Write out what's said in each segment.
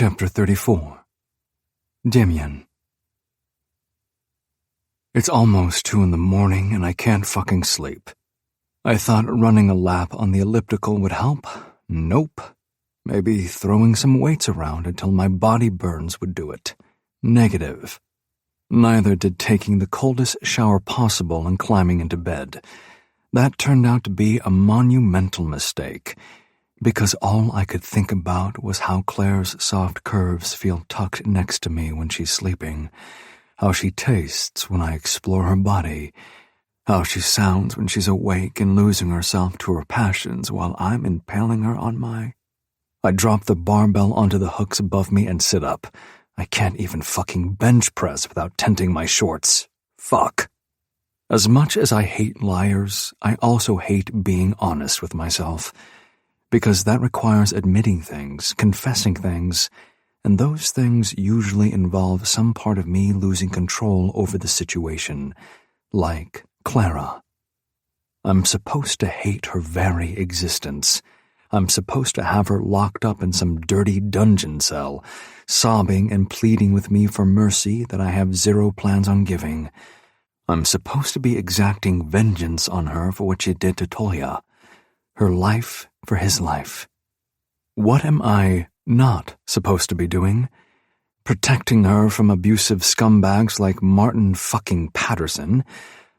Chapter 34. Demian. It's almost 2 a.m. and I can't fucking sleep. I thought running a lap on the elliptical would help. Nope. Maybe throwing some weights around until my body burns would do it. Negative. Neither did taking the coldest shower possible and climbing into bed. That turned out to be a monumental mistake, because all I could think about was how Claire's soft curves feel tucked next to me when she's sleeping, how she tastes when I explore her body, how she sounds when she's awake and losing herself to her passions while I'm impaling her on my... I drop the barbell onto the hooks above me and sit up. I can't even fucking bench press without tenting my shorts. Fuck. As much as I hate liars, I also hate being honest with myself, because that requires admitting things, confessing things, and those things usually involve some part of me losing control over the situation, like Clara. I'm supposed to hate her very existence. I'm supposed to have her locked up in some dirty dungeon cell, sobbing and pleading with me for mercy that I have zero plans on giving. I'm supposed to be exacting vengeance on her for what she did to Toya. Her life for his life. What am I not supposed to be doing? Protecting her from abusive scumbags like Martin fucking Patterson,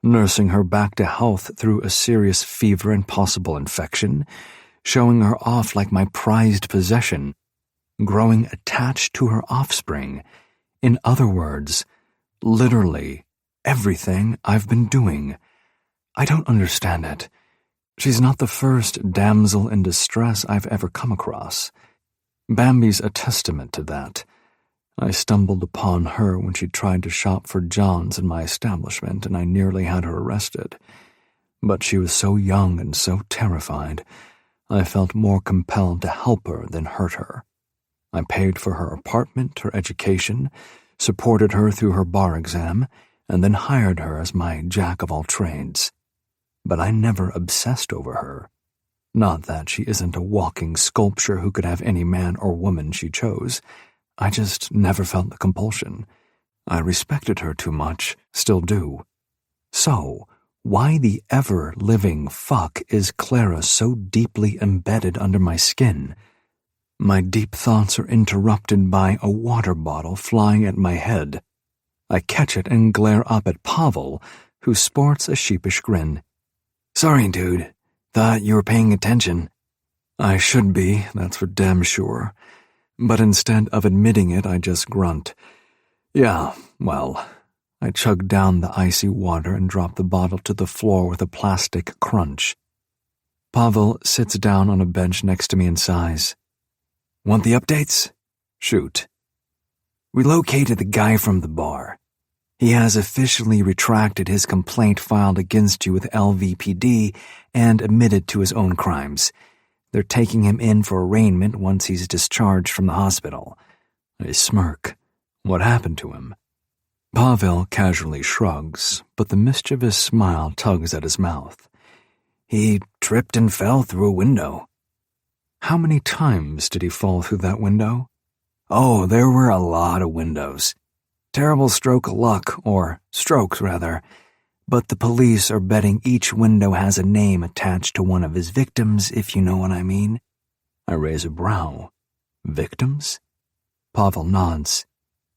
nursing her back to health through a serious fever and possible infection, showing her off like my prized possession, growing attached to her offspring. In other words, literally everything I've been doing. I don't understand it. She's not the first damsel in distress I've ever come across. Bambi's a testament to that. I stumbled upon her when she tried to shop for Johns in my establishment, and I nearly had her arrested. But she was so young and so terrified, I felt more compelled to help her than hurt her. I paid for her apartment, her education, supported her through her bar exam, and then hired her as my jack-of-all-trades. But I never obsessed over her. Not that she isn't a walking sculpture who could have any man or woman she chose. I just never felt the compulsion. I respected her too much, still do. So, why the ever-living fuck is Clara so deeply embedded under my skin? My deep thoughts are interrupted by a water bottle flying at my head. I catch it and glare up at Pavel, who sports a sheepish grin. "Sorry, dude. Thought you were paying attention." I should be, that's for damn sure. But instead of admitting it, I just grunt. Yeah, well. I chug down the icy water and drop the bottle to the floor with a plastic crunch. Pavel sits down on a bench next to me and sighs. "Want the updates?" "Shoot." "We located the guy from the bar. He has officially retracted his complaint filed against you with LVPD and admitted to his own crimes. They're taking him in for arraignment once he's discharged from the hospital." I smirk. What happened to him? Pavel casually shrugs, but the mischievous smile tugs at his mouth. "He tripped and fell through a window." How many times did he fall through that window? Oh, there were a lot of windows. Terrible stroke of luck, or strokes rather, but the police are betting each window has a name attached to one of his victims, if you know what I mean. I raise a brow. Victims? Pavel nods.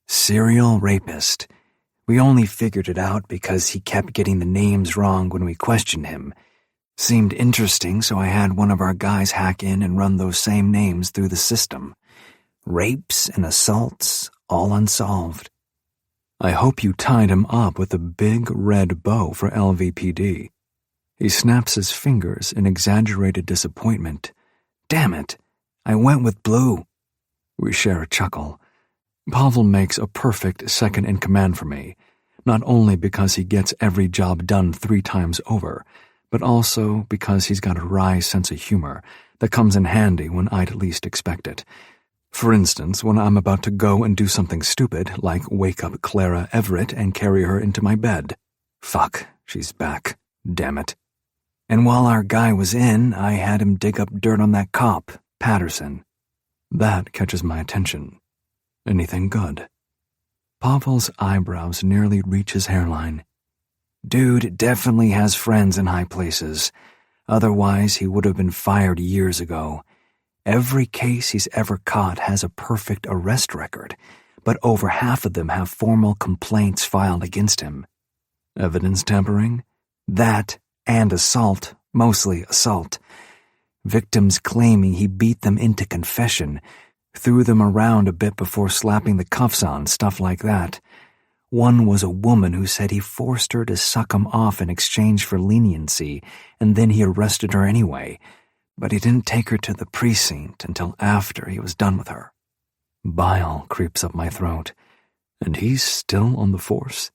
Serial rapist. We only figured it out because he kept getting the names wrong when we questioned him. Seemed interesting, so I had one of our guys hack in and run those same names through the system. Rapes and assaults, all unsolved. I hope you tied him up with a big red bow for LVPD. He snaps his fingers in exaggerated disappointment. Damn it, I went with blue. We share a chuckle. Pavel makes a perfect second-in-command for me, not only because he gets every job done 3 times over, but also because he's got a wry sense of humor that comes in handy when I'd least expect it. For instance, when I'm about to go and do something stupid, like wake up Clara Everett and carry her into my bed. Fuck, she's back. Damn it. And while our guy was in, I had him dig up dirt on that cop, Patterson. That catches my attention. Anything good? Pavel's eyebrows nearly reach his hairline. Dude definitely has friends in high places. Otherwise, he would have been fired years ago. Every case he's ever caught has a perfect arrest record, but over half of them have formal complaints filed against him. Evidence tampering? That and assault, mostly assault. Victims claiming he beat them into confession, threw them around a bit before slapping the cuffs on, stuff like that. One was a woman who said he forced her to suck him off in exchange for leniency, and then he arrested her anyway, but he didn't take her to the precinct until after he was done with her. Bile creeps up my throat, and he's still on the force.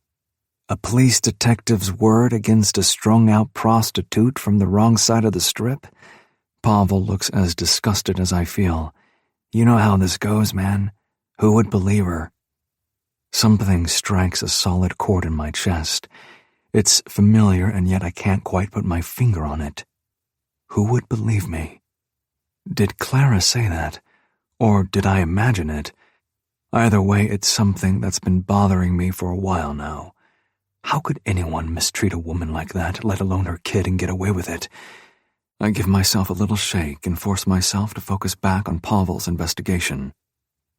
A police detective's word against a strung-out prostitute from the wrong side of the strip? Pavel looks as disgusted as I feel. You know how this goes, man. Who would believe her? Something strikes a solid chord in my chest. It's familiar, and yet I can't quite put my finger on it. Who would believe me? Did Clara say that? Or did I imagine it? Either way, it's something that's been bothering me for a while now. How could anyone mistreat a woman like that, let alone her kid, and get away with it? I give myself a little shake and force myself to focus back on Pavel's investigation.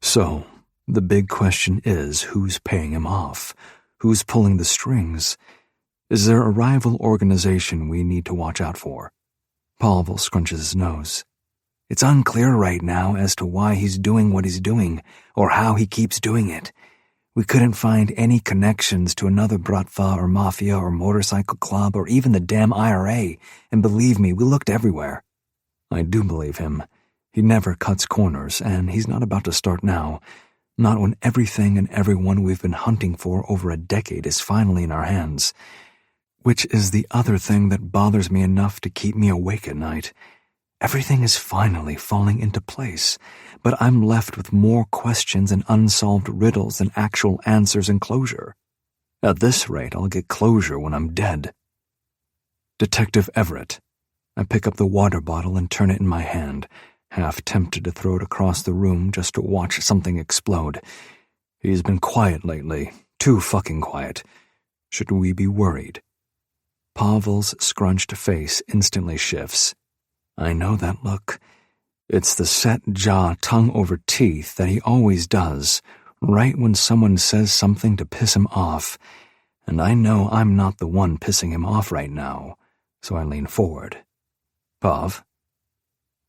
So, the big question is, who's paying him off? Who's pulling the strings? Is there a rival organization we need to watch out for? Pavel scrunches his nose. It's unclear right now as to why he's doing what he's doing, or how he keeps doing it. We couldn't find any connections to another Bratva or Mafia or motorcycle club or even the damn IRA, and believe me, we looked everywhere. I do believe him. He never cuts corners, and he's not about to start now. Not when everything and everyone we've been hunting for over a decade is finally in our hands. Which is the other thing that bothers me enough to keep me awake at night. Everything is finally falling into place, but I'm left with more questions and unsolved riddles than actual answers and closure. At this rate, I'll get closure when I'm dead. Detective Everett. I pick up the water bottle and turn it in my hand, half tempted to throw it across the room just to watch something explode. He's been quiet lately, too fucking quiet. Should we be worried? Pavel's scrunched face instantly shifts. I know that look. It's the set jaw, tongue over teeth that he always does, right when someone says something to piss him off. And I know I'm not the one pissing him off right now, so I lean forward. Pav?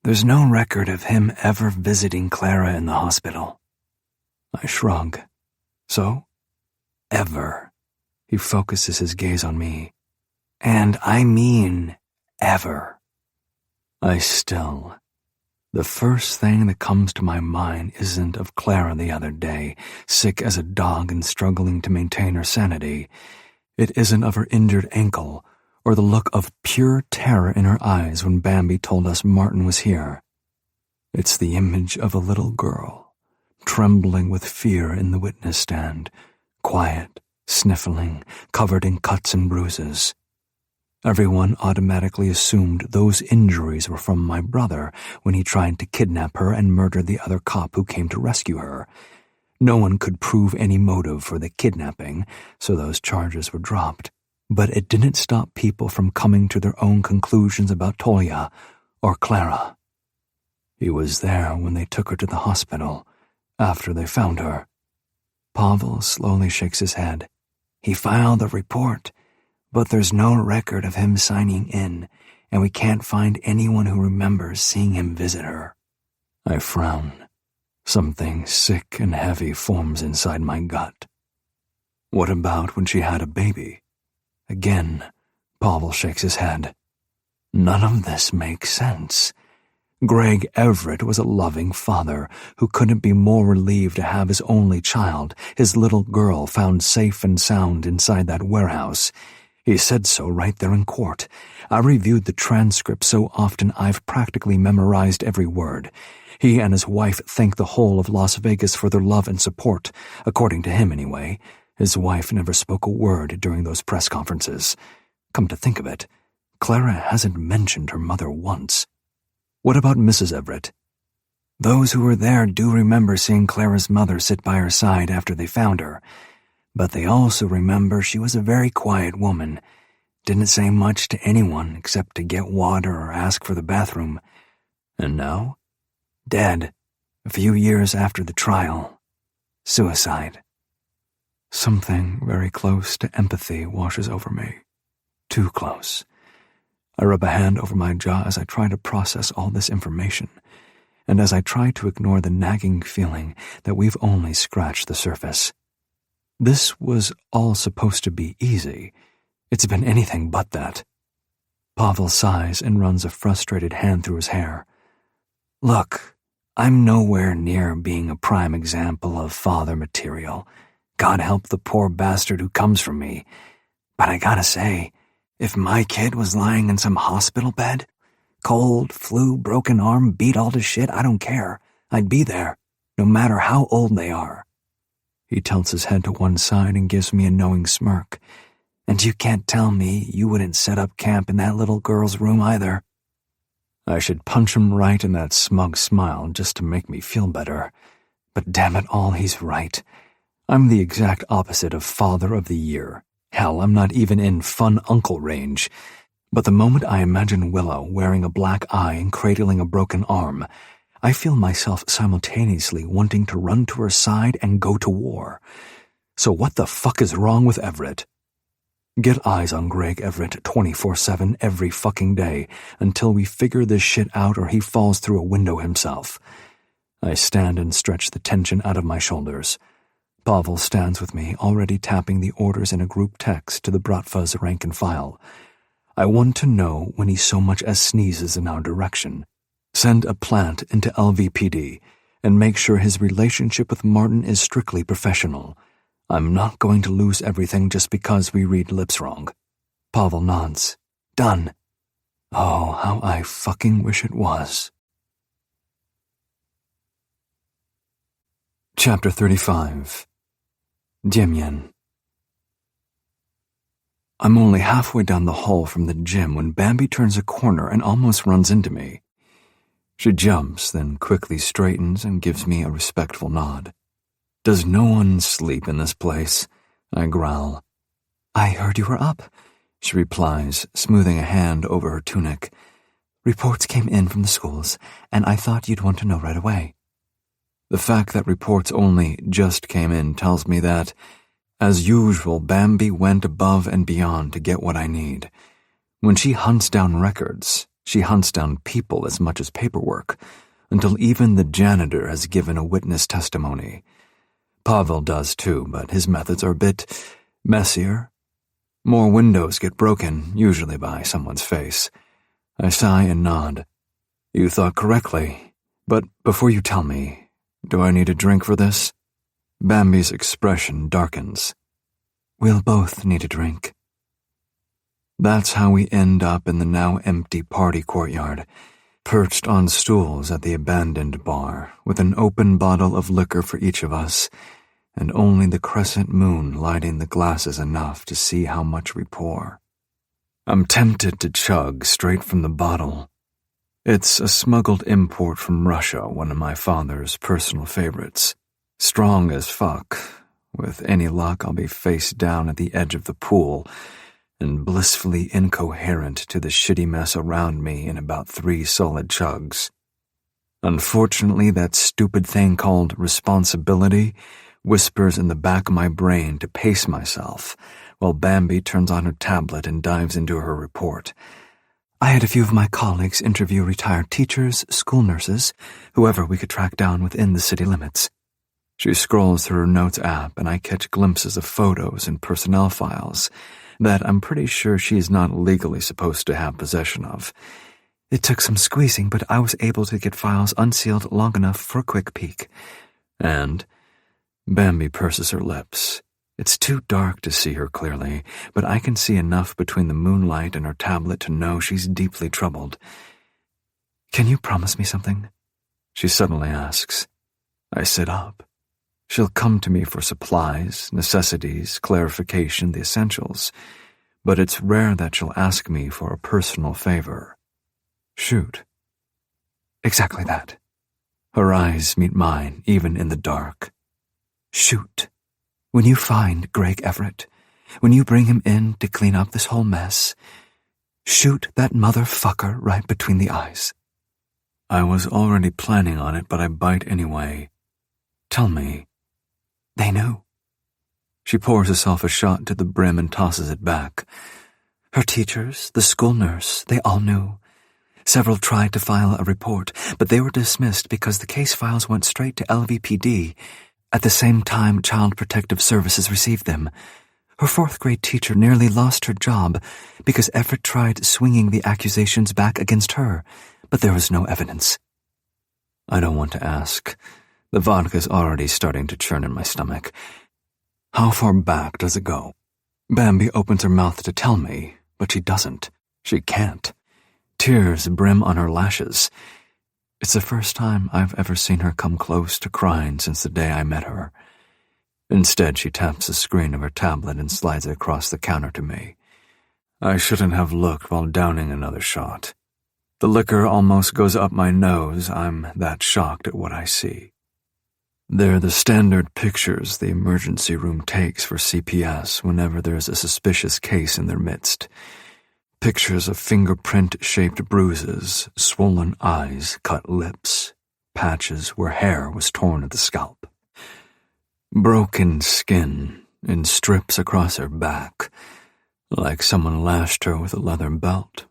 There's no record of him ever visiting Clara in the hospital. I shrug. So? Ever. He focuses his gaze on me. And I mean ever. I still. The first thing that comes to my mind isn't of Clara the other day, sick as a dog and struggling to maintain her sanity. It isn't of her injured ankle, or the look of pure terror in her eyes when Bambi told us Martin was here. It's the image of a little girl, trembling with fear in the witness stand, quiet, sniffling, covered in cuts and bruises. Everyone automatically assumed those injuries were from my brother when he tried to kidnap her and murder the other cop who came to rescue her. No one could prove any motive for the kidnapping, so those charges were dropped. But it didn't stop people from coming to their own conclusions about Tolia or Clara. He was there when they took her to the hospital, after they found her. Pavel slowly shakes his head. He filed a report, but there's no record of him signing in, and we can't find anyone who remembers seeing him visit her. I frown. Something sick and heavy forms inside my gut. What about when she had a baby? Again, Pavel shakes his head. None of this makes sense. Greg Everett was a loving father who couldn't be more relieved to have his only child, his little girl, found safe and sound inside that warehouse. He said so right there in court. I reviewed the transcript so often I've practically memorized every word. He and his wife thanked the whole of Las Vegas for their love and support, according to him anyway. His wife never spoke a word during those press conferences. Come to think of it, Clara hasn't mentioned her mother once. What about Mrs. Everett? Those who were there do remember seeing Clara's mother sit by her side after they found her, but they also remember she was a very quiet woman, didn't say much to anyone except to get water or ask for the bathroom. And now, dead, a few years after the trial. Suicide. Something very close to empathy washes over me. Too close. I rub a hand over my jaw as I try to process all this information, and as I try to ignore the nagging feeling that we've only scratched the surface. This was all supposed to be easy. It's been anything but that. Pavel sighs and runs a frustrated hand through his hair. Look, I'm nowhere near being a prime example of father material. God help the poor bastard who comes from me. But I gotta say, if my kid was lying in some hospital bed, cold, flu, broken arm, beat all to shit, I don't care. I'd be there, no matter how old they are. He tilts his head to one side and gives me a knowing smirk. And you can't tell me you wouldn't set up camp in that little girl's room either. I should punch him right in that smug smile just to make me feel better. But damn it all, he's right. I'm the exact opposite of Father of the Year. Hell, I'm not even in fun uncle range. But the moment I imagine Willow wearing a black eye and cradling a broken arm, I feel myself simultaneously wanting to run to her side and go to war. So what the fuck is wrong with Everett? Get eyes on Greg Everett 24/7 every fucking day until we figure this shit out or he falls through a window himself. I stand and stretch the tension out of my shoulders. Pavel stands with me, already tapping the orders in a group text to the Bratva's rank and file. I want to know when he so much as sneezes in our direction. Send a plant into LVPD and make sure his relationship with Martin is strictly professional. I'm not going to lose everything just because we read lips wrong. Pavel nods. Done. Oh, how I fucking wish it was. Chapter 35. Demian. I'm only halfway down the hall from the gym when Bambi turns a corner and almost runs into me. She jumps, then quickly straightens and gives me a respectful nod. Does no one sleep in this place? I growl. I heard you were up, she replies, smoothing a hand over her tunic. Reports came in from the schools, and I thought you'd want to know right away. The fact that reports only just came in tells me that, as usual, Bambi went above and beyond to get what I need. When she hunts down records, she hunts down people as much as paperwork, until even the janitor has given a witness testimony. Pavel does too, but his methods are a bit messier. More windows get broken, usually by someone's face. I sigh and nod. You thought correctly, but before you tell me, do I need a drink for this? Bambi's expression darkens. We'll both need a drink. That's how we end up in the now empty party courtyard, perched on stools at the abandoned bar, with an open bottle of liquor for each of us, and only the crescent moon lighting the glasses enough to see how much we pour. I'm tempted to chug straight from the bottle. It's a smuggled import from Russia, one of my father's personal favorites. Strong as fuck. With any luck, I'll be face down at the edge of the pool, and blissfully incoherent to the shitty mess around me in about 3 solid chugs. Unfortunately, that stupid thing called responsibility whispers in the back of my brain to pace myself, while Bambi turns on her tablet and dives into her report. I had a few of my colleagues interview retired teachers, school nurses, whoever we could track down within the city limits. She scrolls through her notes app, and I catch glimpses of photos and personnel files that I'm pretty sure she is not legally supposed to have possession of. It took some squeezing, but I was able to get files unsealed long enough for a quick peek. And Bambi purses her lips. It's too dark to see her clearly, but I can see enough between the moonlight and her tablet to know she's deeply troubled. Can you promise me something? She suddenly asks. I sit up. She'll come to me for supplies, necessities, clarification, the essentials, but it's rare that she'll ask me for a personal favor. Shoot. Exactly that. Her eyes meet mine, even in the dark. Shoot. When you find Greg Everett, when you bring him in to clean up this whole mess, shoot that motherfucker right between the eyes. I was already planning on it, but I bite anyway. Tell me. They knew. She pours herself a shot to the brim and tosses it back. Her teachers, the school nurse, they all knew. Several tried to file a report, but they were dismissed because the case files went straight to LVPD. At the same time, Child Protective Services received them. Her fourth-grade teacher nearly lost her job because Everett tried swinging the accusations back against her, but there was no evidence. I don't want to ask. The vodka's already starting to churn in my stomach. How far back does it go? Bambi opens her mouth to tell me, but she doesn't. She can't. Tears brim on her lashes. It's the first time I've ever seen her come close to crying since the day I met her. Instead, she taps the screen of her tablet and slides it across the counter to me. I shouldn't have looked while downing another shot. The liquor almost goes up my nose. I'm that shocked at what I see. They're the standard pictures the emergency room takes for CPS whenever there's a suspicious case in their midst. Pictures of fingerprint-shaped bruises, swollen eyes, cut lips, patches where hair was torn at the scalp. Broken skin in strips across her back, like someone lashed her with a leather belt.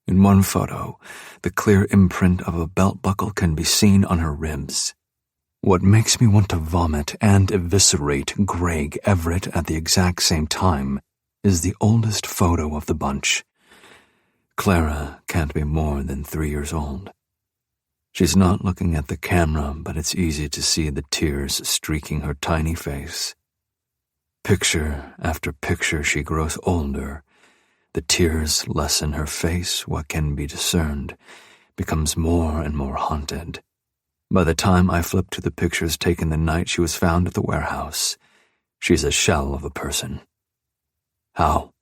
In one photo, the clear imprint of a belt buckle can be seen on her ribs. What makes me want to vomit and eviscerate Greg Everett at the exact same time is the oldest photo of the bunch. Clara can't be more than 3 years old. She's not looking at the camera, but it's easy to see the tears streaking her tiny face. Picture after picture she grows older. The tears lessen her face. What can be discerned becomes more and more haunted. By the time I flip to the pictures taken the night she was found at the warehouse, she's a shell of a person. How?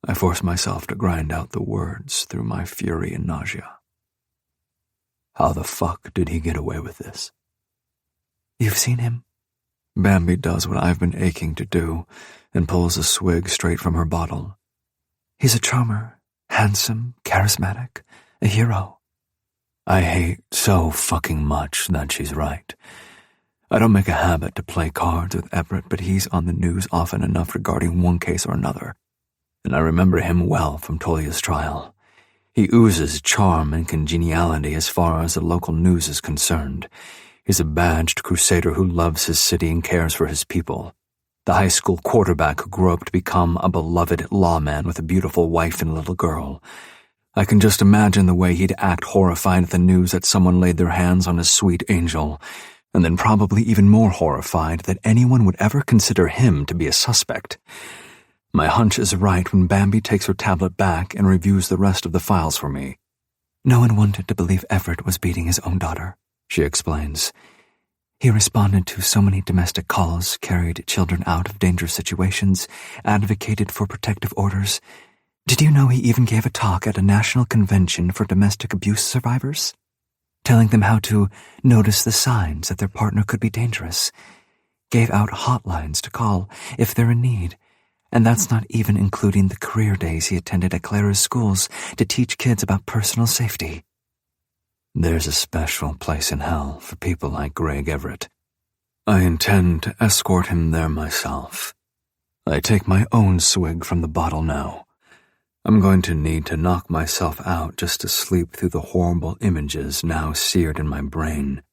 I force myself to grind out the words through my fury and nausea. How the fuck did he get away with this? You've seen him? Bambi does what I've been aching to do and pulls a swig straight from her bottle. He's a charmer, handsome, charismatic, a hero. I hate so fucking much that she's right. I don't make a habit to play cards with Everett, but he's on the news often enough regarding one case or another. And I remember him well from Tolia's trial. He oozes charm and congeniality as far as the local news is concerned. He's a badged crusader who loves his city and cares for his people. The high school quarterback who grew up to become a beloved lawman with a beautiful wife and a little girl. I can just imagine the way he'd act horrified at the news that someone laid their hands on his sweet angel, and then probably even more horrified that anyone would ever consider him to be a suspect. My hunch is right when Bambi takes her tablet back and reviews the rest of the files for me. No one wanted to believe Everett was beating his own daughter, she explains. He responded to so many domestic calls, carried children out of dangerous situations, advocated for protective orders. Did you know he even gave a talk at a national convention for domestic abuse survivors? Telling them how to notice the signs that their partner could be dangerous. Gave out hotlines to call if they're in need. And that's not even including the career days he attended at Clara's schools to teach kids about personal safety. There's a special place in hell for people like Greg Everett. I intend to escort him there myself. I take my own swig from the bottle now. I'm going to need to knock myself out just to sleep through the horrible images now seared in my brain.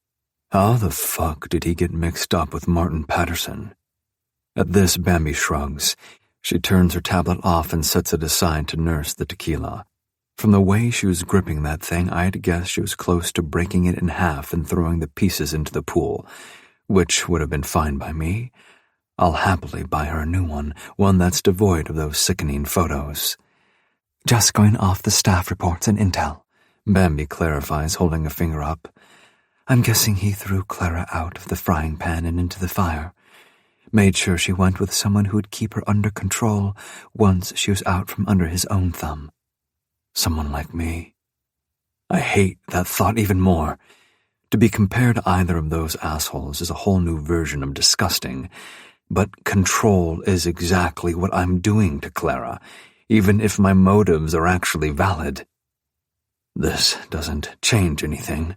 How the fuck did he get mixed up with Martin Patterson? At this, Bambi shrugs. She turns her tablet off and sets it aside to nurse the tequila. From the way she was gripping that thing, I'd guess she was close to breaking it in half and throwing the pieces into the pool, which would have been fine by me. I'll happily buy her a new one that's devoid of those sickening photos. Just going off the staff reports and intel, Bambi clarifies, holding a finger up. I'm guessing he threw Clara out of the frying pan and into the fire. Made sure she went with someone who would keep her under control once she was out from under his own thumb. Someone like me. I hate that thought even more. To be compared to either of those assholes is a whole new version of disgusting, but control is exactly what I'm doing to Clara, even if my motives are actually valid. This doesn't change anything.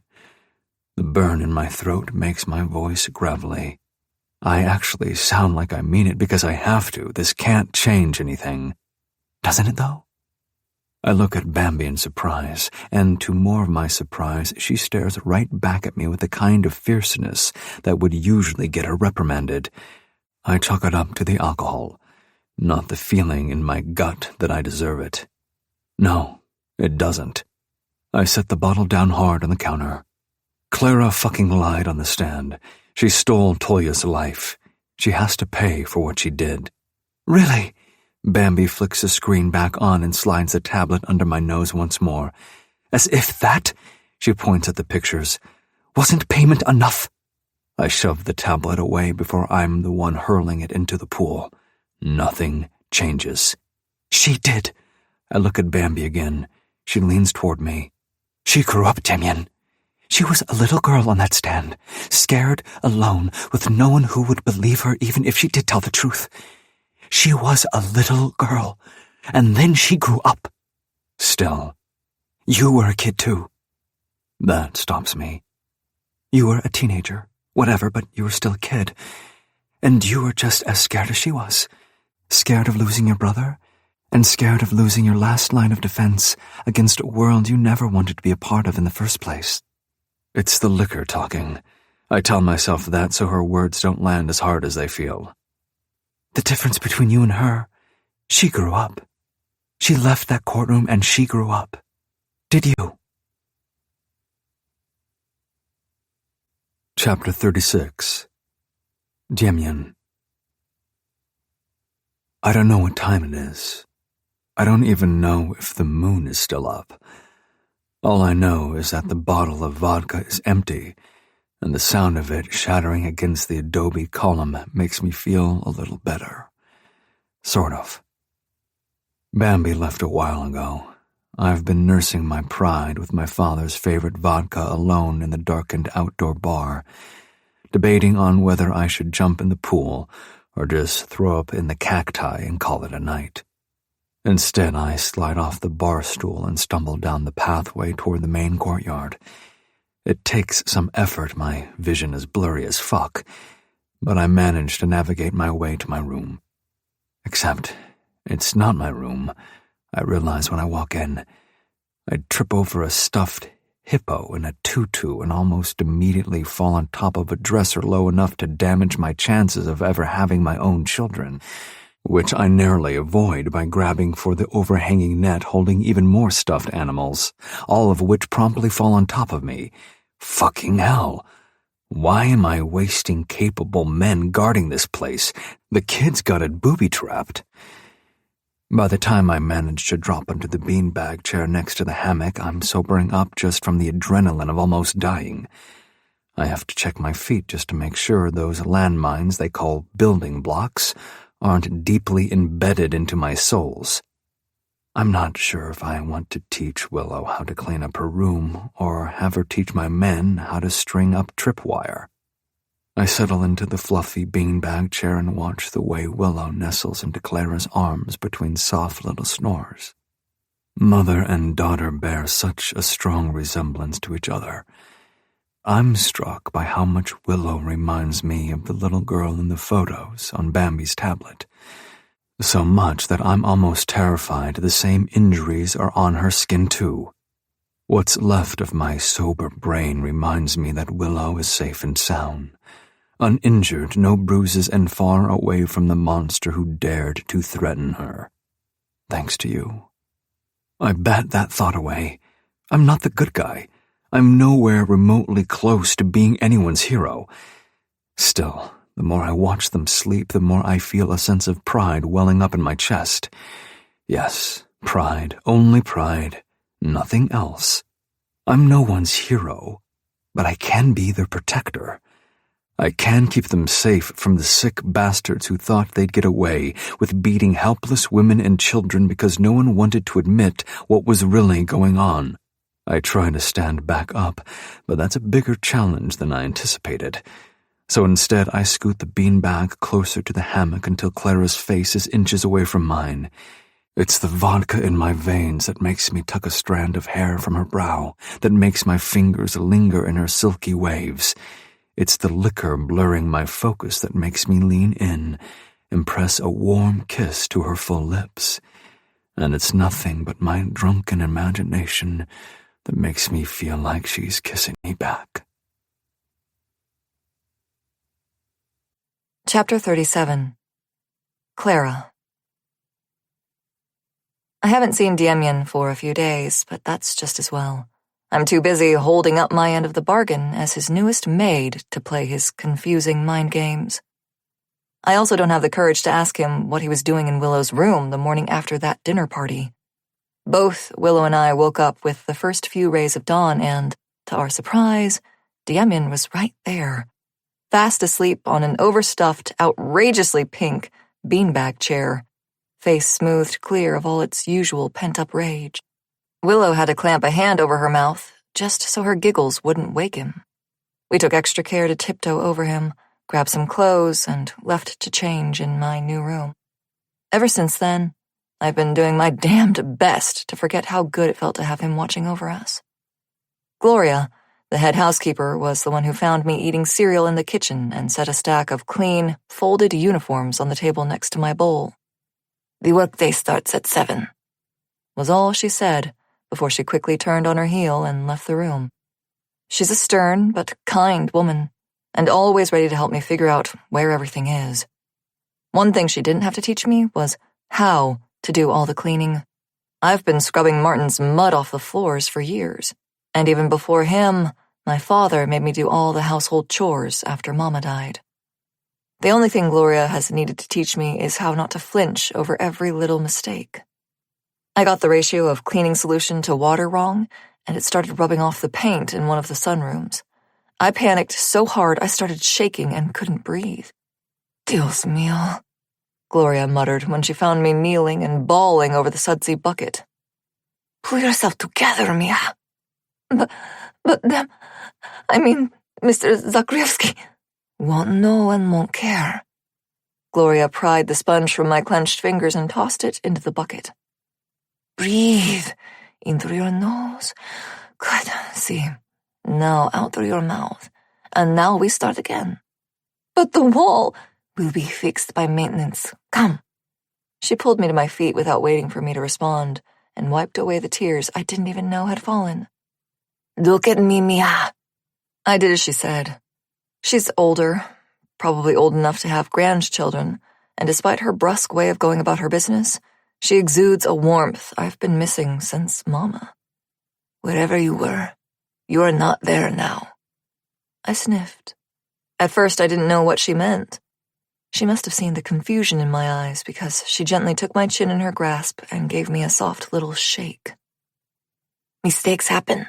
The burn in my throat makes my voice gravelly. I actually sound like I mean it because I have to. This can't change anything. Doesn't it, though? I look at Bambi in surprise, and to more of my surprise, she stares right back at me with the kind of fierceness that would usually get her reprimanded. I chalk it up to the alcohol, not the feeling in my gut that I deserve it. No, it doesn't. I set the bottle down hard on the counter. Clara fucking lied on the stand. She stole Toya's life. She has to pay for what she did. Really? Bambi flicks the screen back on and slides the tablet under my nose once more. As if that, she points at the pictures, wasn't payment enough. I shove the tablet away before I'm the one hurling it into the pool. Nothing changes. She did. I look at Bambi again. She leans toward me. She grew up, Demian. She was a little girl on that stand, scared, alone, with no one who would believe her even if she did tell the truth. She was a little girl, and then she grew up. Still, you were a kid too. That stops me. You were a teenager, whatever, but you were still a kid. And you were just as scared as she was. Scared of losing your brother, and scared of losing your last line of defense against a world you never wanted to be a part of in the first place. It's the liquor talking. I tell myself that so her words don't land as hard as they feel. The difference between you and her, she grew up. She left that courtroom and she grew up. Did you? Chapter 36. Demian. I don't know what time it is. I don't even know if the moon is still up. All I know is that the bottle of vodka is empty, and the sound of it shattering against the adobe column makes me feel a little better. Sort of. Bambi left a while ago. I've been nursing my pride with my father's favorite vodka alone in the darkened outdoor bar, debating on whether I should jump in the pool or just throw up in the cacti and call it a night. Instead, I slide off the bar stool and stumble down the pathway toward the main courtyard. It takes some effort, my vision is blurry as fuck, but I manage to navigate my way to my room. Except, it's not my room, I realize when I walk in. I trip over a stuffed hippo in a tutu and almost immediately fall on top of a dresser low enough to damage my chances of ever having my own children, which I narrowly avoid by grabbing for the overhanging net holding even more stuffed animals, all of which promptly fall on top of me. Fucking hell. Why am I wasting capable men guarding this place? The kids got it booby-trapped. By the time I manage to drop into the beanbag chair next to the hammock, I'm sobering up just from the adrenaline of almost dying. I have to check my feet just to make sure those landmines they call building blocks aren't deeply embedded into my soles. I'm not sure if I want to teach Willow how to clean up her room or have her teach my men how to string up tripwire. I settle into the fluffy beanbag chair and watch the way Willow nestles into Clara's arms between soft little snores. Mother and daughter bear such a strong resemblance to each other. I'm struck by how much Willow reminds me of the little girl in the photos on Bambi's tablet. So much that I'm almost terrified the same injuries are on her skin too. What's left of my sober brain reminds me that Willow is safe and sound, uninjured, no bruises, and far away from the monster who dared to threaten her. Thanks to you. I bat that thought away. I'm not the good guy. I'm nowhere remotely close to being anyone's hero. Still, the more I watch them sleep, the more I feel a sense of pride welling up in my chest. Yes, pride, only pride, nothing else. I'm no one's hero, but I can be their protector. I can keep them safe from the sick bastards who thought they'd get away with beating helpless women and children because no one wanted to admit what was really going on. I try to stand back up, but that's a bigger challenge than I anticipated. So instead, I scoot the beanbag closer to the hammock until Clara's face is inches away from mine. It's the vodka in my veins that makes me tuck a strand of hair from her brow, that makes my fingers linger in her silky waves. It's the liquor blurring my focus that makes me lean in and press a warm kiss to her full lips. And it's nothing but my drunken imagination that makes me feel like she's kissing me back. Chapter 37. Clara. I haven't seen Demian for a few days, but that's just as well. I'm too busy holding up my end of the bargain as his newest maid to play his confusing mind games. I also don't have the courage to ask him what he was doing in Willow's room the morning after that dinner party. Both Willow and I woke up with the first few rays of dawn and, to our surprise, Demian was right there, fast asleep on an overstuffed, outrageously pink beanbag chair, face smoothed clear of all its usual pent-up rage. Willow had to clamp a hand over her mouth just so her giggles wouldn't wake him. We took extra care to tiptoe over him, grab some clothes, and left to change in my new room. Ever since then, I've been doing my damned best to forget how good it felt to have him watching over us. Gloria, the head housekeeper, was the one who found me eating cereal in the kitchen and set a stack of clean, folded uniforms on the table next to my bowl. "The workday starts at 7, was all she said before she quickly turned on her heel and left the room. She's a stern but kind woman, and always ready to help me figure out where everything is. One thing she didn't have to teach me was how to do all the cleaning. I've been scrubbing Martin's mud off the floors for years, and even before him, my father made me do all the household chores after Mama died. The only thing Gloria has needed to teach me is how not to flinch over every little mistake. I got the ratio of cleaning solution to water wrong, and it started rubbing off the paint in one of the sunrooms. I panicked so hard I started shaking and couldn't breathe. "Dios mío," Gloria muttered when she found me kneeling and bawling over the sudsy bucket. "Pull yourself together, Mia." But them, Mr. Zakrievsky won't know and won't care." Gloria pried the sponge from my clenched fingers and tossed it into the bucket. "Breathe in through your nose. Good. See. Now out through your mouth. And now we start again." "But the wall will be fixed by maintenance. Come." She pulled me to my feet without waiting for me to respond and wiped away the tears I didn't even know had fallen. "Look at me, Mia." I did as she said. She's older, probably old enough to have grandchildren, and despite her brusque way of going about her business, she exudes a warmth I've been missing since Mama. "Wherever you were, you are not there now." I sniffed. At first, I didn't know what she meant. She must have seen the confusion in my eyes because she gently took my chin in her grasp and gave me a soft little shake. "Mistakes happen,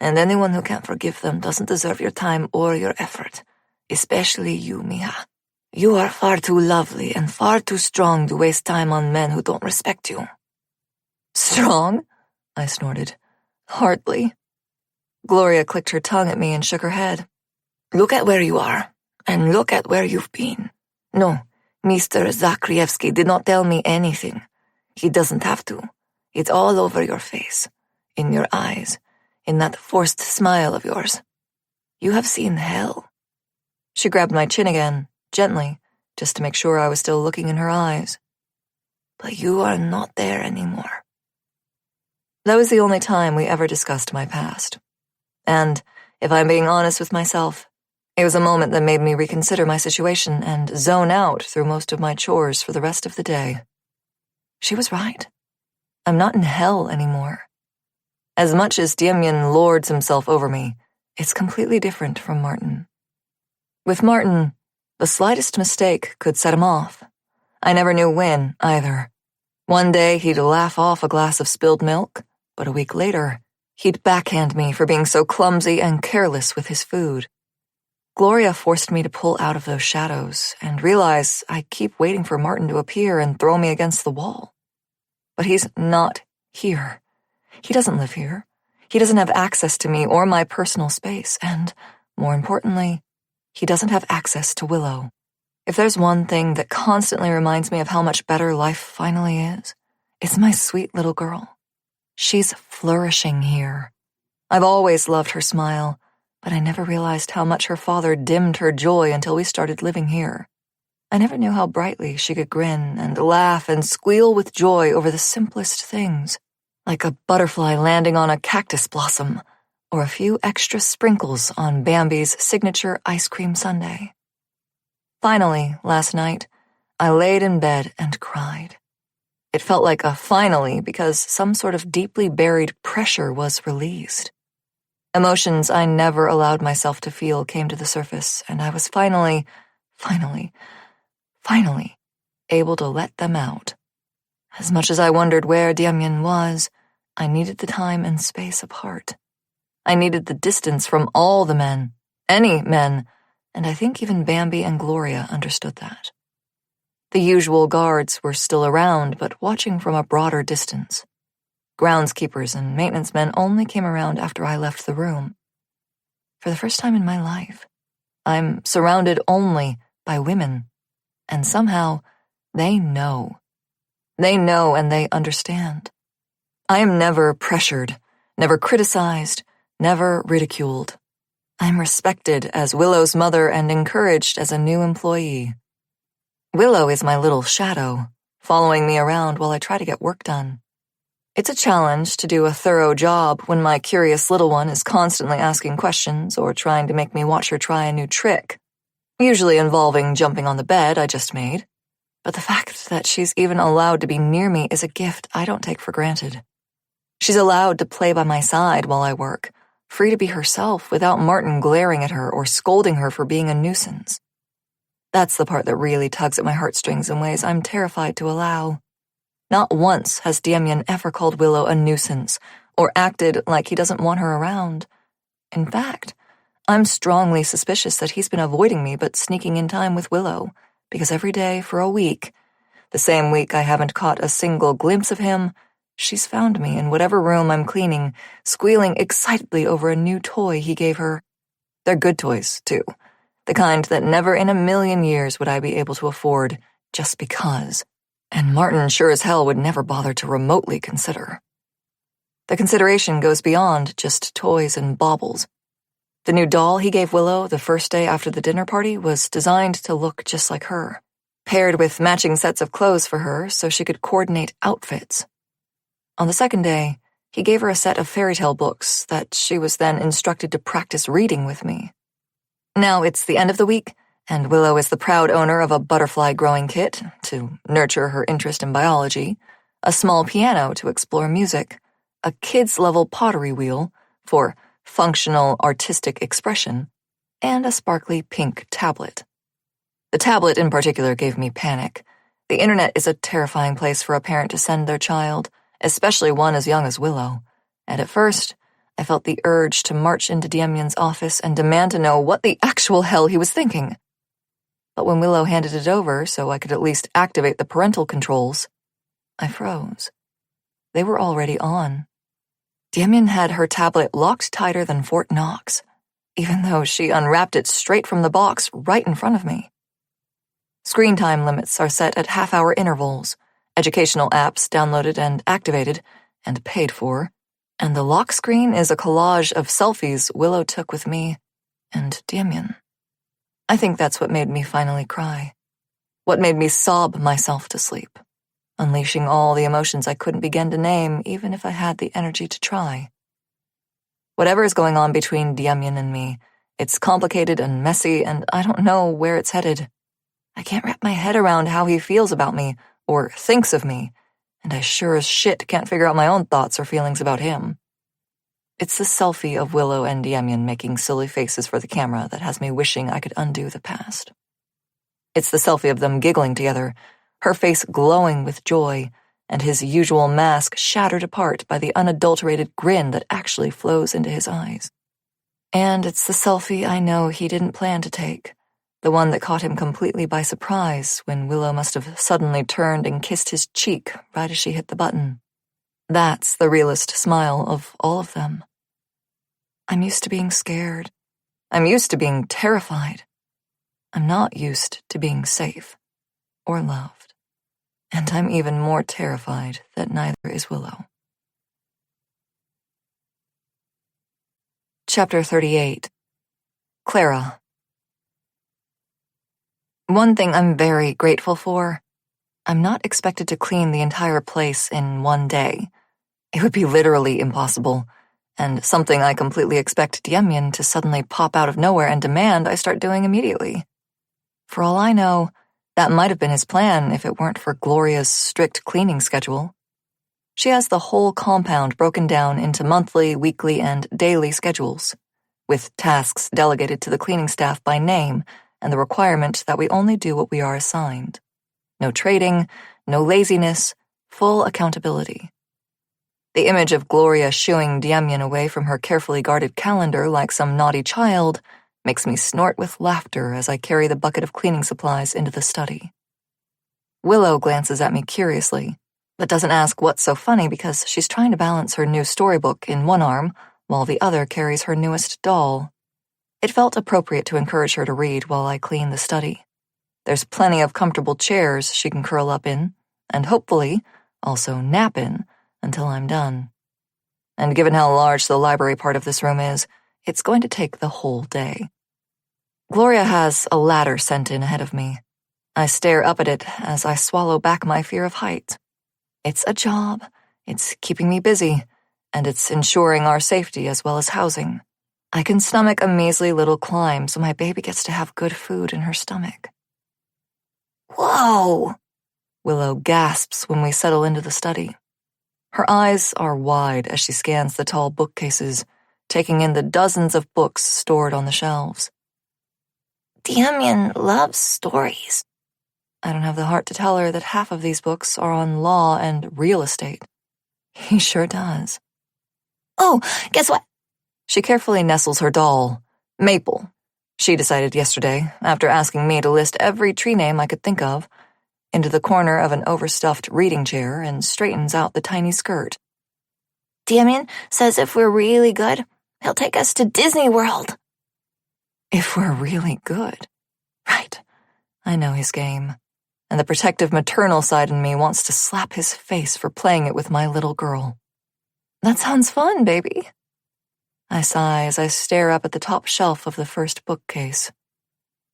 and anyone who can't forgive them doesn't deserve your time or your effort, especially you, Mia. You are far too lovely and far too strong to waste time on men who don't respect you." "Strong?" I snorted. "Hardly." Gloria clicked her tongue at me and shook her head. "Look at where you are, and look at where you've been. No, Mr. Zakrievsky did not tell me anything. He doesn't have to. It's all over your face, in your eyes, in that forced smile of yours. You have seen hell." She grabbed my chin again, gently, just to make sure I was still looking in her eyes. "But you are not there anymore." That was the only time we ever discussed my past. And, if I'm being honest with myself, it was a moment that made me reconsider my situation and zone out through most of my chores for the rest of the day. She was right. I'm not in hell anymore. As much as Demian lords himself over me, it's completely different from Martin. With Martin, the slightest mistake could set him off. I never knew when, either. One day he'd laugh off a glass of spilled milk, but a week later, he'd backhand me for being so clumsy and careless with his food. Gloria forced me to pull out of those shadows and realize I keep waiting for Martin to appear and throw me against the wall. But he's not here. He doesn't live here. He doesn't have access to me or my personal space, and, more importantly, he doesn't have access to Willow. If there's one thing that constantly reminds me of how much better life finally is, it's my sweet little girl. She's flourishing here. I've always loved her smile, but I never realized how much her father dimmed her joy until we started living here. I never knew how brightly she could grin and laugh and squeal with joy over the simplest things, like a butterfly landing on a cactus blossom, or a few extra sprinkles on Bambi's signature ice cream sundae. Finally, last night, I laid in bed and cried. It felt like a finally because some sort of deeply buried pressure was released. Emotions I never allowed myself to feel came to the surface, and I was finally able to let them out. As much as I wondered where Demian was, I needed the time and space apart. I needed the distance from all the men, any men, and I think even Bambi and Gloria understood that. The usual guards were still around, but watching from a broader distance. Groundskeepers and maintenance men only came around after I left the room. For the first time in my life, I'm surrounded only by women, and somehow they know. They know and they understand. I am never pressured, never criticized, never ridiculed. I'm respected as Willow's mother and encouraged as a new employee. Willow is my little shadow, following me around while I try to get work done. It's a challenge to do a thorough job when my curious little one is constantly asking questions or trying to make me watch her try a new trick, usually involving jumping on the bed I just made. But the fact that she's even allowed to be near me is a gift I don't take for granted. She's allowed to play by my side while I work, free to be herself without Martin glaring at her or scolding her for being a nuisance. That's the part that really tugs at my heartstrings in ways I'm terrified to allow. Not once has Demian ever called Willow a nuisance or acted like he doesn't want her around. In fact, I'm strongly suspicious that he's been avoiding me but sneaking in time with Willow, because every day for a week, the same week I haven't caught a single glimpse of him, she's found me in whatever room I'm cleaning, squealing excitedly over a new toy he gave her. They're good toys, too. The kind that never in a million years would I be able to afford, just because. And Martin sure as hell would never bother to remotely consider. The consideration goes beyond just toys and baubles. The new doll he gave Willow the first day after the dinner party was designed to look just like her, paired with matching sets of clothes for her so she could coordinate outfits. On the second day, he gave her a set of fairy tale books that she was then instructed to practice reading with me. Now it's the end of the week, and Willow is the proud owner of a butterfly growing kit to nurture her interest in biology, a small piano to explore music, a kids-level pottery wheel for functional artistic expression, and a sparkly pink tablet. The tablet in particular gave me panic. The internet is a terrifying place for a parent to send their child, especially one as young as Willow, and at first, I felt the urge to march into Demian's office and demand to know what the actual hell he was thinking. But when Willow handed it over so I could at least activate the parental controls, I froze. They were already on. Demian had her tablet locked tighter than Fort Knox, even though she unwrapped it straight from the box right in front of me. Screen time limits are set at half-hour intervals, educational apps downloaded and activated, and paid for, and the lock screen is a collage of selfies Willow took with me and Demian. I think that's what made me finally cry. What made me sob myself to sleep, unleashing all the emotions I couldn't begin to name even if I had the energy to try. Whatever is going on between Demian and me, it's complicated and messy, and I don't know where it's headed. I can't wrap my head around how he feels about me, or thinks of me, and I sure as shit can't figure out my own thoughts or feelings about him. It's the selfie of Willow and Demian making silly faces for the camera that has me wishing I could undo the past. It's the selfie of them giggling together, her face glowing with joy, and his usual mask shattered apart by the unadulterated grin that actually flows into his eyes. And it's the selfie I know he didn't plan to take, the one that caught him completely by surprise when Willow must have suddenly turned and kissed his cheek right as she hit the button. That's the realest smile of all of them. I'm used to being scared. I'm used to being terrified. I'm not used to being safe or loved. And I'm even more terrified that neither is Willow. Chapter 38. Clara. One thing I'm very grateful for: I'm not expected to clean the entire place in one day. It would be literally impossible, and something I completely expect Demian to suddenly pop out of nowhere and demand I start doing immediately. For all I know, that might have been his plan if it weren't for Gloria's strict cleaning schedule. She has the whole compound broken down into monthly, weekly, and daily schedules, with tasks delegated to the cleaning staff by name and the requirement that we only do what we are assigned. No trading, no laziness, full accountability. The image of Gloria shooing Demian away from her carefully guarded calendar like some naughty child makes me snort with laughter as I carry the bucket of cleaning supplies into the study. Willow glances at me curiously, but doesn't ask what's so funny because she's trying to balance her new storybook in one arm while the other carries her newest doll. It felt appropriate to encourage her to read while I clean the study. There's plenty of comfortable chairs she can curl up in, and hopefully also nap in, until I'm done. And given how large the library part of this room is, it's going to take the whole day. Gloria has a ladder sent in ahead of me. I stare up at it as I swallow back my fear of heights. It's a job, it's keeping me busy, and it's ensuring our safety as well as housing. I can stomach a measly little climb so my baby gets to have good food in her stomach. Whoa! Willow gasps when we settle into the study. Her eyes are wide as she scans the tall bookcases, taking in the dozens of books stored on the shelves. Demian loves stories. I don't have the heart to tell her that half of these books are on law and real estate. He sure does. Oh, guess what? She carefully nestles her doll, Maple. She decided yesterday, after asking me to list every tree name I could think of, into the corner of an overstuffed reading chair and straightens out the tiny skirt. Demian says if we're really good, he'll take us to Disney World. If we're really good. Right. I know his game. And the protective maternal side in me wants to slap his face for playing it with my little girl. That sounds fun, baby. I sigh as I stare up at the top shelf of the first bookcase.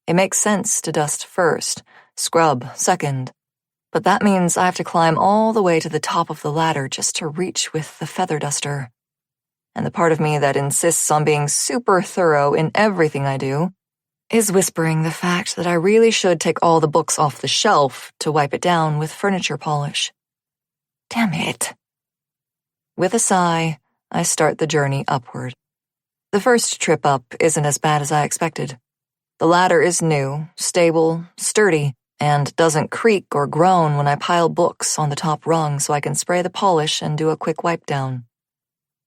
It makes sense to dust first, scrub second, but that means I have to climb all the way to the top of the ladder just to reach with the feather duster. And the part of me that insists on being super thorough in everything I do is whispering the fact that I really should take all the books off the shelf to wipe it down with furniture polish. Damn it. With a sigh, I start the journey upward. The first trip up isn't as bad as I expected. The ladder is new, stable, sturdy, and doesn't creak or groan when I pile books on the top rung so I can spray the polish and do a quick wipe down.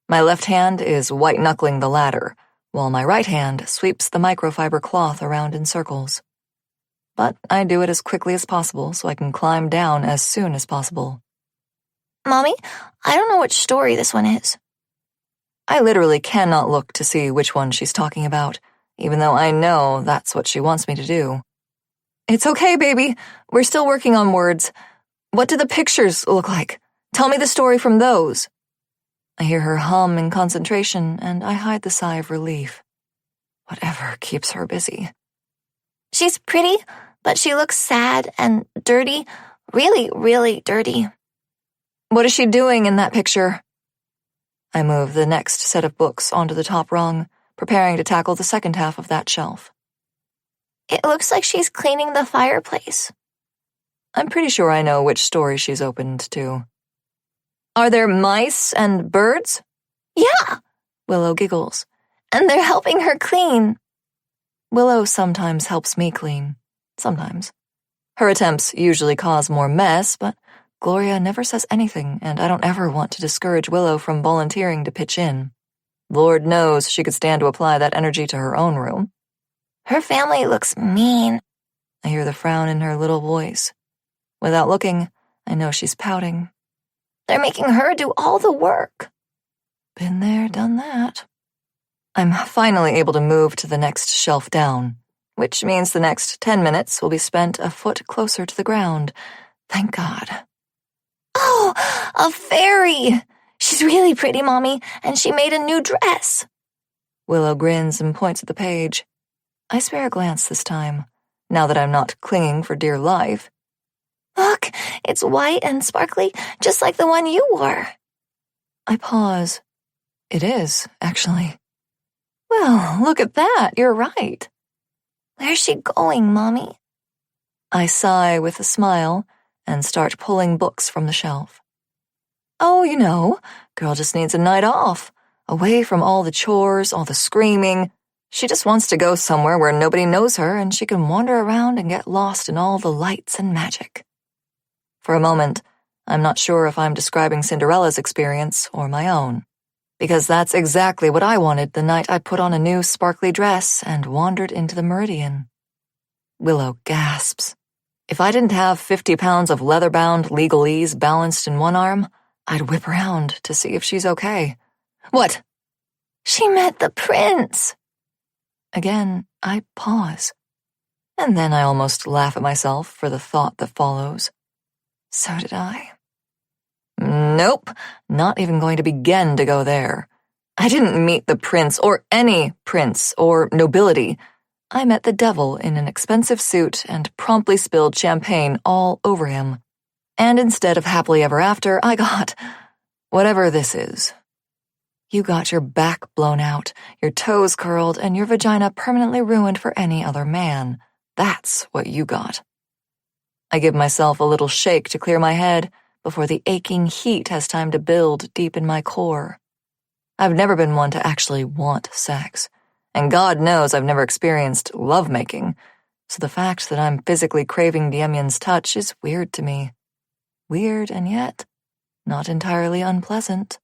My left hand is white-knuckling the ladder, while my right hand sweeps the microfiber cloth around in circles. But I do it as quickly as possible so I can climb down as soon as possible. Mommy, I don't know which story this one is. I literally cannot look to see which one she's talking about, even though I know that's what she wants me to do. It's okay, baby. We're still working on words. What do the pictures look like? Tell me the story from those. I hear her hum in concentration, and I hide the sigh of relief. Whatever keeps her busy. She's pretty, but she looks sad and dirty. Really, really dirty. What is she doing in that picture? I move the next set of books onto the top rung, preparing to tackle the second half of that shelf. It looks like she's cleaning the fireplace. I'm pretty sure I know which story she's opened to. Are there mice and birds? Yeah, Willow giggles. And they're helping her clean. Willow sometimes helps me clean. Sometimes. Her attempts usually cause more mess, but Gloria never says anything, and I don't ever want to discourage Willow from volunteering to pitch in. Lord knows she could stand to apply that energy to her own room. Her family looks mean. I hear the frown in her little voice. Without looking, I know she's pouting. They're making her do all the work. Been there, done that. I'm finally able to move to the next shelf down, which means the next 10 minutes will be spent a foot closer to the ground. Thank God. Oh, a fairy! She's really pretty, Mommy, and she made a new dress. Willow grins and points at the page. I spare a glance this time, now that I'm not clinging for dear life. Look, it's white and sparkly, just like the one you wore. I pause. It is, actually. Well, look at that, you're right. Where's she going, Mommy? I sigh with a smile and start pulling books from the shelf. Oh, you know, girl just needs a night off, away from all the chores, all the screaming. She just wants to go somewhere where nobody knows her and she can wander around and get lost in all the lights and magic. For a moment, I'm not sure if I'm describing Cinderella's experience or my own, because that's exactly what I wanted the night I put on a new sparkly dress and wandered into the Meridian. Willow gasps. If I didn't have 50 pounds of leather-bound legalese balanced in one arm, I'd whip around to see if she's okay. What? She met the prince. Again, I pause. And then I almost laugh at myself for the thought that follows. So did I. Nope, not even going to begin to go there. I didn't meet the prince or any prince or nobility. I met the devil in an expensive suit and promptly spilled champagne all over him. And instead of happily ever after, I got whatever this is. You got your back blown out, your toes curled, and your vagina permanently ruined for any other man. That's what you got. I give myself a little shake to clear my head before the aching heat has time to build deep in my core. I've never been one to actually want sex, and God knows I've never experienced lovemaking, so the fact that I'm physically craving Demian's touch is weird to me. Weird and yet not entirely unpleasant.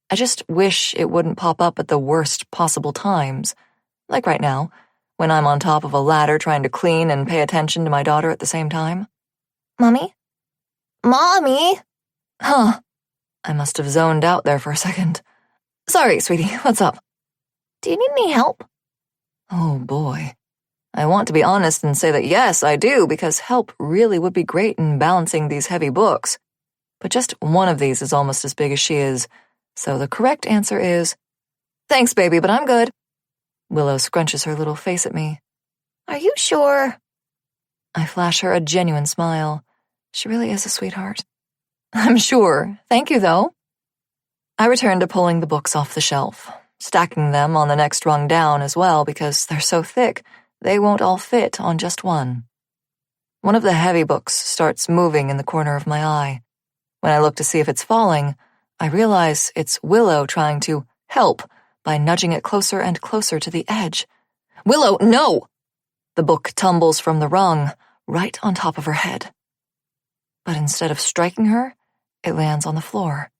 I just wish it wouldn't pop up at the worst possible times, like right now, when I'm on top of a ladder trying to clean and pay attention to my daughter at the same time. Mommy? Mommy? Huh. I must have zoned out there for a second. Sorry, sweetie, what's up? Do you need any help? Oh, boy. I want to be honest and say that yes, I do, because help really would be great in balancing these heavy books. But just one of these is almost as big as she is, so the correct answer is, thanks, baby, but I'm good. Willow scrunches her little face at me. Are you sure? I flash her a genuine smile. She really is a sweetheart. I'm sure. Thank you, though. I return to pulling the books off the shelf, stacking them on the next rung down as well because they're so thick, they won't all fit on just one. One of the heavy books starts moving in the corner of my eye. When I look to see if it's falling, I realize it's Willow trying to help by nudging it closer and closer to the edge. Willow, no! The book tumbles from the rung, right on top of her head. But instead of striking her, it lands on the floor.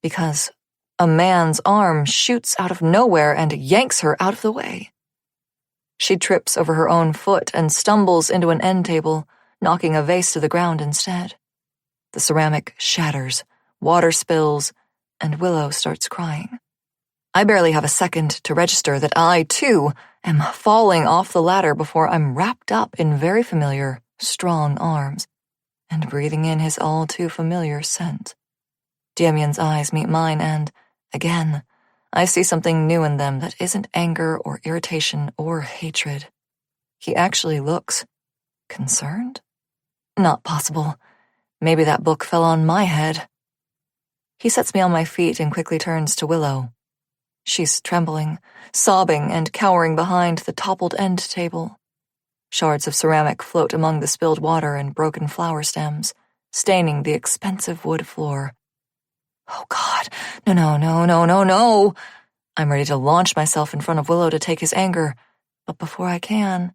Because a man's arm shoots out of nowhere and yanks her out of the way. She trips over her own foot and stumbles into an end table, knocking a vase to the ground instead. The ceramic shatters, water spills, and Willow starts crying. I barely have a second to register that I, too, am falling off the ladder before I'm wrapped up in very familiar, strong arms, and breathing in his all-too-familiar scent. Demian's eyes meet mine and, again, I see something new in them that isn't anger or irritation or hatred. He actually looks concerned? Not possible. Maybe that book fell on my head. He sets me on my feet and quickly turns to Willow. She's trembling, sobbing, and cowering behind the toppled end table. Shards of ceramic float among the spilled water and broken flower stems, staining the expensive wood floor. Oh, God. No. I'm ready to launch myself in front of Willow to take his anger, but before I can,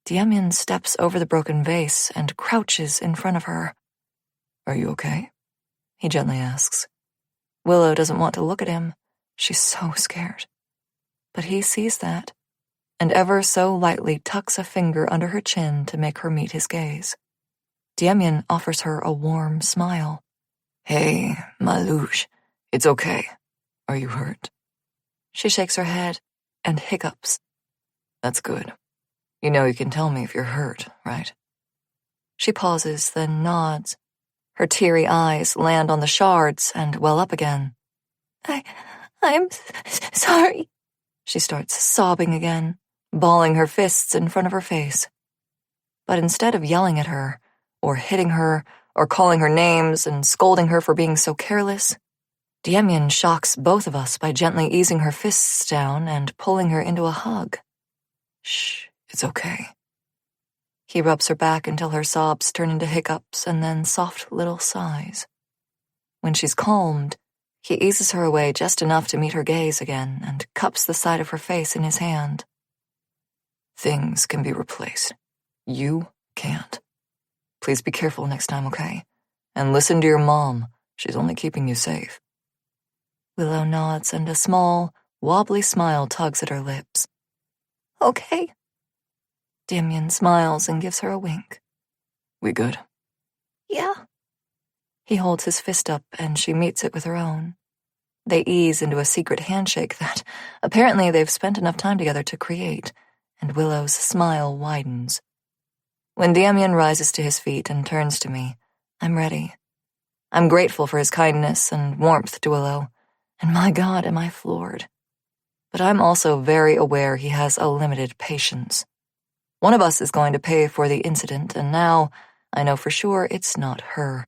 Demian steps over the broken vase and crouches in front of her. Are you okay? He gently asks. Willow doesn't want to look at him. She's so scared. But he sees that, and ever so lightly tucks a finger under her chin to make her meet his gaze. Demian offers her a warm smile. Hey, my louche, it's okay. Are you hurt? She shakes her head. and hiccups. That's good. You know you can tell me if you're hurt, right? She pauses, then nods. Her teary eyes land on the shards and well up again. I'm sorry. She starts sobbing again, balling her fists in front of her face. But instead of yelling at her, or hitting her, or calling her names and scolding her for being so careless, Demian shocks both of us by gently easing her fists down and pulling her into a hug. Shh, it's okay. He rubs her back until her sobs turn into hiccups and then soft little sighs. When she's calmed, he eases her away just enough to meet her gaze again and cups the side of her face in his hand. Things can be replaced. You can't. Please be careful next time, okay? And listen to your mom. She's only keeping you safe. Willow nods and a small, wobbly smile tugs at her lips. Okay. Demian smiles and gives her a wink. We good? Yeah. He holds his fist up and she meets it with her own. They ease into a secret handshake that apparently they've spent enough time together to create, and Willow's smile widens. When Demian rises to his feet and turns to me, I'm ready. I'm grateful for his kindness and warmth to Willow, and my God, am I floored. But I'm also very aware he has a limited patience. One of us is going to pay for the incident, and now I know for sure it's not her.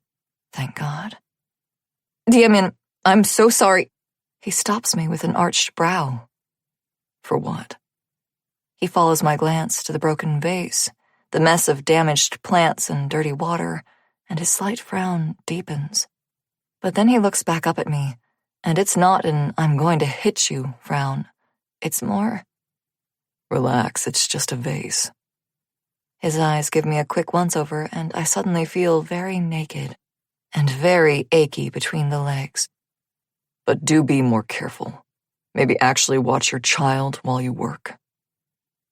Thank God. Demian, I'm so sorry. He stops me with an arched brow. For what? He follows my glance to the broken vase, the mess of damaged plants and dirty water, and his slight frown deepens. But then he looks back up at me, and it's not an I'm going to hit you frown. It's more, relax, it's just a vase. His eyes give me a quick once-over, and I suddenly feel very naked and very achy between the legs. But do be more careful. Maybe actually watch your child while you work.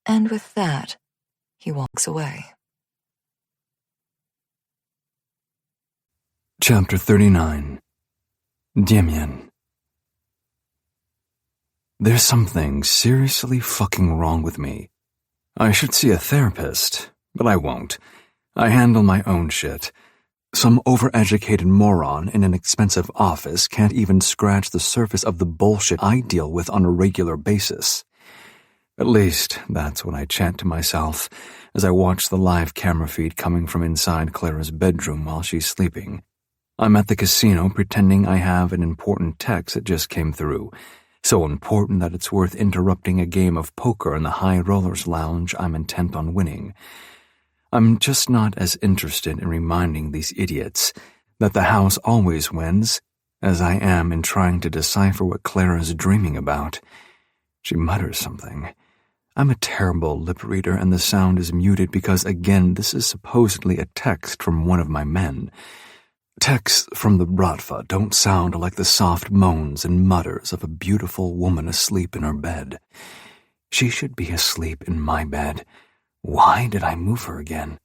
And with that, he walks away. Chapter 39. Demian. There's something seriously fucking wrong with me. I should see a therapist, but I won't. I handle my own shit. Some overeducated moron in an expensive office can't even scratch the surface of the bullshit I deal with on a regular basis. At least, that's what I chant to myself as I watch the live camera feed coming from inside Clara's bedroom while she's sleeping. I'm at the casino pretending I have an important text that just came through, so important that it's worth interrupting a game of poker in the High Rollers Lounge I'm intent on winning. I'm just not as interested in reminding these idiots that the house always wins as I am in trying to decipher what Clara's dreaming about. She mutters something. I'm a terrible lip reader, and the sound is muted because, again, this is supposedly a text from one of my men. Texts from the Bratva don't sound like the soft moans and mutters of a beautiful woman asleep in her bed. She should be asleep in my bed. Why did I move her again?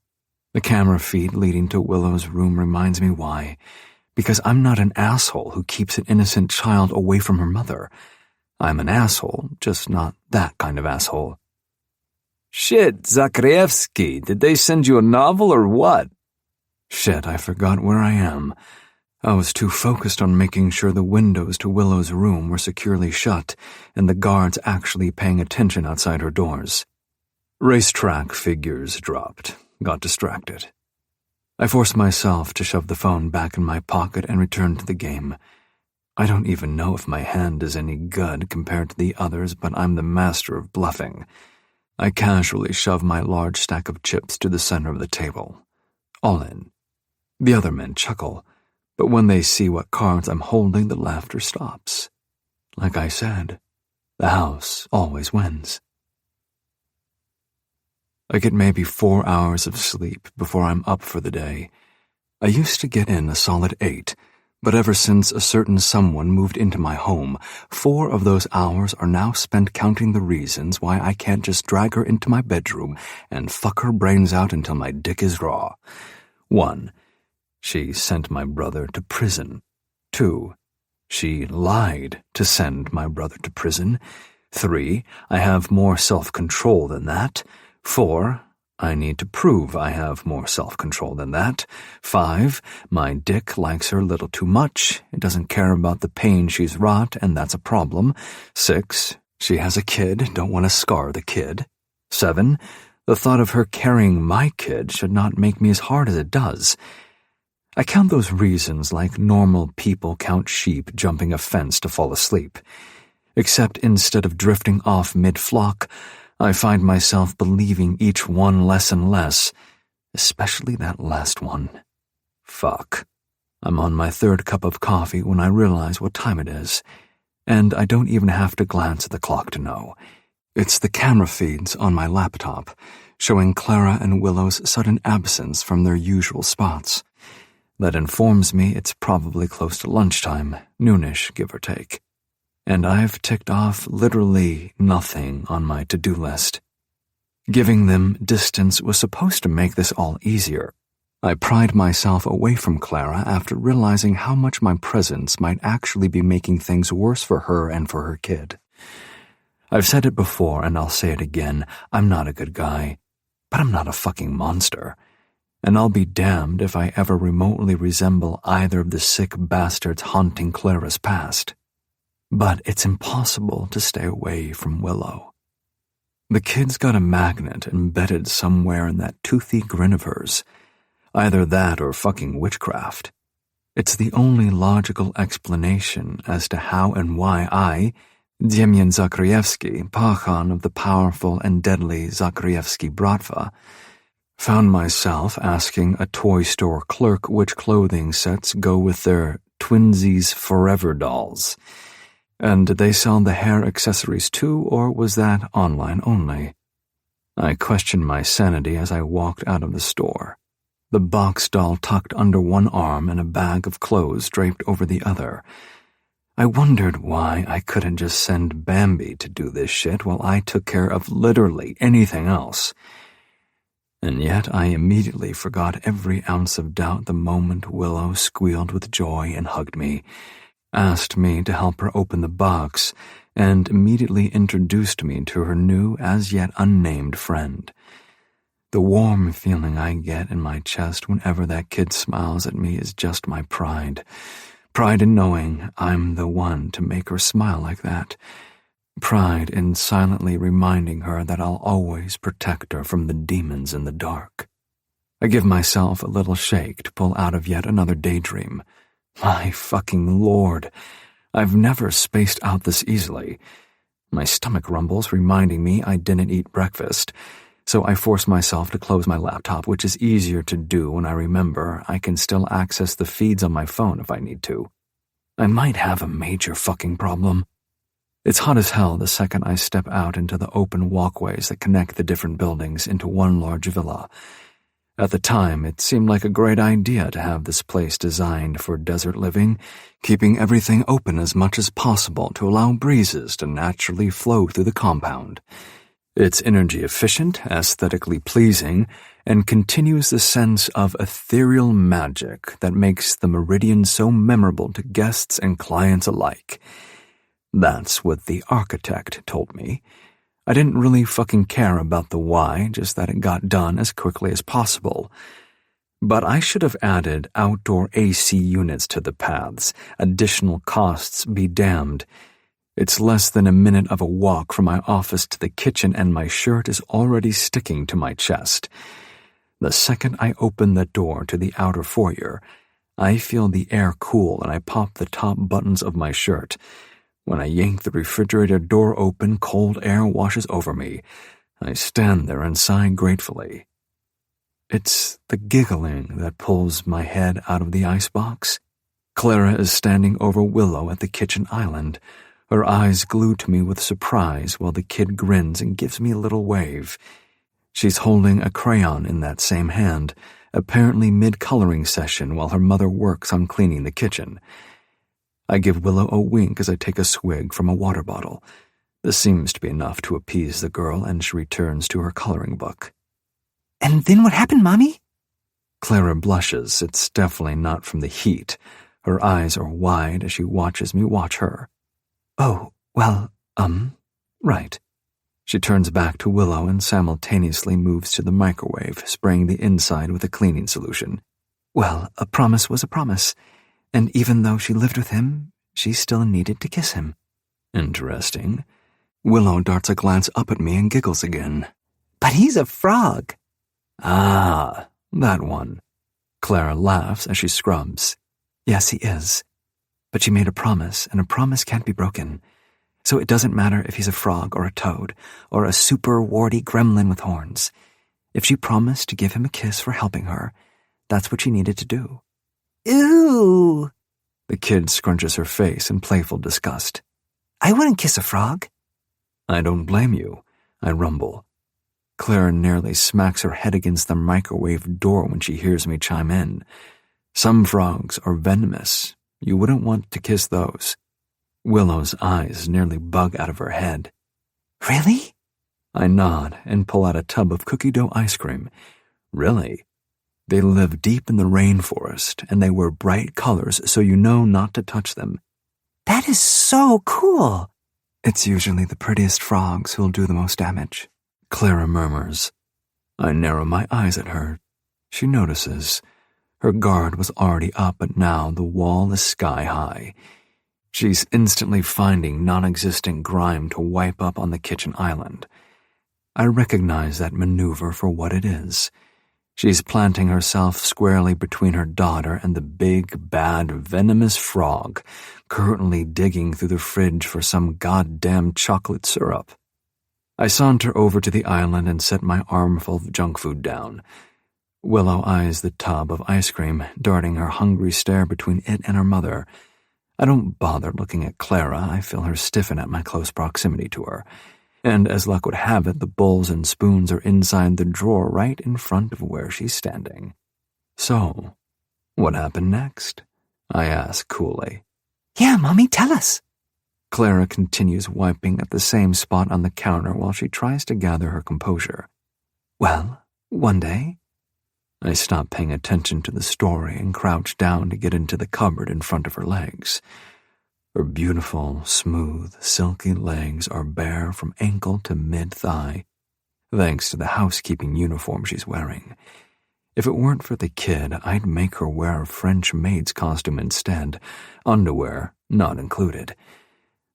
The camera feed leading to Willow's room reminds me why. Because I'm not an asshole who keeps an innocent child away from her mother. I'm an asshole, just not that kind of asshole. Shit, Zakrievsky, did they send you a novel or what? Shit, I forgot where I am. I was too focused on making sure the windows to Willow's room were securely shut and the guards actually paying attention outside her doors. Racetrack figures dropped. Got distracted. I forced myself to shove the phone back in my pocket and return to the game. I don't even know if my hand is any good compared to the others, but I'm the master of bluffing. I casually shove my large stack of chips to the center of the table. All in. The other men chuckle, but when they see what cards I'm holding, the laughter stops. Like I said, the house always wins. I get maybe 4 hours of sleep before I'm up for the day. I used to get in a solid 8, but ever since a certain someone moved into my home, 4 of those hours are now spent counting the reasons why I can't just drag her into my bedroom and fuck her brains out until my dick is raw. 1. She sent my brother to prison. 2. She lied to send my brother to prison. 3, I have more self-control than that. 4, I need to prove I have more self-control than that. 5, my dick likes her a little too much. It doesn't care about the pain she's wrought, and that's a problem. 6, she has a kid, don't want to scar the kid. 7, the thought of her carrying my kid should not make me as hard as it does. I count those reasons like normal people count sheep jumping a fence to fall asleep. Except instead of drifting off mid-flock, I find myself believing each one less and less, especially that last one. Fuck. I'm on my 3rd cup of coffee when I realize what time it is, and I don't even have to glance at the clock to know. It's the camera feeds on my laptop, showing Clara and Willow's sudden absence from their usual spots. That informs me it's probably close to lunchtime, noonish, give or take. And I've ticked off literally nothing on my to-do list. Giving them distance was supposed to make this all easier. I pried myself away from Clara after realizing how much my presence might actually be making things worse for her and for her kid. I've said it before and I'll say it again, I'm not a good guy, but I'm not a fucking monster. And I'll be damned if I ever remotely resemble either of the sick bastards haunting Clara's past. But it's impossible to stay away from Willow. The kid's got a magnet embedded somewhere in that toothy grin of hers. Either that or fucking witchcraft. It's the only logical explanation as to how and why I, Demian Zakryevsky, Pachan of the powerful and deadly Zakryevsky Bratva, found myself asking a toy store clerk which clothing sets go with their Twinsies Forever dolls. And did they sell the hair accessories too, or was that online only? I questioned my sanity as I walked out of the store, the box doll tucked under one arm and a bag of clothes draped over the other. I wondered why I couldn't just send Bambi to do this shit while I took care of literally anything else. And yet I immediately forgot every ounce of doubt the moment Willow squealed with joy and hugged me, asked me to help her open the box, and immediately introduced me to her new, as yet unnamed friend. The warm feeling I get in my chest whenever that kid smiles at me is just my pride. Pride in knowing I'm the one to make her smile like that. Pride in silently reminding her that I'll always protect her from the demons in the dark. I give myself a little shake to pull out of yet another daydream. My fucking lord, I've never spaced out this easily. My stomach rumbles, reminding me I didn't eat breakfast, so I force myself to close my laptop, which is easier to do when I remember I can still access the feeds on my phone if I need to. I might have a major fucking problem. It's hot as hell the second I step out into the open walkways that connect the different buildings into one large villa. At the time, it seemed like a great idea to have this place designed for desert living, keeping everything open as much as possible to allow breezes to naturally flow through the compound. It's energy efficient, aesthetically pleasing, and continues the sense of ethereal magic that makes the Meridian so memorable to guests and clients alike. That's what the architect told me. I didn't really fucking care about the why, just that it got done as quickly as possible. But I should have added outdoor AC units to the paths. Additional costs be damned. It's less than a minute of a walk from my office to the kitchen and my shirt is already sticking to my chest. The second I open the door to the outer foyer, I feel the air cool and I pop the top buttons of my shirt. When I yank the refrigerator door open, cold air washes over me. I stand there and sigh gratefully. It's the giggling that pulls my head out of the icebox. Clara is standing over Willow at the kitchen island, her eyes glued to me with surprise while the kid grins and gives me a little wave. She's holding a crayon in that same hand, apparently mid-coloring session while her mother works on cleaning the kitchen. I give Willow a wink as I take a swig from a water bottle. This seems to be enough to appease the girl, and she returns to her coloring book. "And then what happened, Mommy?" Clara blushes. It's definitely not from the heat. Her eyes are wide as she watches me watch her. "Oh, well, Right. She turns back to Willow and simultaneously moves to the microwave, spraying the inside with a cleaning solution. Well, a promise was a promise, and even though she lived with him, she still needed to kiss him. Interesting. Willow darts a glance up at me and giggles again. But he's a frog. Ah, that one. Clara laughs as she scrubs. Yes, he is. But she made a promise, and a promise can't be broken. So it doesn't matter if he's a frog or a toad, or a super warty gremlin with horns. If she promised to give him a kiss for helping her, that's what she needed to do. Ooh. The kid scrunches her face in playful disgust. I wouldn't kiss a frog. I don't blame you, I rumble. Clara nearly smacks her head against the microwave door when she hears me chime in. Some frogs are venomous. You wouldn't want to kiss those. Willow's eyes nearly bug out of her head. Really? I nod and pull out a tub of cookie dough ice cream. Really? They live deep in the rainforest, and they wear bright colors so you know not to touch them. That is so cool. It's usually the prettiest frogs who'll do the most damage, Clara murmurs. I narrow my eyes at her. She notices. Her guard was already up, but now the wall is sky high. She's instantly finding non-existent grime to wipe up on the kitchen island. I recognize that maneuver for what it is. She's planting herself squarely between her daughter and the big, bad, venomous frog, currently digging through the fridge for some goddamn chocolate syrup. I saunter over to the island and set my armful of junk food down. Willow eyes the tub of ice cream, darting her hungry stare between it and her mother. I don't bother looking at Clara. I feel her stiffen at my close proximity to her. And as luck would have it, the bowls and spoons are inside the drawer right in front of where she's standing. So, what happened next? I ask coolly. Yeah, Mommy, tell us. Clara continues wiping at the same spot on the counter while she tries to gather her composure. Well, one day, I stop paying attention to the story and crouch down to get into the cupboard in front of her legs. Her beautiful, smooth, silky legs are bare from ankle to mid-thigh, thanks to the housekeeping uniform she's wearing. If it weren't for the kid, I'd make her wear a French maid's costume instead, underwear not included.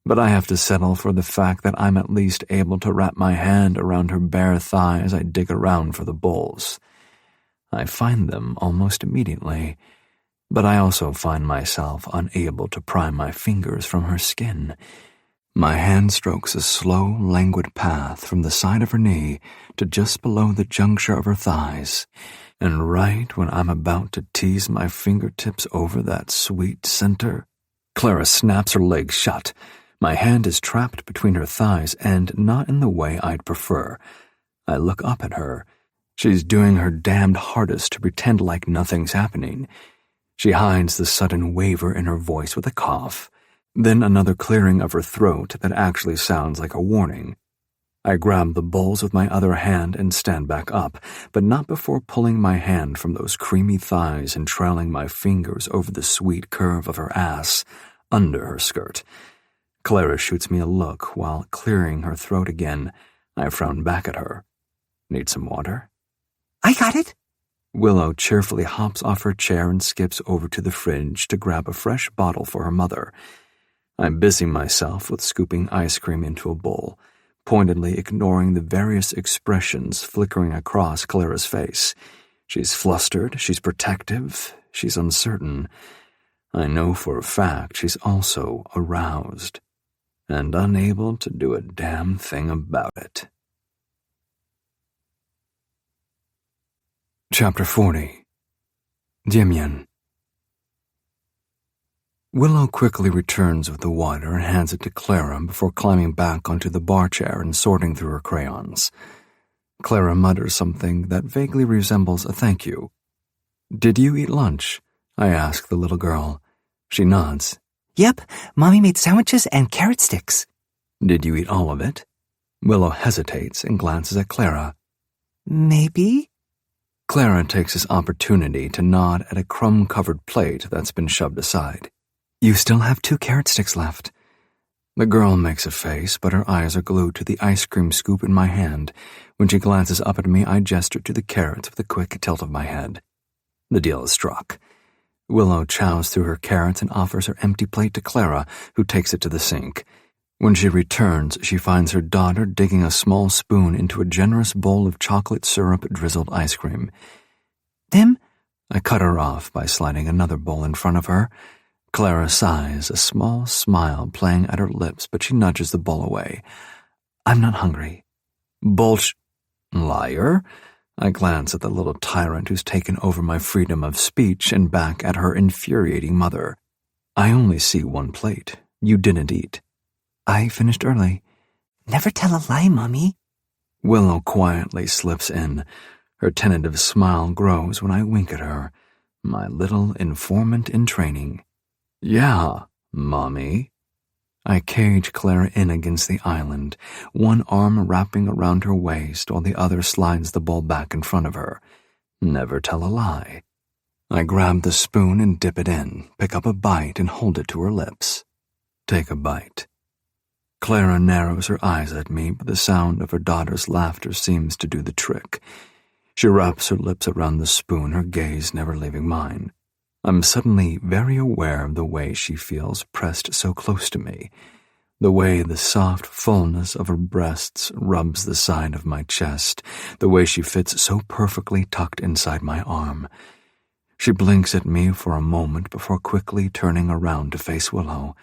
But I have to settle for the fact that I'm at least able to wrap my hand around her bare thigh as I dig around for the bowls. I find them almost immediately, but I also find myself unable to pry my fingers from her skin. My hand strokes a slow, languid path from the side of her knee to just below the juncture of her thighs, and right when I'm about to tease my fingertips over that sweet center, Clara snaps her legs shut. My hand is trapped between her thighs and not in the way I'd prefer. I look up at her. She's doing her damned hardest to pretend like nothing's happening. She hides the sudden waver in her voice with a cough, then another clearing of her throat that actually sounds like a warning. I grab the bowls with my other hand and stand back up, but not before pulling my hand from those creamy thighs and trailing my fingers over the sweet curve of her ass, under her skirt. Clara shoots me a look while clearing her throat again. I frown back at her. Need some water? I got it. Willow cheerfully hops off her chair and skips over to the fridge to grab a fresh bottle for her mother. I'm busy myself with scooping ice cream into a bowl, pointedly ignoring the various expressions flickering across Clara's face. She's flustered, she's protective, she's uncertain. I know for a fact she's also aroused, and unable to do a damn thing about it. Chapter 40. Demian. Willow quickly returns with the water and hands it to Clara before climbing back onto the bar chair and sorting through her crayons. Clara mutters something that vaguely resembles a thank you. Did you eat lunch? I ask the little girl. She nods. Yep, Mommy made sandwiches and carrot sticks. Did you eat all of it? Willow hesitates and glances at Clara. Maybe? Clara takes this opportunity to nod at a crumb-covered plate that's been shoved aside. You still have 2 carrot sticks left. The girl makes a face, but her eyes are glued to the ice cream scoop in my hand. When she glances up at me, I gesture to the carrots with a quick tilt of my head. The deal is struck. Willow chows through her carrots and offers her empty plate to Clara, who takes it to the sink. When she returns, she finds her daughter digging a small spoon into a generous bowl of chocolate syrup-drizzled ice cream. Dem? I cut her off by sliding another bowl in front of her. Clara sighs, a small smile playing at her lips, but she nudges the bowl away. I'm not hungry. Liar. I glance at the little tyrant who's taken over my freedom of speech and back at her infuriating mother. I only see one plate. You didn't eat. I finished early. Never tell a lie, Mommy. Willow quietly slips in. Her tentative smile grows when I wink at her. My little informant in training. Yeah, Mommy. I cage Clara in against the island, one arm wrapping around her waist while the other slides the bowl back in front of her. Never tell a lie. I grab the spoon and dip it in, pick up a bite and hold it to her lips. Take a bite. Clara narrows her eyes at me, but the sound of her daughter's laughter seems to do the trick. She wraps her lips around the spoon, her gaze never leaving mine. I'm suddenly very aware of the way she feels pressed so close to me, the way the soft fullness of her breasts rubs the side of my chest, the way she fits so perfectly tucked inside my arm. She blinks at me for a moment before quickly turning around to face Willow,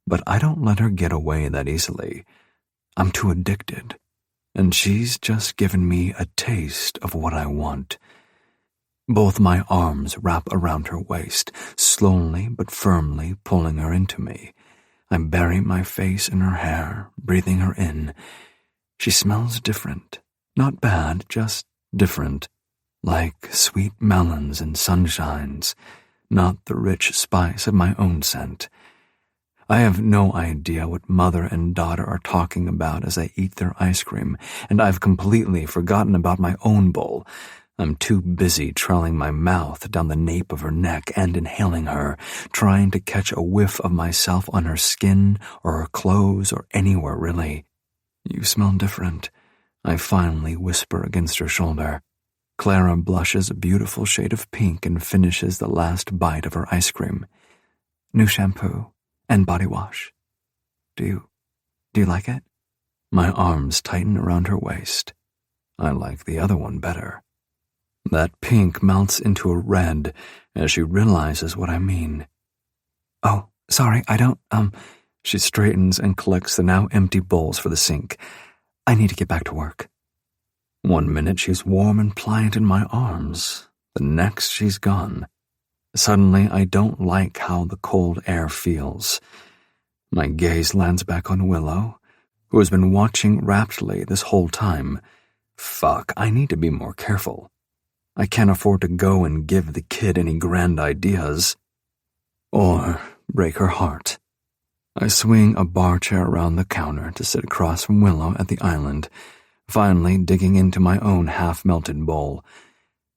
but I don't let her get away that easily. I'm too addicted, and she's just given me a taste of what I want. Both my arms wrap around her waist, slowly but firmly pulling her into me. I bury my face in her hair, breathing her in. She smells different. Not bad, just different. Like sweet melons and sunshines, not the rich spice of my own scent. I have no idea what mother and daughter are talking about as they eat their ice cream, and I've completely forgotten about my own bowl. I'm too busy trailing my mouth down the nape of her neck and inhaling her, trying to catch a whiff of myself on her skin or her clothes or anywhere really. You smell different, I finally whisper against her shoulder. Clara blushes a beautiful shade of pink and finishes the last bite of her ice cream. New shampoo and body wash. Do you like it? My arms tighten around her waist. I like the other one better. That pink melts into a red as she realizes what I mean. Oh, sorry, I don't, She straightens and collects the now empty bowls for the sink. I need to get back to work. 1 minute she's warm and pliant in my arms. The next she's gone. Suddenly I don't like how the cold air feels. My gaze lands back on Willow, who has been watching raptly this whole time. Fuck, I need to be more careful. I can't afford to go and give the kid any grand ideas. Or break her heart. I swing a bar chair around the counter to sit across from Willow at the island, finally digging into my own half-melted bowl.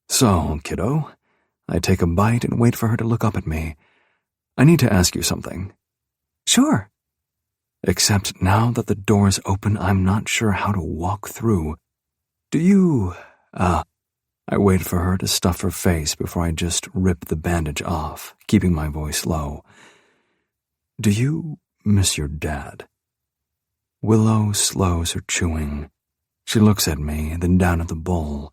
So, kiddo, I take a bite and wait for her to look up at me. I need to ask you something. Sure. Except now that the door's open, I'm not sure how to walk through. Do you, I wait for her to stuff her face before I just rip the bandage off, keeping my voice low. Do you miss your dad? Willow slows her chewing. She looks at me, then down at the bowl.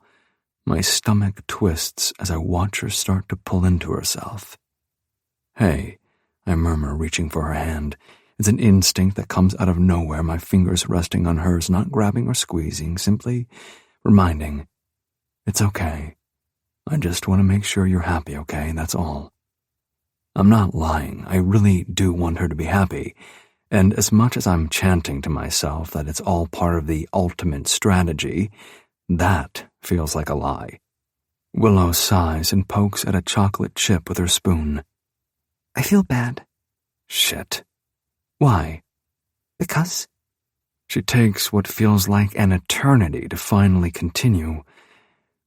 My stomach twists as I watch her start to pull into herself. Hey, I murmur, reaching for her hand. It's an instinct that comes out of nowhere, my fingers resting on hers, not grabbing or squeezing, simply reminding. It's okay. I just want to make sure you're happy, okay? That's all. I'm not lying. I really do want her to be happy. And as much as I'm chanting to myself that it's all part of the ultimate strategy, that feels like a lie. Willow sighs and pokes at a chocolate chip with her spoon. I feel bad. Shit. Why? Because? She takes what feels like an eternity to finally continue.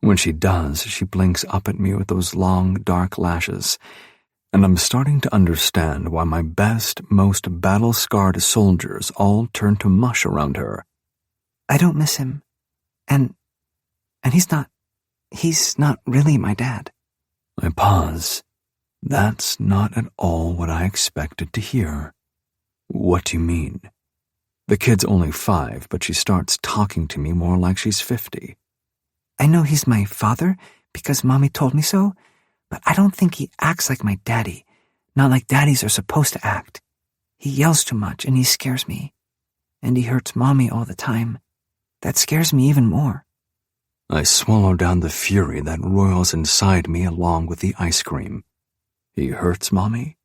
When she does, she blinks up at me with those long, dark lashes. and I'm starting to understand why my best, most battle-scarred soldiers all turn to mush around her. I don't miss him. And he's not really my dad. I pause. That's not at all what I expected to hear. What do you mean? The kid's only 5, but she starts talking to me more like she's 50. I know he's my father because Mommy told me so, but I don't think he acts like my daddy, not like daddies are supposed to act. He yells too much and he scares me. And he hurts Mommy all the time. That scares me even more. I swallow down the fury that roils inside me along with the ice cream. He hurts Mommy?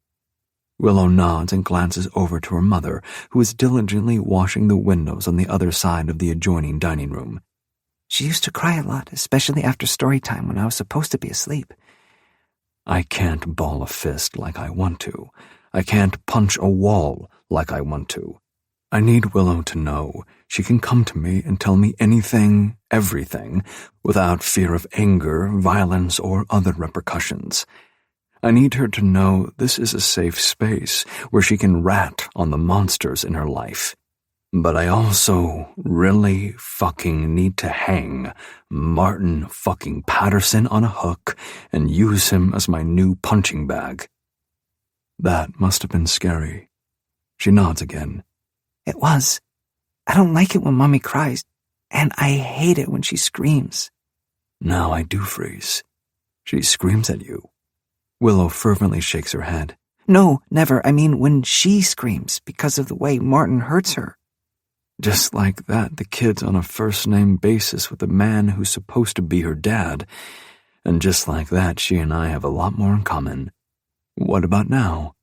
Willow nods and glances over to her mother, who is diligently washing the windows on the other side of the adjoining dining room. She used to cry a lot, especially after story time when I was supposed to be asleep. I can't ball a fist like I want to. I can't punch a wall like I want to. I need Willow to know she can come to me and tell me anything, everything, without fear of anger, violence, or other repercussions. I need her to know this is a safe space where she can rat on the monsters in her life. But I also really fucking need to hang Martin fucking Patterson on a hook and use him as my new punching bag. That must have been scary. She nods again. It was. I don't like it when Mommy cries, and I hate it when she screams. Now I do freeze. She screams at you. Willow fervently shakes her head. No, never. I mean when she screams because of the way Martin hurts her. Just like that, the kid's on a first-name basis with the man who's supposed to be her dad. And just like that, she and I have a lot more in common. What about now?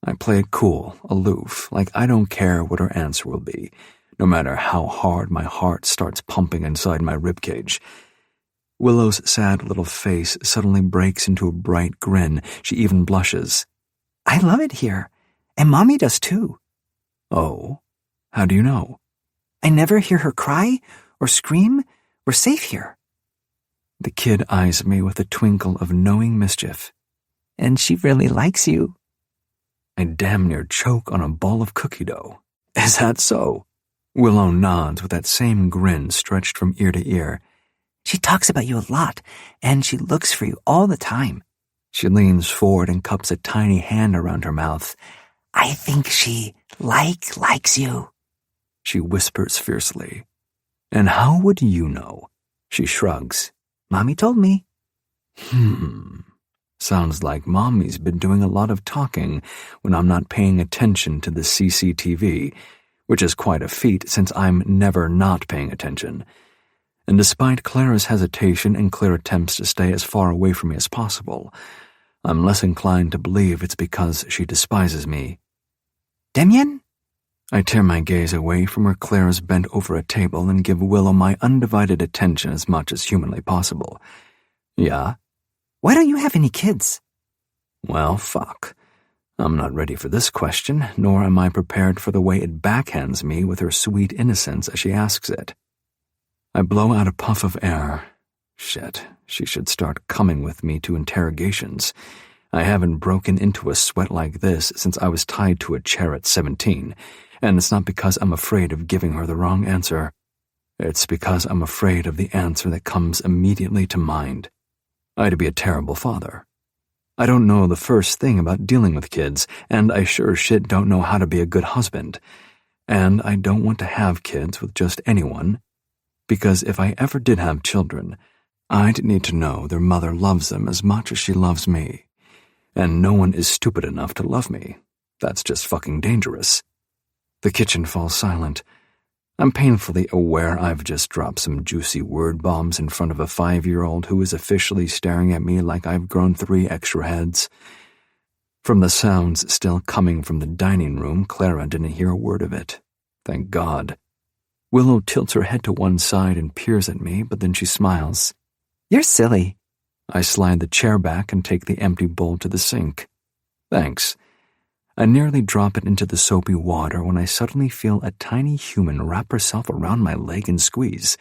I play it cool, aloof, like I don't care what her answer will be, no matter how hard my heart starts pumping inside my ribcage. Willow's sad little face suddenly breaks into a bright grin. She even blushes. I love it here, and Mommy does too. Oh, how do you know? I never hear her cry or scream. We're safe here. The kid eyes me with a twinkle of knowing mischief. And she really likes you. I damn near choke on a ball of cookie dough. Is that so? Willow nods with that same grin stretched from ear to ear. She talks about you a lot, and she looks for you all the time. She leans forward and cups a tiny hand around her mouth. I think she likes you. She whispers fiercely. And how would you know? She shrugs. Mommy told me. Sounds like Mommy's been doing a lot of talking when I'm not paying attention to the CCTV, which is quite a feat since I'm never not paying attention. And despite Clara's hesitation and clear attempts to stay as far away from me as possible, I'm less inclined to believe it's because she despises me. Demian? I tear my gaze away from where Clara's bent over a table and give Willow my undivided attention as much as humanly possible. Yeah? Why don't you have any kids? Well, fuck. I'm not ready for this question, nor am I prepared for the way it backhands me with her sweet innocence as she asks it. I blow out a puff of air. Shit, she should start coming with me to interrogations. I haven't broken into a sweat like this since I was tied to a chair at 17, and it's not because I'm afraid of giving her the wrong answer. It's because I'm afraid of the answer that comes immediately to mind. I'd be a terrible father. I don't know the first thing about dealing with kids, and I sure shit don't know how to be a good husband. And I don't want to have kids with just anyone, because if I ever did have children, I'd need to know their mother loves them as much as she loves me. And no one is stupid enough to love me. That's just fucking dangerous. The kitchen falls silent. I'm painfully aware I've just dropped some juicy word bombs in front of a 5-year-old who is officially staring at me like I've grown 3 extra heads. From the sounds still coming from the dining room, Clara didn't hear a word of it. Thank God. Willow tilts her head to one side and peers at me, but then she smiles. You're silly. I slide the chair back and take the empty bowl to the sink. Thanks. I nearly drop it into the soapy water when I suddenly feel a tiny human wrap herself around my leg and squeeze.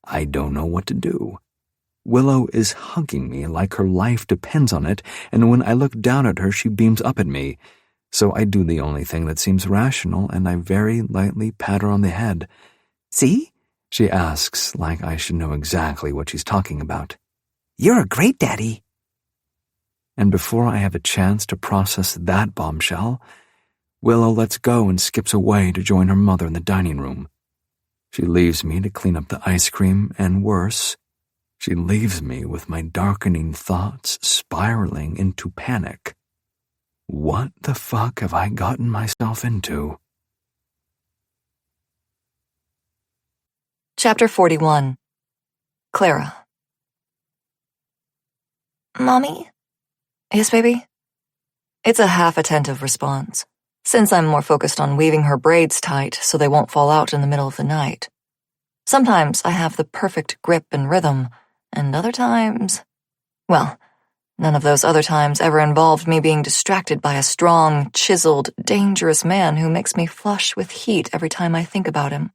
I don't know what to do. Willow is hugging me like her life depends on it, and when I look down at her, she beams up at me. So I do the only thing that seems rational, and I very lightly pat her on the head. See? She asks, like I should know exactly what she's talking about. You're a great daddy. And before I have a chance to process that bombshell, Willow lets go and skips away to join her mother in the dining room. She leaves me to clean up the ice cream, and worse, she leaves me with my darkening thoughts spiraling into panic. What the fuck have I gotten myself into? Chapter 41. Clara. Mommy? Yes, baby? It's a half-attentive response, since I'm more focused on weaving her braids tight so they won't fall out in the middle of the night. Sometimes I have the perfect grip and rhythm, and other times, well, none of those other times ever involved me being distracted by a strong, chiseled, dangerous man who makes me flush with heat every time I think about him.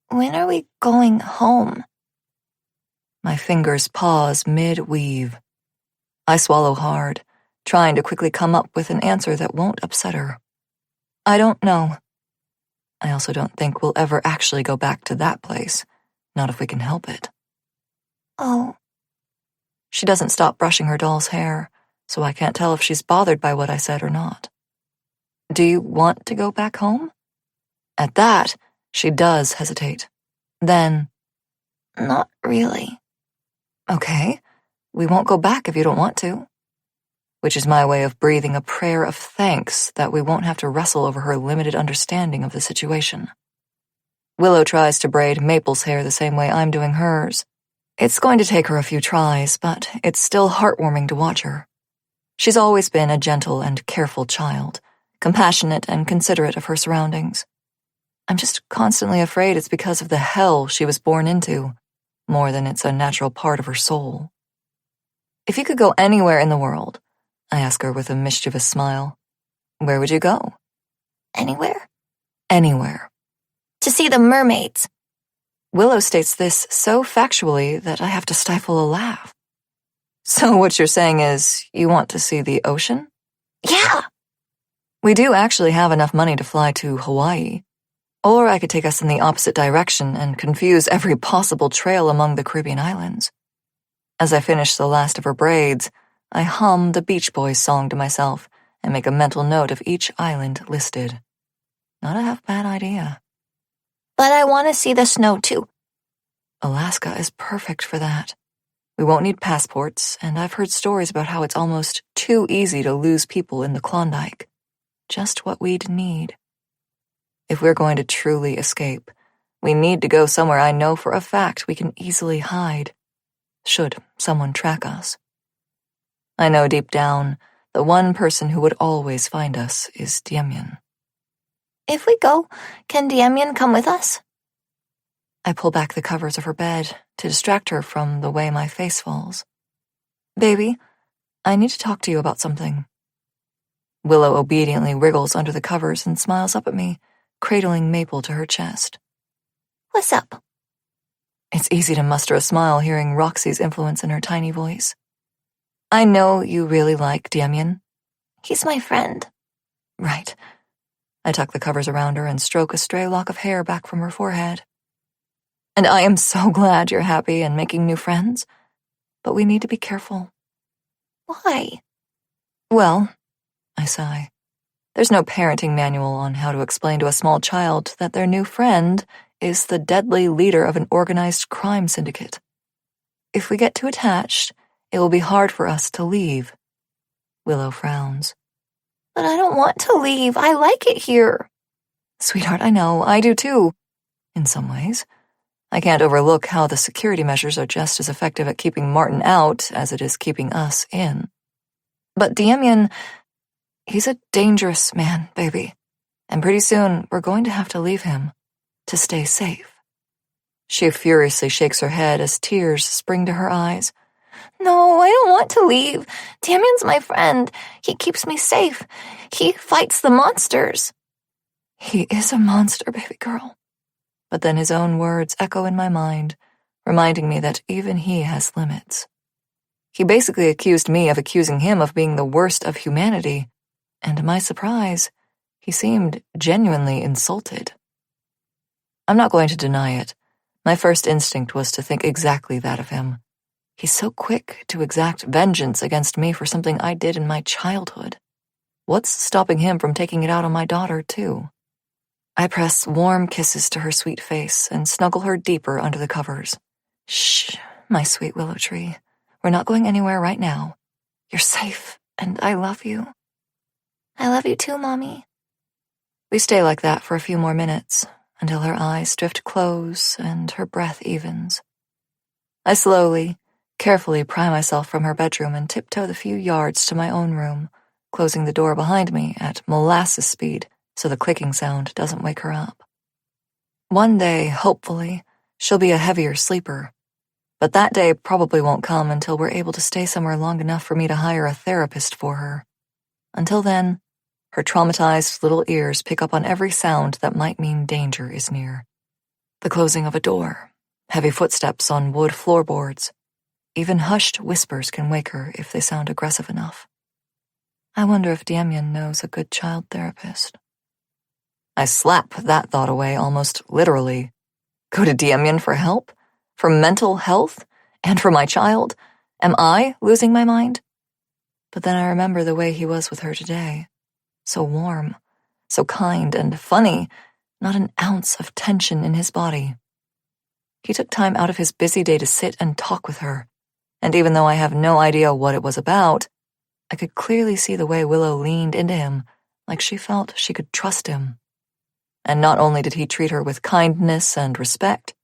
When are we going home? My fingers pause mid-weave. I swallow hard, trying to quickly come up with an answer that won't upset her. I don't know. I also don't think we'll ever actually go back to that place, not if we can help it. Oh. She doesn't stop brushing her doll's hair, so I can't tell if she's bothered by what I said or not. Do you want to go back home? At that, she does hesitate. Then, Not really. okay, we won't go back if you don't want to. Which is my way of breathing a prayer of thanks that we won't have to wrestle over her limited understanding of the situation. Willow tries to braid Maple's hair the same way I'm doing hers. It's going to take her a few tries, but it's still heartwarming to watch her. She's always been a gentle and careful child, compassionate and considerate of her surroundings. I'm just constantly afraid it's because of the hell she was born into, more than it's a natural part of her soul. If you could go anywhere in the world, I ask her with a mischievous smile, where would you go? Anywhere? Anywhere. To see the mermaids. Willow states this so factually that I have to stifle a laugh. So what you're saying is you want to see the ocean? Yeah. We do actually have enough money to fly to Hawaii. Or I could take us in the opposite direction and confuse every possible trail among the Caribbean islands. As I finish the last of her braids, I hum the Beach Boys song to myself and make a mental note of each island listed. Not a half-bad idea. But I want to see the snow too. Alaska is perfect for that. We won't need passports, and I've heard stories about how it's almost too easy to lose people in the Klondike. Just what we'd need. If we're going to truly escape, we need to go somewhere I know for a fact we can easily hide, should someone track us. I know deep down, the one person who would always find us is Demian. If we go, can Demian come with us? I pull back the covers of her bed to distract her from the way my face falls. Baby, I need to talk to you about something. Willow obediently wriggles under the covers and smiles up at me, cradling Maple to her chest. What's up? It's easy to muster a smile hearing Roxy's influence in her tiny voice. I know you really like Demian. He's my friend. Right. I tuck the covers around her and stroke a stray lock of hair back from her forehead. And I am so glad you're happy and making new friends. But we need to be careful. Why? Well, I sigh. There's no parenting manual on how to explain to a small child that their new friend is the deadly leader of an organized crime syndicate. If we get too attached, it will be hard for us to leave. Willow frowns. But I don't want to leave. I like it here. Sweetheart, I know. I do too. In some ways. I can't overlook how the security measures are just as effective at keeping Martin out as it is keeping us in. But Demian, he's a dangerous man, baby. And pretty soon, we're going to have to leave him to stay safe. She furiously shakes her head as tears spring to her eyes. No, I don't want to leave. Damian's my friend. He keeps me safe. He fights the monsters. He is a monster, baby girl. But then his own words echo in my mind, reminding me that even he has limits. He basically accused me of accusing him of being the worst of humanity, and to my surprise, he seemed genuinely insulted. I'm not going to deny it. My first instinct was to think exactly that of him. He's so quick to exact vengeance against me for something I did in my childhood. What's stopping him from taking it out on my daughter, too? I press warm kisses to her sweet face and snuggle her deeper under the covers. Shh, my sweet willow tree. We're not going anywhere right now. You're safe, and I love you. I love you too, Mommy. We stay like that for a few more minutes, until her eyes drift close and her breath evens. I slowly, carefully pry myself from her bedroom and tiptoe the few yards to my own room, closing the door behind me at molasses speed so the clicking sound doesn't wake her up. One day, hopefully, she'll be a heavier sleeper, but that day probably won't come until we're able to stay somewhere long enough for me to hire a therapist for her. Until then, her traumatized little ears pick up on every sound that might mean danger is near. The closing of a door, heavy footsteps on wood floorboards. Even hushed whispers can wake her if they sound aggressive enough. I wonder if Demian knows a good child therapist. I slap that thought away almost literally. Go to Demian for help? For mental health? And for my child? Am I losing my mind? But then I remember the way he was with her today. So warm, so kind and funny, not an ounce of tension in his body. He took time out of his busy day to sit and talk with her, and even though I have no idea what it was about, I could clearly see the way Willow leaned into him, like she felt she could trust him. And not only did he treat her with kindness and respect,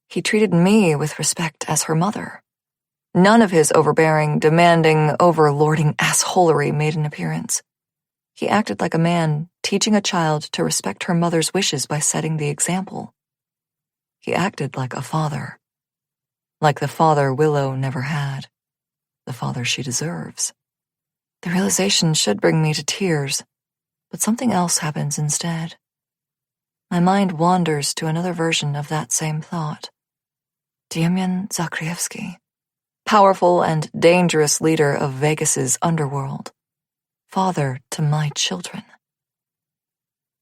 he treated me with respect as her mother. None of his overbearing, demanding, overlording assholery made an appearance. He acted like a man teaching a child to respect her mother's wishes by setting the example. He acted like a father. Like the father Willow never had. The father she deserves. The realization should bring me to tears, but something else happens instead. My mind wanders to another version of that same thought. Demian Zakrievsky, powerful and dangerous leader of Vegas's underworld. Father to my children.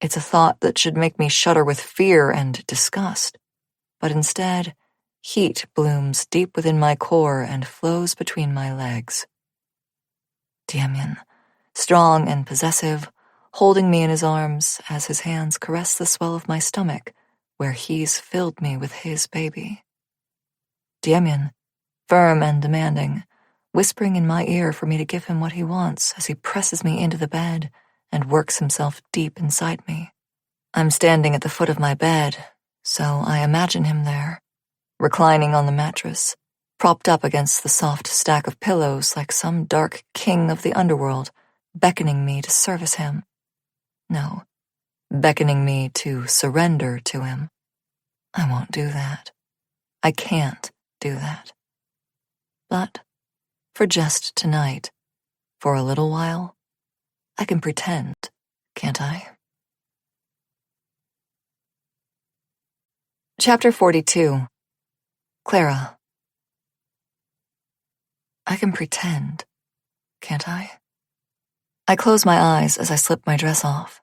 It's a thought that should make me shudder with fear and disgust, but instead, heat blooms deep within my core and flows between my legs. Demian, strong and possessive, holding me in his arms as his hands caress the swell of my stomach where he's filled me with his baby. Demian, firm and demanding, whispering in my ear for me to give him what he wants as he presses me into the bed and works himself deep inside me. I'm standing at the foot of my bed, so I imagine him there, reclining on the mattress, propped up against the soft stack of pillows like some dark king of the underworld, beckoning me to service him. No, beckoning me to surrender to him. I won't do that. I can't do that. But for just tonight, for a little while, I can pretend, can't I? Chapter 42. Clara. I can pretend, can't I? I close my eyes as I slip my dress off,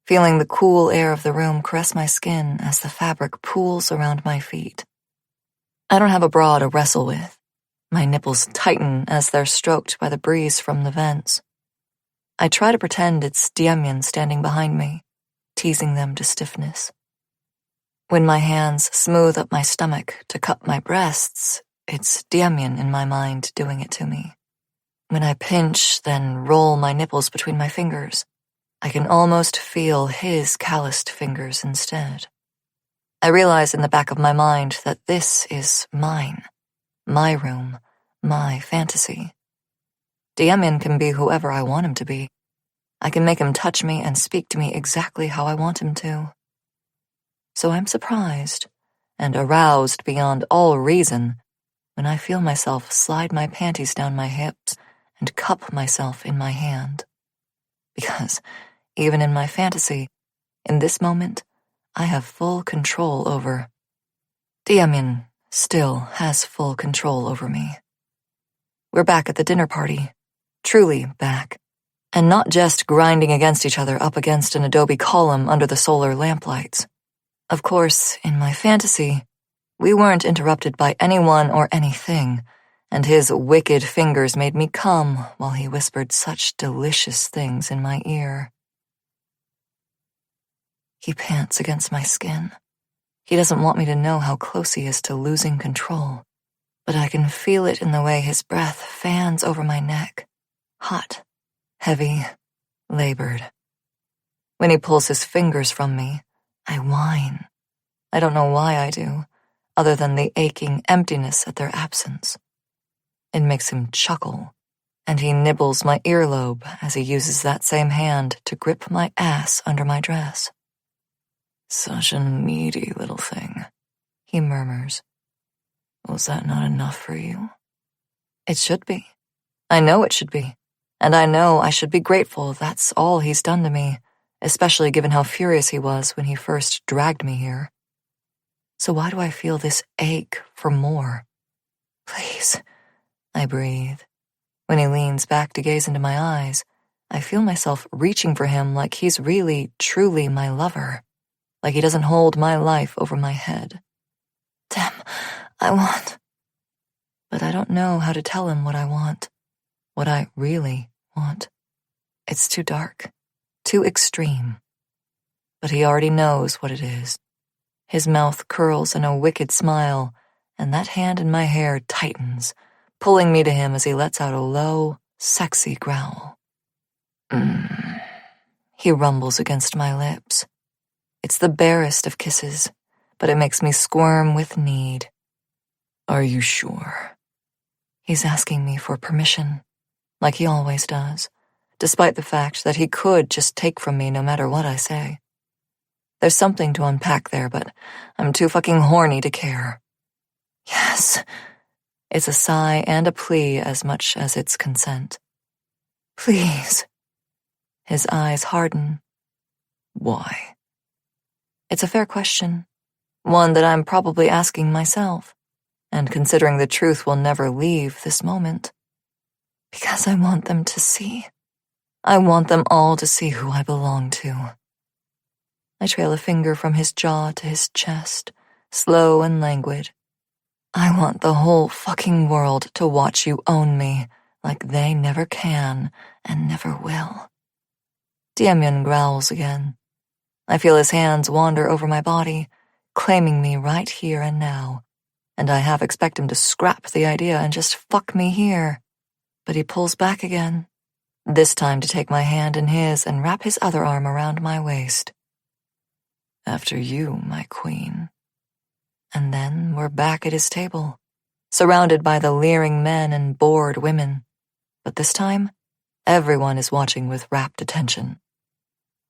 feeling the cool air of the room caress my skin as the fabric pools around my feet. I don't have a bra to wrestle with. My nipples tighten as they're stroked by the breeze from the vents. I try to pretend it's Demian standing behind me, teasing them to stiffness. When my hands smooth up my stomach to cup my breasts, it's Demian in my mind doing it to me. When I pinch, then roll my nipples between my fingers, I can almost feel his calloused fingers instead. I realize in the back of my mind that this is mine, my room, my fantasy. Demian can be whoever I want him to be. I can make him touch me and speak to me exactly how I want him to. So I'm surprised and aroused beyond all reason when I feel myself slide my panties down my hips and cup myself in my hand. Because, even in my fantasy, in this moment, I have full control over. Demian still has full control over me. We're back at the dinner party, truly back, and not just grinding against each other up against an adobe column under the solar lamplights. Of course, in my fantasy, we weren't interrupted by anyone or anything, and his wicked fingers made me come while he whispered such delicious things in my ear. He pants against my skin. He doesn't want me to know how close he is to losing control, but I can feel it in the way his breath fans over my neck, hot, heavy, labored. When he pulls his fingers from me, I whine. I don't know why I do, other than the aching emptiness at their absence. It makes him chuckle, and he nibbles my earlobe as he uses that same hand to grip my ass under my dress. "Such a needy little thing," he murmurs. "Was that not enough for you?" It should be. I know it should be. And I know I should be grateful that's all he's done to me, especially given how furious he was when he first dragged me here. So why do I feel this ache for more? "Please," I breathe. When he leans back to gaze into my eyes, I feel myself reaching for him like he's really, truly my lover, like he doesn't hold my life over my head. "Dem, I want..." But I don't know how to tell him what I want, what I really want. It's too dark, too extreme. But he already knows what it is. His mouth curls in a wicked smile, and that hand in my hair tightens, pulling me to him as he lets out a low, sexy growl. He rumbles against my lips. It's the barest of kisses, but it makes me squirm with need. "Are you sure?" He's asking me for permission, like he always does, despite the fact that he could just take from me no matter what I say. There's something to unpack there, but I'm too fucking horny to care. "Yes." It's a sigh and a plea as much as it's consent. "Please." His eyes harden. Why? It's a fair question, one that I'm probably asking myself, and considering the truth will never leave this moment. Because I want them to see. I want them all to see who I belong to. I trail a finger from his jaw to his chest, slow and languid. I want the whole fucking world to watch you own me, like they never can and never will. Demian growls again. I feel his hands wander over my body, claiming me right here and now, and I half expect him to scrap the idea and just fuck me here. But he pulls back again, this time to take my hand in his and wrap his other arm around my waist. "After you, my queen." And then we're back at his table, surrounded by the leering men and bored women. But this time, everyone is watching with rapt attention.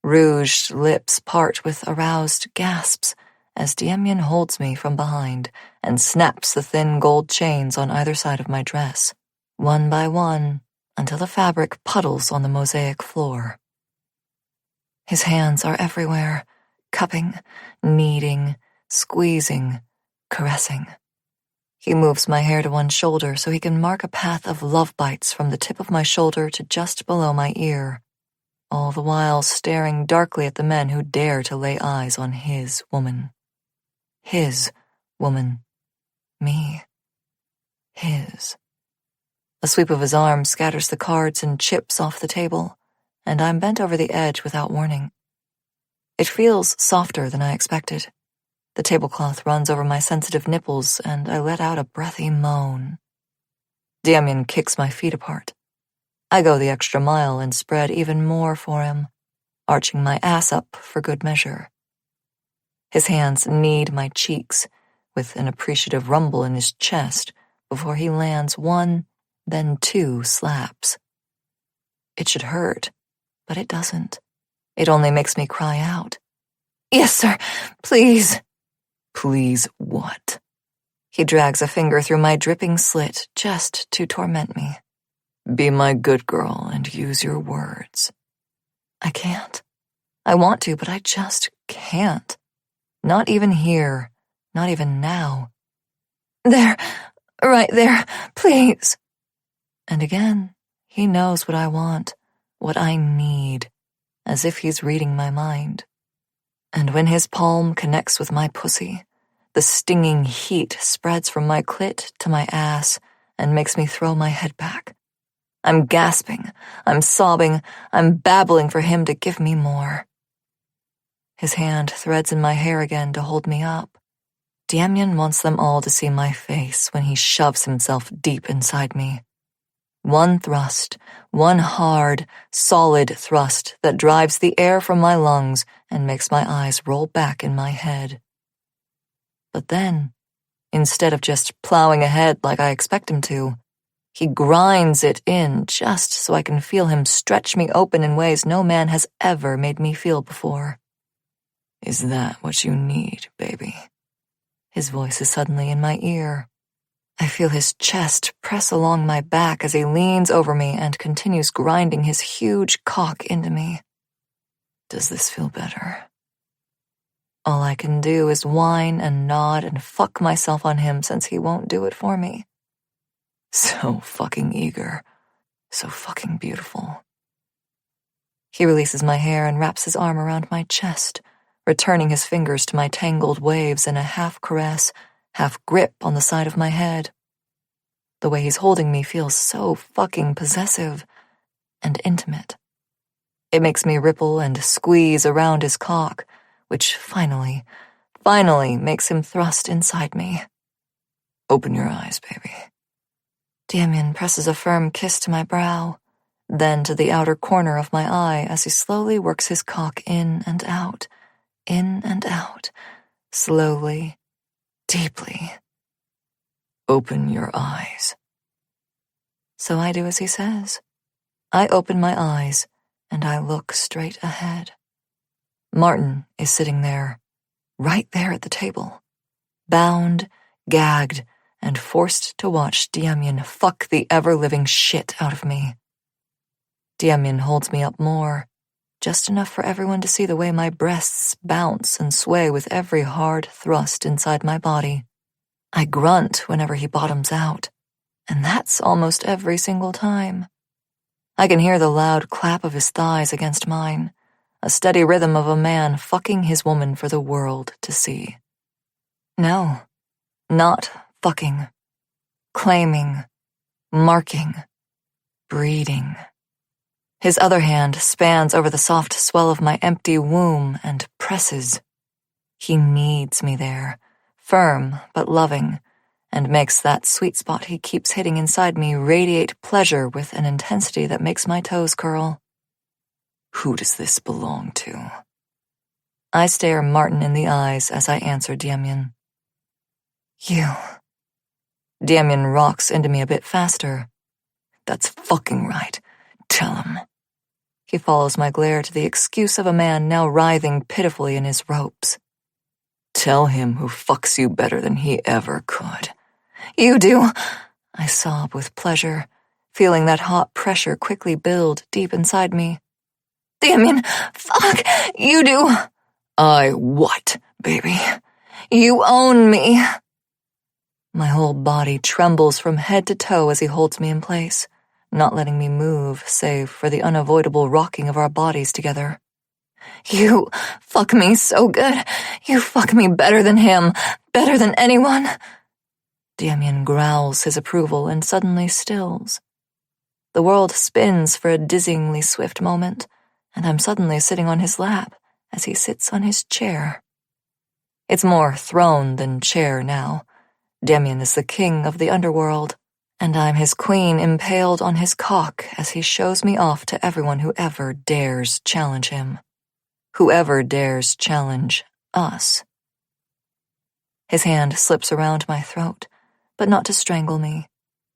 Rouged lips part with aroused gasps as Demian holds me from behind and snaps the thin gold chains on either side of my dress, one by one, until the fabric puddles on the mosaic floor. His hands are everywhere, cupping, kneading, squeezing, caressing. He moves my hair to one shoulder so he can mark a path of love bites from the tip of my shoulder to just below my ear, all the while staring darkly at the men who dare to lay eyes on his woman. His woman. Me. His. A sweep of his arm scatters the cards and chips off the table, and I'm bent over the edge without warning. It feels softer than I expected. The tablecloth runs over my sensitive nipples, and I let out a breathy moan. Demian kicks my feet apart. I go the extra mile and spread even more for him, arching my ass up for good measure. His hands knead my cheeks, with an appreciative rumble in his chest before he lands one, then two slaps. It should hurt, but it doesn't. It only makes me cry out. "Yes, sir, please." "Please what?" He drags a finger through my dripping slit just to torment me. "Be my good girl and use your words." I can't. I want to, but I just can't. Not even here, not even now. There, right there, please. And again, he knows what I want, what I need, as if he's reading my mind. And when his palm connects with my pussy, the stinging heat spreads from my clit to my ass and makes me throw my head back. I'm gasping, I'm sobbing, I'm babbling for him to give me more. His hand threads in my hair again to hold me up. Demian wants them all to see my face when he shoves himself deep inside me. One thrust, one hard, solid thrust that drives the air from my lungs and makes my eyes roll back in my head. But then, instead of just plowing ahead like I expect him to, he grinds it in just so I can feel him stretch me open in ways no man has ever made me feel before. Is that what you need, baby? His voice is suddenly in my ear. I feel his chest press along my back as he leans over me and continues grinding his huge cock into me. Does this feel better? All I can do is whine and nod and fuck myself on him since he won't do it for me. So fucking eager. So fucking beautiful. He releases my hair and wraps his arm around my chest, returning his fingers to my tangled waves in a half caress, half grip on the side of my head. The way he's holding me feels so fucking possessive and intimate. It makes me ripple and squeeze around his cock, which finally makes him thrust inside me. Open your eyes, baby. Demian presses a firm kiss to my brow, then to the outer corner of my eye as he slowly works his cock in and out, slowly, deeply. Open your eyes. So I do as he says. I open my eyes, and I look straight ahead. Martin is sitting there, right there at the table, bound, gagged, and forced to watch Demian fuck the ever-living shit out of me. Demian holds me up more, just enough for everyone to see the way my breasts bounce and sway with every hard thrust inside my body. I grunt whenever he bottoms out, and that's almost every single time. I can hear the loud clap of his thighs against mine, a steady rhythm of a man fucking his woman for the world to see. No, not fucking. Claiming, marking, breeding. His other hand spans over the soft swell of my empty womb and presses. He needs me there, firm but loving, and makes that sweet spot he keeps hitting inside me radiate pleasure with an intensity that makes my toes curl. Who does this belong to? I stare Martin in the eyes as I answer Demian. You. Demian rocks into me a bit faster. That's fucking right. Tell him. He follows my glare to the excuse of a man now writhing pitifully in his ropes. Tell him who fucks you better than he ever could. You do. I sob with pleasure, feeling that hot pressure quickly build deep inside me. Demian, fuck, you do. I what, baby? You own me. My whole body trembles from head to toe as he holds me in place, not letting me move save for the unavoidable rocking of our bodies together. You fuck me so good. You fuck me better than him, better than anyone. Demian growls his approval and suddenly stills. The world spins for a dizzyingly swift moment, and I'm suddenly sitting on his lap as he sits on his chair. It's more throne than chair now. Demian is the king of the underworld, and I'm his queen impaled on his cock as he shows me off to everyone who ever dares challenge him. Whoever dares challenge us. His hand slips around my throat, but not to strangle me,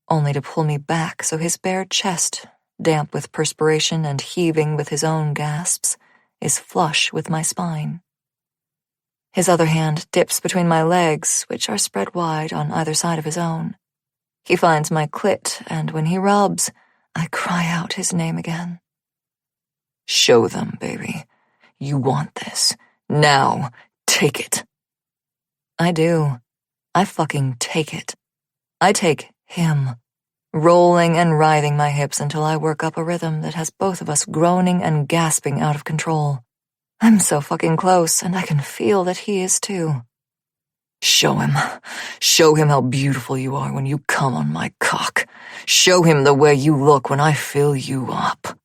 only to pull me back so his bare chest, damp with perspiration and heaving with his own gasps, is flush with my spine. His other hand dips between my legs, which are spread wide on either side of his own. He finds my clit, and when he rubs, I cry out his name again. Show them, baby. You want this. Now, take it. I do. I fucking take it. I take him, rolling and writhing my hips until I work up a rhythm that has both of us groaning and gasping out of control. I'm so fucking close, and I can feel that he is too. Show him how beautiful you are when you come on my cock. Show him the way you look when I fill you up.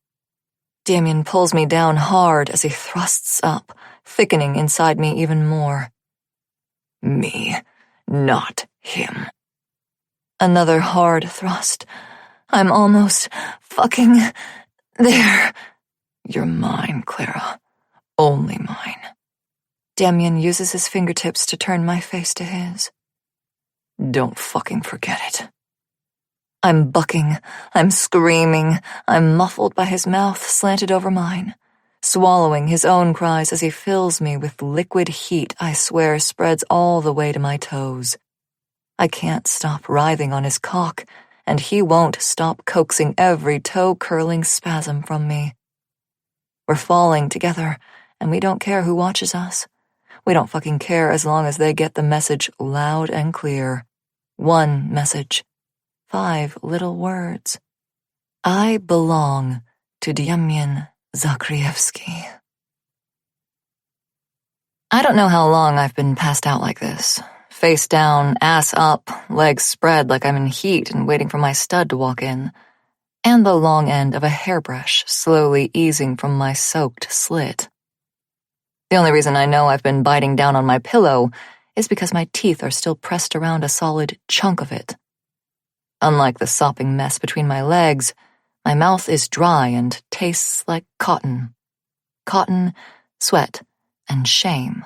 Demian pulls me down hard as he thrusts up, thickening inside me even more. Me, not him. Another hard thrust. I'm almost fucking there. You're mine, Clara. Only mine. Demian uses his fingertips to turn my face to his. Don't fucking forget it. I'm bucking, I'm screaming, I'm muffled by his mouth slanted over mine, swallowing his own cries as he fills me with liquid heat I swear spreads all the way to my toes. I can't stop writhing on his cock, and he won't stop coaxing every toe-curling spasm from me. We're falling together, and we don't care who watches us. We don't fucking care as long as they get the message loud and clear. One message. 5 little words. I belong to Demian Zakrievsky. I don't know how long I've been passed out like this. Face down, ass up, legs spread like I'm in heat and waiting for my stud to walk in. And the long end of a hairbrush slowly easing from my soaked slit. The only reason I know I've been biting down on my pillow is because my teeth are still pressed around a solid chunk of it. Unlike the sopping mess between my legs, my mouth is dry and tastes like cotton. Cotton, sweat, and shame.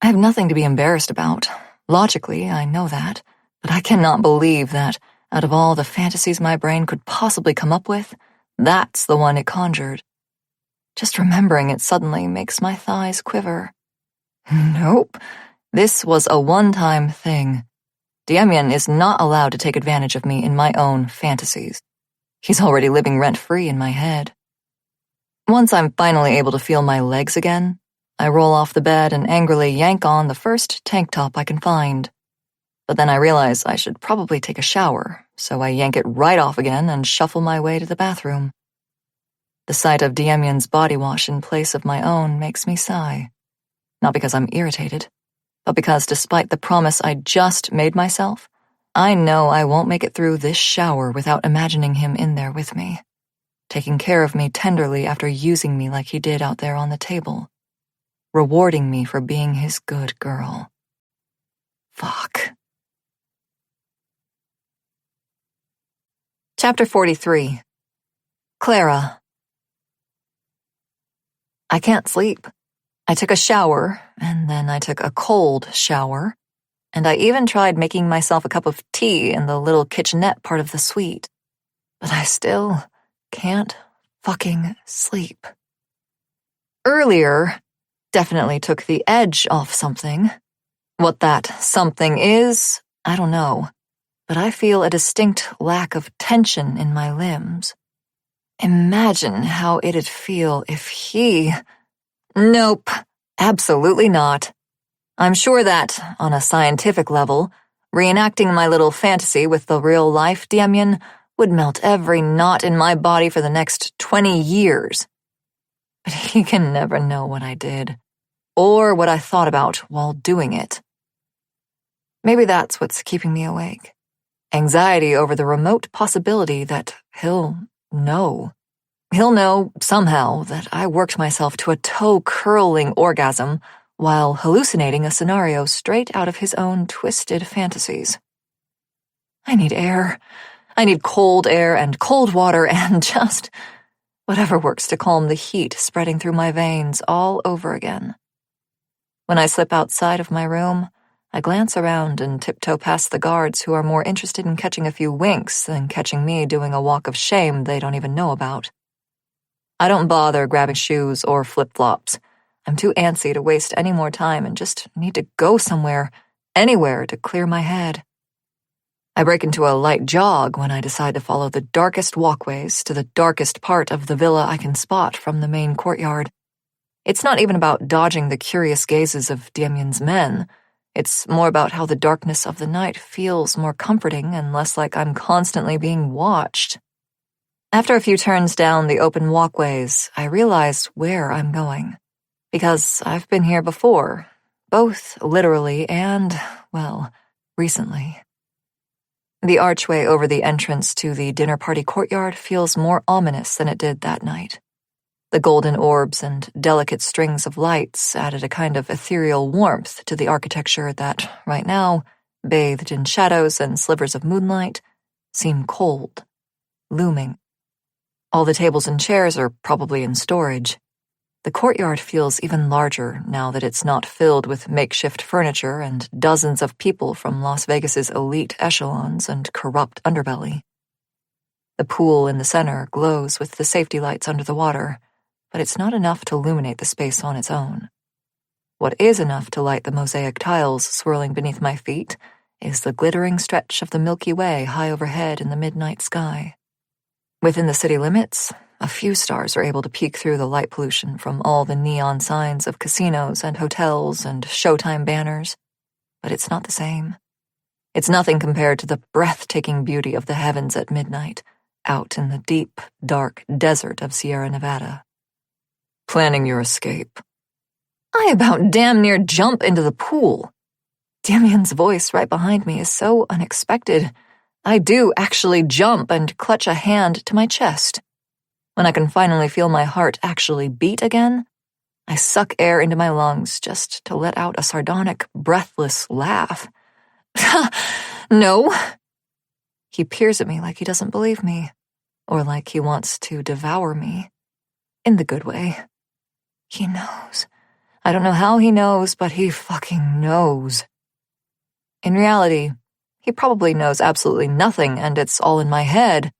I have nothing to be embarrassed about. Logically, I know that, but I cannot believe that, out of all the fantasies my brain could possibly come up with, that's the one it conjured. Just remembering it suddenly makes my thighs quiver. Nope, this was a one-time thing. Demian is not allowed to take advantage of me in my own fantasies. He's already living rent-free in my head. Once I'm finally able to feel my legs again, I roll off the bed and angrily yank on the first tank top I can find. But then I realize I should probably take a shower, so I yank it right off again and shuffle my way to the bathroom. The sight of Demian's body wash in place of my own makes me sigh. Not because I'm irritated, but because despite the promise I just made myself, I know I won't make it through this shower without imagining him in there with me, taking care of me tenderly after using me like he did out there on the table, rewarding me for being his good girl. Fuck. Chapter 43. Clara. I can't sleep. I took a shower, and then I took a cold shower, and I even tried making myself a cup of tea in the little kitchenette part of the suite. But I still can't fucking sleep. Earlier, definitely took the edge off something. What that something is, I don't know, but I feel a distinct lack of tension in my limbs. Imagine how it'd feel if he... Nope, absolutely not. I'm sure that, on a scientific level, reenacting my little fantasy with the real-life Demian would melt every knot in my body for the next 20 years. But he can never know what I did, or what I thought about while doing it. Maybe that's what's keeping me awake. Anxiety over the remote possibility that he'll know. He'll know, somehow, that I worked myself to a toe-curling orgasm while hallucinating a scenario straight out of his own twisted fantasies. I need air. I need cold air and cold water and just whatever works to calm the heat spreading through my veins all over again. When I slip outside of my room, I glance around and tiptoe past the guards who are more interested in catching a few winks than catching me doing a walk of shame they don't even know about. I don't bother grabbing shoes or flip-flops. I'm too antsy to waste any more time and just need to go somewhere, anywhere to clear my head. I break into a light jog when I decide to follow the darkest walkways to the darkest part of the villa I can spot from the main courtyard. It's not even about dodging the curious gazes of Demian's men. It's more about how the darkness of the night feels more comforting and less like I'm constantly being watched. After a few turns down the open walkways, I realized where I'm going. Because I've been here before, both literally and, well, recently. The archway over the entrance to the dinner party courtyard feels more ominous than it did that night. The golden orbs and delicate strings of lights added a kind of ethereal warmth to the architecture that, right now, bathed in shadows and slivers of moonlight, seem cold, looming. All the tables and chairs are probably in storage. The courtyard feels even larger now that it's not filled with makeshift furniture and dozens of people from Las Vegas's elite echelons and corrupt underbelly. The pool in the center glows with the safety lights under the water, but it's not enough to illuminate the space on its own. What is enough to light the mosaic tiles swirling beneath my feet is the glittering stretch of the Milky Way high overhead in the midnight sky. Within the city limits, a few stars are able to peek through the light pollution from all the neon signs of casinos and hotels and Showtime banners, but it's not the same. It's nothing compared to the breathtaking beauty of the heavens at midnight, out in the deep, dark desert of Sierra Nevada. Planning your escape. I about damn near jump into the pool. Demian's voice right behind me is so unexpected. I do actually jump and clutch a hand to my chest. When I can finally feel my heart actually beat again, I suck air into my lungs just to let out a sardonic, breathless laugh. No. He peers at me like he doesn't believe me, or like he wants to devour me. In the good way. He knows. I don't know how he knows, but he fucking knows. In reality, he probably knows absolutely nothing, and it's all in my head.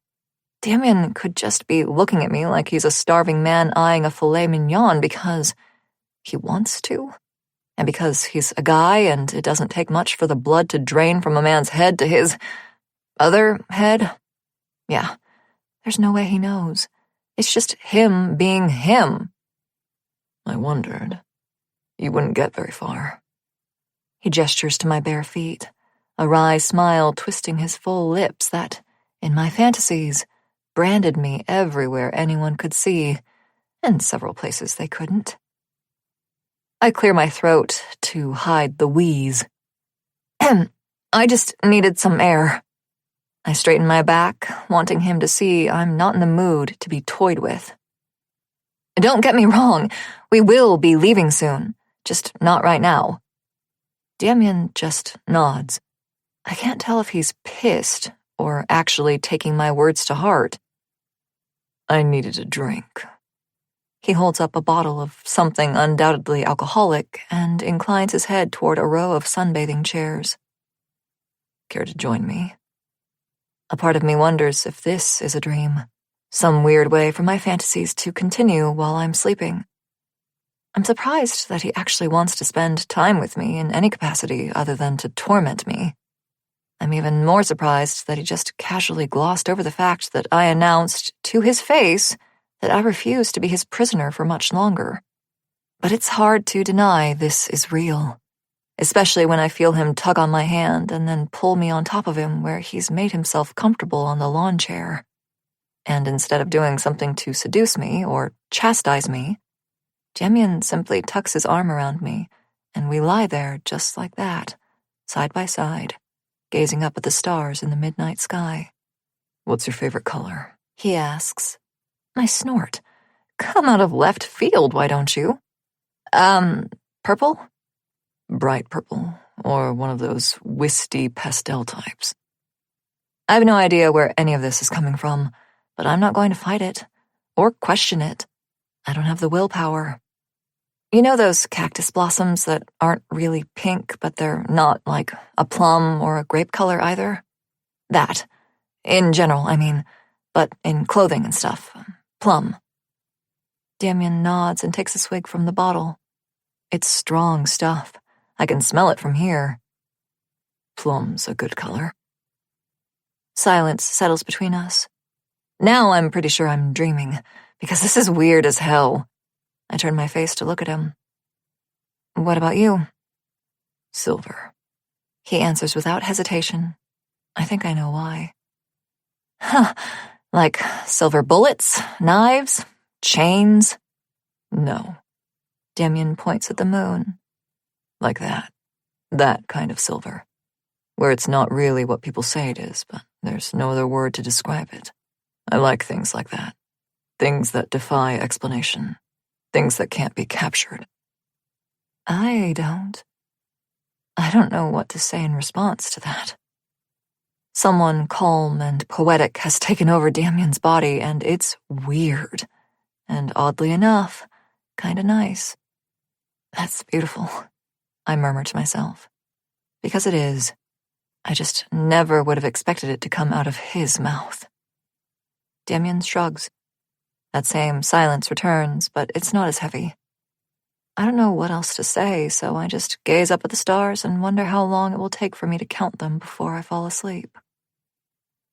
Demian could just be looking at me like he's a starving man eyeing a filet mignon because he wants to, and because he's a guy and it doesn't take much for the blood to drain from a man's head to his other head. Yeah, there's no way he knows. It's just him being him. I wondered. You wouldn't get very far. He gestures to my bare feet, a wry smile twisting his full lips that, in my fantasies, branded me everywhere anyone could see, and several places they couldn't. I clear my throat to hide the wheeze. I just needed some air. I straighten my back, wanting him to see I'm not in the mood to be toyed with. Don't get me wrong, we will be leaving soon, just not right now. Demian just nods. I can't tell if he's pissed or actually taking my words to heart. I needed a drink. He holds up a bottle of something undoubtedly alcoholic and inclines his head toward a row of sunbathing chairs. Care to join me? A part of me wonders if this is a dream, some weird way for my fantasies to continue while I'm sleeping. I'm surprised that he actually wants to spend time with me in any capacity other than to torment me. I'm even more surprised that he just casually glossed over the fact that I announced to his face that I refuse to be his prisoner for much longer. But it's hard to deny this is real, especially when I feel him tug on my hand and then pull me on top of him where he's made himself comfortable on the lawn chair. And instead of doing something to seduce me or chastise me, Demian simply tucks his arm around me, and we lie there just like that, side by side, gazing up at the stars in the midnight sky. What's your favorite color? He asks. I snort. Come out of left field, why don't you? Purple? Bright purple, or one of those wisty pastel types. I have no idea where any of this is coming from, but I'm not going to fight it, or question it. I don't have the willpower. You know those cactus blossoms that aren't really pink, but they're not like a plum or a grape color either? That. In general, I mean, but in clothing and stuff. Plum. Demian nods and takes a swig from the bottle. It's strong stuff. I can smell it from here. Plum's a good color. Silence settles between us. Now I'm pretty sure I'm dreaming, because this is weird as hell. I turn my face to look at him. What about you? Silver. He answers without hesitation. I think I know why. Huh, like silver bullets, knives, chains? No. Demian points at the moon. Like that. That kind of silver. Where it's not really what people say it is, but there's no other word to describe it. I like things like that. Things that defy explanation. Things that can't be captured. I don't know what to say in response to that. Someone calm and poetic has taken over Damian's body, and it's weird. And oddly enough, kinda nice. That's beautiful, I murmur to myself. Because it is. I just never would have expected it to come out of his mouth. Demian shrugs. That same silence returns, but it's not as heavy. I don't know what else to say, so I just gaze up at the stars and wonder how long it will take for me to count them before I fall asleep.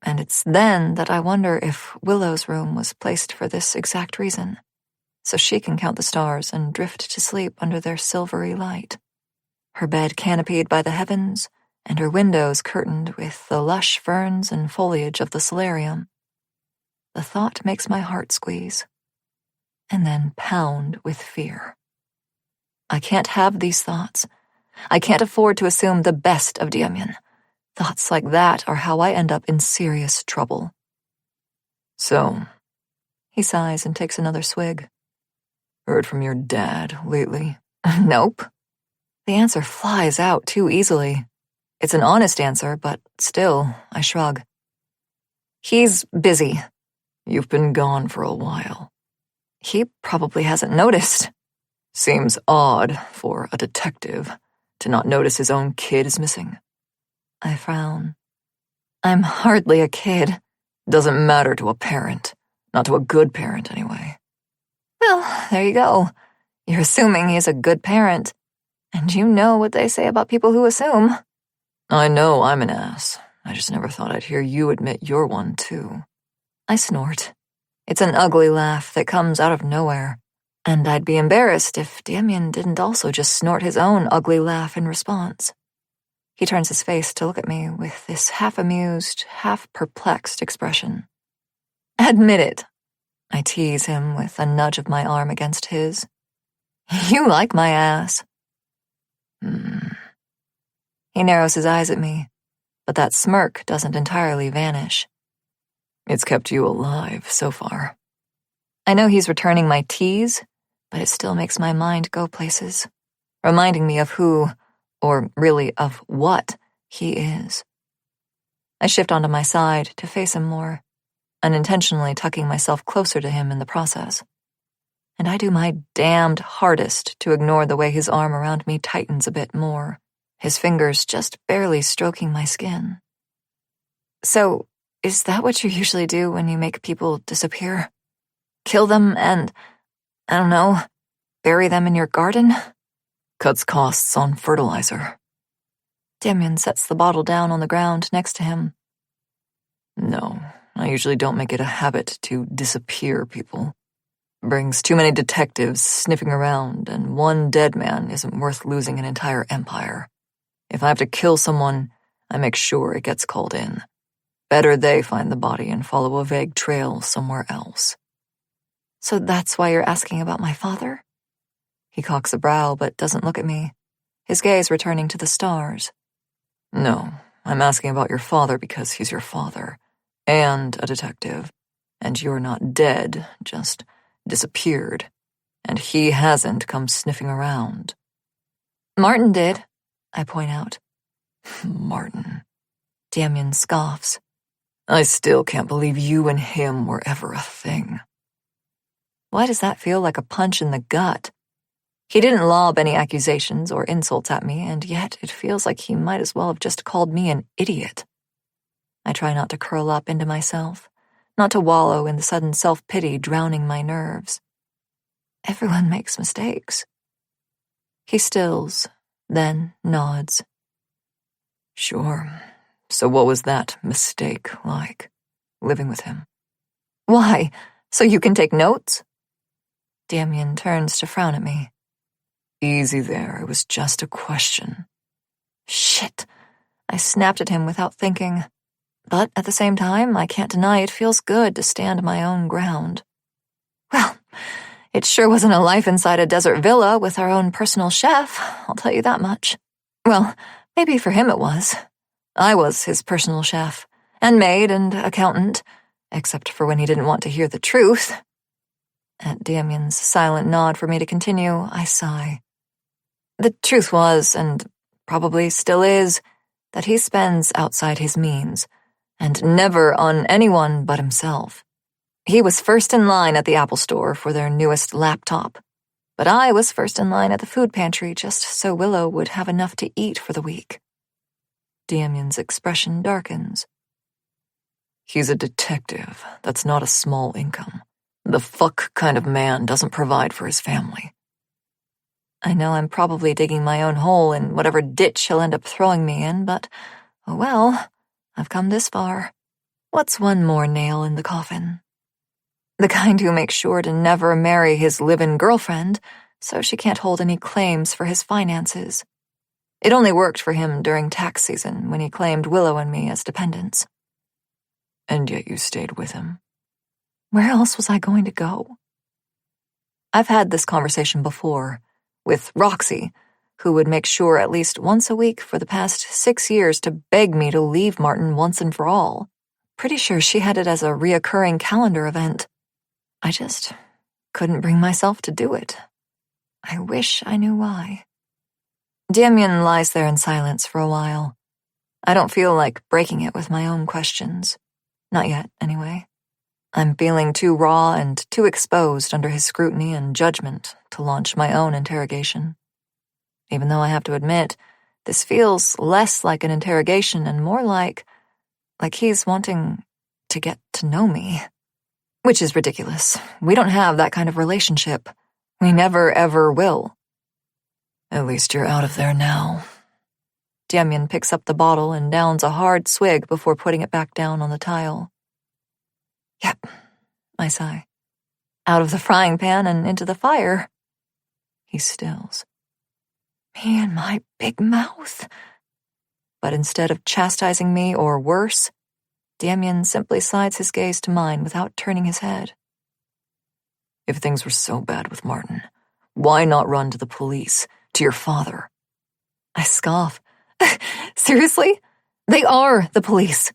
And it's then that I wonder if Willow's room was placed for this exact reason, so she can count the stars and drift to sleep under their silvery light. Her bed canopied by the heavens, and her windows curtained with the lush ferns and foliage of the solarium. The thought makes my heart squeeze, and then pound with fear. I can't have these thoughts. I can't afford to assume the best of Demian. Thoughts like that are how I end up in serious trouble. So, he sighs and takes another swig. Heard from your dad lately? Nope. The answer flies out too easily. It's an honest answer, but still, I shrug. He's busy. You've been gone for a while. He probably hasn't noticed. Seems odd for a detective to not notice his own kid is missing. I frown. I'm hardly a kid. Doesn't matter to a parent. Not to a good parent, anyway. Well, there you go. You're assuming he's a good parent. And you know what they say about people who assume. I know I'm an ass. I just never thought I'd hear you admit you're one, too. I snort. It's an ugly laugh that comes out of nowhere. And I'd be embarrassed if Demian didn't also just snort his own ugly laugh in response. He turns his face to look at me with this half-amused, half-perplexed expression. Admit it. I tease him with a nudge of my arm against his. You like my ass. He narrows his eyes at me, but that smirk doesn't entirely vanish. It's kept you alive so far. I know he's returning my tease, but it still makes my mind go places, reminding me of who, or really of what, he is. I shift onto my side to face him more, unintentionally tucking myself closer to him in the process. And I do my damned hardest to ignore the way his arm around me tightens a bit more, his fingers just barely stroking my skin. So, is that what you usually do when you make people disappear? Kill them and, I don't know, bury them in your garden? Cuts costs on fertilizer. Demian sets the bottle down on the ground next to him. No, I usually don't make it a habit to disappear people. Brings too many detectives sniffing around, and one dead man isn't worth losing an entire empire. If I have to kill someone, I make sure it gets called in. Better they find the body and follow a vague trail somewhere else. So that's why you're asking about my father? He cocks a brow but doesn't look at me, his gaze returning to the stars. No, I'm asking about your father because he's your father, and a detective, and you're not dead, just disappeared, and he hasn't come sniffing around. Martin did, I point out. Martin. Demian scoffs. I still can't believe you and him were ever a thing. Why does that feel like a punch in the gut? He didn't lob any accusations or insults at me, and yet it feels like he might as well have just called me an idiot. I try not to curl up into myself, not to wallow in the sudden self-pity drowning my nerves. Everyone makes mistakes. He stills, then nods. Sure. So what was that mistake like, living with him? Why? So you can take notes? Demian turns to frown at me. Easy there, it was just a question. Shit. I snapped at him without thinking. But at the same time, I can't deny it feels good to stand my own ground. Well, it sure wasn't a life inside a desert villa with our own personal chef, I'll tell you that much. Well, maybe for him it was. I was his personal chef, and maid and accountant, except for when he didn't want to hear the truth. At Demian's silent nod for me to continue, I sigh. The truth was, and probably still is, that he spends outside his means, and never on anyone but himself. He was first in line at the Apple Store for their newest laptop, but I was first in line at the food pantry just so Willow would have enough to eat for the week. Damian's expression darkens. He's a detective. That's not a small income. The fuck kind of man doesn't provide for his family. I know I'm probably digging my own hole in whatever ditch he'll end up throwing me in, but, oh well, I've come this far. What's one more nail in the coffin? The kind who makes sure to never marry his live-in girlfriend, so she can't hold any claims for his finances. It only worked for him during tax season when he claimed Willow and me as dependents. And yet you stayed with him. Where else was I going to go? I've had this conversation before, with Roxy, who would make sure at least once a week for the past 6 years to beg me to leave Martin once and for all. Pretty sure she had it as a reoccurring calendar event. I just couldn't bring myself to do it. I wish I knew why. Demian lies there in silence for a while. I don't feel like breaking it with my own questions. Not yet, anyway. I'm feeling too raw and too exposed under his scrutiny and judgment to launch my own interrogation. Even though I have to admit, this feels less like an interrogation and more like he's wanting to get to know me. Which is ridiculous. We don't have that kind of relationship. We never, ever will. At least you're out of there now. Demian picks up the bottle and downs a hard swig before putting it back down on the tile. Yep, I sigh. Out of the frying pan and into the fire. He stills. Me and my big mouth. But instead of chastising me or worse, Demian simply slides his gaze to mine without turning his head. If things were so bad with Martin, why not run to the police, to your father? I scoff. Seriously? They are the police.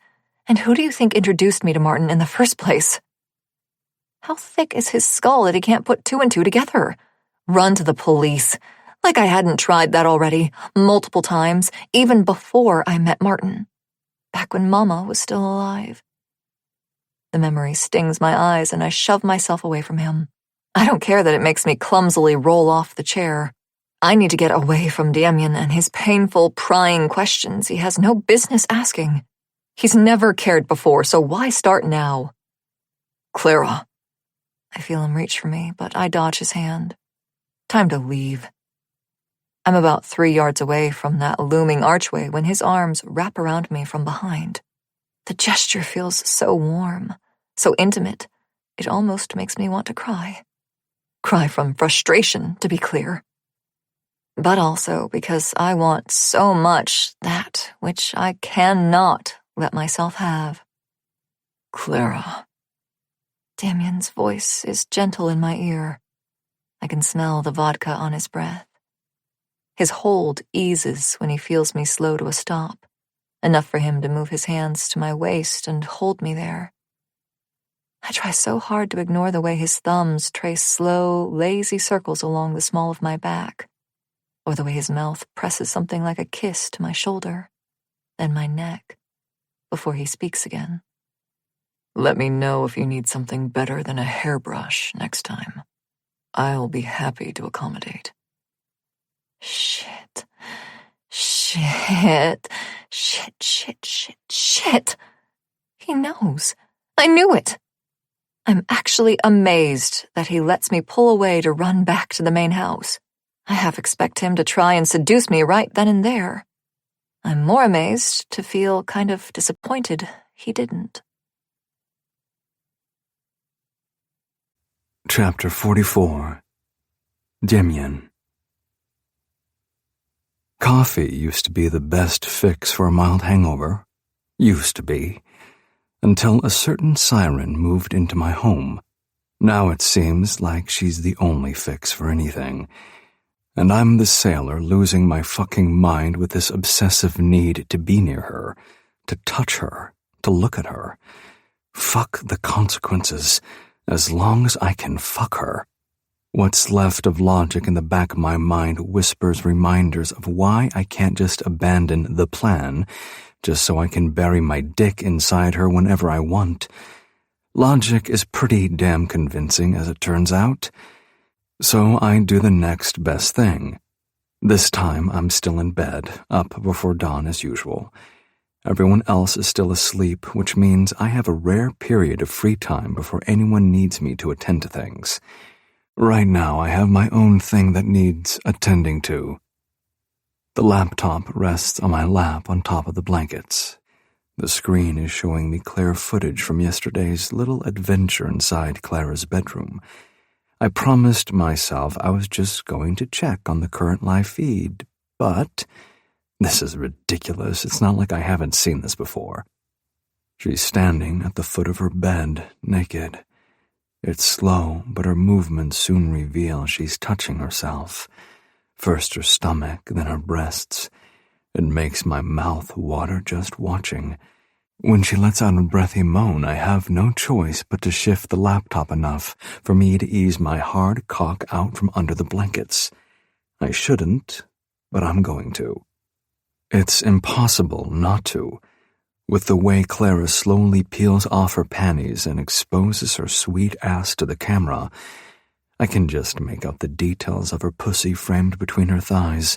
And who do you think introduced me to Martin in the first place? How thick is his skull that he can't put 2 and 2 together? Run to the police. Like I hadn't tried that already, multiple times, even before I met Martin. Back when Mama was still alive. The memory stings my eyes and I shove myself away from him. I don't care that it makes me clumsily roll off the chair. I need to get away from Demian and his painful, prying questions he has no business asking. He's never cared before, so why start now? Clara. I feel him reach for me, but I dodge his hand. Time to leave. I'm about 3 yards away from that looming archway when his arms wrap around me from behind. The gesture feels so warm, so intimate, it almost makes me want to cry. Cry from frustration, to be clear. But also because I want so much that which I cannot let myself have. Clara. Damian's voice is gentle in my ear. I can smell the vodka on his breath. His hold eases when he feels me slow to a stop, enough for him to move his hands to my waist and hold me there. I try so hard to ignore the way his thumbs trace slow, lazy circles along the small of my back, or the way his mouth presses something like a kiss to my shoulder, then my neck, before he speaks again. Let me know if you need something better than a hairbrush next time. I'll be happy to accommodate. Shit. He knows. I knew it. I'm actually amazed that he lets me pull away to run back to the main house. I half expect him to try and seduce me right then and there. I'm more amazed to feel kind of disappointed he didn't. Chapter 44. Demian. Coffee used to be the best fix for a mild hangover. Used to be. Until a certain siren moved into my home. Now it seems like she's the only fix for anything. And I'm the sailor losing my fucking mind with this obsessive need to be near her, to touch her, to look at her. Fuck the consequences, as long as I can fuck her. What's left of logic in the back of my mind whispers reminders of why I can't just abandon the plan, just so I can bury my dick inside her whenever I want. Logic is pretty damn convincing, as it turns out. So I do the next best thing. This time I'm still in bed, up before dawn as usual. Everyone else is still asleep, which means I have a rare period of free time before anyone needs me to attend to things. Right now I have my own thing that needs attending to. The laptop rests on my lap on top of the blankets. The screen is showing me clear footage from yesterday's little adventure inside Clara's bedroom. I promised myself I was just going to check on the current live feed, but this is ridiculous. It's not like I haven't seen this before. She's standing at the foot of her bed, naked. It's slow, but her movements soon reveal she's touching herself. First her stomach, then her breasts. It makes my mouth water just watching. When she lets out a breathy moan, I have no choice but to shift the laptop enough for me to ease my hard cock out from under the blankets. I shouldn't, but I'm going to. It's impossible not to. With the way Clara slowly peels off her panties and exposes her sweet ass to the camera, I can just make out the details of her pussy framed between her thighs,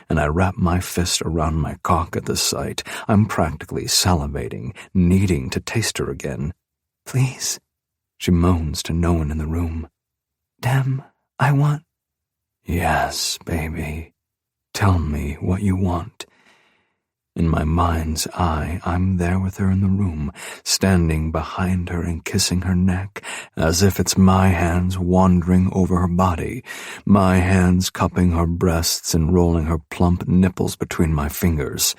and I wrap my fist around my cock at the sight. I'm practically salivating, needing to taste her again. Please, she moans to no one in the room. Dem, I want... Yes, baby. Tell me what you want. In my mind's eye, I'm there with her in the room, standing behind her and kissing her neck, as if it's my hands wandering over her body, my hands cupping her breasts and rolling her plump nipples between my fingers,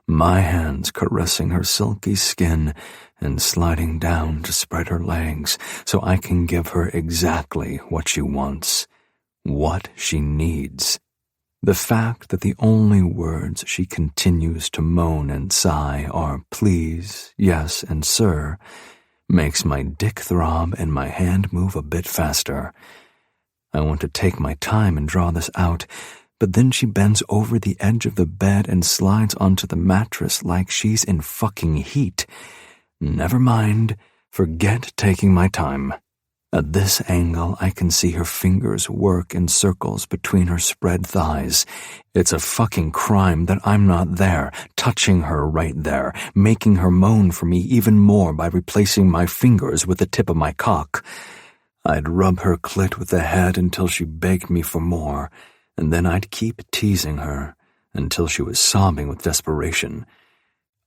my hands caressing her silky skin and sliding down to spread her legs so I can give her exactly what she wants, what she needs. The fact that the only words she continues to moan and sigh are please, yes, and sir, makes my dick throb and my hand move a bit faster. I want to take my time and draw this out, but then she bends over the edge of the bed and slides onto the mattress like she's in fucking heat. Never mind, forget taking my time. At this angle, I can see her fingers work in circles between her spread thighs. It's a fucking crime that I'm not there, touching her right there, making her moan for me even more by replacing my fingers with the tip of my cock. I'd rub her clit with the head until she begged me for more, and then I'd keep teasing her until she was sobbing with desperation.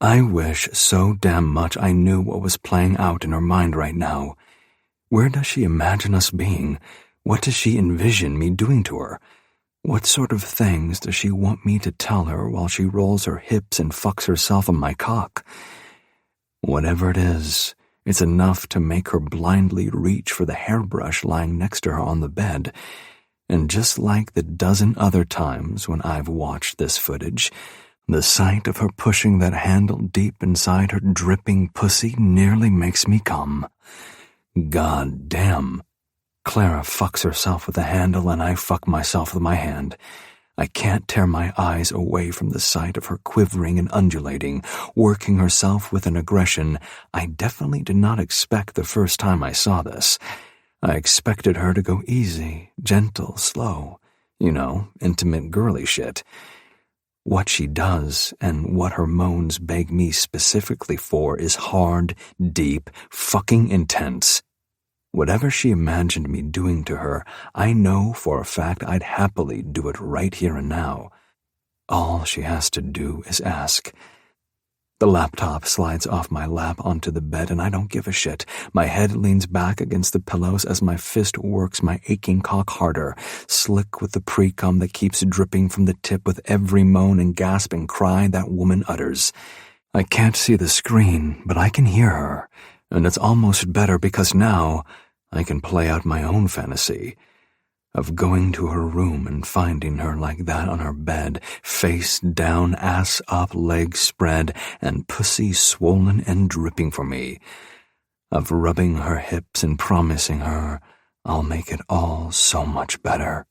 I wish so damn much I knew what was playing out in her mind right now. Where does she imagine us being? What does she envision me doing to her? What sort of things does she want me to tell her while she rolls her hips and fucks herself on my cock? Whatever it is, it's enough to make her blindly reach for the hairbrush lying next to her on the bed. And just like the dozen other times when I've watched this footage, the sight of her pushing that handle deep inside her dripping pussy nearly makes me come. God damn. Clara fucks herself with the handle and I fuck myself with my hand. I can't tear my eyes away from the sight of her quivering and undulating, working herself with an aggression I definitely did not expect the first time I saw this. I expected her to go easy, gentle, slow, intimate girly shit. What she does and what her moans beg me specifically for is hard, deep, fucking intense. Whatever she imagined me doing to her, I know for a fact I'd happily do it right here and now. All she has to do is ask. The laptop slides off my lap onto the bed, and I don't give a shit. My head leans back against the pillows as my fist works my aching cock harder, slick with the pre-cum that keeps dripping from the tip with every moan and gasp and cry that woman utters. I can't see the screen, but I can hear her, and it's almost better because now I can play out my own fantasy of going to her room and finding her like that on her bed, face down, ass up, legs spread, and pussy swollen and dripping for me, of rubbing her hips and promising her I'll make it all so much better,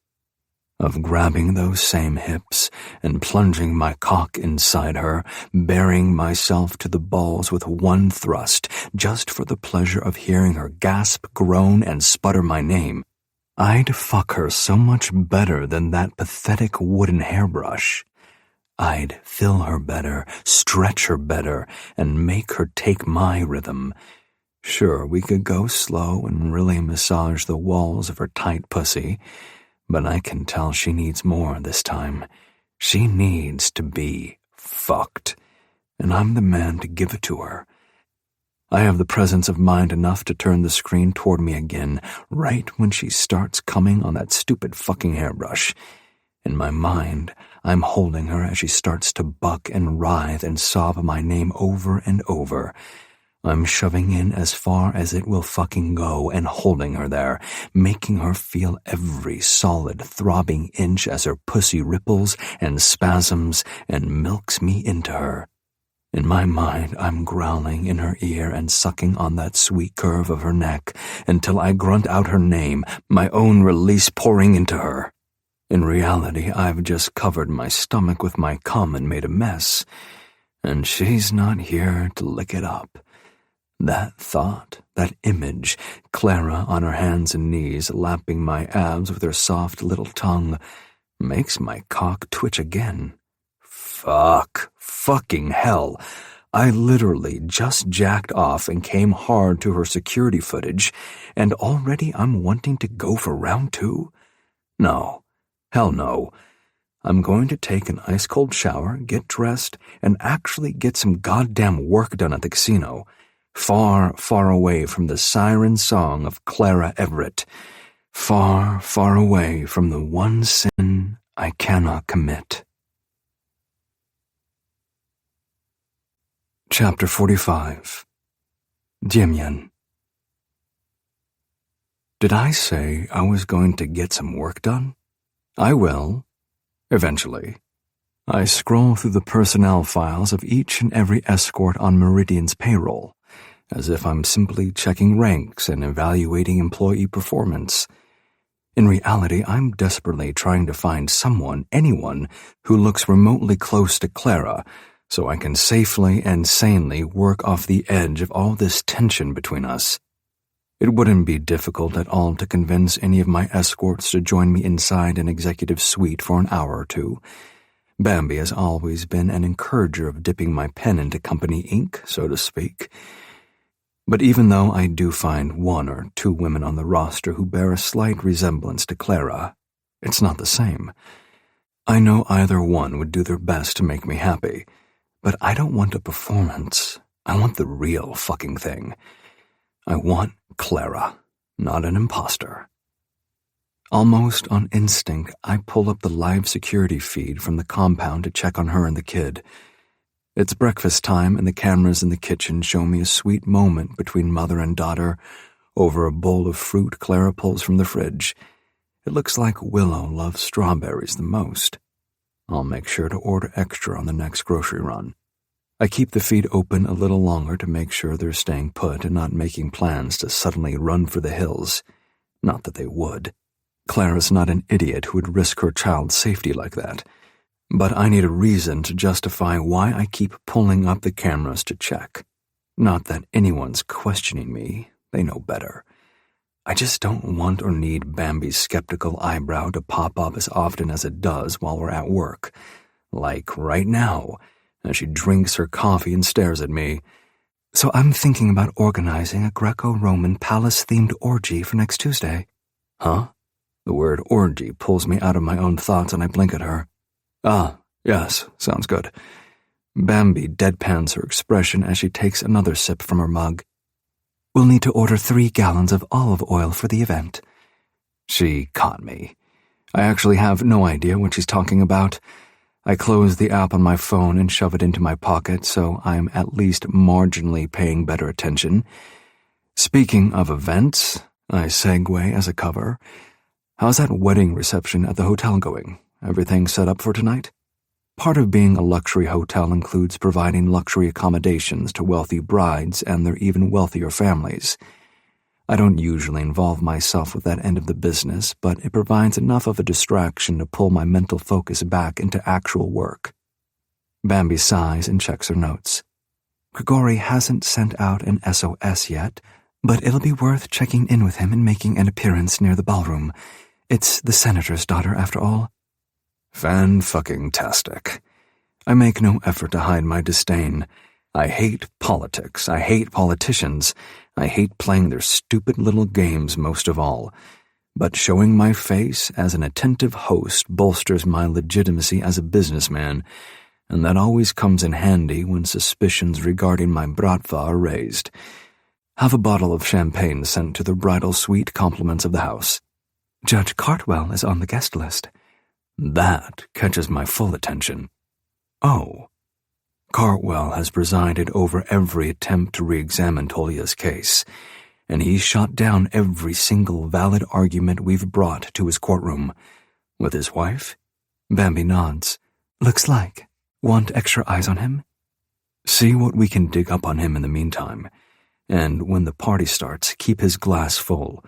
of grabbing those same hips and plunging my cock inside her, burying myself to the balls with one thrust, just for the pleasure of hearing her gasp, groan, and sputter my name. I'd fuck her so much better than that pathetic wooden hairbrush. I'd fill her better, stretch her better, and make her take my rhythm. Sure, we could go slow and really massage the walls of her tight pussy, but I can tell she needs more this time. She needs to be fucked, and I'm the man to give it to her. I have the presence of mind enough to turn the screen toward me again, right when she starts coming on that stupid fucking hairbrush. In my mind, I'm holding her as she starts to buck and writhe and sob my name over and over. I'm shoving in as far as it will fucking go and holding her there, making her feel every solid, throbbing inch as her pussy ripples and spasms and milks me into her. In my mind, I'm growling in her ear and sucking on that sweet curve of her neck until I grunt out her name, my own release pouring into her. In reality, I've just covered my stomach with my cum and made a mess, and she's not here to lick it up. That thought, that image, Clara on her hands and knees lapping my abs with her soft little tongue, makes my cock twitch again. Fucking hell. I literally just jacked off and came hard to her security footage, and already I'm wanting to go for round 2? No. Hell no. I'm going to take an ice-cold shower, get dressed, and actually get some goddamn work done at the casino. Far, far away from the siren song of Clara Everett. Far, far away from the one sin I cannot commit. Chapter 45. Demian. Did I say I was going to get some work done? I will. Eventually. I scroll through the personnel files of each and every escort on Meridian's payroll, as if I'm simply checking ranks and evaluating employee performance. In reality, I'm desperately trying to find someone, anyone, who looks remotely close to Clara, so I can safely and sanely work off the edge of all this tension between us. It wouldn't be difficult at all to convince any of my escorts to join me inside an executive suite for an hour or two. Bambi has always been an encourager of dipping my pen into company ink, so to speak. But even though I do find 1 or 2 women on the roster who bear a slight resemblance to Clara, it's not the same. I know either one would do their best to make me happy, but I don't want a performance. I want the real fucking thing. I want Clara, not an imposter. Almost on instinct, I pull up the live security feed from the compound to check on her and the kid. It's breakfast time, and the cameras in the kitchen show me a sweet moment between mother and daughter over a bowl of fruit Clara pulls from the fridge. It looks like Willow loves strawberries the most. I'll make sure to order extra on the next grocery run. I keep the feed open a little longer to make sure they're staying put and not making plans to suddenly run for the hills. Not that they would. Clara's not an idiot who would risk her child's safety like that. But I need a reason to justify why I keep pulling up the cameras to check. Not that anyone's questioning me. They know better. I just don't want or need Bambi's skeptical eyebrow to pop up as often as it does while we're at work. Like right now, as she drinks her coffee and stares at me. So I'm thinking about organizing a Greco-Roman palace-themed orgy for next Tuesday. Huh? The word orgy pulls me out of my own thoughts and I blink at her. Ah, yes, sounds good. Bambi deadpans her expression as she takes another sip from her mug. "We'll need to order 3 gallons of olive oil for the event." She caught me. I actually have no idea what she's talking about. I close the app on my phone and shove it into my pocket so I am at least marginally paying better attention. Speaking of events, I segue as a cover. How's that wedding reception at the hotel going? Everything set up for tonight? Part of being a luxury hotel includes providing luxury accommodations to wealthy brides and their even wealthier families. I don't usually involve myself with that end of the business, but it provides enough of a distraction to pull my mental focus back into actual work. Bambi sighs and checks her notes. Grigori hasn't sent out an SOS yet, but it'll be worth checking in with him and making an appearance near the ballroom. It's the senator's daughter, after all. Fan-fucking-tastic. I make no effort to hide my disdain. I hate politics. I hate politicians. I hate playing their stupid little games most of all. But showing my face as an attentive host bolsters my legitimacy as a businessman, and that always comes in handy when suspicions regarding my Bratva are raised. Have a bottle of champagne sent to the bridal suite compliments of the house. Judge Cartwell is on the guest list. That catches my full attention. Oh. Cartwell has presided over every attempt to re-examine Tolia's case, and he's shot down every single valid argument we've brought to his courtroom. With his wife? Bambi nods. Looks like. Want extra eyes on him? See what we can dig up on him in the meantime. And when the party starts, keep his glass full.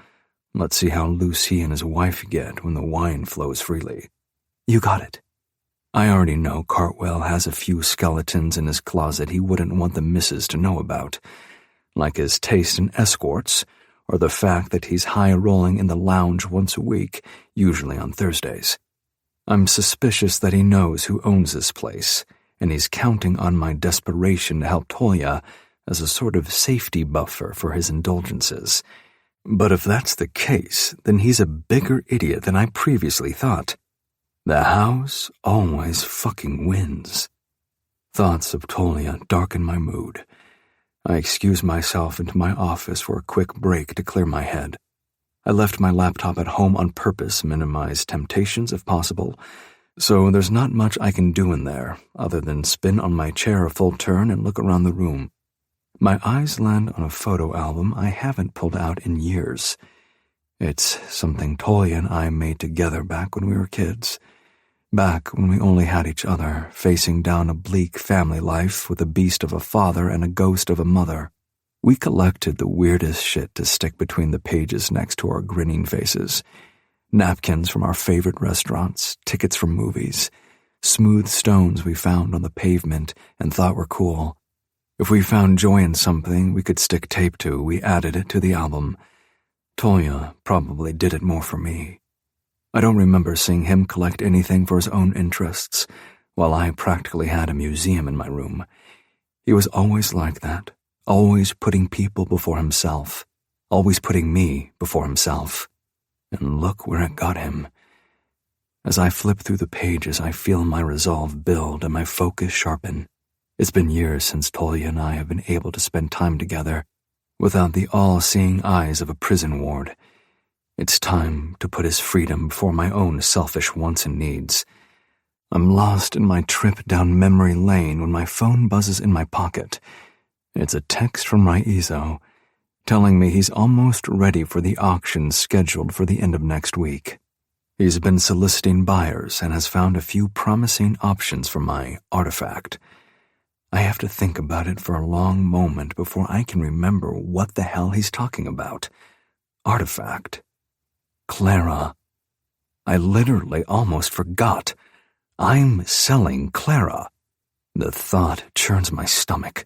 Let's see how loose he and his wife get when the wine flows freely. You got it. I already know Cartwell has a few skeletons in his closet he wouldn't want the missus to know about, like his taste in escorts, or the fact that he's high-rolling in the lounge once a week, usually on Thursdays. I'm suspicious that he knows who owns this place, and he's counting on my desperation to help Tolia as a sort of safety buffer for his indulgences. But if that's the case, then he's a bigger idiot than I previously thought. The house always fucking wins. Thoughts of Tolia darken my mood. I excuse myself into my office for a quick break to clear my head. I left my laptop at home on purpose, minimize temptations if possible, so there's not much I can do in there other than spin on my chair a full turn and look around the room. My eyes land on a photo album I haven't pulled out in years. It's something Tolia and I made together back when we were kids. Back when we only had each other, facing down a bleak family life with a beast of a father and a ghost of a mother. We collected the weirdest shit to stick between the pages next to our grinning faces. Napkins from our favorite restaurants, tickets from movies, smooth stones we found on the pavement and thought were cool. If we found joy in something we could stick tape to, we added it to the album. Tolia probably did it more for me. I don't remember seeing him collect anything for his own interests, while I practically had a museum in my room. He was always like that, always putting people before himself, always putting me before himself. And look where it got him. As I flip through the pages, I feel my resolve build and my focus sharpen. It's been years since Tolia and I have been able to spend time together without the all-seeing eyes of a prison ward. It's time to put his freedom before my own selfish wants and needs. I'm lost in my trip down memory lane when my phone buzzes in my pocket. It's a text from Raizo, telling me he's almost ready for the auction scheduled for the end of next week. He's been soliciting buyers and has found a few promising options for my artifact. I have to think about it for a long moment before I can remember what the hell he's talking about. Artifact. Clara. I literally almost forgot. I'm selling Clara. The thought churns my stomach,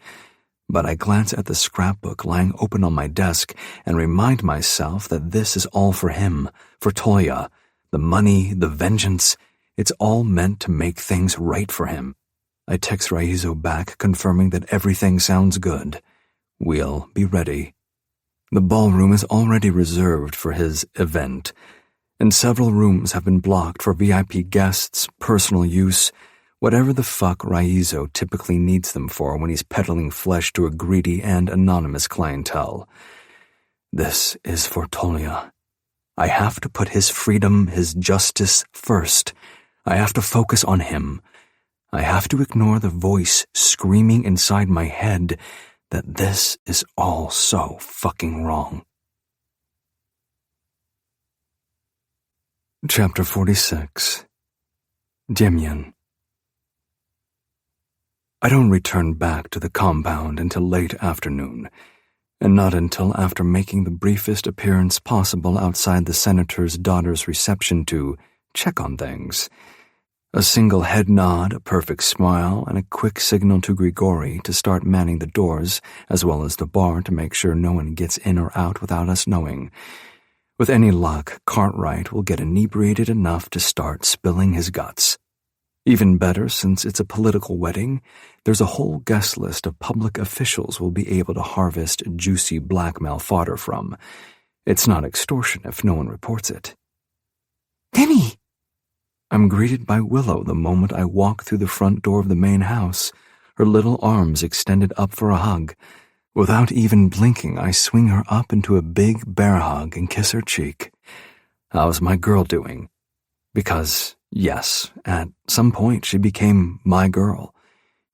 but I glance at the scrapbook lying open on my desk and remind myself that this is all for him, for Tolia. The money, the vengeance, it's all meant to make things right for him. I text Raizo back confirming that everything sounds good. We'll be ready. The ballroom is already reserved for his event, and several rooms have been blocked for VIP guests, personal use, Whatever the fuck Raizo typically needs them for when he's peddling flesh to a greedy and anonymous clientele. This is for Tolia. I have to put his freedom, his justice first. I have to focus on him. I have to ignore the voice screaming inside my head that this is all so fucking wrong. Chapter 46. Demian. I don't return back to the compound until late afternoon, and not until after making the briefest appearance possible outside the senator's daughter's reception to check on things. A single head nod, a perfect smile, and a quick signal to Grigori to start manning the doors, as well as the bar to make sure no one gets in or out without us knowing. With any luck, Cartwright will get inebriated enough to start spilling his guts. Even better, since it's a political wedding, there's a whole guest list of public officials we'll be able to harvest juicy blackmail fodder from. It's not extortion if no one reports it. Demi! I'm greeted by Willow the moment I walk through the front door of the main house, her little arms extended up for a hug. Without even blinking, I swing her up into a big bear hug and kiss her cheek. How's my girl doing? Because, yes, at some point she became my girl.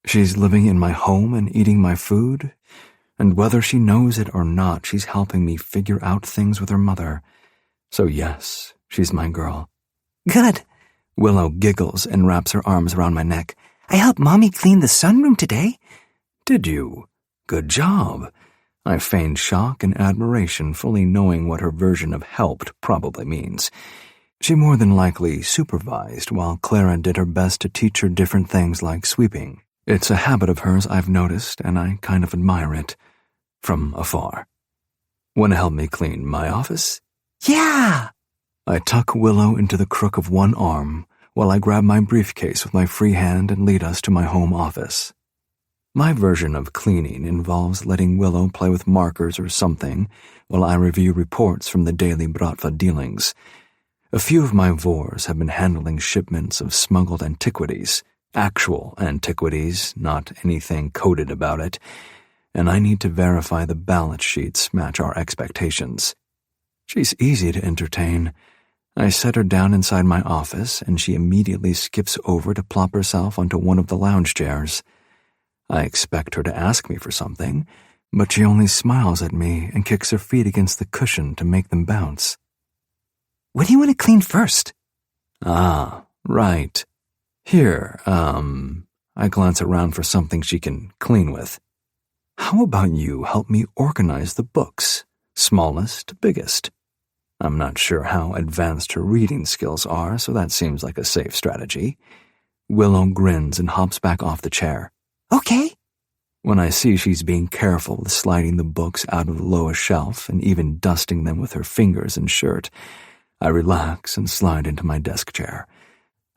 She's living in my home and eating my food, and whether she knows it or not, she's helping me figure out things with her mother. So yes, she's my girl. Good. Willow giggles and wraps her arms around my neck. I helped Mommy clean the sunroom today. Did you? Good job. I feigned shock and admiration, fully knowing what her version of helped probably means. She more than likely supervised, while Clara did her best to teach her different things like sweeping. It's a habit of hers I've noticed, and I kind of admire it. From afar. Want to help me clean my office? Yeah! I tuck Willow into the crook of one arm, while I grab my briefcase with my free hand and lead us to my home office. My version of cleaning involves letting Willow play with markers or something while I review reports from the daily Bratva dealings. A few of my Vors have been handling shipments of smuggled antiquities, actual antiquities, not anything coded about it, and I need to verify the balance sheets match our expectations. She's easy to entertain. I set her down inside my office, and she immediately skips over to plop herself onto one of the lounge chairs. I expect her to ask me for something, but she only smiles at me and kicks her feet against the cushion to make them bounce. What do you want to clean first? Ah, right. Here, I glance around for something she can clean with. How about you help me organize the books, smallest to biggest? I'm not sure how advanced her reading skills are, so that seems like a safe strategy. Willow grins and hops back off the chair. Okay. When I see she's being careful with sliding the books out of the lowest shelf and even dusting them with her fingers and shirt, I relax and slide into my desk chair.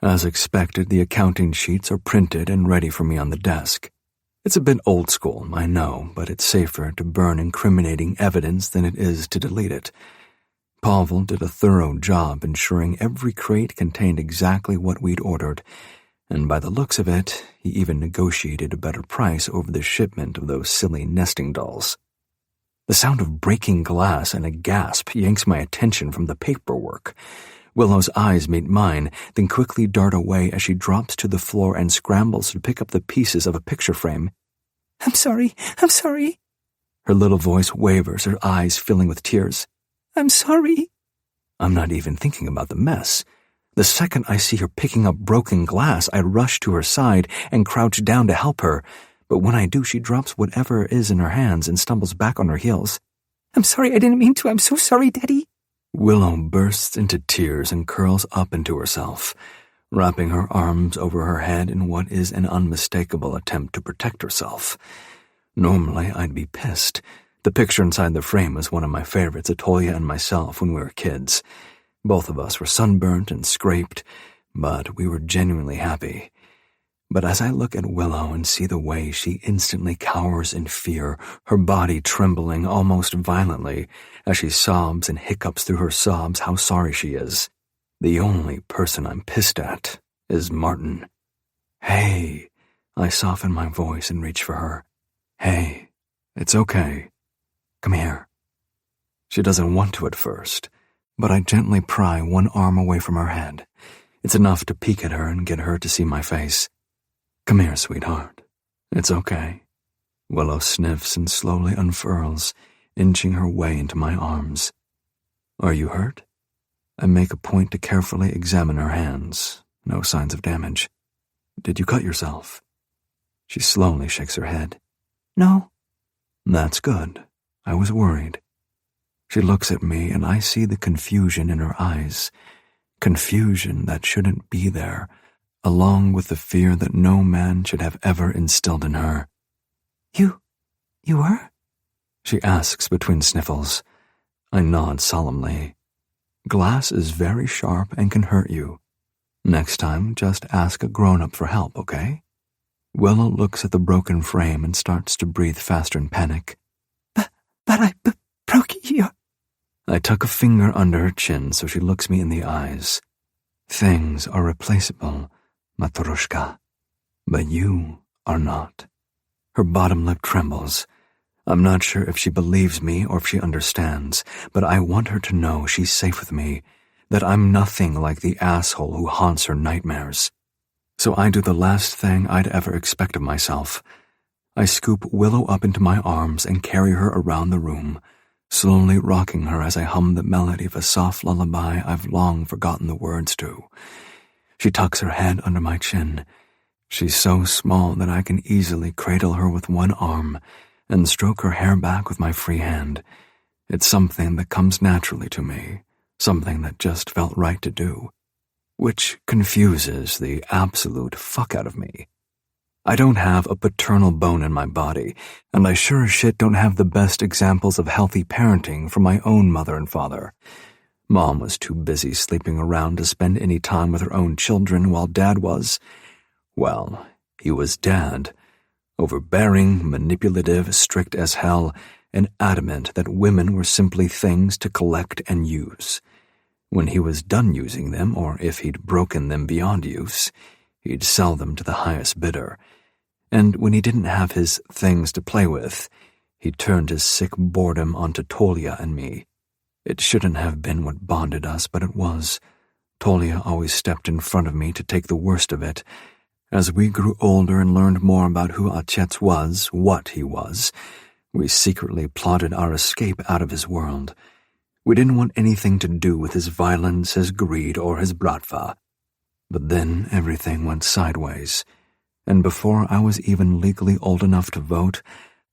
As expected, the accounting sheets are printed and ready for me on the desk. It's a bit old school, I know, but it's safer to burn incriminating evidence than it is to delete it. Pavel did a thorough job ensuring every crate contained exactly what we'd ordered, and by the looks of it, he even negotiated a better price over the shipment of those silly nesting dolls. The sound of breaking glass and a gasp yanks my attention from the paperwork. Willow's eyes meet mine, then quickly dart away as she drops to the floor and scrambles to pick up the pieces of a picture frame. I'm sorry. Her little voice wavers, her eyes filling with tears. I'm sorry. I'm not even thinking about the mess. The second I see her picking up broken glass, I rush to her side and crouch down to help her, but when I do, she drops whatever is in her hands and stumbles back on her heels. I'm sorry, I didn't mean to. I'm so sorry, Daddy. Willow bursts into tears and curls up into herself, wrapping her arms over her head in what is an unmistakable attempt to protect herself. Normally, I'd be pissed. The picture inside the frame was one of my favorites, Atolia and myself, when we were kids. Both of us were sunburnt and scraped, but we were genuinely happy. But as I look at Willow and see the way she instantly cowers in fear, her body trembling almost violently as she sobs and hiccups through her sobs how sorry she is, the only person I'm pissed at is Martin. Hey, I soften my voice and reach for her. Hey, it's okay. Come here. She doesn't want to at first, but I gently pry one arm away from her head. It's enough to peek at her and get her to see my face. Come here, sweetheart. It's okay. Willow sniffs and slowly unfurls, inching her way into my arms. Are you hurt? I make a point to carefully examine her hands. No signs of damage. Did you cut yourself? She slowly shakes her head. No. That's good. I was worried. She looks at me and I see the confusion in her eyes. Confusion that shouldn't be there, along with the fear that no man should have ever instilled in her. You were? She asks between sniffles. I nod solemnly. Glass is very sharp and can hurt you. Next time, just ask a grown-up for help, okay? Willow looks at the broken frame and starts to breathe faster in panic. But I broke you. I tuck a finger under her chin so she looks me in the eyes. Things are replaceable, Matryoshka, but you are not. Her bottom lip trembles. I'm not sure if she believes me or if she understands, but I want her to know she's safe with me, that I'm nothing like the asshole who haunts her nightmares. So I do the last thing I'd ever expect of myself. I scoop Willow up into my arms and carry her around the room, slowly rocking her as I hum the melody of a soft lullaby I've long forgotten the words to. She tucks her head under my chin. She's so small that I can easily cradle her with one arm and stroke her hair back with my free hand. It's something that comes naturally to me, something that just felt right to do, which confuses the absolute fuck out of me. I don't have a paternal bone in my body, and I sure as shit don't have the best examples of healthy parenting from my own mother and father. Mom was too busy sleeping around to spend any time with her own children while Dad was, well, he was Dad. Overbearing, manipulative, strict as hell, and adamant that women were simply things to collect and use. When he was done using them, or if he'd broken them beyond use, he'd sell them to the highest bidder. And when he didn't have his things to play with, he turned his sick boredom onto Tolia and me. It shouldn't have been what bonded us, but it was. Tolia always stepped in front of me to take the worst of it. As we grew older and learned more about who Achetz was, what he was, we secretly plotted our escape out of his world. We didn't want anything to do with his violence, his greed, or his Bratva. But then everything went sideways, and before I was even legally old enough to vote,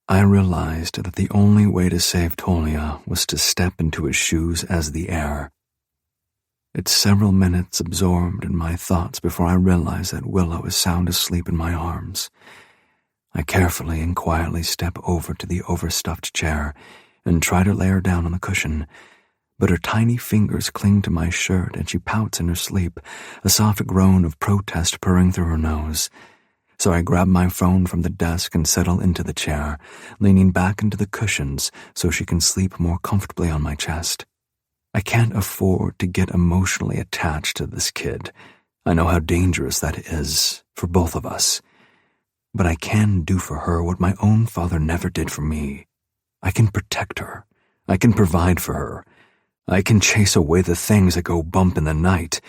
I realized that the only way to save Tolia was to step into his shoes as the heir. It's several minutes absorbed in my thoughts before I realize that Willow is sound asleep in my arms. I carefully and quietly step over to the overstuffed chair and try to lay her down on the cushion, but her tiny fingers cling to my shirt and she pouts in her sleep, a soft groan of protest purring through her nose. So I grab my phone from the desk and settle into the chair, leaning back into the cushions so she can sleep more comfortably on my chest. I can't afford to get emotionally attached to this kid. I know how dangerous that is for both of us. But I can do for her what my own father never did for me. I can protect her. I can provide for her. I can chase away the things that go bump in the night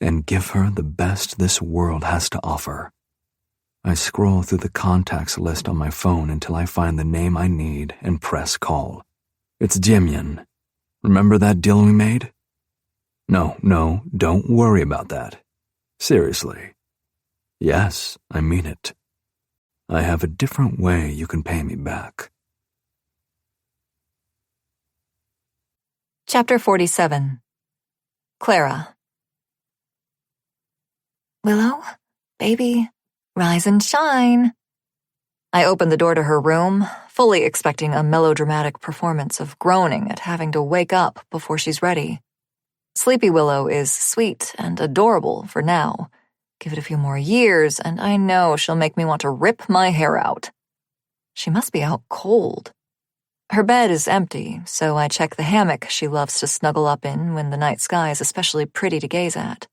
and give her the best this world has to offer. I scroll through the contacts list on my phone until I find the name I need and press call. It's Demian. Remember that deal we made? No, don't worry about that. Seriously. Yes, I mean it. I have a different way you can pay me back. Chapter 47. Clara. Willow, baby, rise and shine. I opened the door to her room, fully expecting a melodramatic performance of groaning at having to wake up before she's ready. Sleepy Willow is sweet and adorable for now. Give it a few more years, and I know she'll make me want to rip my hair out. She must be out cold. Her bed is empty, so I check the hammock she loves to snuggle up in when the night sky is especially pretty to gaze at.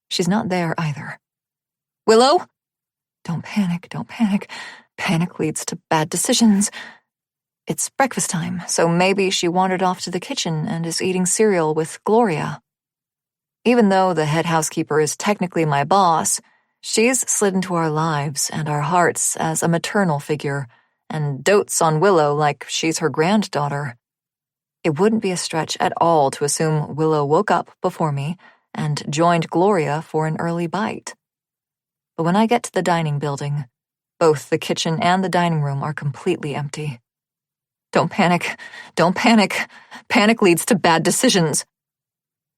She's not there either. Willow? Don't panic, don't panic. Panic leads to bad decisions. It's breakfast time, so maybe she wandered off to the kitchen and is eating cereal with Gloria. Even though the head housekeeper is technically my boss, she's slid into our lives and our hearts as a maternal figure and dotes on Willow like she's her granddaughter. It wouldn't be a stretch at all to assume Willow woke up before me and joined Gloria for an early bite. But when I get to the dining building, both the kitchen and the dining room are completely empty. Don't panic. Don't panic. Panic leads to bad decisions.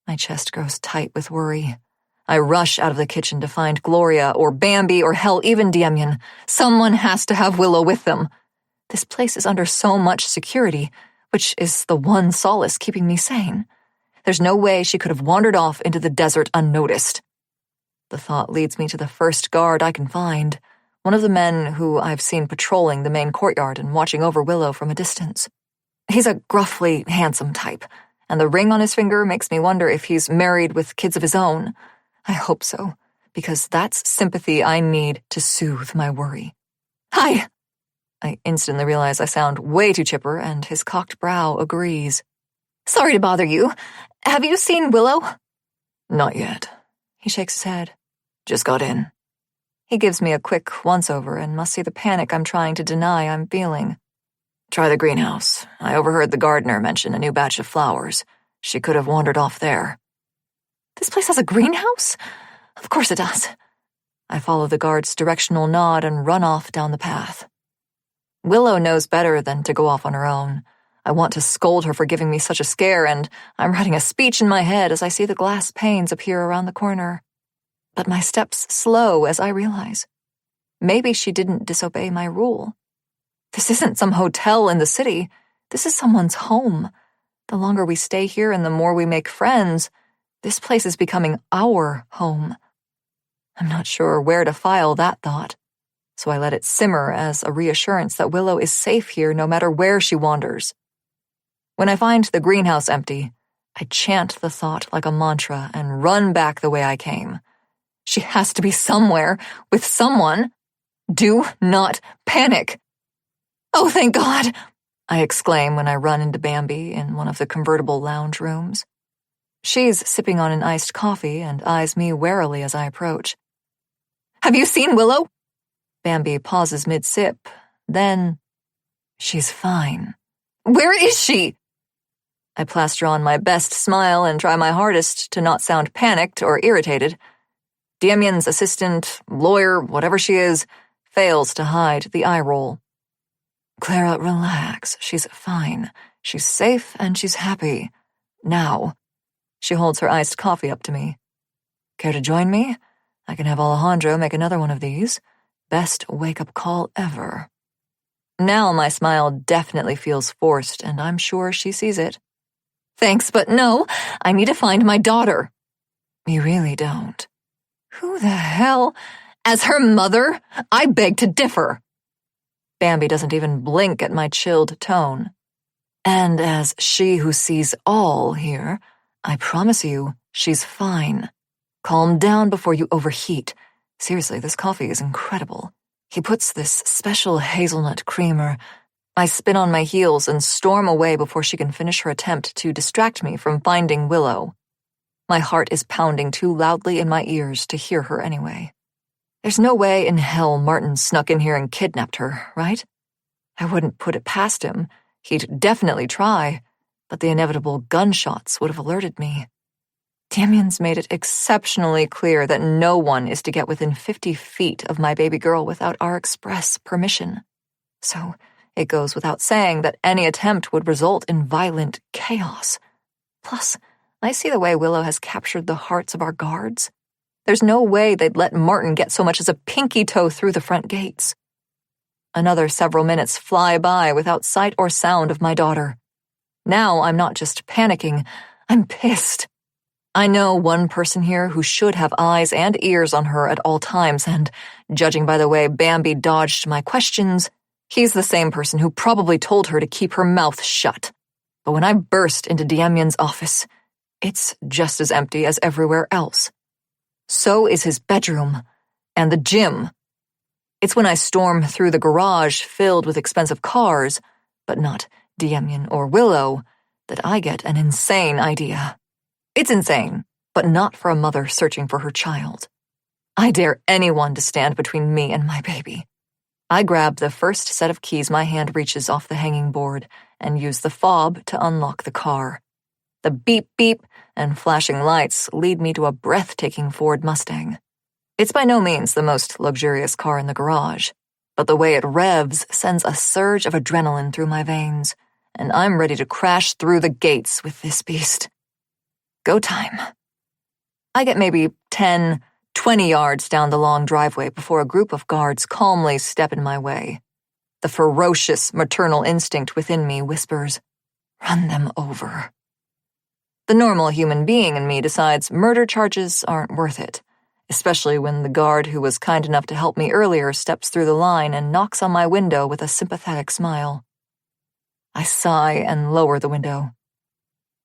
My chest grows tight with worry. I rush out of the kitchen to find Gloria or Bambi or hell, even Demian. Someone has to have Willow with them. This place is under so much security, which is the one solace keeping me sane. There's no way she could have wandered off into the desert unnoticed. The thought leads me to the first guard I can find, one of the men who I've seen patrolling the main courtyard and watching over Willow from a distance. He's a gruffly handsome type, and the ring on his finger makes me wonder if he's married with kids of his own. I hope so, because that's sympathy I need to soothe my worry. Hi! I instantly realize I sound way too chipper, and his cocked brow agrees. Sorry to bother you. Have you seen Willow? Not yet. He shakes his head. Just got in. He gives me a quick once-over and must see the panic I'm trying to deny I'm feeling. Try the greenhouse. I overheard the gardener mention a new batch of flowers. She could have wandered off there. This place has a greenhouse? Of course it does. I follow the guard's directional nod and run off down the path. Willow knows better than to go off on her own. I want to scold her for giving me such a scare, and I'm writing a speech in my head as I see the glass panes appear around the corner. But my steps slow as I realize. Maybe she didn't disobey my rule. This isn't some hotel in the city. This is someone's home. The longer we stay here and the more we make friends, this place is becoming our home. I'm not sure where to file that thought, so I let it simmer as a reassurance that Willow is safe here no matter where she wanders. When I find the greenhouse empty, I chant the thought like a mantra and run back the way I came. She has to be somewhere, with someone. Do not panic. Oh, thank God, I exclaim when I run into Bambi in one of the convertible lounge rooms. She's sipping on an iced coffee and eyes me warily as I approach. Have you seen Willow? Bambi pauses mid-sip, then, she's fine. Where is she? I plaster on my best smile and try my hardest to not sound panicked or irritated. Demian's assistant, lawyer, whatever she is, fails to hide the eye roll. Clara, relax. She's fine. She's safe and she's happy. Now. She holds her iced coffee up to me. Care to join me? I can have Alejandro make another one of these. Best wake-up call ever. Now my smile definitely feels forced, and I'm sure she sees it. Thanks, but no. I need to find my daughter. You really don't. Who the hell? As her mother, I beg to differ. Bambi doesn't even blink at my chilled tone. And as she who sees all here, I promise you, she's fine. Calm down before you overheat. Seriously, this coffee is incredible. He puts this special hazelnut creamer. I spin on my heels and storm away before she can finish her attempt to distract me from finding Willow. My heart is pounding too loudly in my ears to hear her anyway. There's no way in hell Martin snuck in here and kidnapped her, right? I wouldn't put it past him. He'd definitely try, but the inevitable gunshots would have alerted me. Demian's made it exceptionally clear that no one is to get within 50 feet of my baby girl without our express permission. So it goes without saying that any attempt would result in violent chaos. Plus, I see the way Willow has captured the hearts of our guards. There's no way they'd let Martin get so much as a pinky toe through the front gates. Another several minutes fly by without sight or sound of my daughter. Now I'm not just panicking, I'm pissed. I know one person here who should have eyes and ears on her at all times, and, judging by the way Bambi dodged my questions, he's the same person who probably told her to keep her mouth shut. But when I burst into Demian's office, it's just as empty as everywhere else. So is his bedroom, and the gym. It's when I storm through the garage filled with expensive cars, but not Demian or Willow, that I get an insane idea. It's insane, but not for a mother searching for her child. I dare anyone to stand between me and my baby. I grab the first set of keys my hand reaches off the hanging board and use the fob to unlock the car. The beep beep and flashing lights lead me to a breathtaking Ford Mustang. It's by no means the most luxurious car in the garage, but the way it revs sends a surge of adrenaline through my veins, and I'm ready to crash through the gates with this beast. Go time. I get maybe 10, 20 yards down the long driveway before a group of guards calmly step in my way. The ferocious maternal instinct within me whispers, "Run them over." The normal human being in me decides murder charges aren't worth it, especially when the guard who was kind enough to help me earlier steps through the line and knocks on my window with a sympathetic smile. I sigh and lower the window.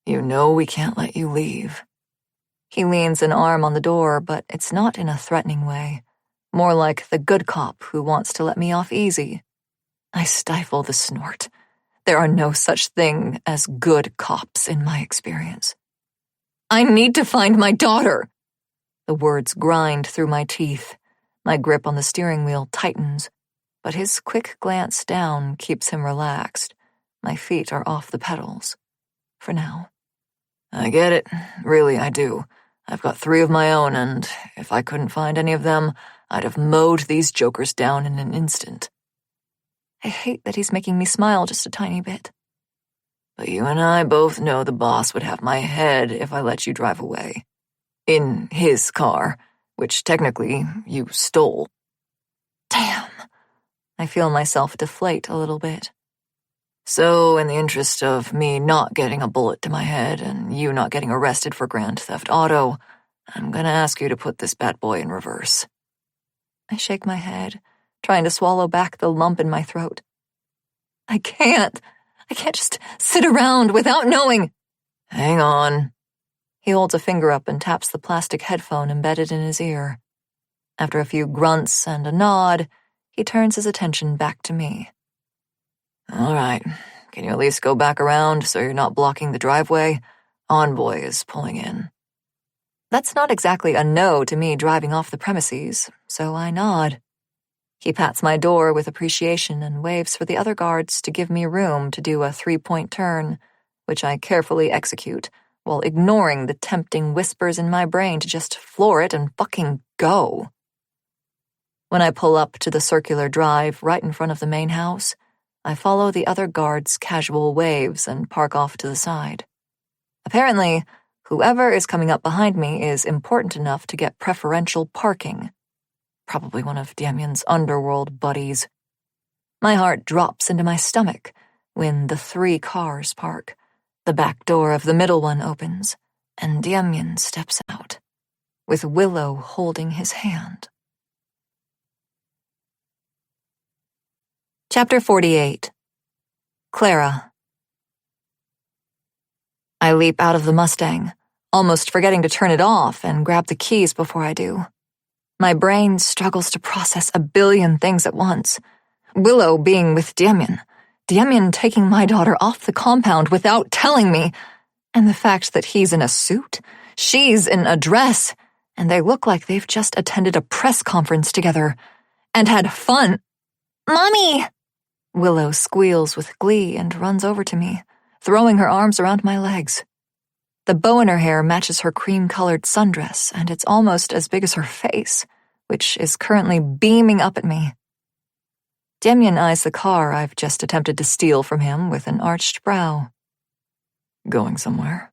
"You know we can't let you leave." He leans an arm on the door, but it's not in a threatening way, more like the good cop who wants to let me off easy. I stifle the snort. There are no such thing as good cops in my experience. "I need to find my daughter." The words grind through my teeth. My grip on the steering wheel tightens, but his quick glance down keeps him relaxed. My feet are off the pedals. For now. "I get it. Really, I do. I've got 3 of my own, and if I couldn't find any of them, I'd have mowed these jokers down in an instant." I hate that he's making me smile just a tiny bit. "But you and I both know the boss would have my head if I let you drive away. In his car, which technically you stole." Damn. I feel myself deflate a little bit. So, in the interest of me not getting a bullet to my head and you not getting arrested for Grand Theft Auto, I'm gonna ask you to put this bad boy in reverse. I shake my head, trying to swallow back the lump in my throat. I can't just sit around without knowing. Hang on. He holds a finger up and taps the plastic headphone embedded in his ear. After a few grunts and a nod, he turns his attention back to me. All right. Can you at least go back around so you're not blocking the driveway? Envoy is pulling in. That's not exactly a no to me driving off the premises, so I nod. He pats my door with appreciation and waves for the other guards to give me room to do a 3-point turn, which I carefully execute, while ignoring the tempting whispers in my brain to just floor it and fucking go. When I pull up to the circular drive right in front of the main house, I follow the other guards' casual waves and park off to the side. Apparently, whoever is coming up behind me is important enough to get preferential parking. Probably one of Demian's underworld buddies. My heart drops into my stomach when the 3 cars park. The back door of the middle one opens, and Demian steps out, with Willow holding his hand. Chapter 48. Clara. I leap out of the Mustang, almost forgetting to turn it off and grab the keys before I do. My brain struggles to process a billion things at once. Willow being with Demian taking my daughter off the compound without telling me, and the fact that he's in a suit, she's in a dress, and they look like they've just attended a press conference together and had fun. "Mommy!" Willow squeals with glee and runs over to me, throwing her arms around my legs. The bow in her hair matches her cream-colored sundress, and it's almost as big as her face, which is currently beaming up at me. Demian eyes the car I've just attempted to steal from him with an arched brow. Going somewhere?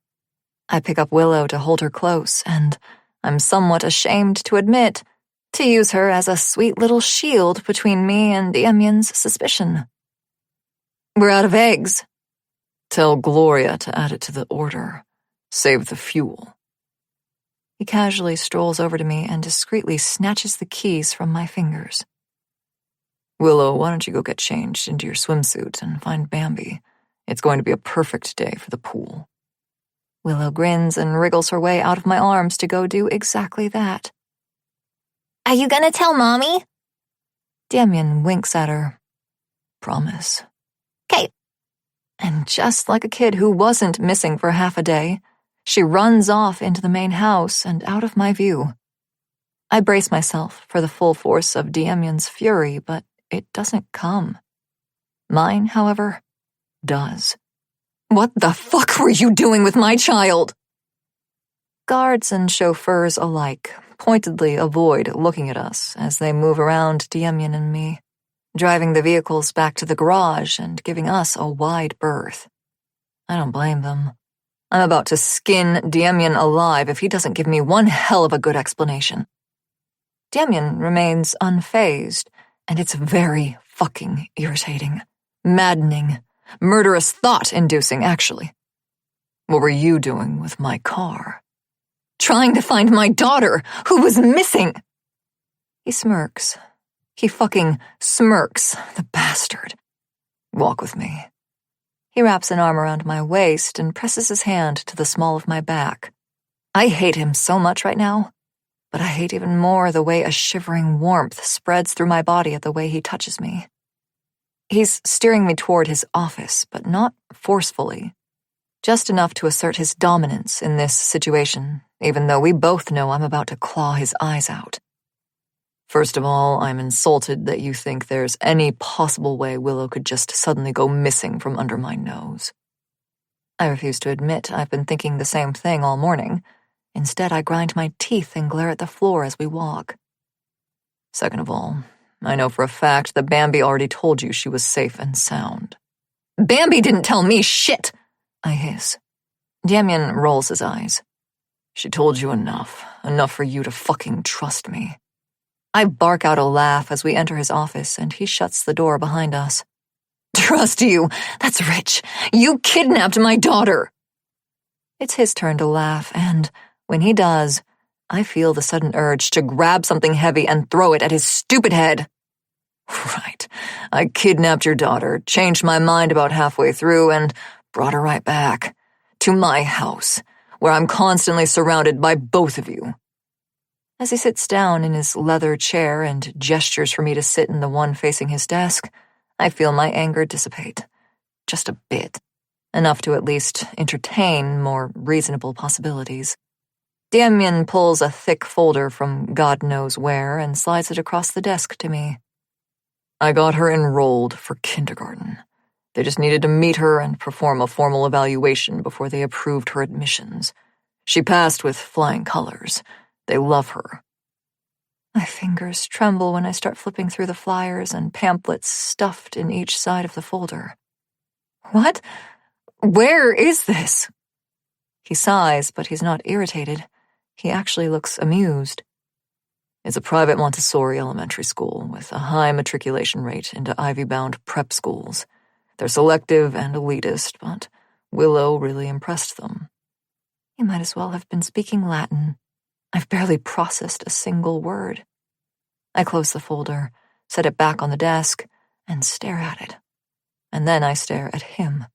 I pick up Willow to hold her close, and I'm somewhat ashamed to admit, to use her as a sweet little shield between me and Demian's suspicion. "We're out of eggs." "Tell Gloria to add it to the order. Save the fuel." He casually strolls over to me and discreetly snatches the keys from my fingers. "Willow, why don't you go get changed into your swimsuit and find Bambi? It's going to be a perfect day for the pool." Willow grins and wriggles her way out of my arms to go do exactly that. "Are you gonna tell Mommy?" Demian winks at her. Promise. "'Kay." And just like a kid who wasn't missing for half a day, she runs off into the main house and out of my view. I brace myself for the full force of Demian's fury, but it doesn't come. Mine, however, does. "What the fuck were you doing with my child?" Guards and chauffeurs alike pointedly avoid looking at us as they move around Demian and me, driving the vehicles back to the garage and giving us a wide berth. I don't blame them. I'm about to skin Demian alive if he doesn't give me one hell of a good explanation. Demian remains unfazed, and it's very fucking irritating, maddening, murderous thought-inducing, actually. "What were you doing with my car?" "Trying to find my daughter, who was missing." He smirks. He fucking smirks, the bastard. "Walk with me." He wraps an arm around my waist and presses his hand to the small of my back. I hate him so much right now, but I hate even more the way a shivering warmth spreads through my body at the way he touches me. He's steering me toward his office, but not forcefully. Just enough to assert his dominance in this situation, even though we both know I'm about to claw his eyes out. "First of all, I'm insulted that you think there's any possible way Willow could just suddenly go missing from under my nose." I refuse to admit I've been thinking the same thing all morning. Instead, I grind my teeth and glare at the floor as we walk. "Second of all, I know for a fact that Bambi already told you she was safe and sound." "Bambi didn't tell me shit!" I hiss. Demian rolls his eyes. "She told you enough for you to fucking trust me." I bark out a laugh as we enter his office, and he shuts the door behind us. "Trust you? That's rich. You kidnapped my daughter." It's his turn to laugh, and when he does, I feel the sudden urge to grab something heavy and throw it at his stupid head. "Right. I kidnapped your daughter, changed my mind about halfway through, and brought her right back. To my house, where I'm constantly surrounded by both of you." As he sits down in his leather chair and gestures for me to sit in the one facing his desk, I feel my anger dissipate. Just a bit. Enough to at least entertain more reasonable possibilities. Demian pulls a thick folder from God knows where and slides it across the desk to me. "I got her enrolled for kindergarten. They just needed to meet her and perform a formal evaluation before they approved her admissions. She passed with flying colors. They love her." My fingers tremble when I start flipping through the flyers and pamphlets stuffed in each side of the folder. "What? Where is this?" He sighs, but he's not irritated. He actually looks amused. "It's a private Montessori elementary school with a high matriculation rate into Ivy-bound prep schools. They're selective and elitist, but Willow really impressed them." He might as well have been speaking Latin. I've barely processed a single word. I close the folder, set it back on the desk, and stare at it. And then I stare at him.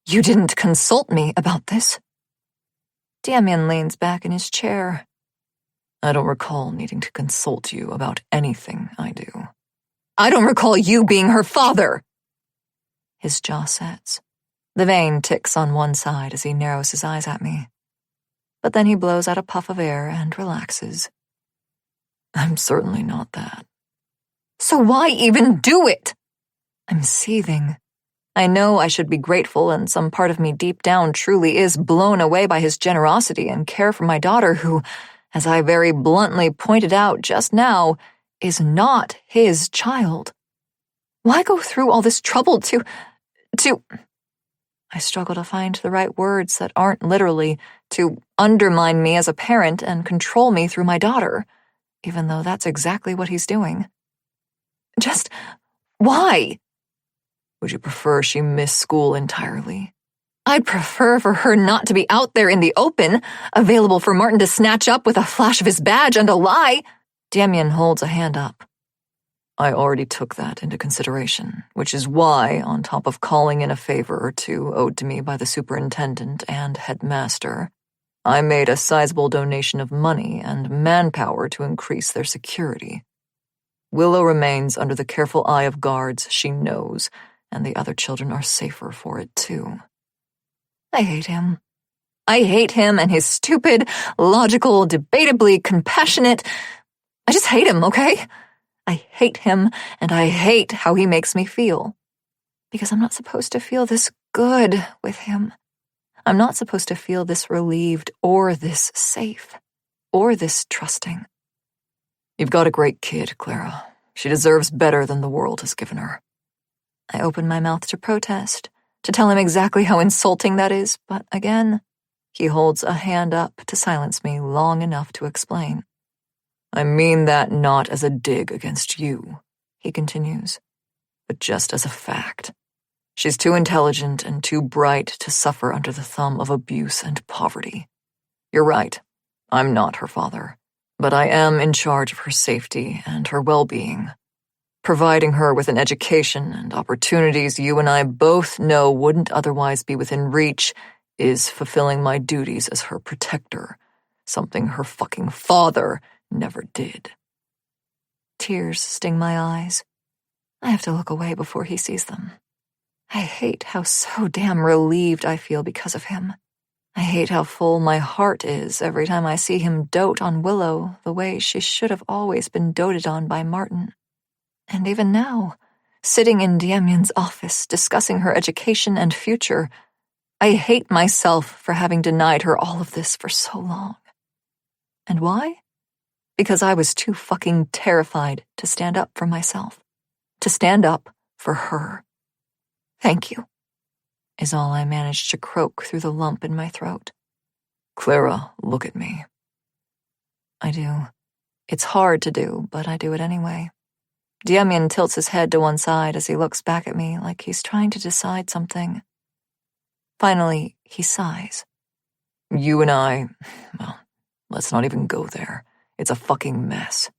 "You didn't consult me about this." Demian leans back in his chair. "I don't recall needing to consult you about anything I do." "I don't recall you being her father." His jaw sets. The vein ticks on one side as he narrows his eyes at me. But then he blows out a puff of air and relaxes. "I'm certainly not that." "So why even do it?" I'm seething. I know I should be grateful, and some part of me deep down truly is blown away by his generosity and care for my daughter who, as I very bluntly pointed out just now, is not his child. Why go through all this trouble to... I struggle to find the right words that aren't literally to undermine me as a parent and control me through my daughter, even though that's exactly what he's doing. Just why? Would you prefer she miss school entirely? I'd prefer for her not to be out there in the open, available for Martin to snatch up with a flash of his badge and a lie. Demian holds a hand up. I already took that into consideration, which is why, on top of calling in a favor or two owed to me by the superintendent and headmaster, I made a sizable donation of money and manpower to increase their security. Willow remains under the careful eye of guards she knows, and the other children are safer for it too. I hate him. I hate him and his stupid, logical, debatably compassionate... I just hate him, okay? I hate him, and I hate how he makes me feel. Because I'm not supposed to feel this good with him. I'm not supposed to feel this relieved or this safe or this trusting. You've got a great kid, Clara. She deserves better than the world has given her. I open my mouth to protest, to tell him exactly how insulting that is, but again, he holds a hand up to silence me long enough to explain. I mean that not as a dig against you, he continues, but just as a fact. She's too intelligent and too bright to suffer under the thumb of abuse and poverty. You're right, I'm not her father, but I am in charge of her safety and her well-being. Providing her with an education and opportunities you and I both know wouldn't otherwise be within reach is fulfilling my duties as her protector, something her fucking father never did. Tears sting my eyes. I have to look away before he sees them. I hate how so damn relieved I feel because of him. I hate how full my heart is every time I see him dote on Willow the way she should have always been doted on by Martin. And even now, sitting in Demian's office discussing her education and future, I hate myself for having denied her all of this for so long. And why? Because I was too fucking terrified to stand up for myself. To stand up for her. Thank you, is all I managed to croak through the lump in my throat. Clara, look at me. I do. It's hard to do, but I do it anyway. Demian tilts his head to one side as he looks back at me like he's trying to decide something. Finally, he sighs. You and I, well, let's not even go there. It's a fucking mess.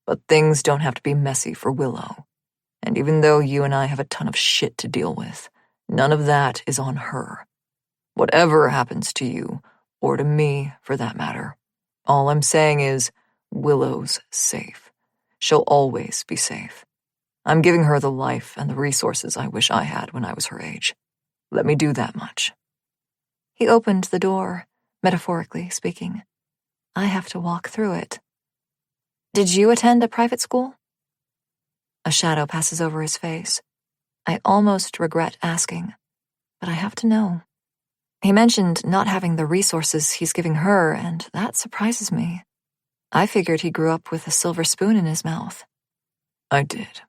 But things don't have to be messy for Willow. And even though you and I have a ton of shit to deal with, none of that is on her. Whatever happens to you, or to me for that matter, all I'm saying is Willow's safe. She'll always be safe. I'm giving her the life and the resources I wish I had when I was her age. Let me do that much. He opened the door, metaphorically speaking. I have to walk through it. Did you attend a private school? A shadow passes over his face. I almost regret asking, but I have to know. He mentioned not having the resources he's giving her, and that surprises me. I figured he grew up with a silver spoon in his mouth. I did.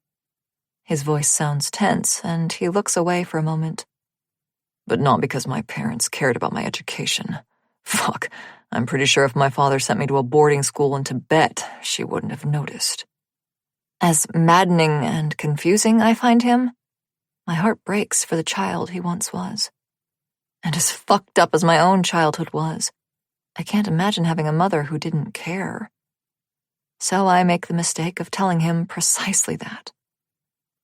His voice sounds tense, and he looks away for a moment. But not because my parents cared about my education. Fuck, I'm pretty sure if my father sent me to a boarding school in Tibet, she wouldn't have noticed. As maddening and confusing I find him, my heart breaks for the child he once was. And as fucked up as my own childhood was, I can't imagine having a mother who didn't care. So I make the mistake of telling him precisely that.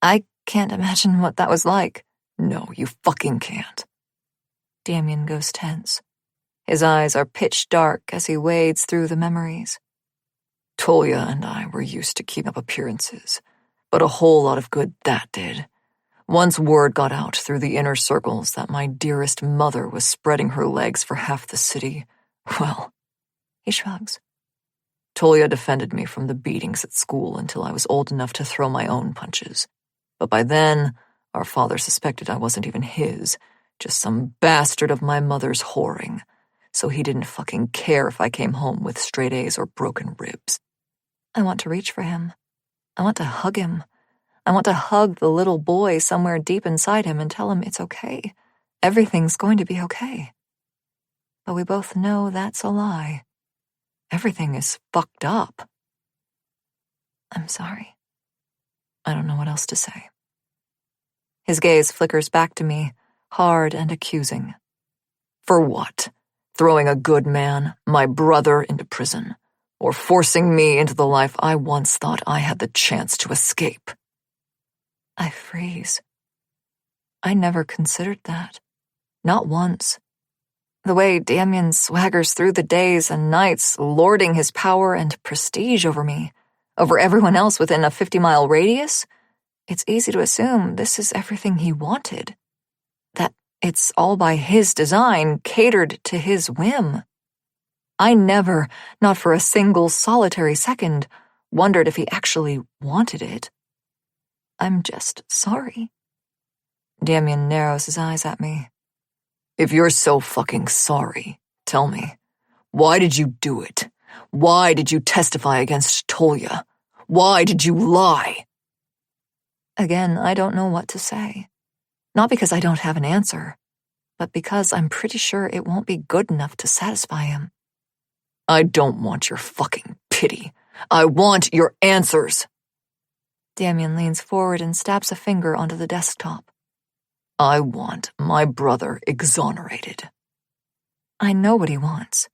I can't imagine what that was like. No, you fucking can't. Demian goes tense. His eyes are pitch dark as he wades through the memories. Tolia and I were used to keep up appearances, but a whole lot of good that did. Once word got out through the inner circles that my dearest mother was spreading her legs for half the city, well, he shrugs. Tolia defended me from the beatings at school until I was old enough to throw my own punches. But by then, our father suspected I wasn't even his, just some bastard of my mother's whoring. So he didn't fucking care if I came home with straight A's or broken ribs. I want to reach for him. I want to hug him. I want to hug the little boy somewhere deep inside him and tell him it's okay. Everything's going to be okay. But we both know that's a lie. Everything is fucked up. I'm sorry. I don't know what else to say. His gaze flickers back to me, hard and accusing. For what? Throwing a good man, my brother, into prison, or forcing me into the life I once thought I had the chance to escape. I freeze. I never considered that. Not once. The way Demian swaggers through the days and nights, lording his power and prestige over me, over everyone else within a 50-mile radius, it's easy to assume this is everything he wanted. That it's all by his design, catered to his whim. I never, not for a single solitary second, wondered if he actually wanted it. I'm just sorry. Demian narrows his eyes at me. If you're so fucking sorry, tell me, why did you do it? Why did you testify against Tolya? Why did you lie? Again, I don't know what to say. Not because I don't have an answer, but because I'm pretty sure it won't be good enough to satisfy him. I don't want your fucking pity. I want your answers. Demian leans forward and stabs a finger onto the desktop. I want my brother exonerated. I know what he wants.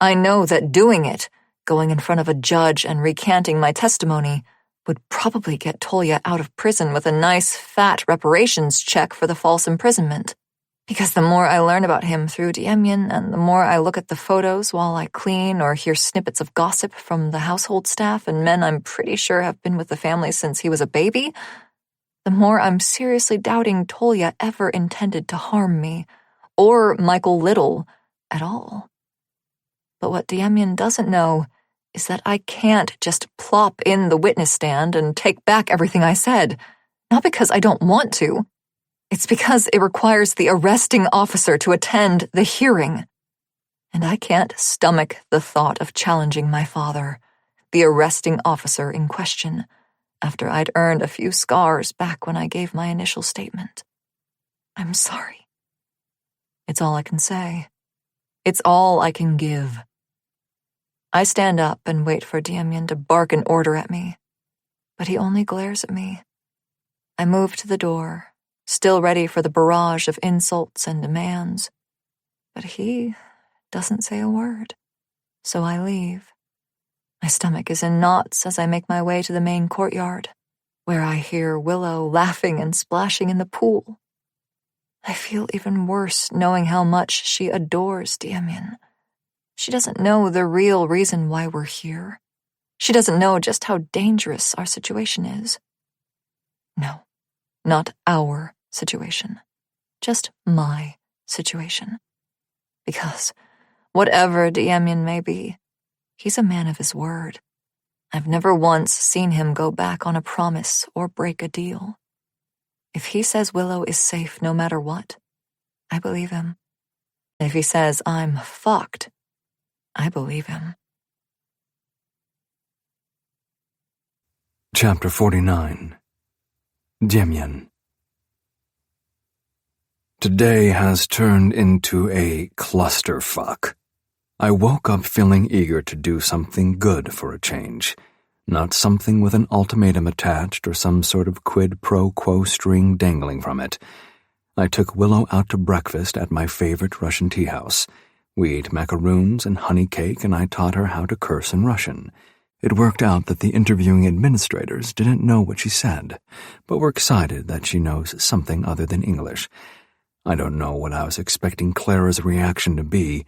I know that doing it, going in front of a judge and recanting my testimony, would probably get Tolya out of prison with a nice, fat reparations check for the false imprisonment. Because the more I learn about him through Demian, and the more I look at the photos while I clean or hear snippets of gossip from the household staff and men I'm pretty sure have been with the family since he was a baby, the more I'm seriously doubting Tolya ever intended to harm me, or Michael Little at all. But what Demian doesn't know is that I can't just plop in the witness stand and take back everything I said, not because I don't want to. It's because it requires the arresting officer to attend the hearing. And I can't stomach the thought of challenging my father, the arresting officer in question, after I'd earned a few scars back when I gave my initial statement. I'm sorry. It's all I can say. It's all I can give. I stand up and wait for Demian to bark an order at me, but he only glares at me. I move to the door, still ready for the barrage of insults and demands, but he doesn't say a word, so I leave. My stomach is in knots as I make my way to the main courtyard, where I hear Willow laughing and splashing in the pool. I feel even worse knowing how much she adores Demian. She doesn't know the real reason why we're here. She doesn't know just how dangerous our situation is. No, not our situation. Just my situation. Because whatever Demian may be, he's a man of his word. I've never once seen him go back on a promise or break a deal. If he says Willow is safe no matter what, I believe him. If he says I'm fucked, I believe him. Chapter 49. Demian. Today has turned into a clusterfuck. I woke up feeling eager to do something good for a change, not something with an ultimatum attached or some sort of quid pro quo string dangling from it. I took Willow out to breakfast at my favorite Russian tea house. We ate macaroons and honey cake, and I taught her how to curse in Russian. It worked out that the interviewing administrators didn't know what she said, but were excited that she knows something other than English. I don't know what I was expecting Clara's reaction to be,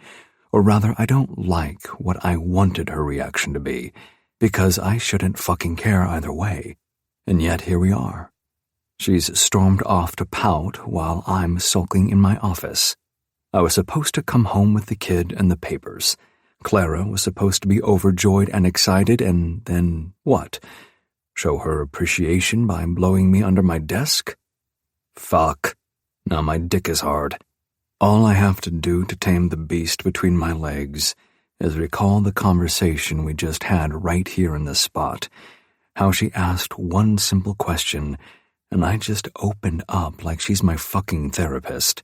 or rather I don't like what I wanted her reaction to be, because I shouldn't fucking care either way. And yet here we are. She's stormed off to pout while I'm sulking in my office. I was supposed to come home with the kid and the papers. Clara was supposed to be overjoyed and excited, and then what? Show her appreciation by blowing me under my desk? Fuck. Now my dick is hard. All I have to do to tame the beast between my legs is recall the conversation we just had right here in this spot, how she asked one simple question, and I just opened up like she's my fucking therapist.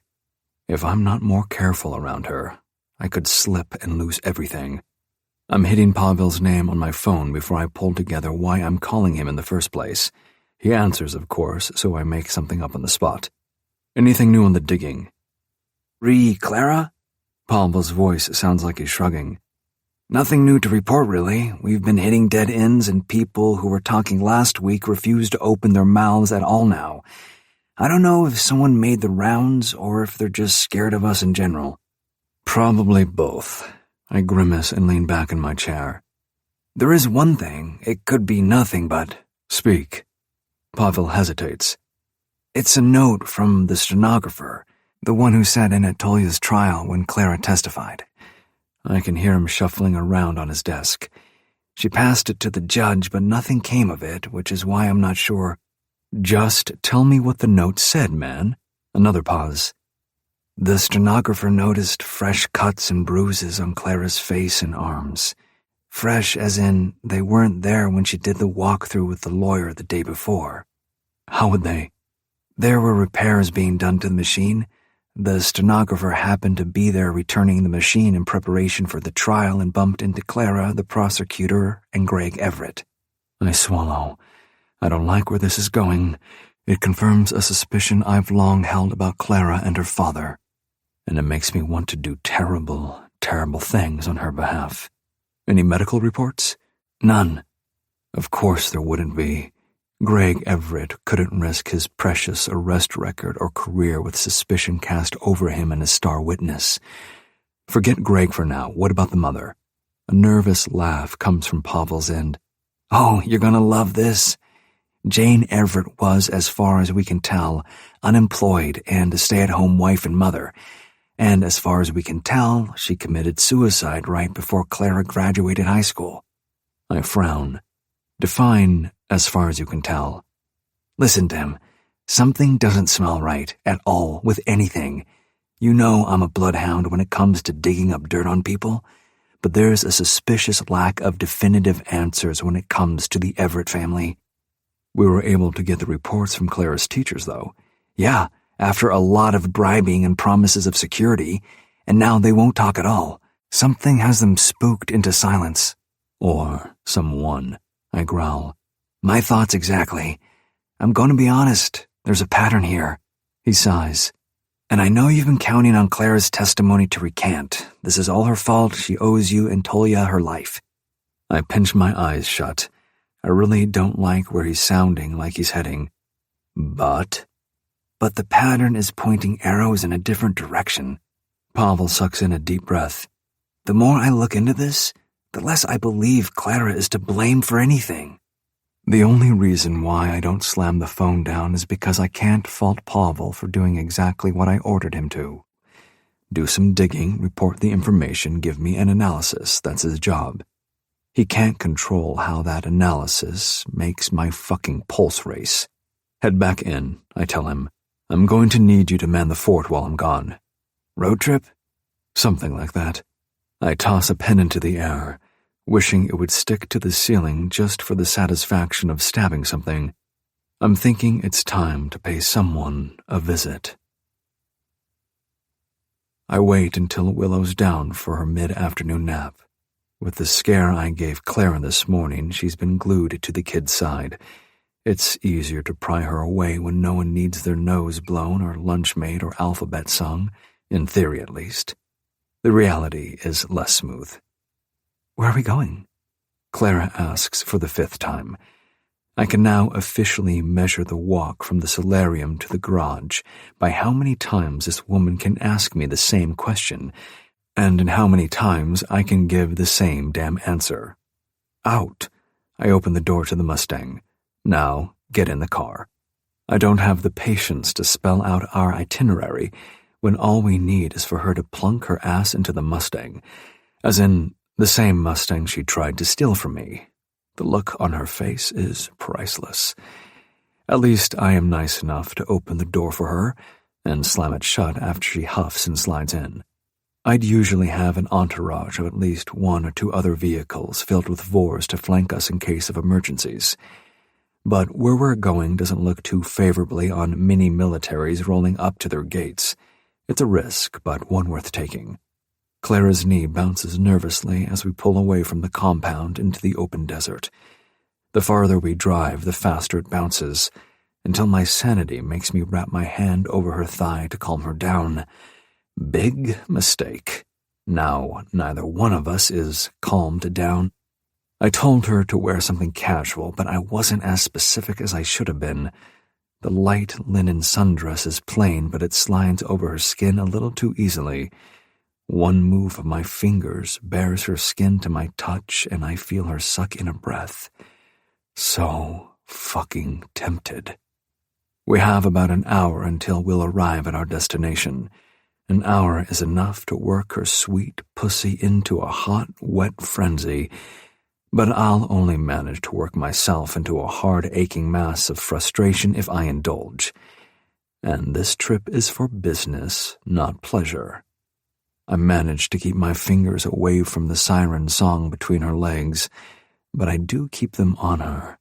If I'm not more careful around her, I could slip and lose everything. I'm hitting Pavel's name on my phone before I pull together why I'm calling him in the first place. He answers, of course, so I make something up on the spot. Anything new on the digging? Clara? Pavel's voice sounds like he's shrugging. Nothing new to report, really. We've been hitting dead ends, and people who were talking last week refuse to open their mouths at all now. I don't know if someone made the rounds or if they're just scared of us in general. Probably both. I grimace and lean back in my chair. There is one thing. It could be nothing but... Speak. Pavel hesitates. It's a note from the stenographer, the one who sat in at Tolya's trial when Clara testified. I can hear him shuffling around on his desk. She passed it to the judge, but nothing came of it, which is why I'm not sure. Just tell me what the note said, man. Another pause. The stenographer noticed fresh cuts and bruises on Clara's face and arms. Fresh as in they weren't there when she did the walkthrough with the lawyer the day before. How would they? There were repairs being done to the machine. The stenographer happened to be there returning the machine in preparation for the trial and bumped into Clara, the prosecutor, and Greg Everett. I swallow. I don't like where this is going. It confirms a suspicion I've long held about Clara and her father. And it makes me want to do terrible, terrible things on her behalf. Any medical reports? None. Of course there wouldn't be. Greg Everett couldn't risk his precious arrest record or career with suspicion cast over him and his star witness. Forget Greg for now. What about the mother? A nervous laugh comes from Pavel's end. Oh, you're gonna love this. Jane Everett was, as far as we can tell, unemployed and a stay-at-home wife and mother. And as far as we can tell, she committed suicide right before Clara graduated high school. I frown. Define as far as you can tell. Listen, Dem, something doesn't smell right at all with anything. You know I'm a bloodhound when it comes to digging up dirt on people, but there's a suspicious lack of definitive answers when it comes to the Everett family. We were able to get the reports from Clara's teachers, though. Yeah, after a lot of bribing and promises of security, and now they won't talk at all. Something has them spooked into silence. Or someone, I growl. My thoughts exactly. I'm going to be honest, there's a pattern here. He sighs. And I know you've been counting on Clara's testimony to recant. This is all her fault. She owes you and Tolya her life. I pinch my eyes shut. I really don't like where he's sounding like he's heading. But the pattern is pointing arrows in a different direction. Pavel sucks in a deep breath. The more I look into this, the less I believe Clara is to blame for anything. The only reason why I don't slam the phone down is because I can't fault Pavel for doing exactly what I ordered him to. Do some digging, report the information, give me an analysis. That's his job. He can't control how that analysis makes my fucking pulse race. Head back in, I tell him. I'm going to need you to man the fort while I'm gone. Road trip? Something like that. I toss a pen into the air, wishing it would stick to the ceiling just for the satisfaction of stabbing something. I'm thinking it's time to pay someone a visit. I wait until Willow's down for her mid-afternoon nap. With the scare I gave Clara this morning, she's been glued to the kid's side. It's easier to pry her away when no one needs their nose blown or lunch made or alphabet sung, in theory at least. The reality is less smooth. Where are we going? Clara asks for the 5th time. I can now officially measure the walk from the solarium to the garage by how many times this woman can ask me the same question, and in how many times I can give the same damn answer. Out. I open the door to the Mustang. Now, get in the car. I don't have the patience to spell out our itinerary when all we need is for her to plunk her ass into the Mustang, as in the same Mustang she tried to steal from me. The look on her face is priceless. At least I am nice enough to open the door for her and slam it shut after she huffs and slides in. I'd usually have an entourage of at least 1 or 2 other vehicles filled with Vors to flank us in case of emergencies. But where we're going doesn't look too favorably on mini-militaries rolling up to their gates. It's a risk, but one worth taking. Clara's knee bounces nervously as we pull away from the compound into the open desert. The farther we drive, the faster it bounces, until my sanity makes me wrap my hand over her thigh to calm her down. Big mistake. Now, neither one of us is calmed down. I told her to wear something casual, but I wasn't as specific as I should have been. The light linen sundress is plain, but it slides over her skin a little too easily. One move of my fingers bares her skin to my touch, and I feel her suck in a breath. So fucking tempted. We have about an hour until we'll arrive at our destination. An hour is enough to work her sweet pussy into a hot, wet frenzy, but I'll only manage to work myself into a hard, aching mass of frustration if I indulge. And this trip is for business, not pleasure. I manage to keep my fingers away from the siren song between her legs, but I do keep them on her.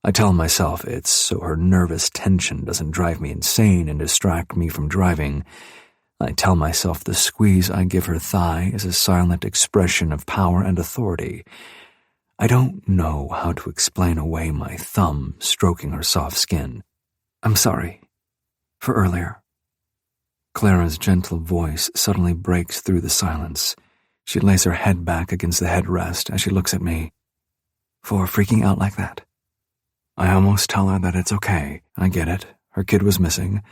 I tell myself it's so her nervous tension doesn't drive me insane and distract me from driving. I tell myself the squeeze I give her thigh is a silent expression of power and authority. I don't know how to explain away my thumb stroking her soft skin. I'm sorry. For earlier. Clara's gentle voice suddenly breaks through the silence. She lays her head back against the headrest as she looks at me. For freaking out like that. I almost tell her that it's okay. I get it. Her kid was missing.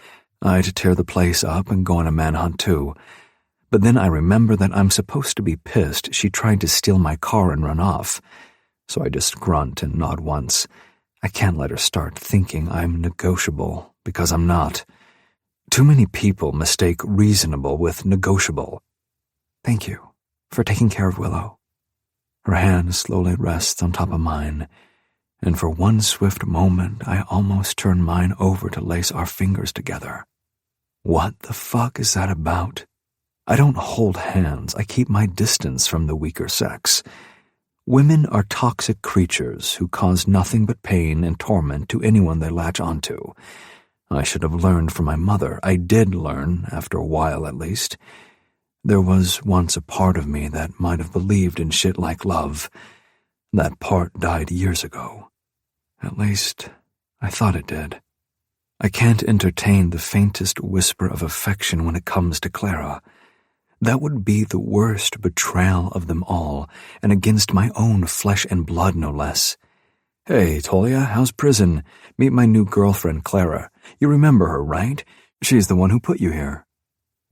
I'd tear the place up and go on a manhunt too. But then I remember that I'm supposed to be pissed she tried to steal my car and run off. So I just grunt and nod once. I can't let her start thinking I'm negotiable, because I'm not. Too many people mistake reasonable with negotiable. Thank you for taking care of Willow. Her hand slowly rests on top of mine, and for one swift moment I almost turn mine over to lace our fingers together. What the fuck is that about? I don't hold hands. I keep my distance from the weaker sex. Women are toxic creatures who cause nothing but pain and torment to anyone they latch onto. I should have learned from my mother. I did learn, after a while at least. There was once a part of me that might have believed in shit like love. That part died years ago. At least, I thought it did. I can't entertain the faintest whisper of affection when it comes to Clara. That would be the worst betrayal of them all, and against my own flesh and blood, no less. Hey, Tolia, how's prison? Meet my new girlfriend, Clara. You remember her, right? She's the one who put you here.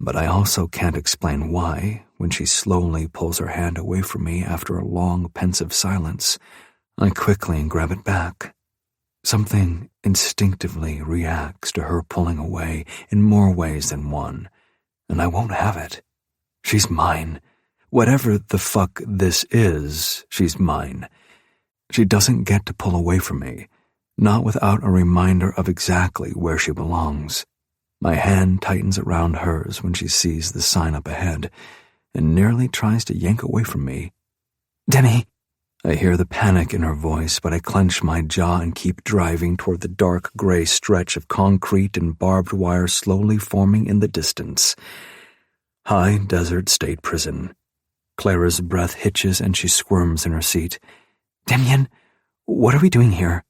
But I also can't explain why, when she slowly pulls her hand away from me after a long, pensive silence, I quickly grab it back. Something instinctively reacts to her pulling away in more ways than one, and I won't have it. She's mine. Whatever the fuck this is, she's mine. She doesn't get to pull away from me, not without a reminder of exactly where she belongs. My hand tightens around hers when she sees the sign up ahead, and nearly tries to yank away from me. Demi! I hear the panic in her voice, but I clench my jaw and keep driving toward the dark gray stretch of concrete and barbed wire slowly forming in the distance. High Desert State Prison. Clara's breath hitches and she squirms in her seat. Demian, what are we doing here?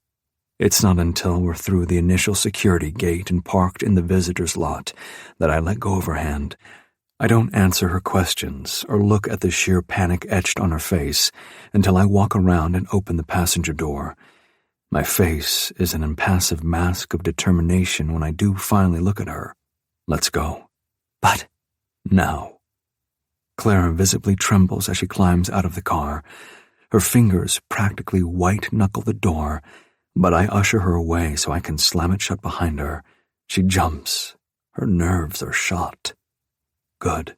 It's not until we're through the initial security gate and parked in the visitor's lot that I let go of her hand. I don't answer her questions or look at the sheer panic etched on her face until I walk around and open the passenger door. My face is an impassive mask of determination when I do finally look at her. Let's go. But now. Clara visibly trembles as she climbs out of the car. Her fingers practically white-knuckle the door, but I usher her away so I can slam it shut behind her. She jumps. Her nerves are shot. Good.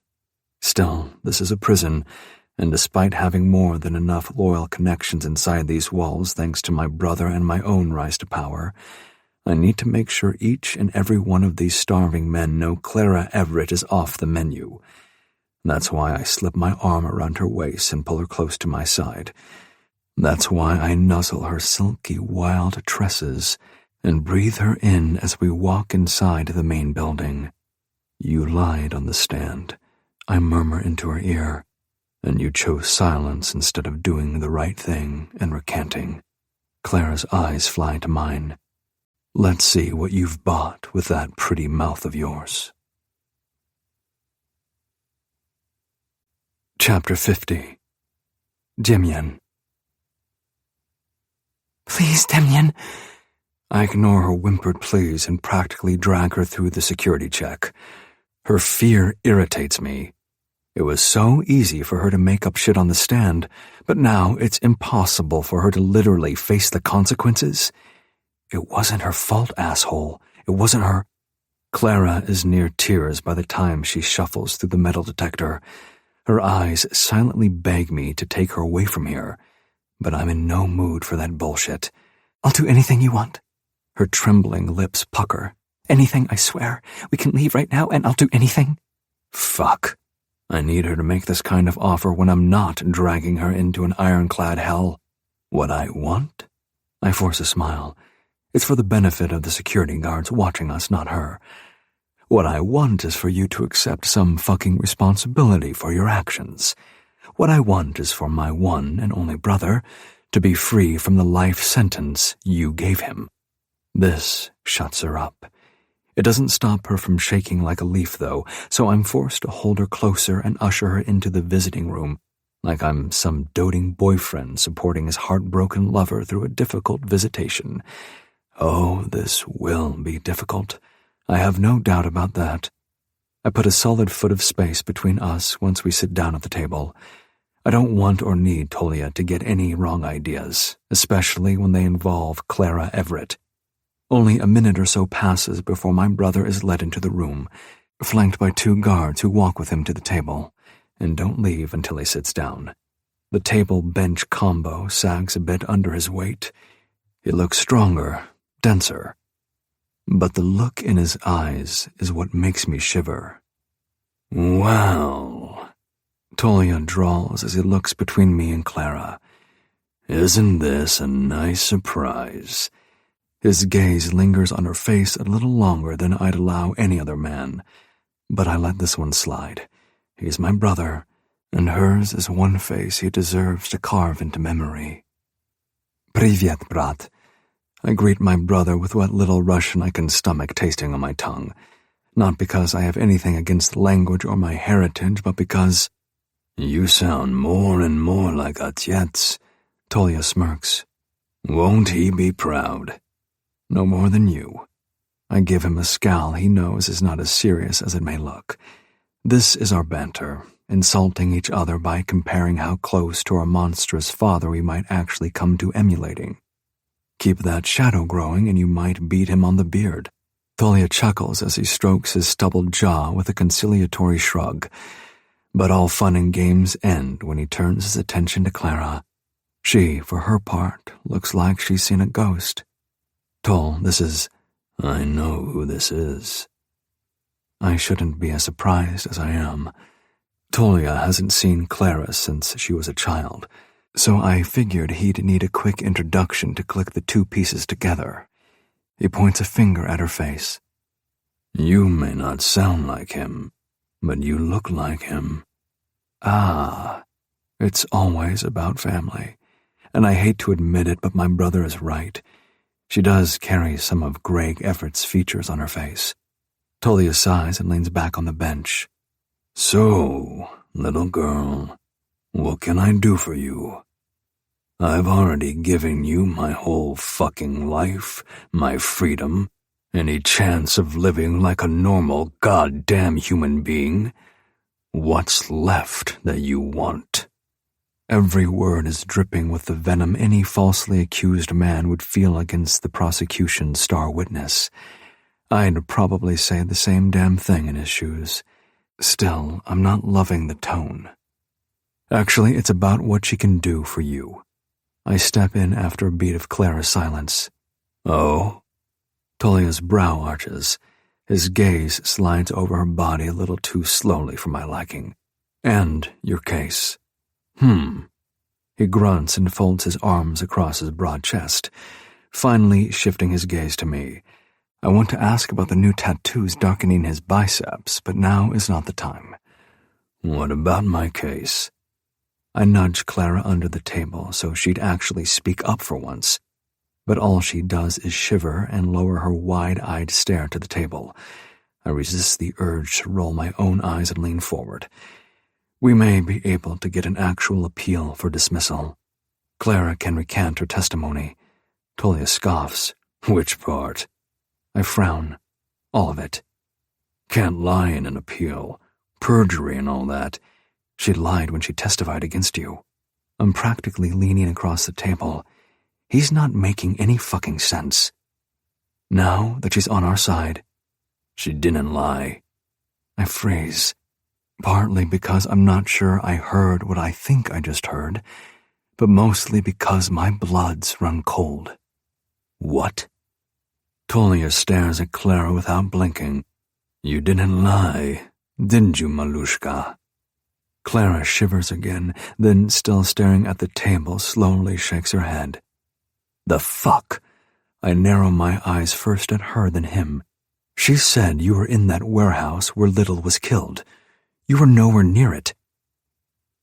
Still, this is a prison, and despite having more than enough loyal connections inside these walls thanks to my brother and my own rise to power, I need to make sure each and every one of these starving men know Clara Everett is off the menu. That's why I slip my arm around her waist and pull her close to my side. That's why I nuzzle her silky, wild tresses and breathe her in as we walk inside the main building. You lied on the stand, I murmur into her ear, and you chose silence instead of doing the right thing and recanting. Clara's eyes fly to mine. Let's see what you've bought with that pretty mouth of yours. Chapter 50. Demian. Please, Demian. I ignore her whimpered pleas and practically drag her through the security check. Her fear irritates me. It was so easy for her to make up shit on the stand, but now it's impossible for her to literally face the consequences. It wasn't her fault, asshole. It wasn't her. Clara is near tears by the time she shuffles through the metal detector. Her eyes silently beg me to take her away from here, but I'm in no mood for that bullshit. I'll do anything you want. Her trembling lips pucker. Anything, I swear. We can leave right now and I'll do anything. Fuck. I need her to make this kind of offer when I'm not dragging her into an ironclad hell. What I want? I force a smile. It's for the benefit of the security guards watching us, not her. What I want is for you to accept some fucking responsibility for your actions. What I want is for my one and only brother to be free from the life sentence you gave him. This shuts her up. It doesn't stop her from shaking like a leaf, though, so I'm forced to hold her closer and usher her into the visiting room, like I'm some doting boyfriend supporting his heartbroken lover through a difficult visitation. Oh, this will be difficult. I have no doubt about that. I put a solid foot of space between us once we sit down at the table. I don't want or need Tolia to get any wrong ideas, especially when they involve Clara Everett. Only a minute or so passes before my brother is led into the room, flanked by 2 guards who walk with him to the table, and don't leave until he sits down. The table-bench combo sags a bit under his weight. He looks stronger, denser. But the look in his eyes is what makes me shiver. Well, Tolia drawls as he looks between me and Clara. Isn't this a nice surprise? His gaze lingers on her face a little longer than I'd allow any other man, but I let this one slide. He's my brother, and hers is one face he deserves to carve into memory. Privyet, brat. I greet my brother with what little Russian I can stomach tasting on my tongue, not because I have anything against the language or my heritage, but because— You sound more and more like Otets, Tolia smirks. Won't he be proud? No more than you. I give him a scowl he knows is not as serious as it may look. This is our banter, insulting each other by comparing how close to our monstrous father we might actually come to emulating. Keep that shadow growing and you might beat him on the beard. Tolia chuckles as he strokes his stubbled jaw with a conciliatory shrug. But all fun and games end when he turns his attention to Clara. She, for her part, looks like she's seen a ghost. Tol, this is— I know who this is. I shouldn't be as surprised as I am. Tolia hasn't seen Clara since she was a child, so I figured he'd need a quick introduction to click the 2 pieces together. He points a finger at her face. You may not sound like him, but you look like him. Ah, it's always about family, and I hate to admit it, but my brother is right. She does carry some of Greg Everett's features on her face. Tolia sighs and leans back on the bench. So, little girl, what can I do for you? I've already given you my whole fucking life, my freedom, any chance of living like a normal goddamn human being. What's left that you want? Every word is dripping with the venom any falsely accused man would feel against the prosecution's star witness. I'd probably say the same damn thing in his shoes. Still, I'm not loving the tone. Actually, it's about what she can do for you. I step in after a beat of Clara's silence. Oh? Tolia's brow arches. His gaze slides over her body a little too slowly for my liking. And your case. He grunts and folds his arms across his broad chest, finally shifting his gaze to me. I want to ask about the new tattoos darkening his biceps, but now is not the time. What about my case? I nudge Clara under the table so she'd actually speak up for once, but all she does is shiver and lower her wide-eyed stare to the table. I resist the urge to roll my own eyes and lean forward. We may be able to get an actual appeal for dismissal. Clara can recant her testimony. Tolia scoffs. Which part? I frown. All of it. Can't lie in an appeal. Perjury and all that. She lied when she testified against you. I'm practically leaning across the table. He's not making any fucking sense. Now that she's on our side, she didn't lie. I freeze, partly because I'm not sure I heard what I think I just heard, but mostly because my bloods run cold. What? Tolia stares at Clara without blinking. You didn't lie, didn't you, Malushka? Clara shivers again, then, still staring at the table, slowly shakes her head. The fuck? I narrow my eyes first at her, then him. She said you were in that warehouse where Little was killed. You were nowhere near it.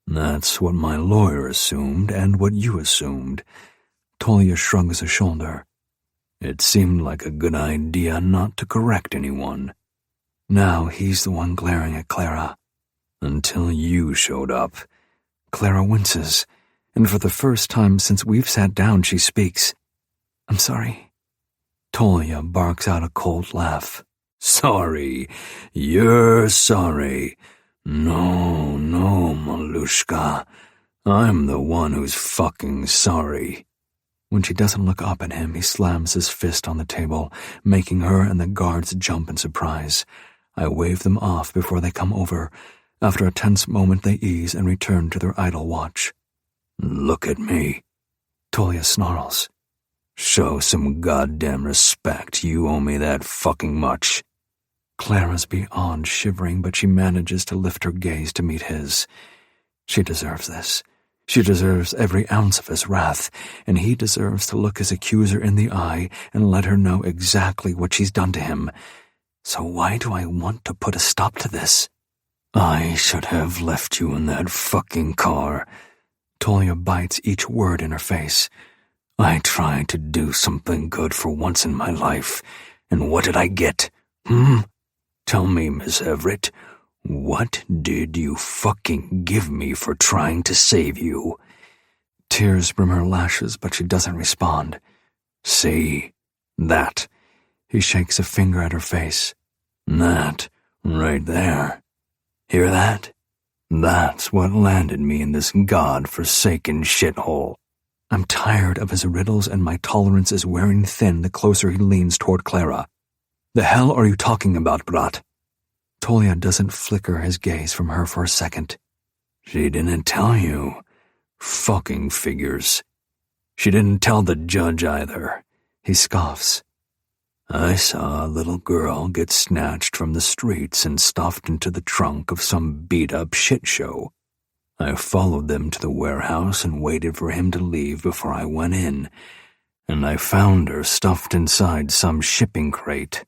That's what my lawyer assumed and what you assumed. Tolia shrugs a shoulder. It seemed like a good idea not to correct anyone. Now he's the one glaring at Clara. Until you showed up. Clara winces, and for the first time since we've sat down she speaks. I'm sorry. Tolia barks out a cold laugh. Sorry. You're sorry. No, Malushka. I'm the one who's fucking sorry. When she doesn't look up at him, he slams his fist on the table, making her and the guards jump in surprise. I wave them off before they come over. After a tense moment, they ease and return to their idle watch. Look at me. Tolia snarls. Show some goddamn respect. You owe me that fucking much. Clara's beyond shivering, but she manages to lift her gaze to meet his. She deserves this. She deserves every ounce of his wrath, and he deserves to look his accuser in the eye and let her know exactly what she's done to him. So why do I want to put a stop to this? I should have left you in that fucking car. Tolia bites each word in her face. I tried to do something good for once in my life, and what did I get? Tell me, Miss Everett, what did you fucking give me for trying to save you? Tears brim her lashes, but she doesn't respond. See, that. He shakes a finger at her face. That, right there. Hear that? That's what landed me in this god-forsaken shithole. I'm tired of his riddles, and my tolerance is wearing thin the closer he leans toward Clara. The hell are you talking about, Brat? Tolia doesn't flicker his gaze from her for a second. She didn't tell you. Fucking figures. She didn't tell the judge either. He scoffs. I saw a little girl get snatched from the streets and stuffed into the trunk of some beat-up shit show. I followed them to the warehouse and waited for him to leave before I went in, and I found her stuffed inside some shipping crate,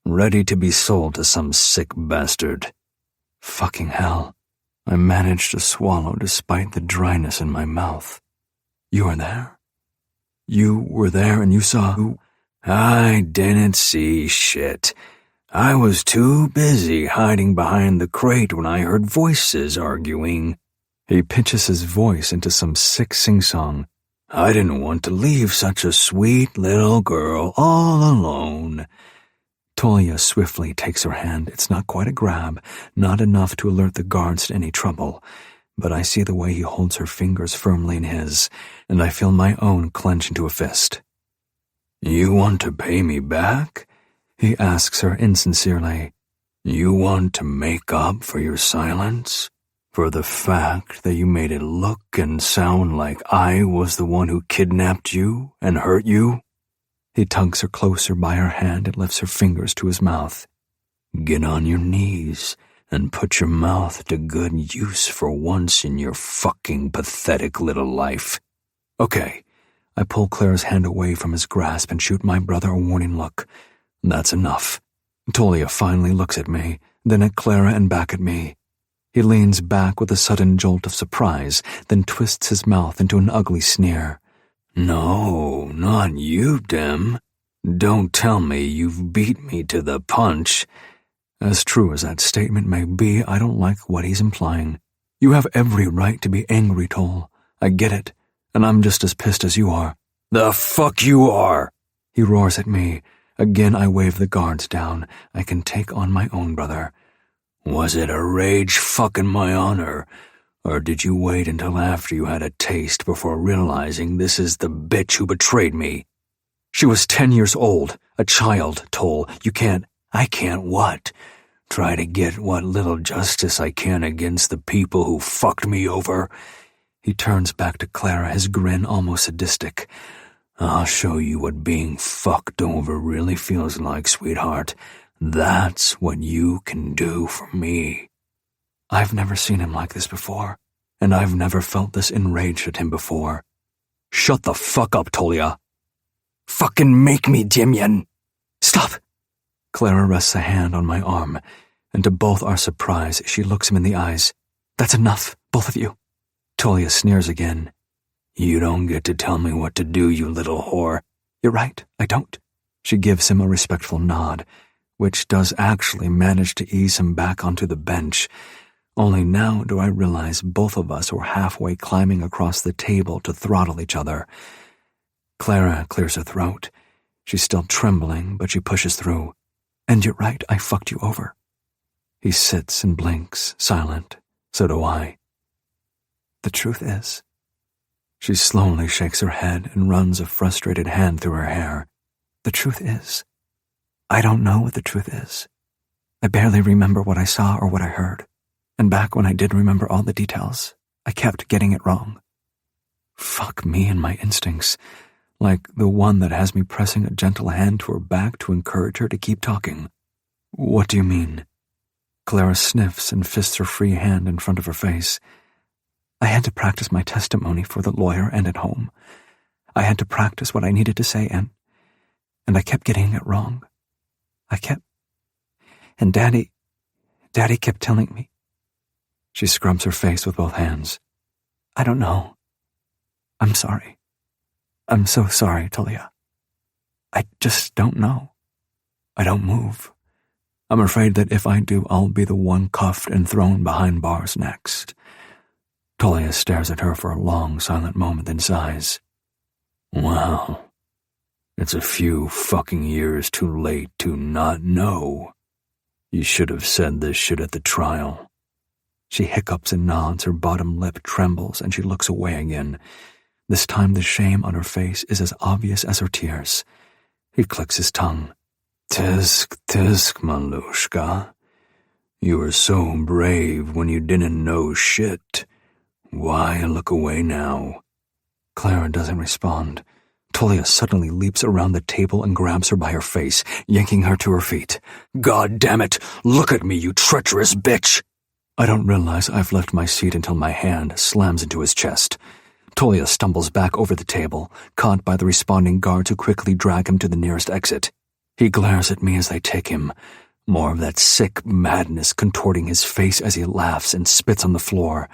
ready to be sold to some sick bastard. Fucking hell. I managed to swallow despite the dryness in my mouth. You were there? You were there and you saw who? I didn't see shit. I was too busy hiding behind the crate when I heard voices arguing. He pitches his voice into some sick sing-song. I didn't want to leave such a sweet little girl all alone. Tolia swiftly takes her hand. It's not quite a grab, not enough to alert the guards to any trouble, but I see the way he holds her fingers firmly in his, and I feel my own clench into a fist. You want to pay me back? He asks her insincerely. You want to make up for your silence? For the fact that you made it look and sound like I was the one who kidnapped you and hurt you? He tugs her closer by her hand and lifts her fingers to his mouth. Get on your knees and put your mouth to good use for once in your fucking pathetic little life. Okay. I pull Clara's hand away from his grasp and shoot my brother a warning look. That's enough. Tolia finally looks at me, then at Clara and back at me. He leans back with a sudden jolt of surprise, then twists his mouth into an ugly sneer. No, not you, Dem. Don't tell me you've beat me to the punch. As true as that statement may be, I don't like what he's implying. You have every right to be angry, Toll. I get it. And I'm just as pissed as you are. The fuck you are! He roars at me. Again I wave the guards down. I can take on my own brother. Was it a rage fucking my honor? Or did you wait until after you had a taste before realizing this is the bitch who betrayed me? She was 10 years old, a child, Toll. I can't what? Try to get what little justice I can against the people who fucked me over. He turns back to Clara, his grin almost sadistic. I'll show you what being fucked over really feels like, sweetheart. That's what you can do for me. I've never seen him like this before, and I've never felt this enraged at him before. Shut the fuck up, Tolia. Fucking make me, Demian. Stop. Clara rests a hand on my arm, and to both our surprise, she looks him in the eyes. That's enough, both of you. Tolia sneers again. You don't get to tell me what to do, you little whore. You're right, I don't. She gives him a respectful nod, which does actually manage to ease him back onto the bench. Only now do I realize both of us were halfway climbing across the table to throttle each other. Clara clears her throat. She's still trembling, but she pushes through. And you're right, I fucked you over. He sits and blinks, silent. So do I. The truth is. She slowly shakes her head and runs a frustrated hand through her hair. The truth is. I don't know what the truth is. I barely remember what I saw or what I heard. And back when I did remember all the details, I kept getting it wrong. Fuck me and my instincts, like the one that has me pressing a gentle hand to her back to encourage her to keep talking. What do you mean? Clara sniffs and fists her free hand in front of her face. I had to practice my testimony for the lawyer and at home. I had to practice what I needed to say and I kept getting it wrong. And Daddy kept telling me. She scrubs her face with both hands. I don't know. I'm sorry. I'm so sorry, Talia. I just don't know. I don't move. I'm afraid that if I do, I'll be the one cuffed and thrown behind bars next. Talia stares at her for a long, silent moment, then sighs. Wow. It's a few fucking years too late to not know. You should have said this shit at the trial. She hiccups and nods, her bottom lip trembles, and she looks away again. This time the shame on her face is as obvious as her tears. He clicks his tongue. Tisk, Malushka. You were so brave when you didn't know shit. Why look away now? Clara doesn't respond. Talia suddenly leaps around the table and grabs her by her face, yanking her to her feet. God damn it! Look at me, you treacherous bitch! I don't realize I've left my seat until my hand slams into his chest. Talia stumbles back over the table, caught by the responding guards who quickly drag him to the nearest exit. He glares at me as they take him, more of that sick madness contorting his face as he laughs and spits on the floor.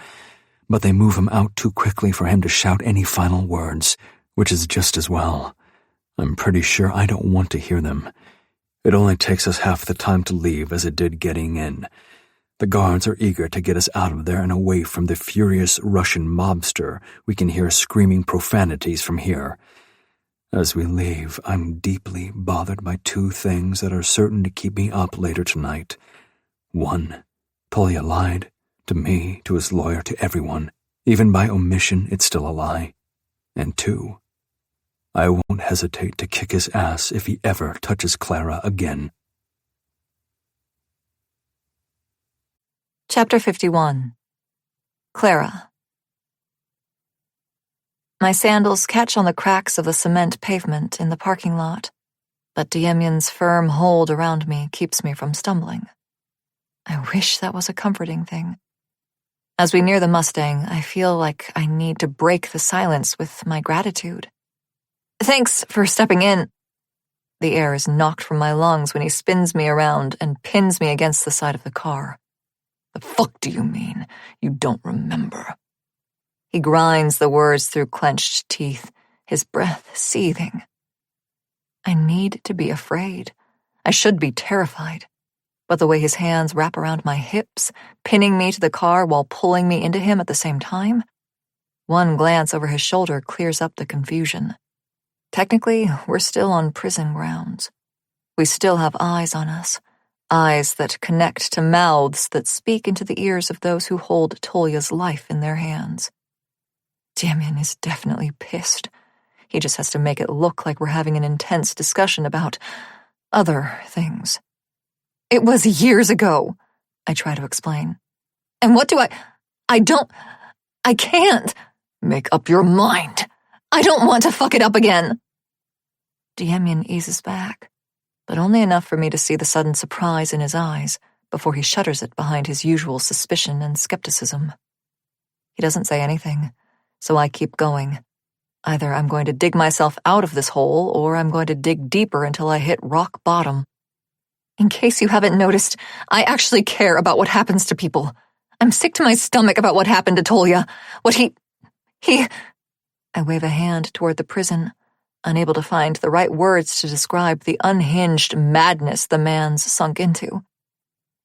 But they move him out too quickly for him to shout any final words, which is just as well. I'm pretty sure I don't want to hear them. It only takes us half the time to leave as it did getting in. The guards are eager to get us out of there and away from the furious Russian mobster. We can hear screaming profanities from here. As we leave, I'm deeply bothered by two things that are certain to keep me up later tonight. One, Talia lied. To me, to his lawyer, to everyone. Even by omission, it's still a lie. And two, I won't hesitate to kick his ass if he ever touches Clara again. Chapter 51. Clara. My sandals catch on the cracks of the cement pavement in the parking lot, but Demian's firm hold around me keeps me from stumbling. I wish that was a comforting thing. As we near the Mustang, I feel like I need to break the silence with my gratitude. Thanks for stepping in. The air is knocked from my lungs when he spins me around and pins me against the side of the car. The fuck do you mean? You don't remember. He grinds the words through clenched teeth, his breath seething. I need to be afraid. I should be terrified. But the way his hands wrap around my hips, pinning me to the car while pulling me into him at the same time, one glance over his shoulder clears up the confusion. Technically, we're still on prison grounds. We still have eyes on us, eyes that connect to mouths that speak into the ears of those who hold Tolya's life in their hands. Demian is definitely pissed. He just has to make it look like we're having an intense discussion about other things. It was years ago, I try to explain. And what do I can't. Make up your mind. I don't want to fuck it up again. Demian eases back, but only enough for me to see the sudden surprise in his eyes before he shutters it behind his usual suspicion and skepticism. He doesn't say anything, so I keep going. Either I'm going to dig myself out of this hole, or I'm going to dig deeper until I hit rock bottom. In case you haven't noticed, I actually care about what happens to people. I'm sick to my stomach about what happened to Tolya. What he... I wave a hand toward the prison, unable to find the right words to describe the unhinged madness the man's sunk into.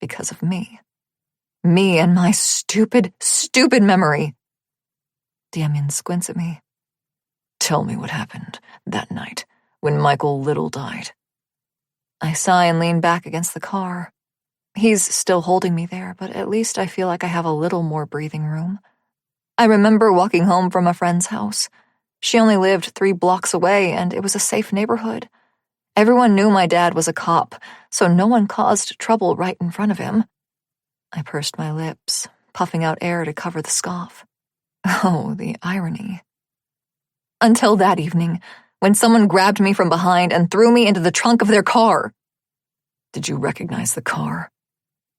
Because of me. Me and my stupid, stupid memory. Demian squints at me. Tell me what happened that night when Michael Little died. I sigh and lean back against the car. He's still holding me there, but at least I feel like I have a little more breathing room. I remember walking home from a friend's house. She only lived 3 blocks away, and it was a safe neighborhood. Everyone knew my dad was a cop, so no one caused trouble right in front of him. I pursed my lips, puffing out air to cover the scoff. Oh, the irony. Until that evening, when someone grabbed me from behind and threw me into the trunk of their car. Did you recognize the car?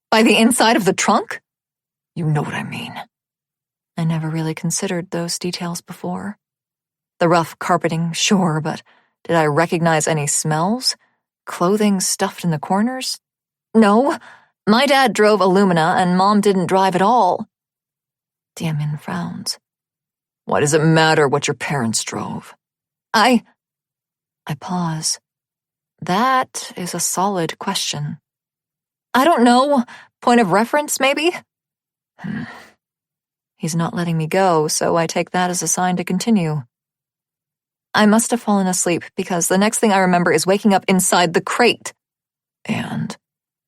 By the inside of the trunk? You know what I mean. I never really considered those details before. The rough carpeting, sure, but did I recognize any smells? Clothing stuffed in the corners? No, my dad drove Illumina and Mom didn't drive at all. Demian frowns. Why does it matter what your parents drove? I pause. That is a solid question. I don't know. Point of reference, maybe? He's not letting me go, so I take that as a sign to continue. I must have fallen asleep because the next thing I remember is waking up inside the crate. And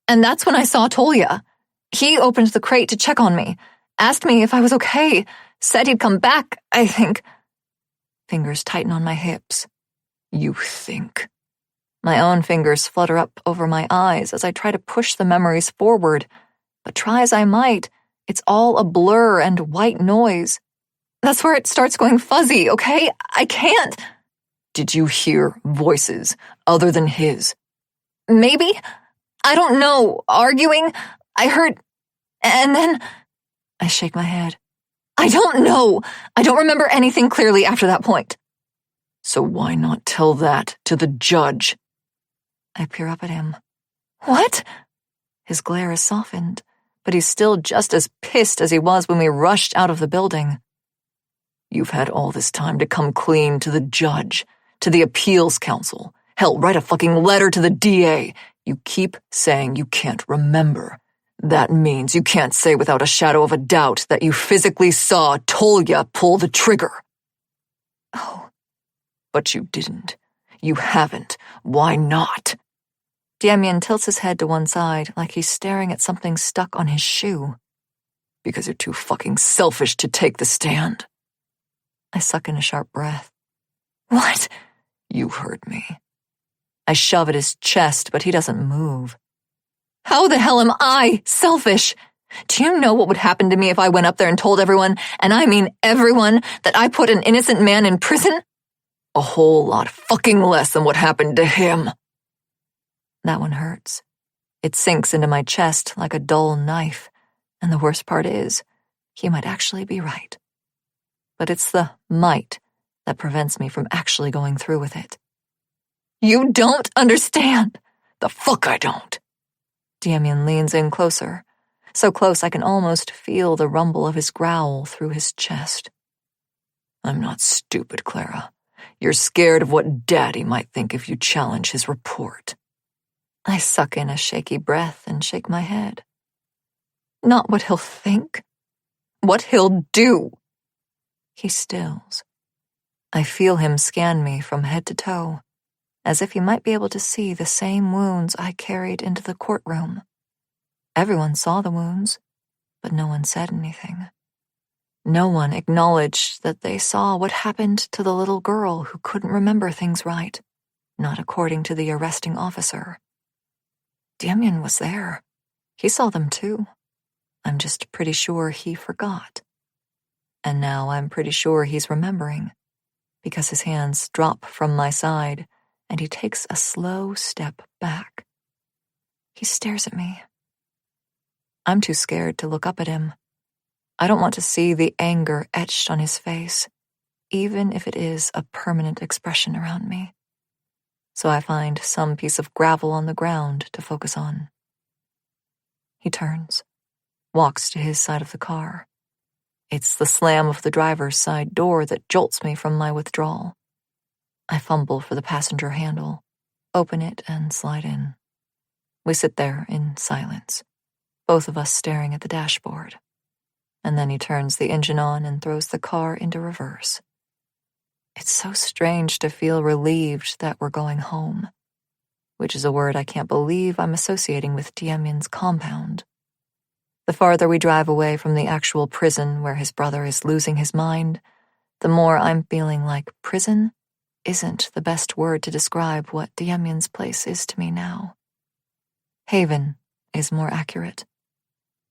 that's when I saw Tolya. He opened the crate to check on me, asked me if I was okay, said he'd come back, I think. Fingers tighten on my hips. You think. My own fingers flutter up over my eyes as I try to push the memories forward, but try as I might, it's all a blur and white noise. That's where it starts going fuzzy, okay? I can't. Did you hear voices other than his? Maybe. I don't know. Arguing? I heard... And then... I shake my head. I don't know. I don't remember anything clearly after that point. So why not tell that to the judge? I peer up at him. What? His glare is softened, but he's still just as pissed as he was when we rushed out of the building. You've had all this time to come clean to the judge, to the appeals council. Hell, write a fucking letter to the DA. You keep saying you can't remember. That means you can't say without a shadow of a doubt that you physically saw Tolya pull the trigger. Oh. But you didn't. You haven't. Why not? Demian tilts his head to one side like he's staring at something stuck on his shoe. Because you're too fucking selfish to take the stand. I suck in a sharp breath. What? You heard me. I shove at his chest, but he doesn't move. How the hell am I selfish? Do you know what would happen to me if I went up there and told everyone, and I mean everyone, that I put an innocent man in prison? A whole lot fucking less than what happened to him. That one hurts. It sinks into my chest like a dull knife, and the worst part is, he might actually be right. But it's the might that prevents me from actually going through with it. You don't understand. The fuck I don't. Demian leans in closer, so close I can almost feel the rumble of his growl through his chest. I'm not stupid, Clara. You're scared of what Daddy might think if you challenge his report. I suck in a shaky breath and shake my head. Not what he'll think. What he'll do. He stills. I feel him scan me from head to toe. as if he might be able to see the same wounds I carried into the courtroom. Everyone saw the wounds, but no one said anything. No one acknowledged that they saw what happened to the little girl who couldn't remember things right, not according to the arresting officer. Demian was there. He saw them too. I'm just pretty sure he forgot. And now I'm pretty sure he's remembering, because his hands drop from my side and he takes a slow step back. He stares at me. I'm too scared to look up at him. I don't want to see the anger etched on his face, even if it is a permanent expression around me. So I find some piece of gravel on the ground to focus on. He turns, walks to his side of the car. It's the slam of the driver's side door that jolts me from my withdrawal. I fumble for the passenger handle, open it, and slide in. We sit there in silence, both of us staring at the dashboard. And then he turns the engine on and throws the car into reverse. It's so strange to feel relieved that we're going home, which is a word I can't believe I'm associating with Demian's compound. The farther we drive away from the actual prison where his brother is losing his mind, the more I'm feeling like prison isn't the best word to describe what Demian's place is to me now. Haven is more accurate,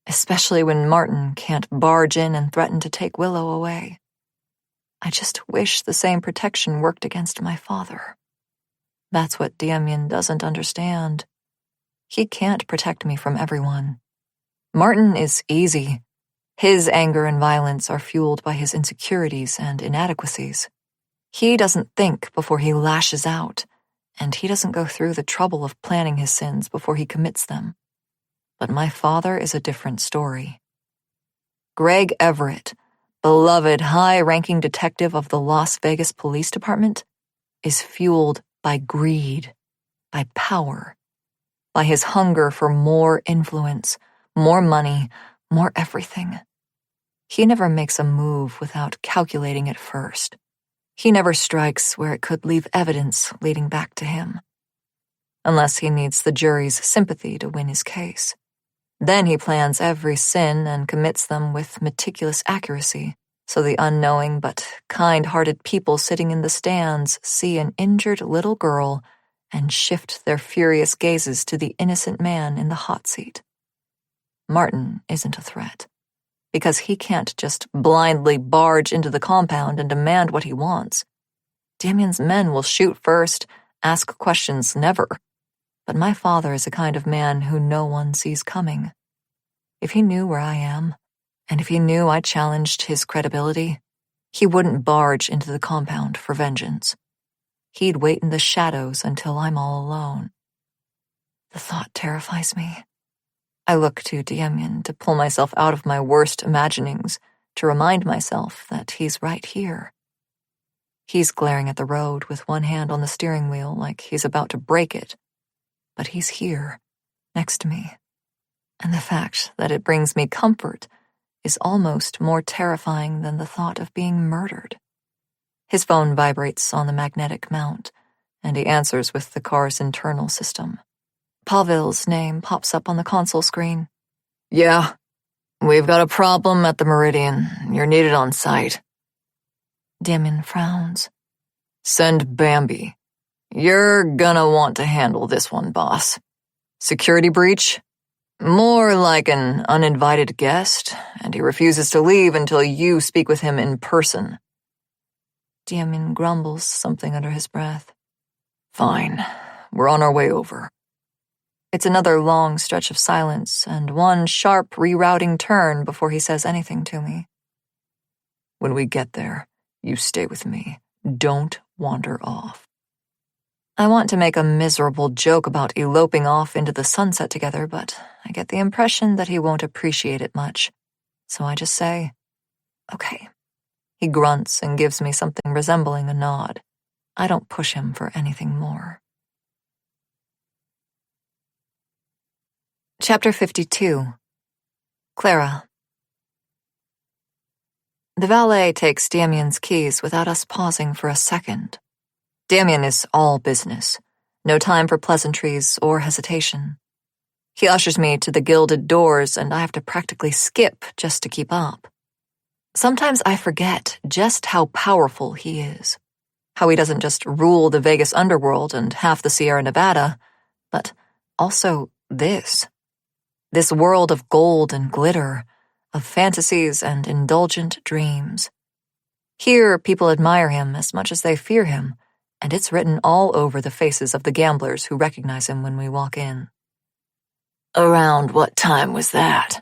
especially when Martin can't barge in and threaten to take Willow away. I just wish the same protection worked against my father. That's what Demian doesn't understand. He can't protect me from everyone. Martin is easy. His anger and violence are fueled by his insecurities and inadequacies. He doesn't think before he lashes out, and he doesn't go through the trouble of planning his sins before he commits them. But my father is a different story. Greg Everett, beloved high-ranking detective of the Las Vegas Police Department, is fueled by greed, by power, by his hunger for more influence, more money, more everything. He never makes a move without calculating it first. He never strikes where it could leave evidence leading back to him. Unless he needs the jury's sympathy to win his case. Then he plans every sin and commits them with meticulous accuracy, so the unknowing but kind-hearted people sitting in the stands see an injured little girl and shift their furious gazes to the innocent man in the hot seat. Martin isn't a threat, because he can't just blindly barge into the compound and demand what he wants. Demian's men will shoot first, ask questions never. But my father is a kind of man who no one sees coming. If he knew where I am, and if he knew I challenged his credibility, he wouldn't barge into the compound for vengeance. He'd wait in the shadows until I'm all alone. The thought terrifies me. I look to Demian to pull myself out of my worst imaginings, to remind myself that he's right here. He's glaring at the road with one hand on the steering wheel like he's about to break it. But he's here, next to me. And the fact that it brings me comfort is almost more terrifying than the thought of being murdered. His phone vibrates on the magnetic mount, and he answers with the car's internal system. Pavel's name pops up on the console screen. Yeah, we've got a problem at the Meridian. You're needed on site. Demian frowns. Send Bambi. You're gonna want to handle this one, boss. Security breach? More like an uninvited guest, and he refuses to leave until you speak with him in person. Demian grumbles something under his breath. Fine, we're on our way over. It's another long stretch of silence and one sharp rerouting turn before he says anything to me. When we get there, you stay with me. Don't wander off. I want to make a miserable joke about eloping off into the sunset together, but I get the impression that he won't appreciate it much. So I just say, okay. He grunts and gives me something resembling a nod. I don't push him for anything more. Chapter 52. Clara. The valet takes Demian's keys without us pausing for a second. Demian is all business, No time for pleasantries or hesitation. He ushers me to the gilded doors, and I have to practically skip just to keep up. Sometimes I forget just how powerful he is. How he doesn't just rule the Vegas underworld and half the Sierra Nevada, but also this. This world of gold and glitter, of fantasies and indulgent dreams. Here, people admire him as much as they fear him, and it's written all over the faces of the gamblers who recognize him when we walk in. Around what time was that?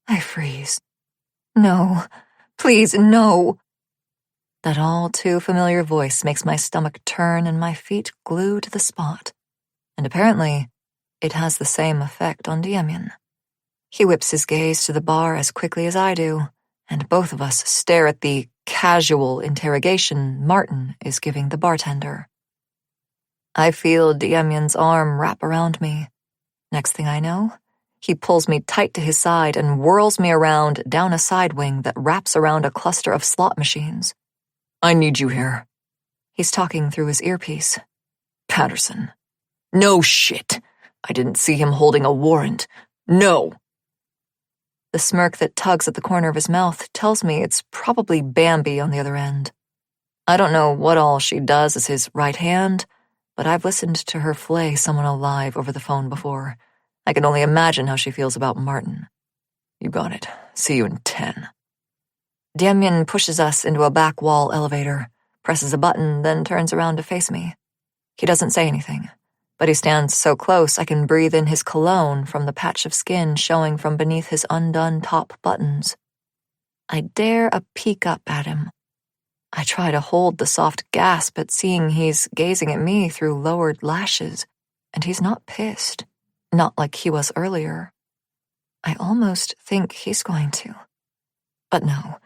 I freeze. No, please, no. That all too familiar voice makes my stomach turn and my feet glue to the spot. And apparently, it has the same effect on Demian. He whips his gaze to the bar as quickly as I do, and both of us stare at the casual interrogation Martin is giving the bartender. I feel Demian's arm wrap around me. Next thing I know, he pulls me tight to his side and whirls me around down a side wing that wraps around a cluster of slot machines. I need you here. He's talking through his earpiece. Patterson. No shit. I didn't see him holding a warrant. No. The smirk that tugs at the corner of his mouth tells me it's probably Bambi on the other end. I don't know what all she does as his right hand, but I've listened to her flay someone alive over the phone before. I can only imagine how she feels about Martin. You got it. See you in 10. Demian pushes us into a back wall elevator, presses a button, then turns around to face me. He doesn't say anything, but he stands so close I can breathe in his cologne from the patch of skin showing from beneath his undone top buttons. I dare a peek up at him. I try to hold the soft gasp at seeing he's gazing at me through lowered lashes, and he's not pissed, not like he was earlier. I almost think he's going to. But no.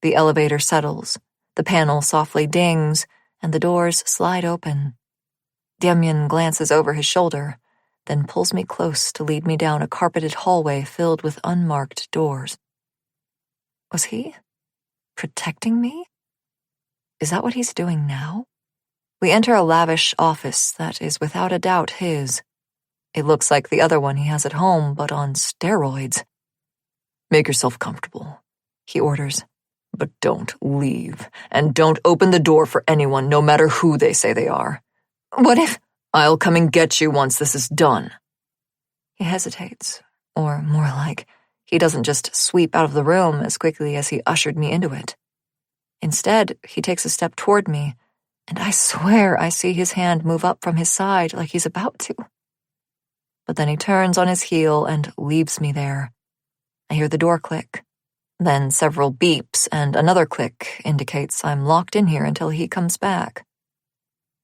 The elevator settles, the panel softly dings, and the doors slide open. Demian glances over his shoulder, then pulls me close to lead me down a carpeted hallway filled with unmarked doors. Was he protecting me? Is that what he's doing now? We enter a lavish office that is without a doubt his. It looks like the other one he has at home, but on steroids. Make yourself comfortable, he orders. But don't leave, and don't open the door for anyone, no matter who they say they are. What if... I'll come and get you once this is done. He hesitates, or more like, he doesn't just sweep out of the room as quickly as he ushered me into it. Instead, he takes a step toward me, and I swear I see his hand move up from his side like he's about to. But then he turns on his heel and leaves me there. I hear the door click. Then several beeps and another click indicates I'm locked in here until he comes back.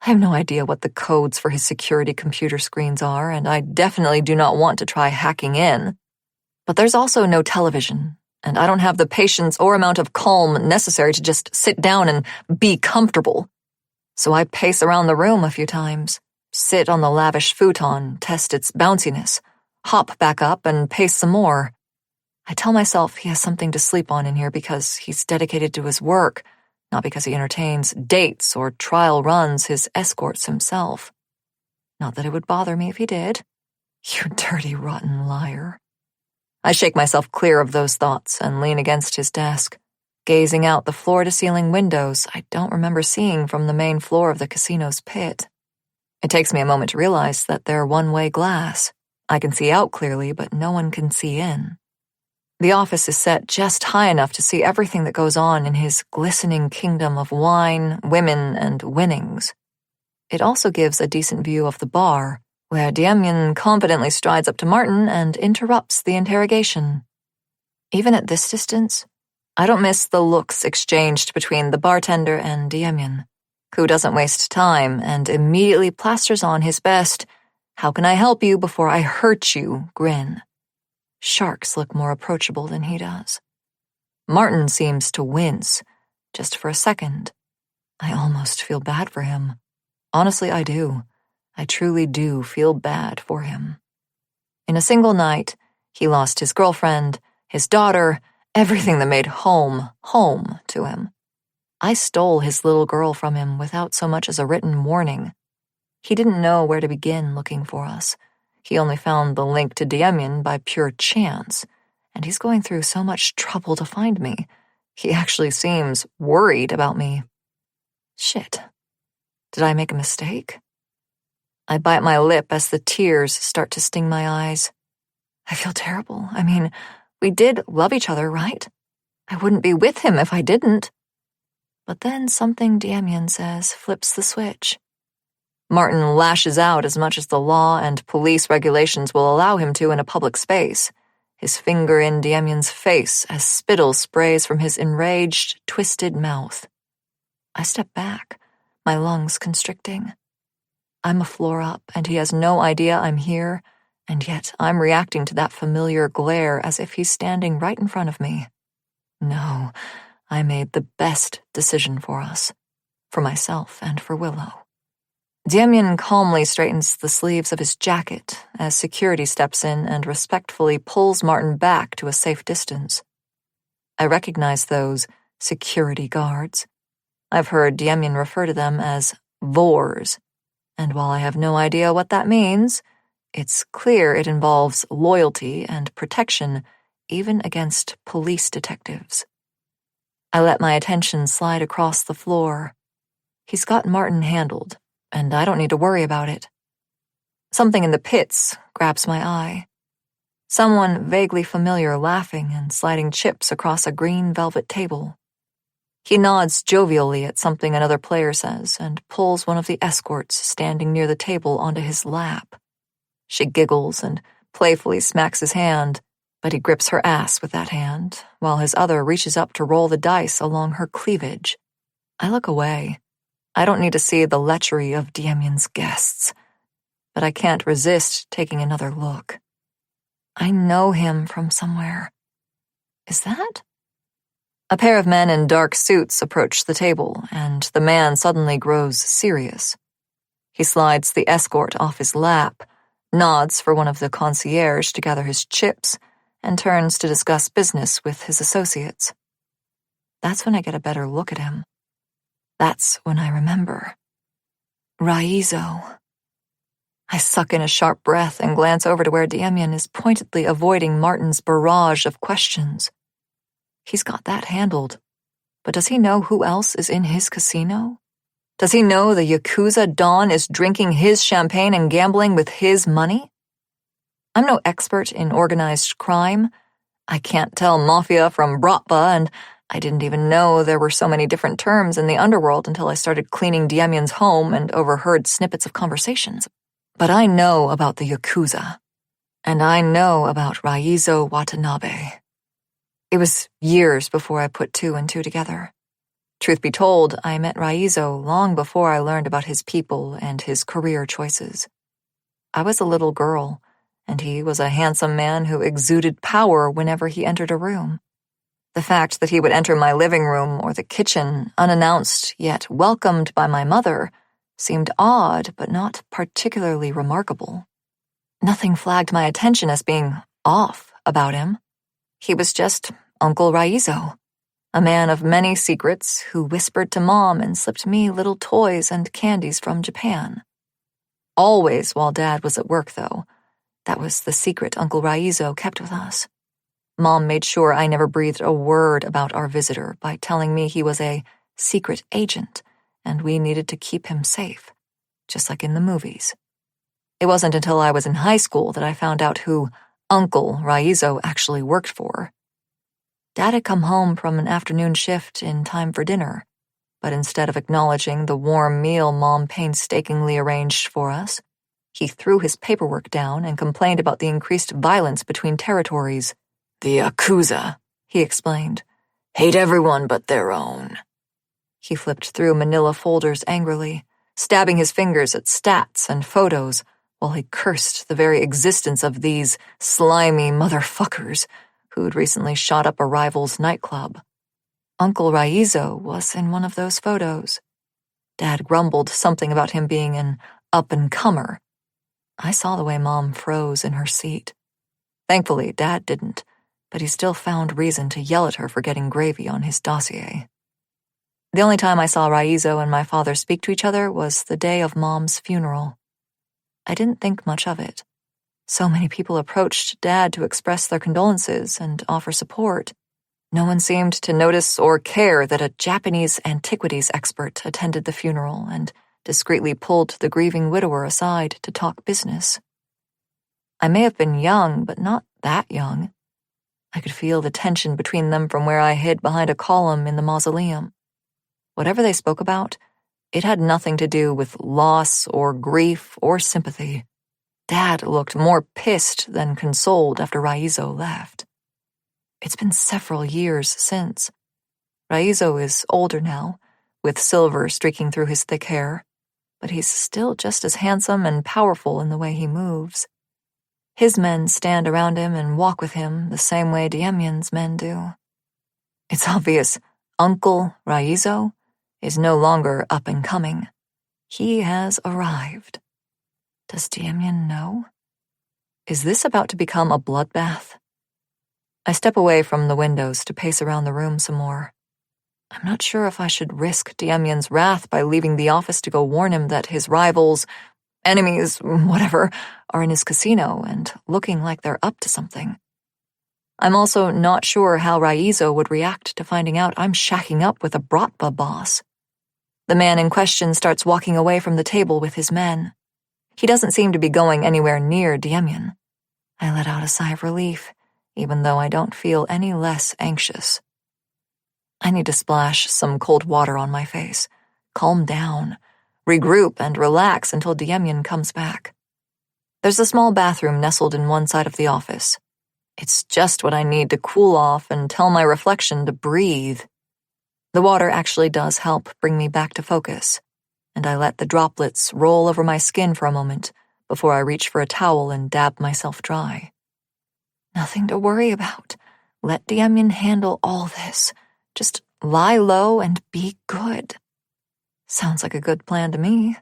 I have no idea what the codes for his security computer screens are, and I definitely do not want to try hacking in. But there's also no television, and I don't have the patience or amount of calm necessary to just sit down and be comfortable. So I pace around the room a few times, sit on the lavish futon, test its bounciness, hop back up and pace some more. I tell myself he has something to sleep on in here because he's dedicated to his work, not because he entertains dates or trial runs his escorts himself. Not that it would bother me if he did. You dirty, rotten liar. I shake myself clear of those thoughts and lean against his desk, gazing out the floor-to-ceiling windows I don't remember seeing from the main floor of the casino's pit. It takes me a moment to realize that they're one-way glass. I can see out clearly, but no one can see in. The office is set just high enough to see everything that goes on in his glistening kingdom of wine, women, and winnings. It also gives a decent view of the bar, where Demian confidently strides up to Martin and interrupts the interrogation. Even at this distance, I don't miss the looks exchanged between the bartender and Demian, who doesn't waste time and immediately plasters on his best, "How can I help you before I hurt you?" grin. Sharks look more approachable than he does. Martin seems to wince, just for a second. I almost feel bad for him. Honestly, I do. I truly do feel bad for him. In a single night, he lost his girlfriend, his daughter, everything that made home to him. I stole his little girl from him without so much as a written warning. He didn't know where to begin looking for us. He only found the link to Demian by pure chance, and he's going through so much trouble to find me. He actually seems worried about me. Shit. Did I make a mistake? I bite my lip as the tears start to sting my eyes. I feel terrible. I mean, we did love each other, right? I wouldn't be with him if I didn't. But then something Demian says flips the switch. Martin lashes out as much as the law and police regulations will allow him to in a public space, his finger in Demian's face as spittle sprays from his enraged, twisted mouth. I step back, my lungs constricting. I'm a floor up, and he has no idea I'm here, and yet I'm reacting to that familiar glare as if he's standing right in front of me. No, I made the best decision for us, for myself and for Willow. Demian calmly straightens the sleeves of his jacket as security steps in and respectfully pulls Martin back to a safe distance. I recognize those security guards. I've heard Demian refer to them as Vors, and while I have no idea what that means, it's clear it involves loyalty and protection even against police detectives. I let my attention slide across the floor. He's got Martin handled, and I don't need to worry about it. Something in the pits grabs my eye. Someone vaguely familiar laughing and sliding chips across a green velvet table. He nods jovially at something another player says and pulls one of the escorts standing near the table onto his lap. She giggles and playfully smacks his hand, but he grips her ass with that hand, while his other reaches up to roll the dice along her cleavage. I look away. I don't need to see the lechery of Demian's guests, but I can't resist taking another look. I know him from somewhere. Is that? A pair of men in dark suits approach the table, and the man suddenly grows serious. He slides the escort off his lap, nods for one of the concierge to gather his chips, and turns to discuss business with his associates. That's when I get a better look at him. That's when I remember. Raizo. I suck in a sharp breath and glance over to where Demian is pointedly avoiding Martin's barrage of questions. He's got that handled. But does he know who else is in his casino? Does he know the Yakuza Don is drinking his champagne and gambling with his money? I'm no expert in organized crime. I can't tell Mafia from Bratva, and I didn't even know there were so many different terms in the underworld until I started cleaning Demian's home and overheard snippets of conversations. But I know about the Yakuza, and I know about Raizo Watanabe. It was years before I put two and two together. Truth be told, I met Raizo long before I learned about his people and his career choices. I was a little girl, and he was a handsome man who exuded power whenever he entered a room. The fact that he would enter my living room or the kitchen unannounced yet welcomed by my mother seemed odd but not particularly remarkable. Nothing flagged my attention as being off about him. He was just Uncle Raizo, a man of many secrets who whispered to Mom and slipped me little toys and candies from Japan. Always while Dad was at work, though. That was the secret Uncle Raizo kept with us. Mom made sure I never breathed a word about our visitor by telling me he was a secret agent, and we needed to keep him safe, just like in the movies. It wasn't until I was in high school that I found out who Uncle Raizo actually worked for. Dad had come home from an afternoon shift in time for dinner, but instead of acknowledging the warm meal Mom painstakingly arranged for us, he threw his paperwork down and complained about the increased violence between territories. "The Yakuza," he explained, "hate everyone but their own." He flipped through manila folders angrily, stabbing his fingers at stats and photos while he cursed the very existence of these slimy motherfuckers who'd recently shot up a rival's nightclub. Uncle Raizo was in one of those photos. Dad grumbled something about him being an up-and-comer. I saw the way Mom froze in her seat. Thankfully, Dad didn't, but he still found reason to yell at her for getting gravy on his dossier. The only time I saw Raizo and my father speak to each other was the day of Mom's funeral. I didn't think much of it. So many people approached Dad to express their condolences and offer support. No one seemed to notice or care that a Japanese antiquities expert attended the funeral and discreetly pulled the grieving widower aside to talk business. I may have been young, but not that young. I could feel the tension between them from where I hid behind a column in the mausoleum. Whatever they spoke about, it had nothing to do with loss or grief or sympathy. Dad looked more pissed than consoled after Raizo left. It's been several years since. Raizo is older now, with silver streaking through his thick hair, but he's still just as handsome and powerful in the way he moves. His men stand around him and walk with him the same way Demian's men do. It's obvious Uncle Raizo is no longer up and coming. He has arrived. Does Demian know? Is this about to become a bloodbath? I step away from the windows to pace around the room some more. I'm not sure if I should risk Demian's wrath by leaving the office to go warn him that his rivals, enemies, whatever, are in his casino and looking like they're up to something. I'm also not sure how Raizo would react to finding out I'm shacking up with a Bratva boss. The man in question starts walking away from the table with his men. He doesn't seem to be going anywhere near Demian. I let out a sigh of relief, even though I don't feel any less anxious. I need to splash some cold water on my face, calm down, regroup and relax until Demian comes back. There's a small bathroom nestled in one side of the office. It's just what I need to cool off and tell my reflection to breathe. The water actually does help bring me back to focus, and I let the droplets roll over my skin for a moment before I reach for a towel and dab myself dry. Nothing to worry about. Let Demian handle all this. Just lie low and be good. Sounds like a good plan to me.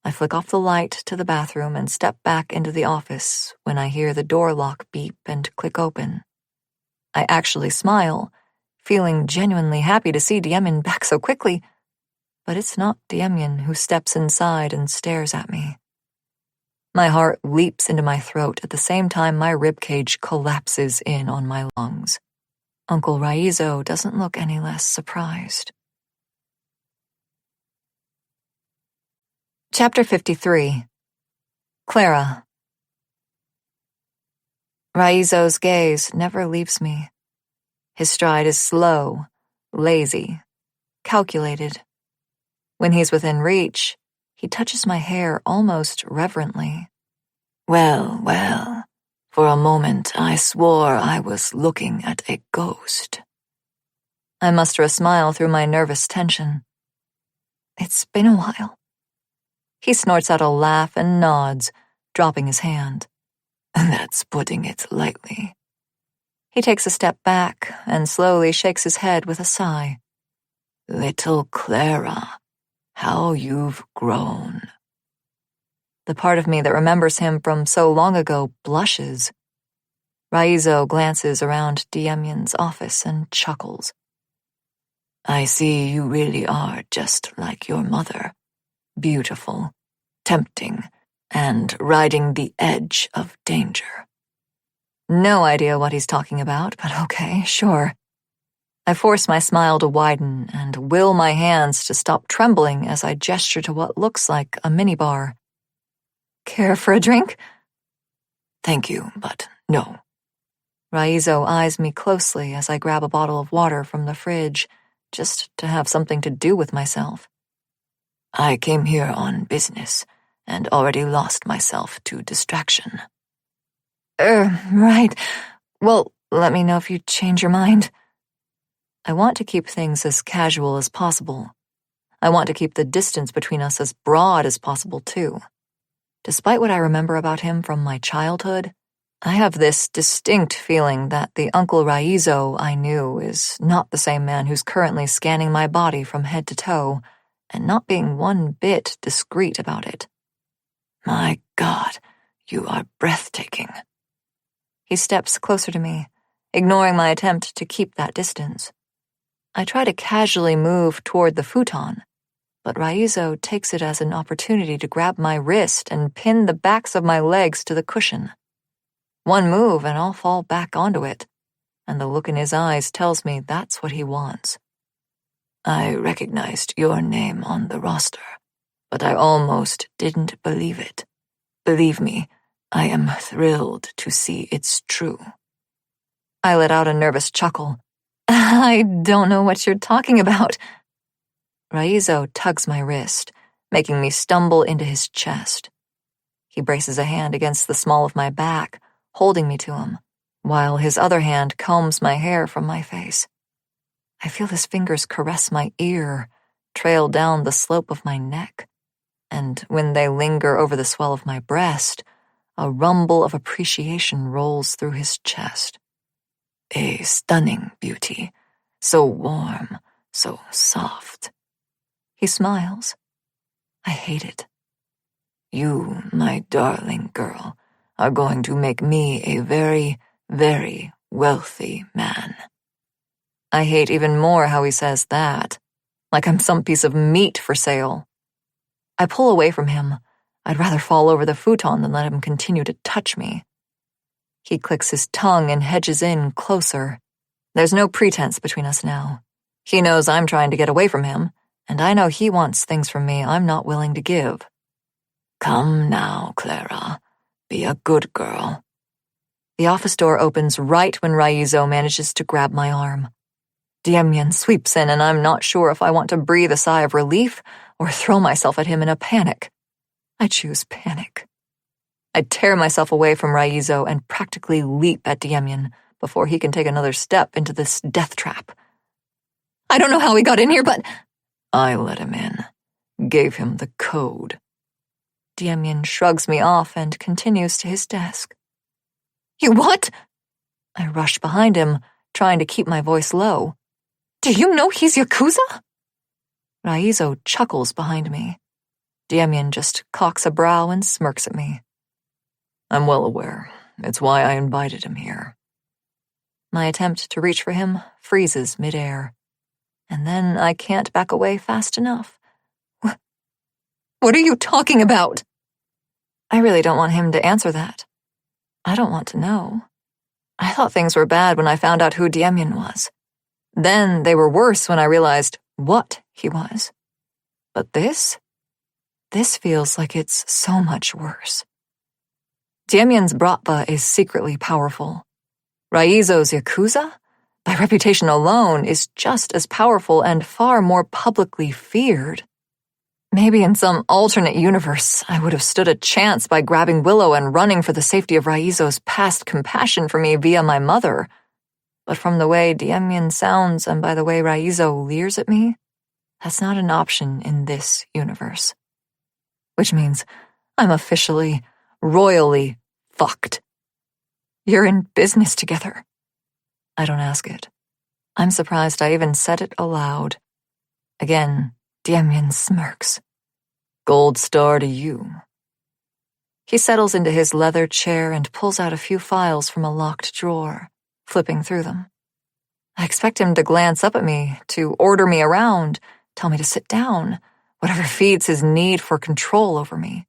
I flick off the light to the bathroom and step back into the office when I hear the door lock beep and click open. I actually smile, feeling genuinely happy to see Demian back so quickly, but it's not Demian who steps inside and stares at me. My heart leaps into my throat at the same time my ribcage collapses in on my lungs. Uncle Raizo doesn't look any less surprised. Chapter 53. Clara. Raizo's gaze never leaves me. His stride is slow, lazy, calculated. When he's within reach, he touches my hair almost reverently. Well, well, for a moment I swore I was looking at a ghost. I muster a smile through my nervous tension. It's been a while. He snorts out a laugh and nods, dropping his hand. That's putting it lightly. He takes a step back and slowly shakes his head with a sigh. Little Clara, how you've grown. The part of me that remembers him from so long ago blushes. Raizo glances around Demian's office and chuckles. I see you really are just like your mother. Beautiful, tempting, and riding the edge of danger. No idea what he's talking about, but okay, sure. I force my smile to widen and will my hands to stop trembling as I gesture to what looks like a minibar. Care for a drink? Thank you, but no. Raizo eyes me closely as I grab a bottle of water from the fridge, just to have something to do with myself. I came here on business and already lost myself to distraction. Right. Well, let me know if you change your mind. I want to keep things as casual as possible. I want to keep the distance between us as broad as possible, too. Despite what I remember about him from my childhood, I have this distinct feeling that the Uncle Raizo I knew is not the same man who's currently scanning my body from head to toe, and not being one bit discreet about it. My God, you are breathtaking. He steps closer to me, ignoring my attempt to keep that distance. I try to casually move toward the futon, but Raizo takes it as an opportunity to grab my wrist and pin the backs of my legs to the cushion. One move and I'll fall back onto it, and the look in his eyes tells me that's what he wants. I recognized your name on the roster, but I almost didn't believe it. Believe me, I am thrilled to see it's true. I let out a nervous chuckle. I don't know what you're talking about. Raizo tugs my wrist, making me stumble into his chest. He braces a hand against the small of my back, holding me to him, while his other hand combs my hair from my face. I feel his fingers caress my ear, trail down the slope of my neck, and when they linger over the swell of my breast, a rumble of appreciation rolls through his chest. A stunning beauty, so warm, so soft. He smiles. I hate it. You, my darling girl, are going to make me a very, very wealthy man. I hate even more how he says that, like I'm some piece of meat for sale. I pull away from him. I'd rather fall over the futon than let him continue to touch me. He clicks his tongue and hedges in closer. There's no pretense between us now. He knows I'm trying to get away from him, and I know he wants things from me I'm not willing to give. Come now, Clara. Be a good girl. The office door opens right when Raizo manages to grab my arm. Demian sweeps in, and I'm not sure if I want to breathe a sigh of relief or throw myself at him in a panic. I choose panic. I tear myself away from Raizo and practically leap at Demian before he can take another step into this death trap. I don't know how he got in here, but I let him in. Gave him the code. Demian shrugs me off and continues to his desk. You what? I rush behind him, trying to keep my voice low. Do you know he's Yakuza? Raizo chuckles behind me. Demian just cocks a brow and smirks at me. I'm well aware. It's why I invited him here. My attempt to reach for him freezes midair, and then I can't back away fast enough. What are you talking about? I really don't want him to answer that. I don't want to know. I thought things were bad when I found out who Demian was. Then they were worse when I realized what he was. But this feels like it's so much worse. Demian's Bratva is secretly powerful. Raizo's Yakuza, by reputation alone, is just as powerful and far more publicly feared. Maybe in some alternate universe, I would have stood a chance by grabbing Willow and running for the safety of Raizo's past compassion for me via my mother. But from the way Demian sounds and by the way Raizo leers at me, that's not an option in this universe. Which means I'm officially, royally fucked. You're in business together. I don't ask it. I'm surprised I even said it aloud. Again, Demian smirks. Gold star to you. He settles into his leather chair and pulls out a few files from a locked drawer, flipping through them. I expect him to glance up at me, to order me around, tell me to sit down, whatever feeds his need for control over me.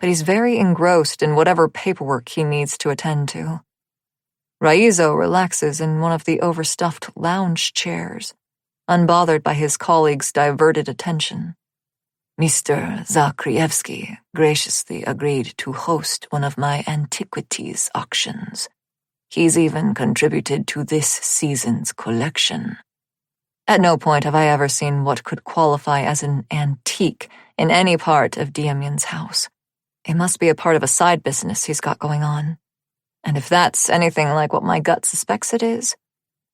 But he's very engrossed in whatever paperwork he needs to attend to. Raizo relaxes in one of the overstuffed lounge chairs, unbothered by his colleague's diverted attention. Mr. Zakrievsky graciously agreed to host one of my antiquities auctions. He's even contributed to this season's collection. At no point have I ever seen what could qualify as an antique in any part of Demian's house. It must be a part of a side business he's got going on. And if that's anything like what my gut suspects it is,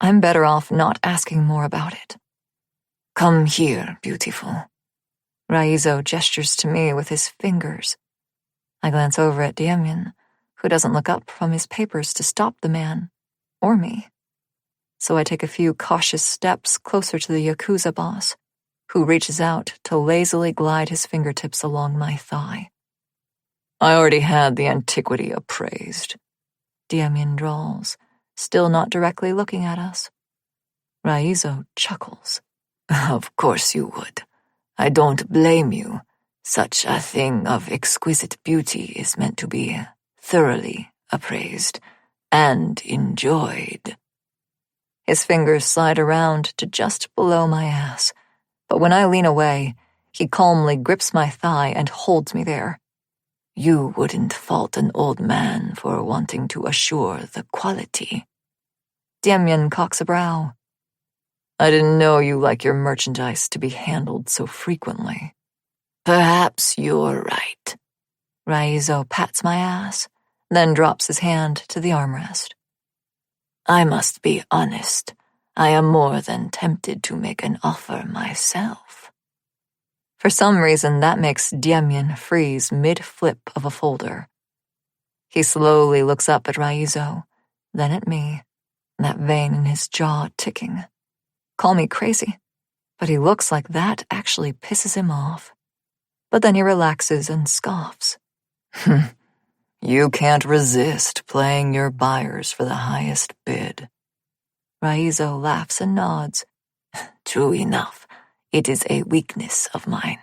I'm better off not asking more about it. Come here, beautiful. Raizo gestures to me with his fingers. I glance over at Demian, who doesn't look up from his papers to stop the man, or me. So I take a few cautious steps closer to the Yakuza boss, who reaches out to lazily glide his fingertips along my thigh. I already had the antiquity appraised, Demian drawls, still not directly looking at us. Raizo chuckles. Of course you would. I don't blame you. Such a thing of exquisite beauty is meant to be thoroughly appraised and enjoyed. His fingers slide around to just below my ass, but when I lean away, he calmly grips my thigh and holds me there. You wouldn't fault an old man for wanting to assure the quality. Demian cocks a brow. I didn't know you like your merchandise to be handled so frequently. Perhaps you're right. Raizo pats my ass, then drops his hand to the armrest. I must be honest. I am more than tempted to make an offer myself. For some reason, that makes Demian freeze mid-flip of a folder. He slowly looks up at Raizo, then at me, that vein in his jaw ticking. Call me crazy, but he looks like that actually pisses him off. But then he relaxes and scoffs. You can't resist playing your buyers for the highest bid. Raizo laughs and nods. True enough, it is a weakness of mine.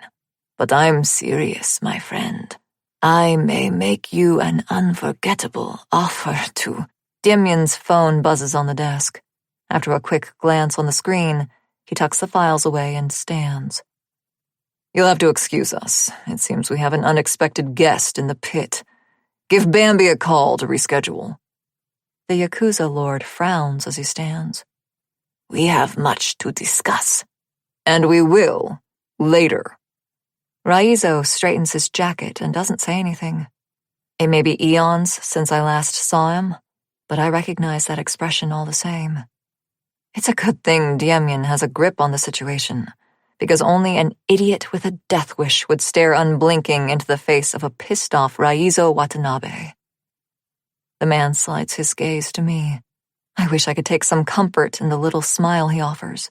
But I'm serious, my friend. I may make you an unforgettable offer to... Demian's phone buzzes on the desk. After a quick glance on the screen, he tucks the files away and stands. You'll have to excuse us. It seems we have an unexpected guest in the pit. Give Bambi a call to reschedule. The Yakuza lord frowns as he stands. We have much to discuss. And we will, later. Raizo straightens his jacket and doesn't say anything. It may be eons since I last saw him, but I recognize that expression all the same. It's a good thing Demian has a grip on the situation, because only an idiot with a death wish would stare unblinking into the face of a pissed-off Raizo Watanabe. The man slides his gaze to me. I wish I could take some comfort in the little smile he offers,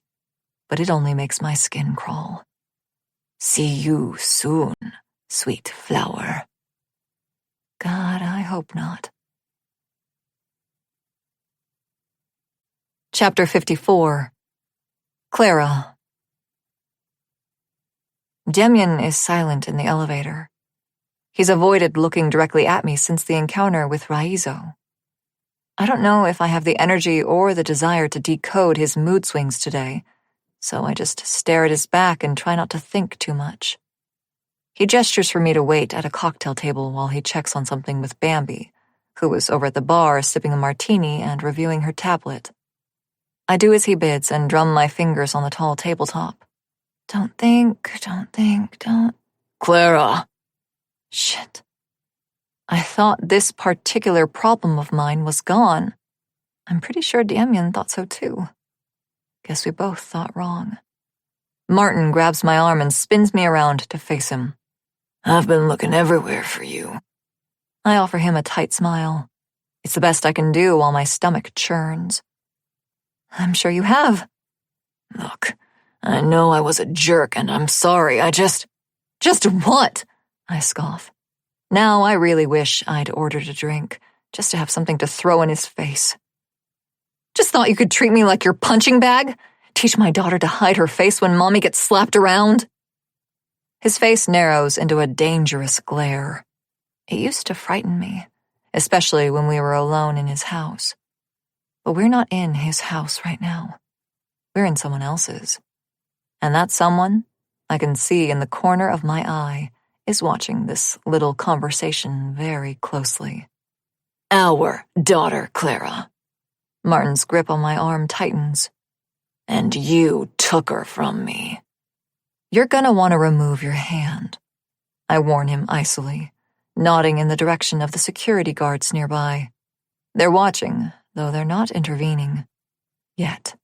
but it only makes my skin crawl. See you soon, sweet flower. God, I hope not. Chapter 54. Clara. Demian is silent in the elevator. He's avoided looking directly at me since the encounter with Raizo. I don't know if I have the energy or the desire to decode his mood swings today, so I just stare at his back and try not to think too much. He gestures for me to wait at a cocktail table while he checks on something with Bambi, who was over at the bar sipping a martini and reviewing her tablet. I do as he bids and drum my fingers on the tall tabletop. Don't think. Clara! Shit. I thought this particular problem of mine was gone. I'm pretty sure Demian thought so too. Guess we both thought wrong. Martin grabs my arm and spins me around to face him. I've been looking everywhere for you. I offer him a tight smile. It's the best I can do while my stomach churns. I'm sure you have. Look, I know I was a jerk and I'm sorry, Just what? I scoff. Now I really wish I'd ordered a drink, just to have something to throw in his face. Just thought you could treat me like your punching bag? Teach my daughter to hide her face when mommy gets slapped around? His face narrows into a dangerous glare. It used to frighten me, especially when we were alone in his house. But we're not in his house right now. We're in someone else's. And that someone, I can see in the corner of my eye, is watching this little conversation very closely. Our daughter, Clara. Martin's grip on my arm tightens. And you took her from me. You're gonna want to remove your hand, I warn him icily, nodding in the direction of the security guards nearby. They're watching, though they're not intervening. Yet.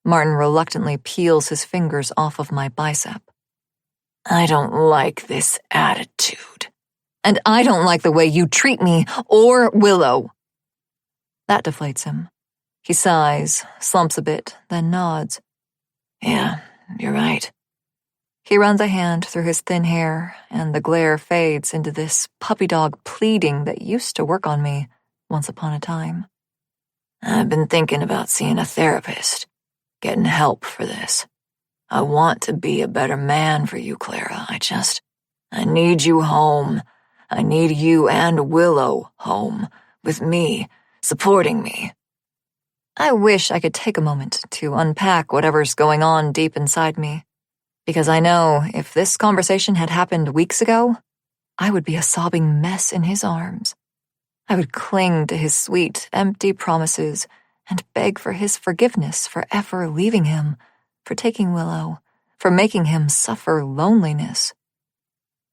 Martin reluctantly peels his fingers off of my bicep. I don't like this attitude. And I don't like the way you treat me, or Willow. That deflates him. He sighs, slumps a bit, then nods. Yeah, you're right. He runs a hand through his thin hair, and the glare fades into this puppy dog pleading that used to work on me once upon a time. I've been thinking about seeing a therapist. getting help for this. I want to be a better man for you, Clara. I need you home. I need you and Willow home, with me, supporting me. I wish I could take a moment to unpack whatever's going on deep inside me, because I know if this conversation had happened weeks ago, I would be a sobbing mess in his arms. I would cling to his sweet, empty promises and beg for his forgiveness for ever leaving him, for taking Willow, for making him suffer loneliness.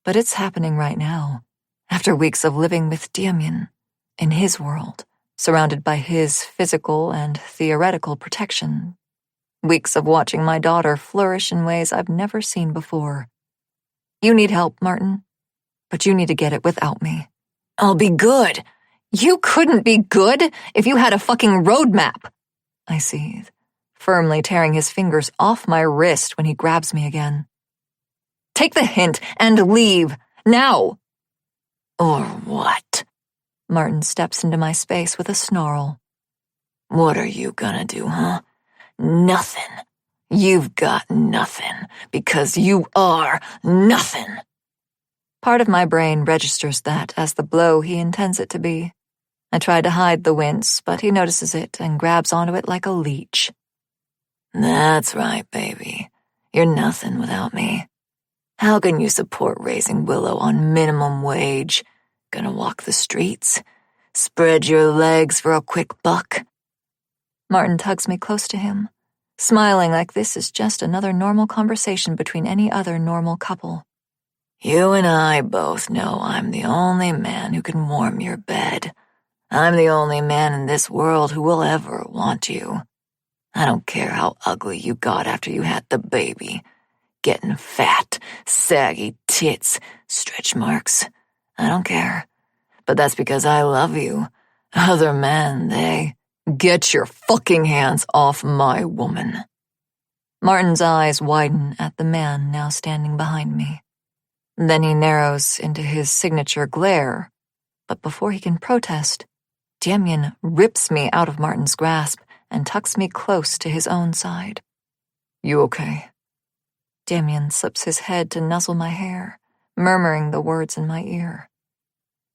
But it's happening right now, after weeks of living with Demian, in his world, surrounded by his physical and theoretical protection. Weeks of watching my daughter flourish in ways I've never seen before. You need help, Martin, but you need to get it without me. I'll be good. You couldn't be good if you had a fucking roadmap, I seethe, firmly tearing his fingers off my wrist when he grabs me again. Take the hint and leave, now! Or what? Martin steps into my space with a snarl. What are you gonna do, huh? Nothing. You've got nothing, because you are nothing. Part of my brain registers that as the blow he intends it to be. I try to hide the wince, but he notices it and grabs onto it like a leech. That's right, baby. You're nothing without me. How can you support raising Willow on minimum wage? Gonna walk the streets? Spread your legs for a quick buck? Martin tugs me close to him, smiling like this is just another normal conversation between any other normal couple. You and I both know I'm the only man who can warm your bed. I'm the only man in this world who will ever want you. I don't care how ugly you got after you had the baby. Getting fat, saggy tits, stretch marks. I don't care. But that's because I love you. Other men, they... Get your fucking hands off my woman. Martin's eyes widen at the man now standing behind me. Then he narrows into his signature glare. But before he can protest, Demian rips me out of Martin's grasp and tucks me close to his own side. You okay? Demian slips his head to nuzzle my hair, murmuring the words in my ear.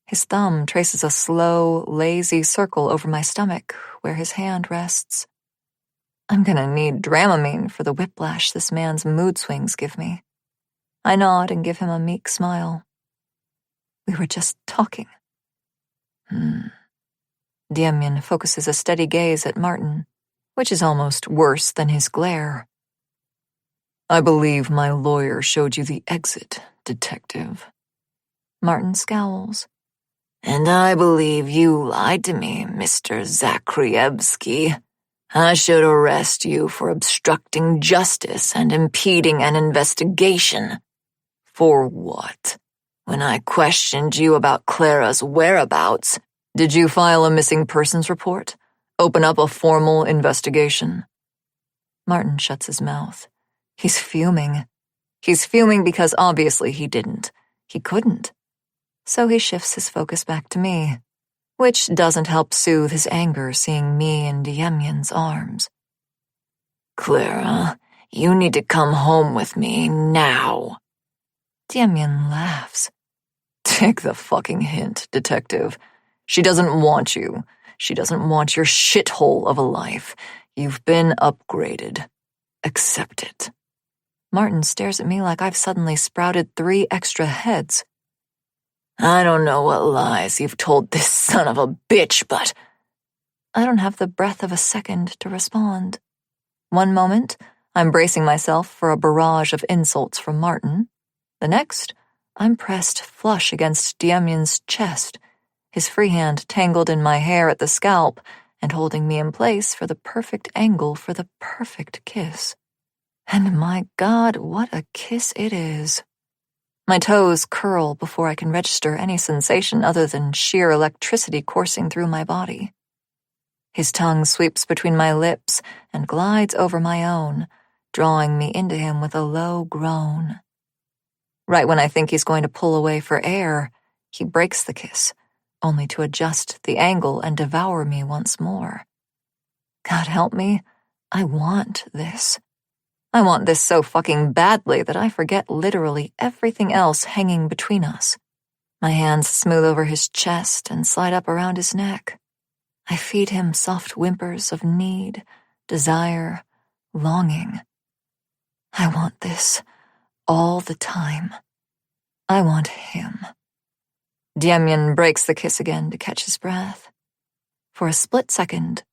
His thumb traces a slow, lazy circle over my stomach where his hand rests. I'm gonna need Dramamine for the whiplash this man's mood swings give me. I nod and give him a meek smile. We were just talking. Demian focuses a steady gaze at Martin, which is almost worse than his glare. I believe my lawyer showed you the exit, detective. Martin scowls. And I believe you lied to me, Mr. Zakrievsky. I should arrest you for obstructing justice and impeding an investigation. For what? When I questioned you about Clara's whereabouts, did you file a missing persons report? Open up a formal investigation? Martin shuts his mouth. He's fuming. He's fuming because obviously he didn't. He couldn't. So he shifts his focus back to me, which doesn't help soothe his anger seeing me in Demian's arms. Clara, you need to come home with me now. Demian laughs. Take the fucking hint, detective. She doesn't want you. She doesn't want your shithole of a life. You've been upgraded. Accept it. Martin stares at me like I've suddenly sprouted 3 extra heads. I don't know what lies you've told this son of a bitch, but... I don't have the breath of a second to respond. One moment, I'm bracing myself for a barrage of insults from Martin. The next, I'm pressed flush against Demian's chest, his free hand tangled in my hair at the scalp and holding me in place for the perfect angle for the perfect kiss. And my God, what a kiss it is. My toes curl before I can register any sensation other than sheer electricity coursing through my body. His tongue sweeps between my lips and glides over my own, drawing me into him with a low groan. Right when I think he's going to pull away for air, he breaks the kiss, only to adjust the angle and devour me once more. God help me, I want this. I want this so fucking badly that I forget literally everything else hanging between us. My hands smooth over his chest and slide up around his neck. I feed him soft whimpers of need, desire, longing. I want this all the time. I want him. Demian breaks the kiss again to catch his breath. For a split second,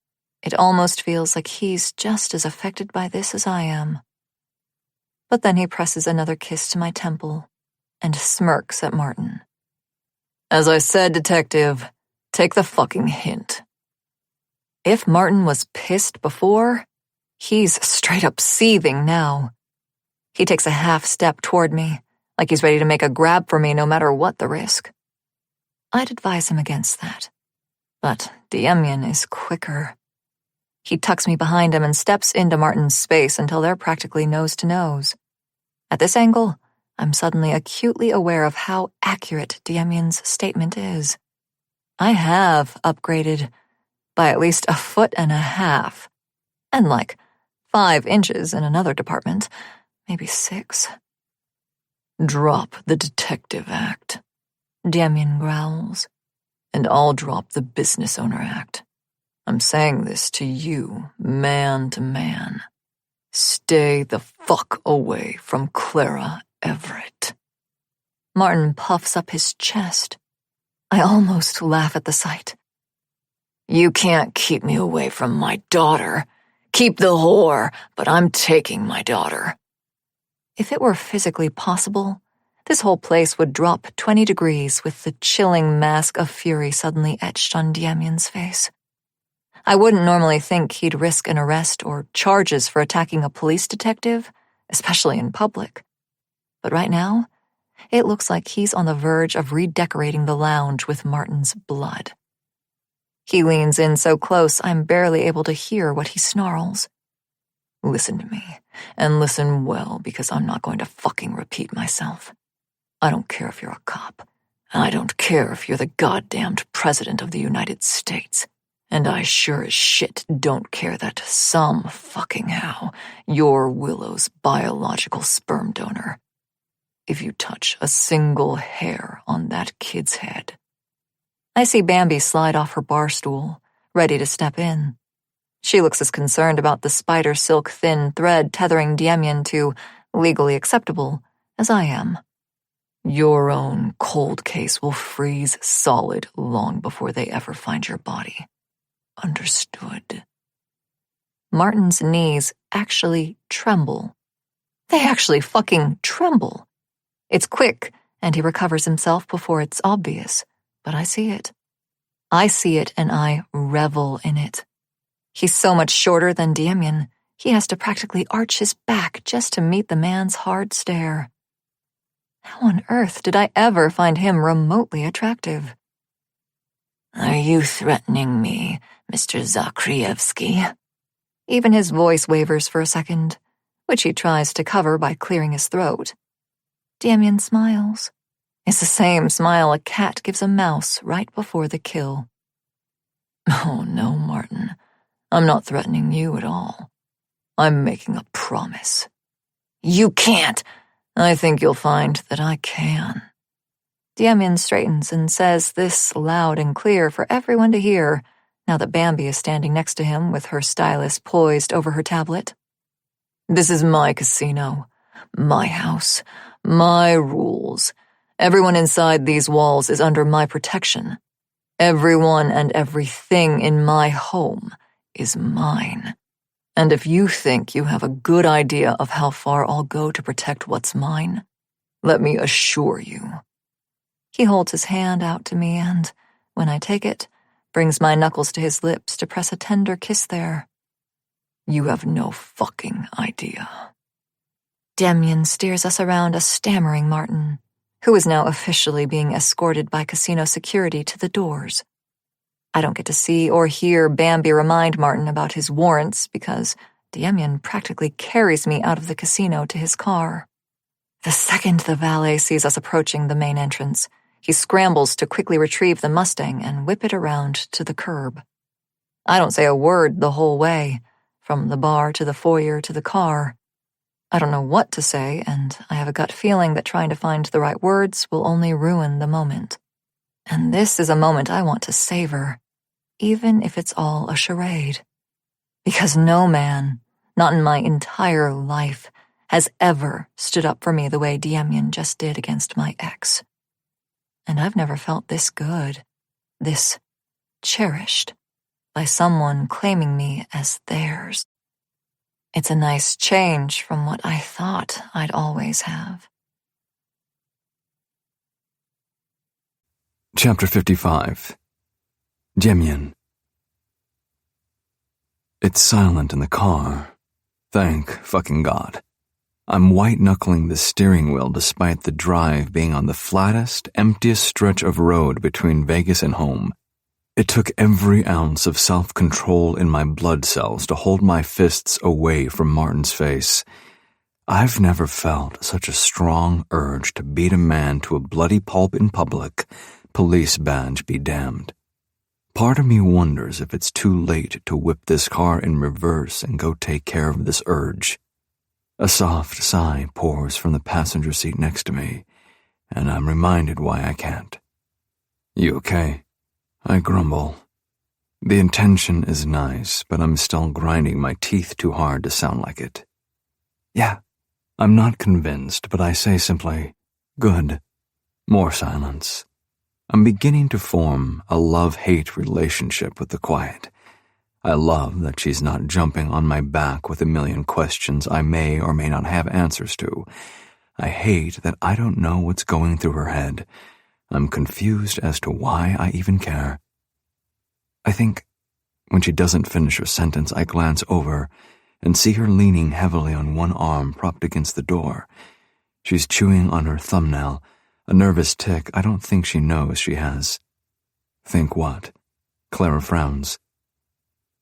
it almost feels like he's just as affected by this as I am. But then he presses another kiss to my temple and smirks at Martin. As I said, detective, take the fucking hint. If Martin was pissed before, he's straight up seething now. He takes a half step toward me, like he's ready to make a grab for me no matter what the risk. I'd advise him against that. But Demian is quicker. He tucks me behind him and steps into Martin's space until they're practically nose to nose. At this angle, I'm suddenly acutely aware of how accurate Demian's statement is. I have upgraded by at least 1.5 feet, and like 5 inches in another department, maybe 6. Drop the detective act, Demian growls, and I'll drop the business owner act. I'm saying this to you, man to man. Stay the fuck away from Clara Everett. Martin puffs up his chest. I almost laugh at the sight. You can't keep me away from my daughter. Keep the whore, but I'm taking my daughter. If it were physically possible, this whole place would drop 20 degrees with the chilling mask of fury suddenly etched on Demian's face. I wouldn't normally think he'd risk an arrest or charges for attacking a police detective, especially in public. But right now, it looks like he's on the verge of redecorating the lounge with Martin's blood. He leans in so close I'm barely able to hear what he snarls. Listen to me, and listen well, because I'm not going to fucking repeat myself. I don't care if you're a cop. I don't care if you're the goddamned President of the United States. And I sure as shit don't care that some fucking how you're Willow's biological sperm donor. If you touch a single hair on that kid's head. I see Bambi slide off her bar stool, ready to step in. She looks as concerned about the spider silk thin thread tethering Demian to legally acceptable as I am. Your own cold case will freeze solid long before they ever find your body. Understood. Martin's knees actually tremble. They actually fucking tremble. It's quick, and he recovers himself before it's obvious, but I see it. I see it, and I revel in it. He's so much shorter than Demian, he has to practically arch his back just to meet the man's hard stare. How on earth did I ever find him remotely attractive? Are you threatening me, Mr. Zakrievsky? Even his voice wavers for a second, which he tries to cover by clearing his throat. Demian smiles. It's the same smile a cat gives a mouse right before the kill. Oh no, Martin. I'm not threatening you at all. I'm making a promise. You can't. I think you'll find that I can. Demian straightens and says this loud and clear for everyone to hear, now that Bambi is standing next to him with her stylus poised over her tablet. This is my casino, my house, my rules. Everyone inside these walls is under my protection. Everyone and everything in my home is mine. And if you think you have a good idea of how far I'll go to protect what's mine, let me assure you. He holds his hand out to me and, when I take it, brings my knuckles to his lips to press a tender kiss there. You have no fucking idea. Demian steers us around a stammering Martin, who is now officially being escorted by casino security to the doors. I don't get to see or hear Bambi remind Martin about his warrants because Demian practically carries me out of the casino to his car. The second the valet sees us approaching the main entrance, he scrambles to quickly retrieve the Mustang and whip it around to the curb. I don't say a word the whole way, from the bar to the foyer to the car. I don't know what to say, and I have a gut feeling that trying to find the right words will only ruin the moment. And this is a moment I want to savor, even if it's all a charade. Because no man, not in my entire life, has ever stood up for me the way Demian just did against my ex. And I've never felt this good, this cherished, by someone claiming me as theirs. It's a nice change from what I thought I'd always have. Chapter 55. Demian. It's silent in the car. Thank fucking God. I'm white-knuckling the steering wheel despite the drive being on the flattest, emptiest stretch of road between Vegas and home. It took every ounce of self-control in my blood cells to hold my fists away from Martin's face. I've never felt such a strong urge to beat a man to a bloody pulp in public, police badge be damned. Part of me wonders if it's too late to whip this car in reverse and go take care of this urge. A soft sigh pours from the passenger seat next to me, and I'm reminded why I can't. You okay? I grumble. The intention is nice, but I'm still grinding my teeth too hard to sound like it. Yeah. I'm not convinced, but I say simply, good. More silence. I'm beginning to form a love-hate relationship with the quiet. I love that she's not jumping on my back with a million questions I may or may not have answers to. I hate that I don't know what's going through her head. I'm confused as to why I even care. I think when she doesn't finish her sentence, I glance over and see her leaning heavily on one arm propped against the door. She's chewing on her thumbnail, a nervous tic I don't think she knows she has. Think what? Clara frowns.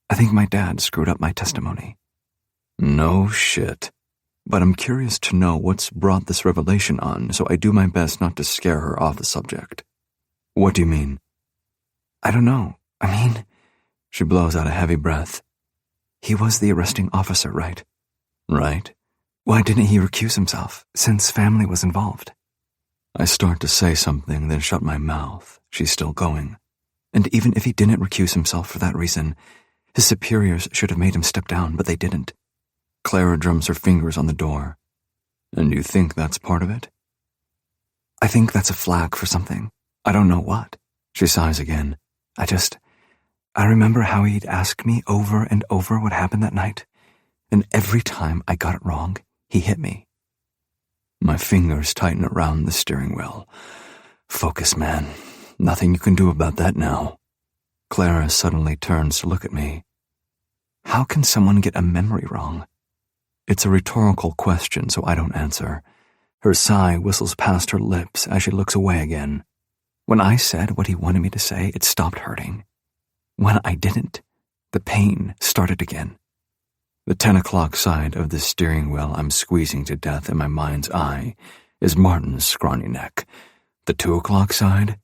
I think my dad screwed up my testimony. No shit. But I'm curious to know what's brought this revelation on, so I do my best not to scare her off the subject. What do you mean? I don't know. She blows out a heavy breath. He was the arresting officer, right? Right. Why didn't he recuse himself, since family was involved? I start to say something, then shut my mouth. She's still going. And even if he didn't recuse himself for that reason, his superiors should have made him step down, but they didn't. Clara drums her fingers on the door. And you think that's part of it? I think that's a flag for something. I don't know what. She sighs again. I remember how he'd ask me over and over what happened that night, and every time I got it wrong, he hit me. My fingers tighten around the steering wheel. Focus, man. Nothing you can do about that now. Clara suddenly turns to look at me. How can someone get a memory wrong? It's a rhetorical question, so I don't answer. Her sigh whistles past her lips as she looks away again. When I said what he wanted me to say, it stopped hurting. When I didn't, the pain started again. The 10 o'clock side of the steering wheel I'm squeezing to death in my mind's eye is Martin's scrawny neck. The 2 o'clock side?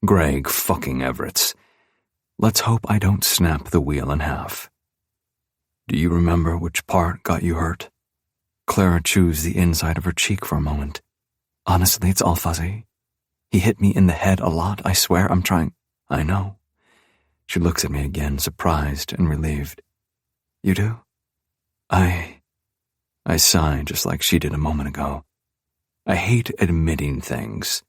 Greg fucking Everett's. Let's hope I don't snap the wheel in half. Do you remember which part got you hurt? Clara chews the inside of her cheek for a moment. Honestly, it's all fuzzy. He hit me in the head a lot, I swear. I'm trying. I know. She looks at me again, surprised and relieved. You do? I sigh just like she did a moment ago. I hate admitting things.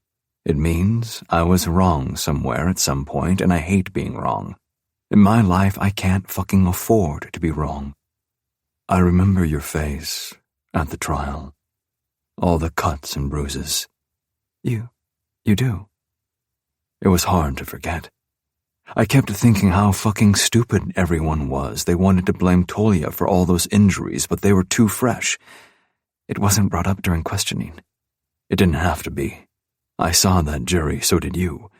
It means I was wrong somewhere at some point, and I hate being wrong. In my life, I can't fucking afford to be wrong. I remember your face at the trial. All the cuts and bruises. You do. It was hard to forget. I kept thinking how fucking stupid everyone was. They wanted to blame Tolia for all those injuries, but they were too fresh. It wasn't brought up during questioning. It didn't have to be. I saw that jury, so did you.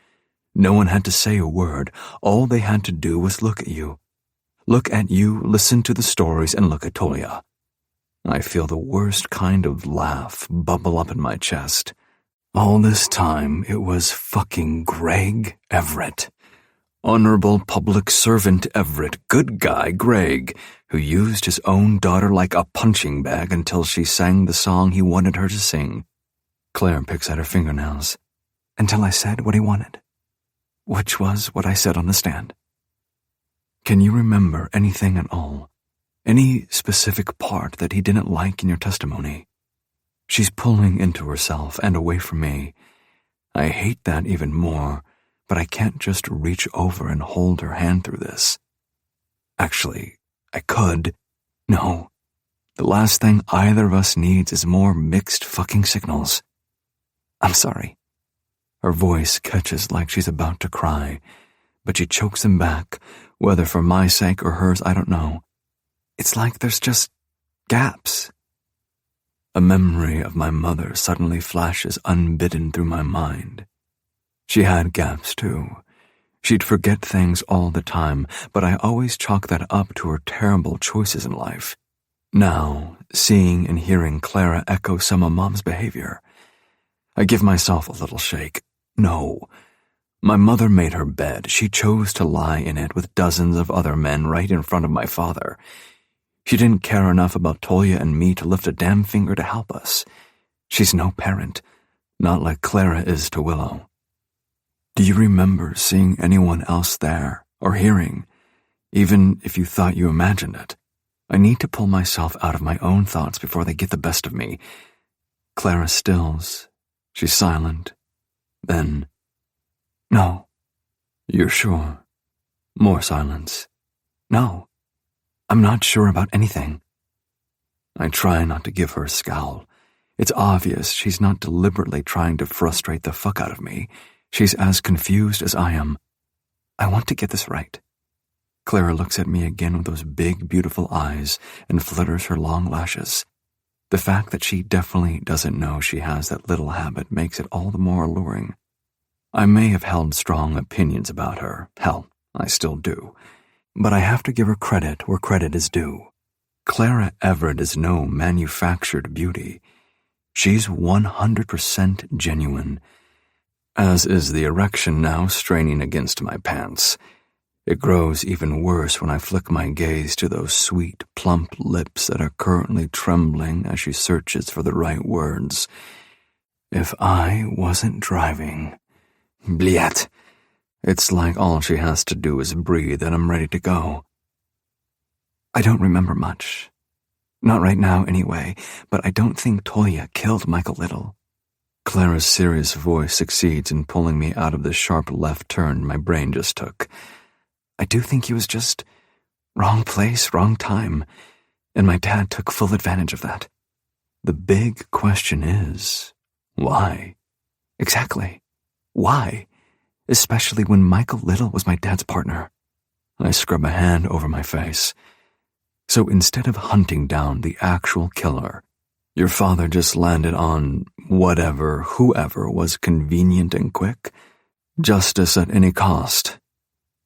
No one had to say a word. All they had to do was look at you. Look at you, listen to the stories, and look at Tolia. I feel the worst kind of laugh bubble up in my chest. All this time, it was fucking Greg Everett. Honorable Public Servant Everett, good guy Greg, who used his own daughter like a punching bag until she sang the song he wanted her to sing. Claire picks at her fingernails. Until I said what he wanted, which was what I said on the stand. Can you remember anything at all? Any specific part that he didn't like in your testimony? She's pulling into herself and away from me. I hate that even more, but I can't just reach over and hold her hand through this. Actually, I could. No. The last thing either of us needs is more mixed fucking signals. I'm sorry. Her voice catches like she's about to cry, but she chokes them back, whether for my sake or hers, I don't know. It's like there's just gaps. A memory of my mother suddenly flashes unbidden through my mind. She had gaps too. She'd forget things all the time, but I always chalk that up to her terrible choices in life. Now, seeing and hearing Clara echo some of Mom's behavior, I give myself a little shake. No. My mother made her bed. She chose to lie in it with dozens of other men right in front of my father. She didn't care enough about Toya and me to lift a damn finger to help us. She's no parent, not like Clara is to Willow. Do you remember seeing anyone else there, or hearing, even if you thought you imagined it? I need to pull myself out of my own thoughts before they get the best of me. Clara stills. She's silent. Then, No. You're sure? More silence. No. I'm not sure about anything. I try not to give her a scowl. It's obvious she's not deliberately trying to frustrate the fuck out of me. She's as confused as I am. I want to get this right. Clara looks at me again with those big, beautiful eyes and flutters her long lashes. The fact that she definitely doesn't know she has that little habit makes it all the more alluring. I may have held strong opinions about her. Hell, I still do. But I have to give her credit where credit is due. Clara Everett is no manufactured beauty. She's 100% genuine, as is the erection now straining against my pants. It grows even worse when I flick my gaze to those sweet, plump lips that are currently trembling as she searches for the right words. If I wasn't driving... Bliat. It's like all she has to do is breathe and I'm ready to go. I don't remember much. Not right now, anyway, but I don't think Toya killed Michael Little. Clara's serious voice succeeds in pulling me out of the sharp left turn my brain just took. I do think he was just wrong place, wrong time, and my dad took full advantage of that. The big question is, why? Exactly. Why? Especially when Michael Little was my dad's partner. I scrub a hand over my face. So instead of hunting down the actual killer, your father just landed on whatever, whoever was convenient and quick? Justice at any cost.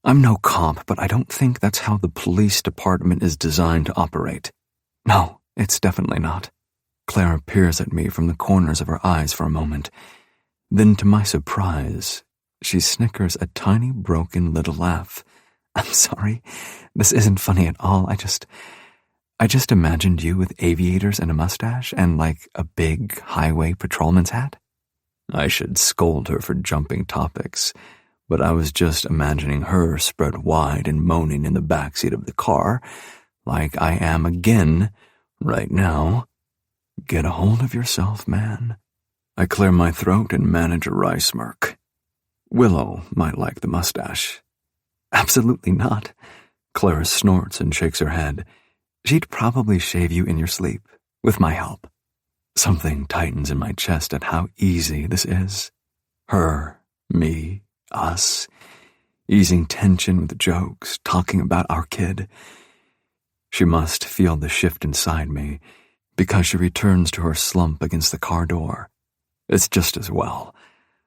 I'm no cop, but I don't think that's how the police department is designed to operate. No, it's definitely not. Clara peers at me from the corners of her eyes for a moment. Then, to my surprise, she snickers a tiny, broken little laugh. I'm sorry. This isn't funny at all. I just imagined you with aviators and a mustache and like a big highway patrolman's hat. I should scold her for jumping topics, but I was just imagining her spread wide and moaning in the backseat of the car, like I am again, right now. Get a hold of yourself, man. I clear my throat and manage a wry smirk. Willow might like the mustache. Absolutely not. Clara snorts and shakes her head. She'd probably shave you in your sleep, with my help. Something tightens in my chest at how easy this is. Her, me, us, easing tension with jokes, talking about our kid. She must feel the shift inside me, because she returns to her slump against the car door. It's just as well.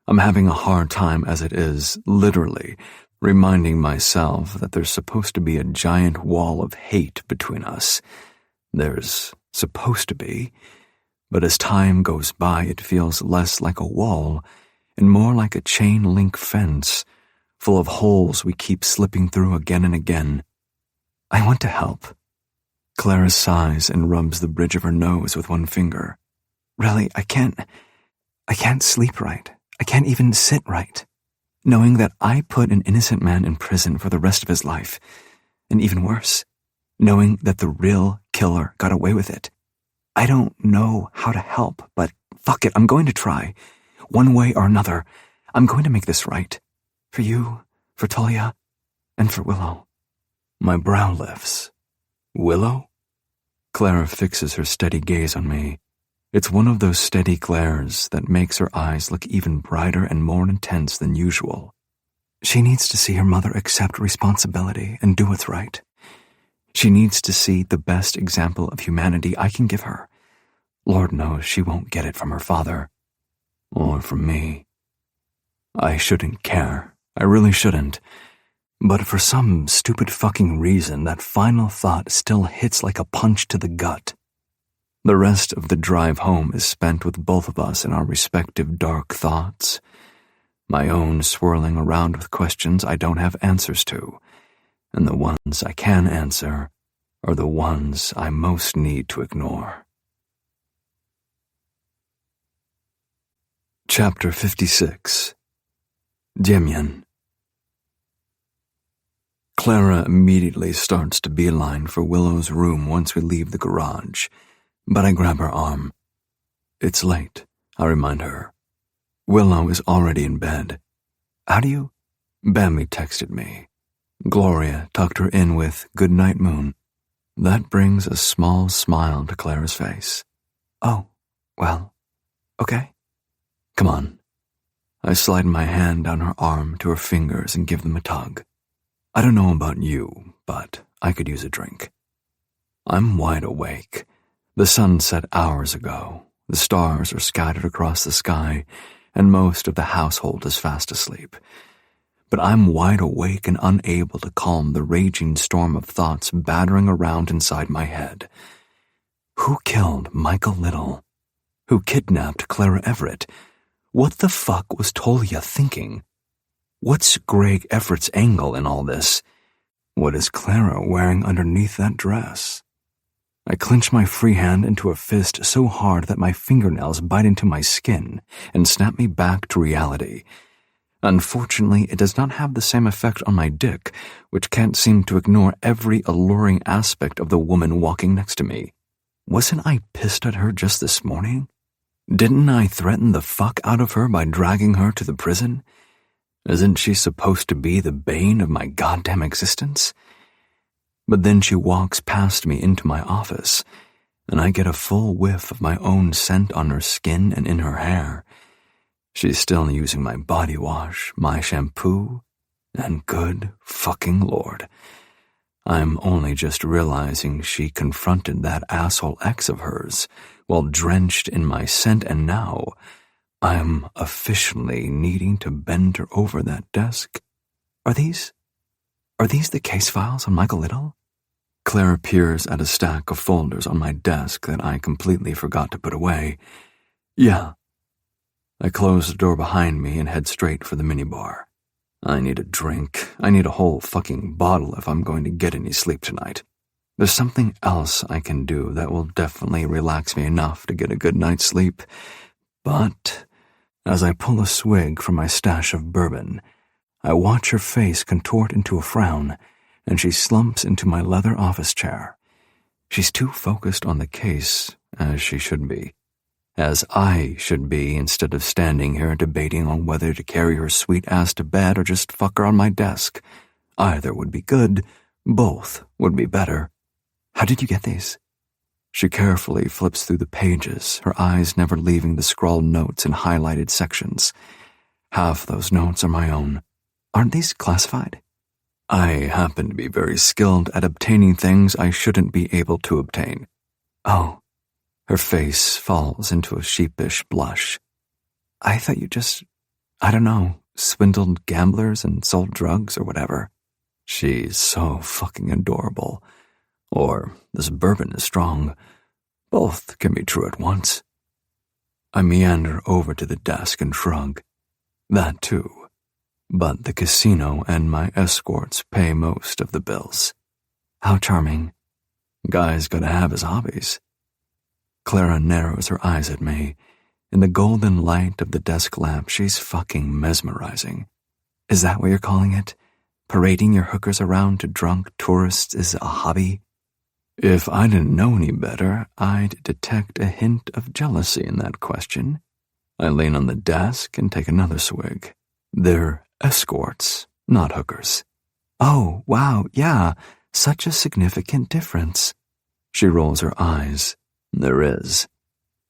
I'm having a hard time as it is, literally, reminding myself that there's supposed to be a giant wall of hate between us. There's supposed to be, but as time goes by, it feels less like a wall and more like a chain-link fence, full of holes we keep slipping through again and again. I want to help. Clara sighs and rubs the bridge of her nose with one finger. Really, I can't sleep right. I can't even sit right. Knowing that I put an innocent man in prison for the rest of his life. And even worse, knowing that the real killer got away with it. I don't know how to help, but fuck it, I'm going to try. One way or another, I'm going to make this right. For you, for Talia, and for Willow. My brow lifts. Willow? Clara fixes her steady gaze on me. It's one of those steady glares that makes her eyes look even brighter and more intense than usual. She needs to see her mother accept responsibility and do what's right. She needs to see the best example of humanity I can give her. Lord knows she won't get it from her father. Or from me. I shouldn't care. I really shouldn't. But for some stupid fucking reason, that final thought still hits like a punch to the gut. The rest of the drive home is spent with both of us in our respective dark thoughts. My own swirling around with questions I don't have answers to, and the ones I can answer are the ones I most need to ignore. Chapter 56. Demian. Clara immediately starts to beeline for Willow's room once we leave the garage, but I grab her arm. It's late, I remind her. Willow is already in bed. How do you? Bambi texted me. Gloria tucked her in with "Good night, Moon." That brings a small smile to Clara's face. Oh, well, okay. Come on. I slide my hand down her arm to her fingers and give them a tug. I don't know about you, but I could use a drink. I'm wide awake. The sun set hours ago. The stars are scattered across the sky, and most of the household is fast asleep. But I'm wide awake and unable to calm the raging storm of thoughts battering around inside my head. Who killed Michael Little? Who kidnapped Clara Everett? What the fuck was Talia thinking? What's Greg Everett's angle in all this? What is Clara wearing underneath that dress? I clench my free hand into a fist so hard that my fingernails bite into my skin and snap me back to reality. Unfortunately, it does not have the same effect on my dick, which can't seem to ignore every alluring aspect of the woman walking next to me. Wasn't I pissed at her just this morning? Didn't I threaten the fuck out of her by dragging her to the prison? Isn't she supposed to be the bane of my goddamn existence? But then she walks past me into my office, and I get a full whiff of my own scent on her skin and in her hair. She's still using my body wash, my shampoo, and good fucking Lord, I'm only just realizing she confronted that asshole ex of hers while drenched in my scent, and now I'm officially needing to bend her over that desk. Are these the case files on Michael Little? Clara peers at a stack of folders on my desk that I completely forgot to put away. Yeah. I close the door behind me and head straight for the minibar. I need a drink. I need a whole fucking bottle if I'm going to get any sleep tonight. There's something else I can do that will definitely relax me enough to get a good night's sleep. But as I pull a swig from my stash of bourbon, I watch her face contort into a frown, and she slumps into my leather office chair. She's too focused on the case, as she should be. As I should be, instead of standing here debating on whether to carry her sweet ass to bed or just fuck her on my desk. Either would be good, both would be better. How did you get these? She carefully flips through the pages, her eyes never leaving the scrawled notes in highlighted sections. Half those notes are my own. Aren't these classified? I happen to be very skilled at obtaining things I shouldn't be able to obtain. Oh. Her face falls into a sheepish blush. I thought you just, swindled gamblers and sold drugs or whatever. She's so fucking adorable. Or this bourbon is strong. Both can be true at once. I meander over to the desk and shrug. That too. but the casino and my escorts pay most of the bills. How charming. Guy's gotta have his hobbies. Clara narrows her eyes at me. In the golden light of the desk lamp, she's fucking mesmerizing. Is that what you're calling it? Parading your hookers around to drunk tourists is a hobby? If I didn't know any better, I'd detect a hint of jealousy in that question. I lean on the desk and take another swig. They're escorts, not hookers. Oh, wow, yeah, such a significant difference. She rolls her eyes. There is.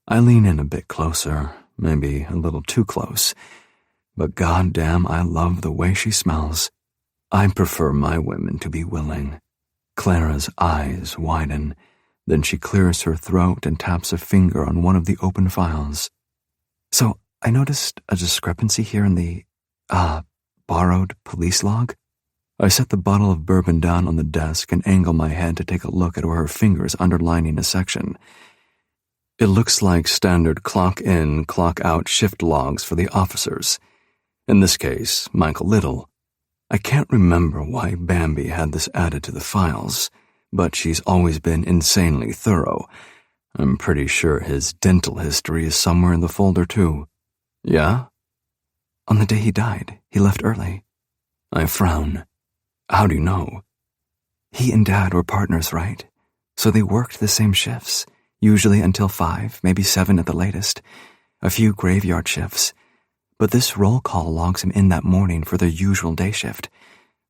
I lean in a bit closer, maybe a little too close. But goddamn, I love the way she smells. I prefer my women to be willing. Clara's eyes widen. Then she clears her throat and taps a finger on one of the open files. So, I noticed a discrepancy here in the, borrowed police log. I set the bottle of bourbon down on the desk and angle my head to take a look at where her finger's underlining a section. It looks like standard clock-in, clock-out shift logs for the officers. In this case, Michael Little. I can't remember why Bambi had this added to the files, but she's always been insanely thorough. I'm pretty sure his dental history is somewhere in the folder too. Yeah? On the day he died, he left early. I frown. How do you know? He and Dad were partners, right? So they worked the same shifts, usually until 5, maybe 7 at the latest. A few graveyard shifts. But this roll call logs him in that morning for their usual day shift.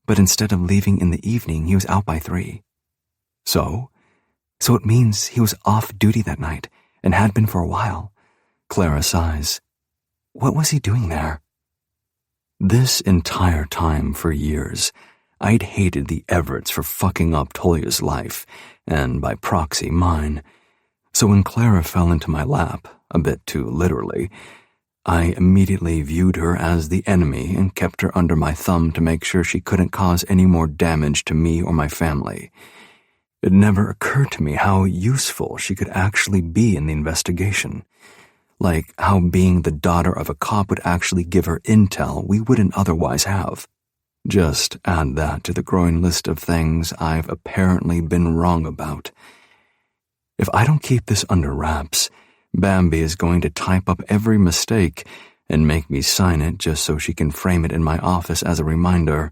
But instead of leaving in the evening, he was out by 3. So? So it means he was off duty that night, and had been for a while. Clara sighs. What was he doing there? This entire time for years, I'd hated the Everetts for fucking up Tolia's life, and by proxy mine. So when Clara fell into my lap, a bit too literally, I immediately viewed her as the enemy and kept her under my thumb to make sure she couldn't cause any more damage to me or my family. It never occurred to me how useful she could actually be in the investigation. Like how being the daughter of a cop would actually give her intel we wouldn't otherwise have. Just add that to the growing list of things I've apparently been wrong about. If I don't keep this under wraps, Bambi is going to type up every mistake and make me sign it just so she can frame it in my office as a reminder.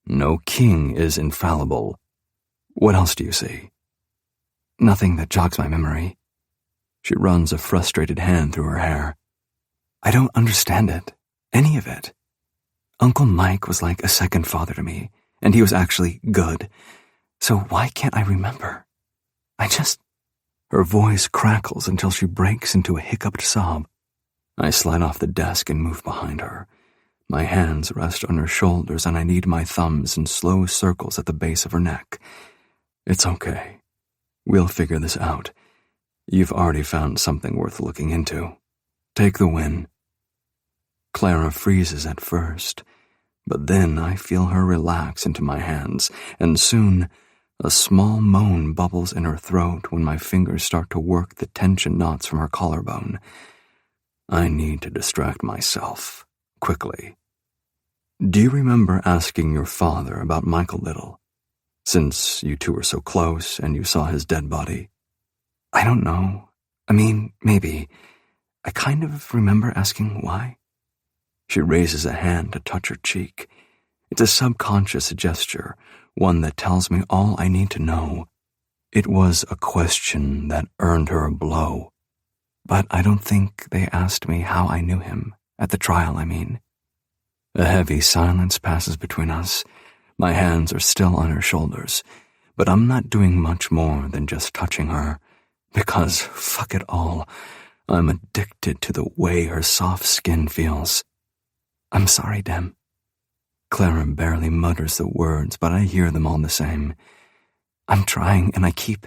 No king is infallible. What else do you see? Nothing that jogs my memory. She runs a frustrated hand through her hair. I don't understand it. Any of it. Uncle Mike was like a second father to me, and he was actually good. So why can't I remember? Her voice crackles until she breaks into a hiccuped sob. I slide off the desk and move behind her. My hands rest on her shoulders and I knead my thumbs in slow circles at the base of her neck. It's okay. We'll figure this out. You've already found something worth looking into. Take the win. Clara freezes at first, but then I feel her relax into my hands, and soon a small moan bubbles in her throat when my fingers start to work the tension knots from her collarbone. I need to distract myself, quickly. Do you remember asking your father about Michael Little? Since you two were so close and you saw his dead body. I don't know. I mean, maybe. I kind of remember asking why. She raises a hand to touch her cheek. It's a subconscious gesture, one that tells me all I need to know. It was a question that earned her a blow. But I don't think they asked me how I knew him. At the trial, I mean. A heavy silence passes between us. My hands are still on her shoulders, but I'm not doing much more than just touching her. Because, fuck it all, I'm addicted to the way her soft skin feels. I'm sorry, Dem. Clara barely mutters the words, but I hear them all the same. I'm trying, and I keep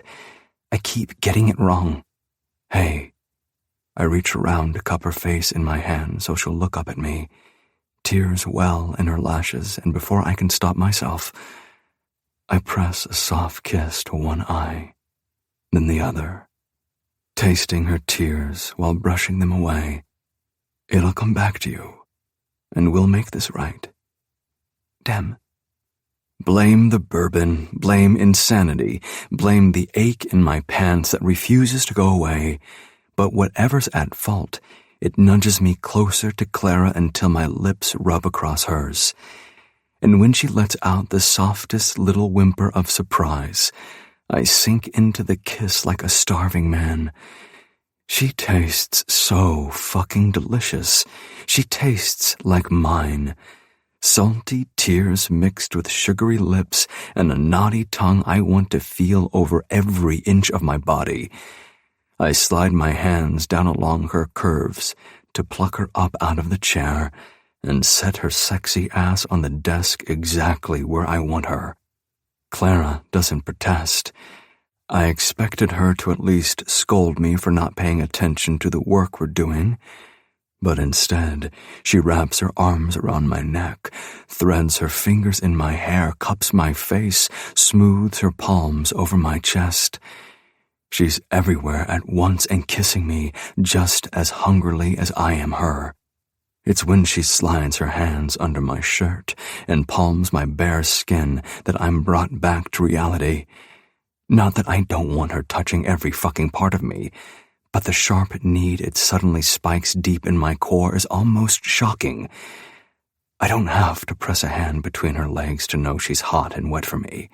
getting it wrong. Hey. I reach around to cup her face in my hand so she'll look up at me. Tears well in her lashes, and before I can stop myself, I press a soft kiss to one eye, then the other, tasting her tears while brushing them away. It'll come back to you, and we'll make this right. Dem? Blame the bourbon, blame insanity, blame the ache in my pants that refuses to go away. But whatever's at fault, it nudges me closer to Clara until my lips rub across hers. And when she lets out the softest little whimper of surprise, I sink into the kiss like a starving man. She tastes so fucking delicious. She tastes like mine. Salty tears mixed with sugary lips and a naughty tongue I want to feel over every inch of my body. I slide my hands down along her curves to pluck her up out of the chair and set her sexy ass on the desk exactly where I want her. Clara doesn't protest. I expected her to at least scold me for not paying attention to the work we're doing, but instead she wraps her arms around my neck, threads her fingers in my hair, cups my face, smooths her palms over my chest. She's everywhere at once and kissing me just as hungrily as I am her. It's when she slides her hands under my shirt and palms my bare skin that I'm brought back to reality. Not that I don't want her touching every fucking part of me, but the sharp need it suddenly spikes deep in my core is almost shocking. I don't have to press a hand between her legs to know she's hot and wet for me.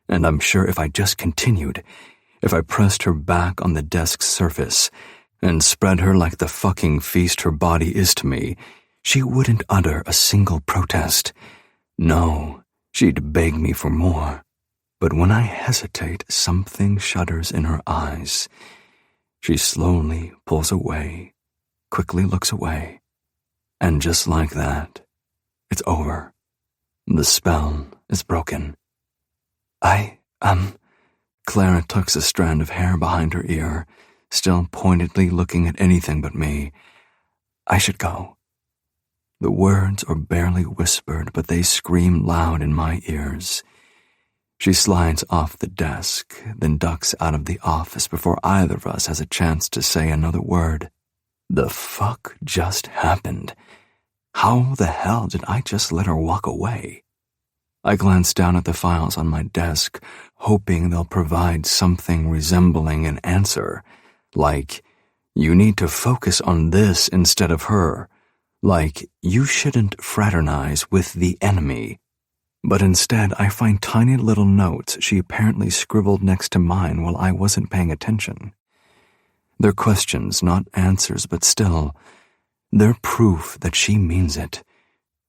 And I'm sure if I just continued, if I pressed her back on the desk's surface and spread her like the fucking feast her body is to me, she wouldn't utter a single protest. No, she'd beg me for more. But when I hesitate, something shudders in her eyes. She slowly pulls away, quickly looks away, and just like that, it's over. The spell is broken. Clara tucks a strand of hair behind her ear, still pointedly looking at anything but me. I should go. The words are barely whispered, but they scream loud in my ears. She slides off the desk, then ducks out of the office before either of us has a chance to say another word. The fuck just happened? How the hell did I just let her walk away? I glance down at the files on my desk, hoping they'll provide something resembling an answer. Like, you need to focus on this instead of her. Like, you shouldn't fraternize with the enemy. But instead, I find tiny little notes she apparently scribbled next to mine while I wasn't paying attention. They're questions, not answers, but still, they're proof that she means it.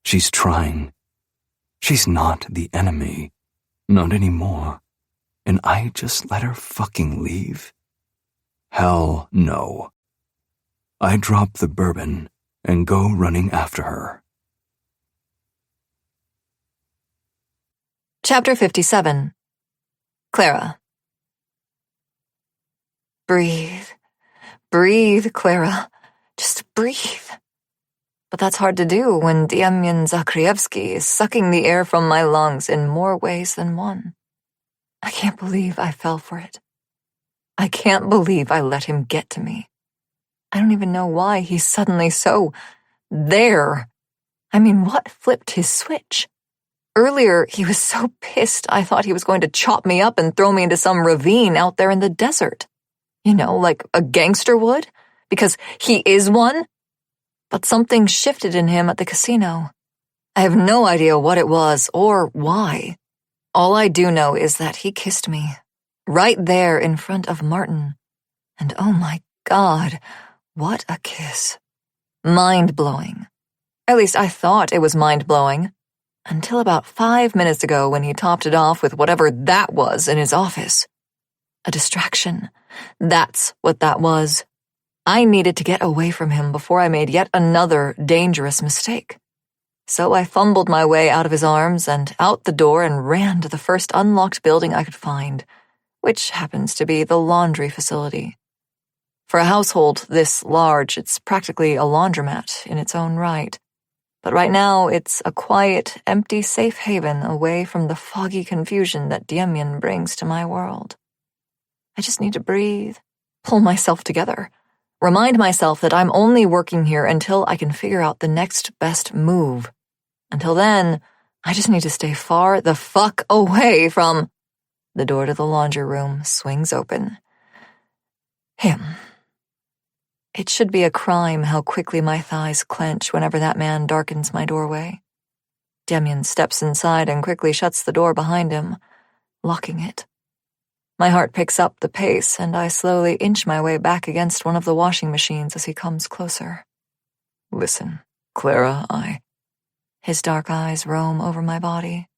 She's trying. She's not the enemy. Not anymore. And I just let her fucking leave? Hell no. I drop the bourbon and go running after her. Chapter 57. Clara. Breathe. Breathe, Clara. Just breathe. But that's hard to do when Demian Zakrievsky is sucking the air from my lungs in more ways than one. I can't believe I fell for it. I can't believe I let him get to me. I don't even know why he's suddenly so there. I mean, what flipped his switch? Earlier, he was so pissed I thought he was going to chop me up and throw me into some ravine out there in the desert. You know, like a gangster would, because he is one. But something shifted in him at the casino. I have no idea what it was or why. All I do know is that he kissed me, right there in front of Martin. And oh my God, what a kiss. Mind-blowing. At least I thought it was mind-blowing. Until about 5 minutes ago when he topped it off with whatever that was in his office. A distraction. That's what that was. I needed to get away from him before I made yet another dangerous mistake. So I fumbled my way out of his arms and out the door and ran to the first unlocked building I could find, which happens to be the laundry facility. For a household this large, it's practically a laundromat in its own right. But right now, it's a quiet, empty safe haven away from the foggy confusion that Demian brings to my world. I just need to breathe, pull myself together, remind myself that I'm only working here until I can figure out the next best move. Until then, I just need to stay far the fuck away from... The door to the laundry room swings open. Him. It should be a crime how quickly my thighs clench whenever that man darkens my doorway. Demian steps inside and quickly shuts the door behind him, locking it. My heart picks up the pace, and I slowly inch my way back against one of the washing machines as he comes closer. Listen, Clara, His dark eyes roam over my body.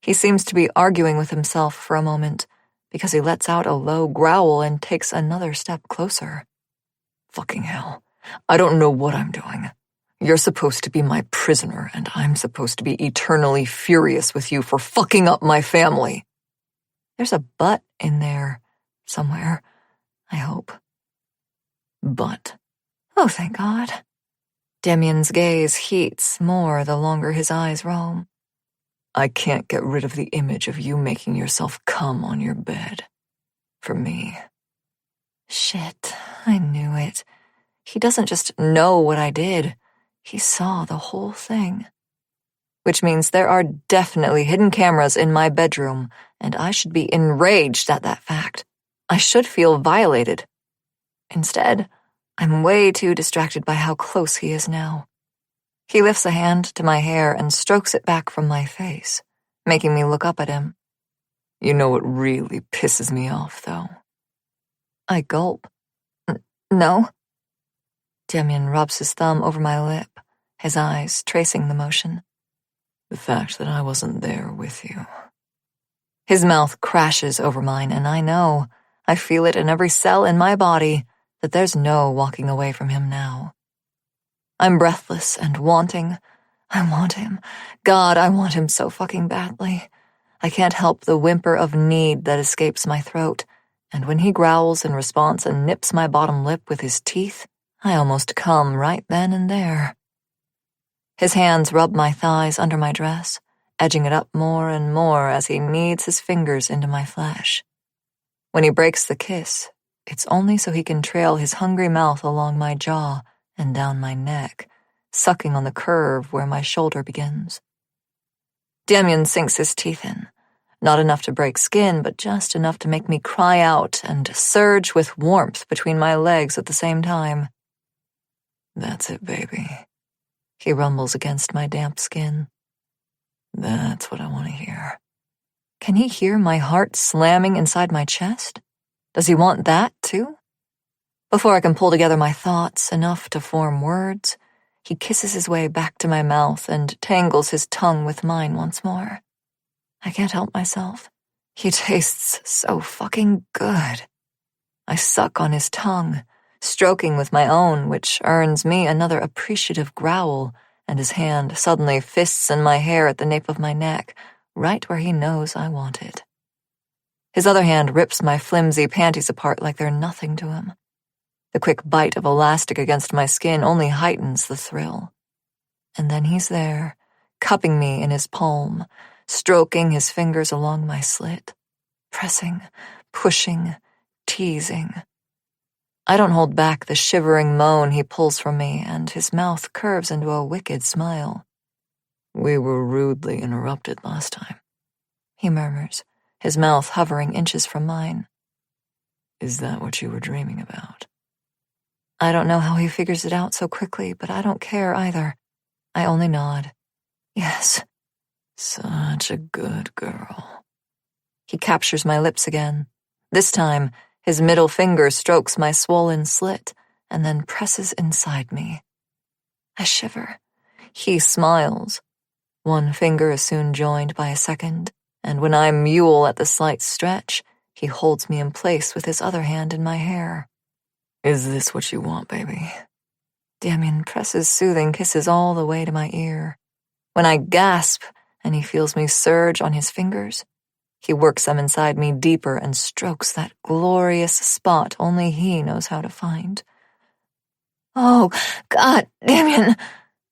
He seems to be arguing with himself for a moment, because he lets out a low growl and takes another step closer. Fucking hell. I don't know what I'm doing. You're supposed to be my prisoner, and I'm supposed to be eternally furious with you for fucking up my family. There's a but in there somewhere, I hope. But. Oh, thank God. Demian's gaze heats more the longer his eyes roam. I can't get rid of the image of you making yourself come on your bed. For me. Shit, I knew it. He doesn't just know what I did. He saw the whole thing. Which means there are definitely hidden cameras in my bedroom, and I should be enraged at that fact. I should feel violated. Instead, I'm way too distracted by how close he is now. He lifts a hand to my hair and strokes it back from my face, making me look up at him. You know what really pisses me off, though? I gulp. No? Demian rubs his thumb over my lip, his eyes tracing the motion. The fact that I wasn't there with you. His mouth crashes over mine, and I feel it in every cell in my body, that there's no walking away from him now. I'm breathless and wanting. I want him. God, I want him so fucking badly. I can't help the whimper of need that escapes my throat, and when he growls in response and nips my bottom lip with his teeth, I almost come right then and there. His hands rub my thighs under my dress, edging it up more and more as he kneads his fingers into my flesh. When he breaks the kiss, it's only so he can trail his hungry mouth along my jaw and down my neck, sucking on the curve where my shoulder begins. Demian sinks his teeth in, not enough to break skin, but just enough to make me cry out and surge with warmth between my legs at the same time. That's it, baby. He rumbles against my damp skin. That's what I want to hear. Can he hear my heart slamming inside my chest? Does he want that, too? Before I can pull together my thoughts enough to form words, he kisses his way back to my mouth and tangles his tongue with mine once more. I can't help myself. He tastes so fucking good. I suck on his tongue, stroking with my own, which earns me another appreciative growl, and his hand suddenly fists in my hair at the nape of my neck, right where he knows I want it. His other hand rips my flimsy panties apart like they're nothing to him. The quick bite of elastic against my skin only heightens the thrill. And then he's there, cupping me in his palm, stroking his fingers along my slit, pressing, pushing, teasing. I don't hold back the shivering moan he pulls from me, and his mouth curves into a wicked smile. We were rudely interrupted last time, he murmurs, his mouth hovering inches from mine. Is that what you were dreaming about? I don't know how he figures it out so quickly, but I don't care either. I only nod. Yes. Such a good girl. He captures my lips again. This time, his middle finger strokes my swollen slit and then presses inside me. I shiver. He smiles. One finger is soon joined by a second, and when I mule at the slight stretch, he holds me in place with his other hand in my hair. Is this what you want, baby? Demian presses soothing kisses all the way to my ear. When I gasp and he feels me surge on his fingers, he works them inside me deeper and strokes that glorious spot only he knows how to find. Oh, God, Demian!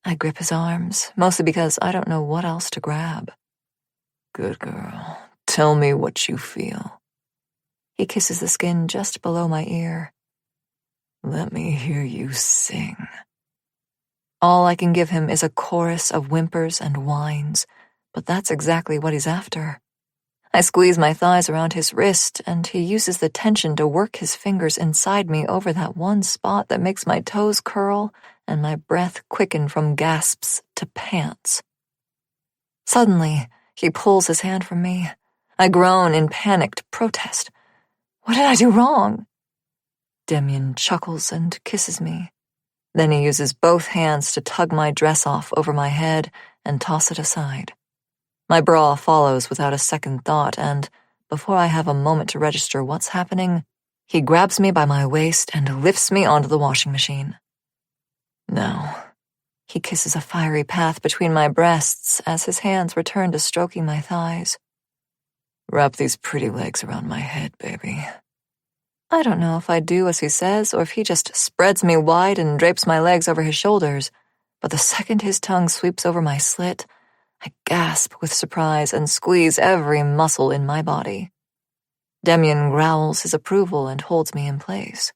I grip his arms, mostly because I don't know what else to grab. Good girl. Tell me what you feel. He kisses the skin just below my ear. Let me hear you sing. All I can give him is a chorus of whimpers and whines, but that's exactly what he's after. I squeeze my thighs around his wrist, and he uses the tension to work his fingers inside me over that one spot that makes my toes curl and my breath quicken from gasps to pants. Suddenly, he pulls his hand from me. I groan in panicked protest. What did I do wrong? Demian chuckles and kisses me. Then he uses both hands to tug my dress off over my head and toss it aside. My bra follows without a second thought, and before I have a moment to register what's happening, he grabs me by my waist and lifts me onto the washing machine. Now, he kisses a fiery path between my breasts as his hands return to stroking my thighs. Wrap these pretty legs around my head, baby. I don't know if I do as he says or if he just spreads me wide and drapes my legs over his shoulders, but the second his tongue sweeps over my slit, I gasp with surprise and squeeze every muscle in my body. Demian growls his approval and holds me in place.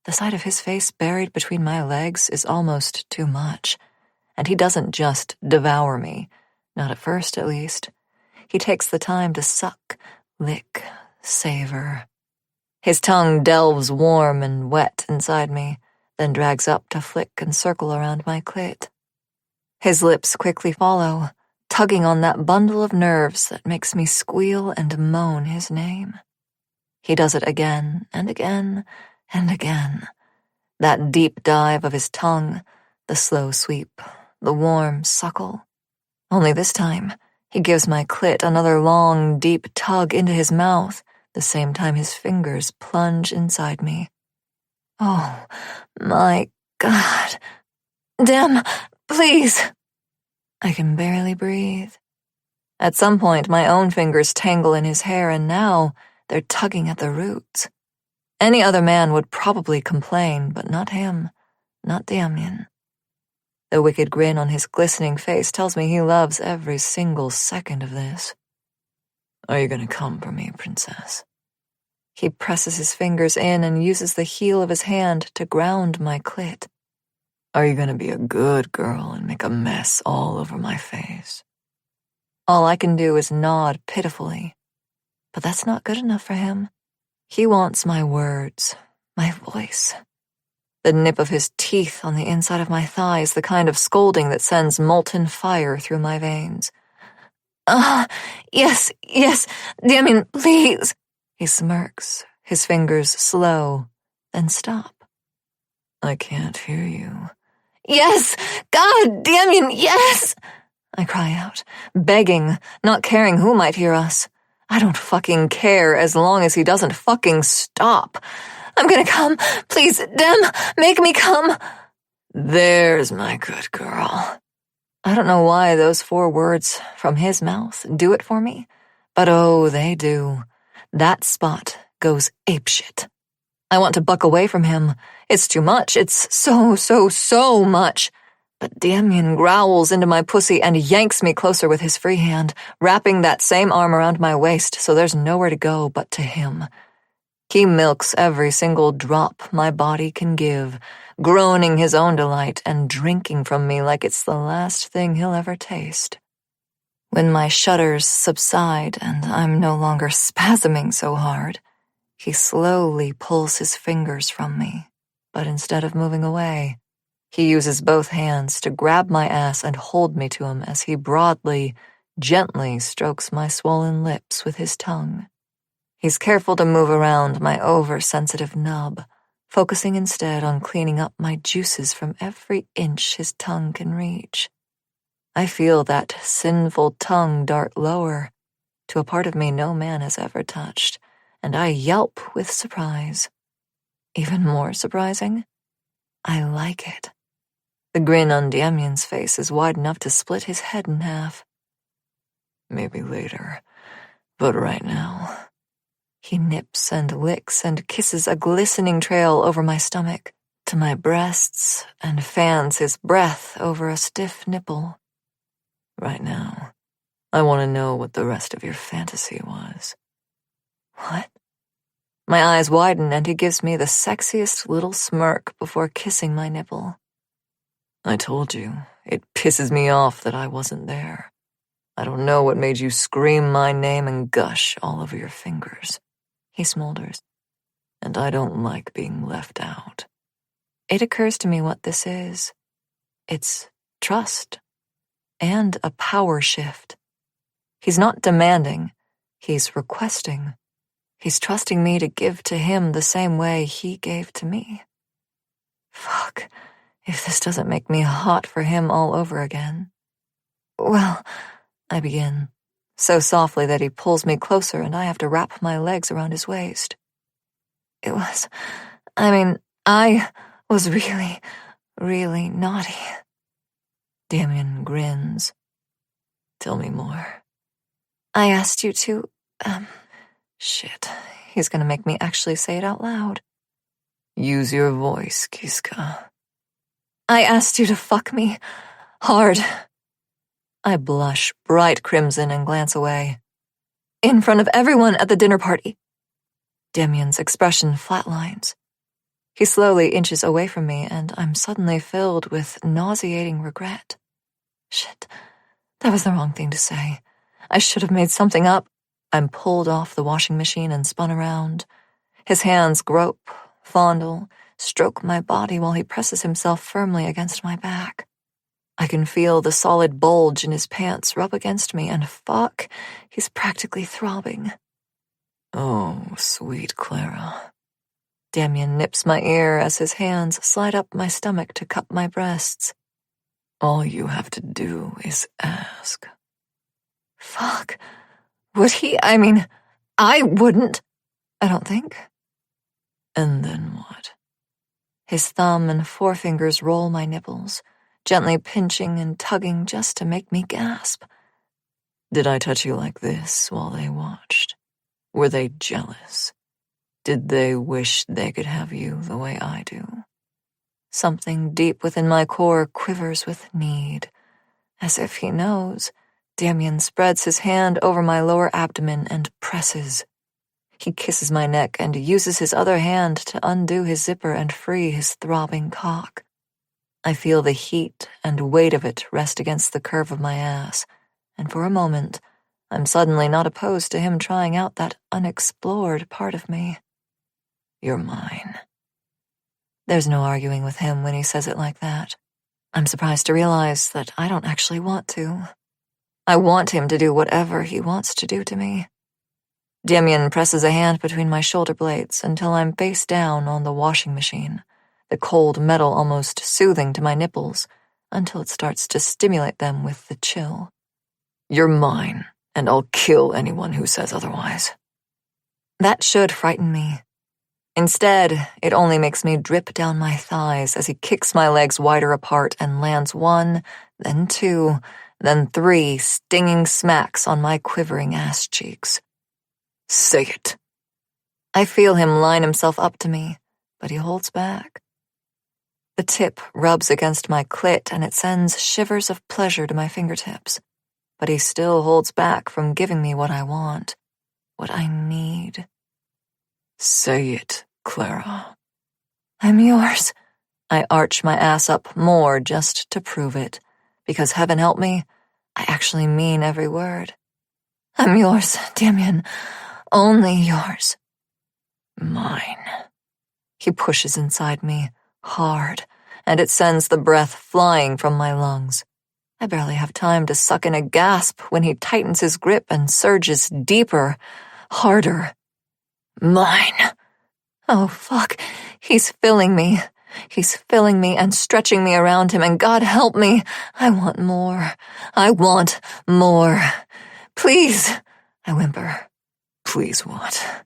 The sight of his face buried between my legs is almost too much, and he doesn't just devour me, not at first at least. He takes the time to suck, lick, savor. His tongue delves warm and wet inside me, then drags up to flick and circle around my clit. His lips quickly follow, tugging on that bundle of nerves that makes me squeal and moan his name. He does it again and again and again. That deep dive of his tongue, the slow sweep, the warm suckle. Only this time, he gives my clit another long, deep tug into his mouth, the same time his fingers plunge inside me. Oh, my God. Dem, please. I can barely breathe. At some point, my own fingers tangle in his hair, and now they're tugging at the roots. Any other man would probably complain, but not him, not Demian. The wicked grin on his glistening face tells me he loves every single second of this. Are you gonna come for me, princess? He presses his fingers in and uses the heel of his hand to ground my clit. Are you gonna be a good girl and make a mess all over my face? All I can do is nod pitifully. But that's not good enough for him. He wants my words, my voice. The nip of his teeth on the inside of my thigh is the kind of scolding that sends molten fire through my veins. Yes, Demian, please. He smirks, his fingers slow, then stop. I can't hear you. Yes! God, Demian, yes! I cry out, begging, not caring who might hear us. I don't fucking care as long as he doesn't fucking stop. I'm gonna come. Please, Dem, make me come. There's my good girl. I don't know why those 4 words from his mouth do it for me, but oh, they do. That spot goes apeshit. I want to buck away from him. It's too much. It's so much. But Demian growls into my pussy and yanks me closer with his free hand, wrapping that same arm around my waist so there's nowhere to go but to him. He milks every single drop my body can give, groaning his own delight and drinking from me like it's the last thing he'll ever taste. When my shudders subside and I'm no longer spasming so hard, he slowly pulls his fingers from me, but instead of moving away, he uses both hands to grab my ass and hold me to him as he broadly, gently strokes my swollen lips with his tongue. He's careful to move around my oversensitive nub, focusing instead on cleaning up my juices from every inch his tongue can reach. I feel that sinful tongue dart lower to a part of me no man has ever touched, and I yelp with surprise. Even more surprising, I like it. The grin on Demian's face is wide enough to split his head in half. Maybe later, but right now. He nips and licks and kisses a glistening trail over my stomach to my breasts and fans his breath over a stiff nipple. Right now, I want to know what the rest of your fantasy was. What? My eyes widen and he gives me the sexiest little smirk before kissing my nipple. I told you, it pisses me off that I wasn't there. I don't know what made you scream my name and gush all over your fingers. He smolders. And I don't like being left out. It occurs to me what this is. It's trust. And a power shift. He's not demanding. He's requesting. He's trusting me to give to him the same way he gave to me. Fuck, if this doesn't make me hot for him all over again. Well, I begin, so softly that he pulls me closer and I have to wrap my legs around his waist. I was really, really naughty. Demian grins. Tell me more. I asked you to, shit, he's gonna make me actually say it out loud. Use your voice, Kiska. I asked you to fuck me. Hard. I blush bright crimson and glance away. In front of everyone at the dinner party. Demian's expression flatlines. He slowly inches away from me, and I'm suddenly filled with nauseating regret. Shit, that was the wrong thing to say. I should have made something up. I'm pulled off the washing machine and spun around. His hands grope, fondle, stroke my body while he presses himself firmly against my back. I can feel the solid bulge in his pants rub against me, and fuck, he's practically throbbing. Oh, sweet Clara. Demian nips my ear as his hands slide up my stomach to cup my breasts. All you have to do is ask. Fuck. Would he? I wouldn't. I don't think. And then what? His thumb and forefingers roll my nipples, gently pinching and tugging just to make me gasp. Did I touch you like this while they watched? Were they jealous? Did they wish they could have you the way I do? Something deep within my core quivers with need. As if he knows, Demian spreads his hand over my lower abdomen and presses. He kisses my neck and uses his other hand to undo his zipper and free his throbbing cock. I feel the heat and weight of it rest against the curve of my ass, and for a moment, I'm suddenly not opposed to him trying out that unexplored part of me. You're mine. There's no arguing with him when he says it like that. I'm surprised to realize that I don't actually want to. I want him to do whatever he wants to do to me. Demian presses a hand between my shoulder blades until I'm face down on the washing machine, the cold metal almost soothing to my nipples, until it starts to stimulate them with the chill. You're mine, and I'll kill anyone who says otherwise. That should frighten me. Instead, it only makes me drip down my thighs as he kicks my legs wider apart and lands 1, then 2, then 3 stinging smacks on my quivering ass cheeks. Say it. I feel him line himself up to me, but he holds back. The tip rubs against my clit and it sends shivers of pleasure to my fingertips, but he still holds back from giving me what I want, what I need. Say it, Clara. I'm yours. I arch my ass up more just to prove it, because heaven help me, I actually mean every word. I'm yours, Demian. Only yours. Mine. He pushes inside me, hard, and it sends the breath flying from my lungs. I barely have time to suck in a gasp when he tightens his grip and surges deeper, harder. Mine. Oh, fuck. He's filling me. He's filling me and stretching me around him, and God help me. I want more. I want more. Please, I whimper. Please what?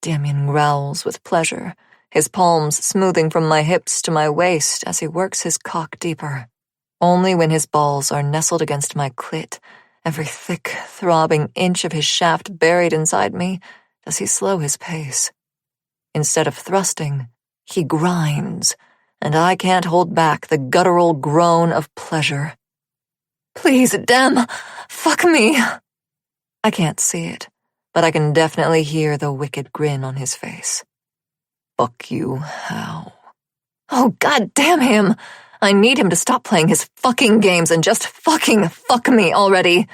Demian growls with pleasure, his palms smoothing from my hips to my waist as he works his cock deeper. Only when his balls are nestled against my clit, every thick, throbbing inch of his shaft buried inside me, does he slow his pace. Instead of thrusting, he grinds, and I can't hold back the guttural groan of pleasure. Please, Dem, fuck me. I can't see it, but I can definitely hear the wicked grin on his face. Fuck you how? Oh, God damn him! I need him to stop playing his fucking games and just fucking fuck me already.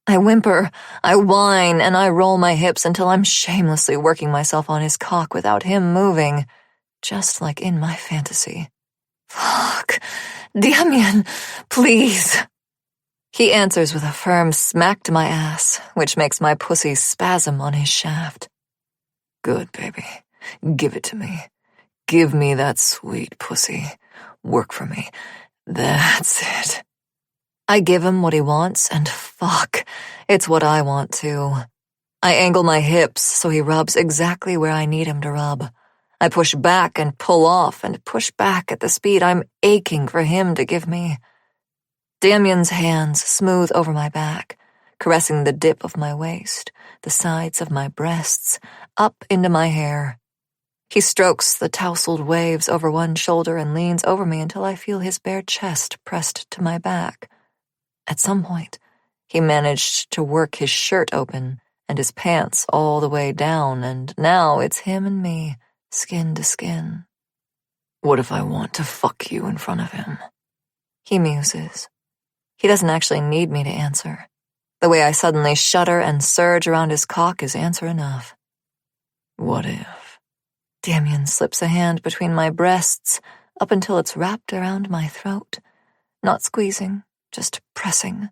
I whimper, I whine, and I roll my hips until I'm shamelessly working myself on his cock without him moving, just like in my fantasy. Fuck. Demian, please. He answers with a firm smack to my ass, which makes my pussy spasm on his shaft. Good, baby. Give it to me. Give me that sweet pussy. Work for me. That's it. I give him what he wants, and fuck, it's what I want too. I angle my hips so he rubs exactly where I need him to rub. I push back and pull off and push back at the speed I'm aching for him to give me. Damian's hands smooth over my back, caressing the dip of my waist, the sides of my breasts, up into my hair. He strokes the tousled waves over one shoulder and leans over me until I feel his bare chest pressed to my back. At some point, he managed to work his shirt open and his pants all the way down, and now it's him and me, skin to skin. What if I want to fuck you in front of him? He muses. He doesn't actually need me to answer. The way I suddenly shudder and surge around his cock is answer enough. What if? Demian slips a hand between my breasts up until it's wrapped around my throat, not squeezing, just pressing,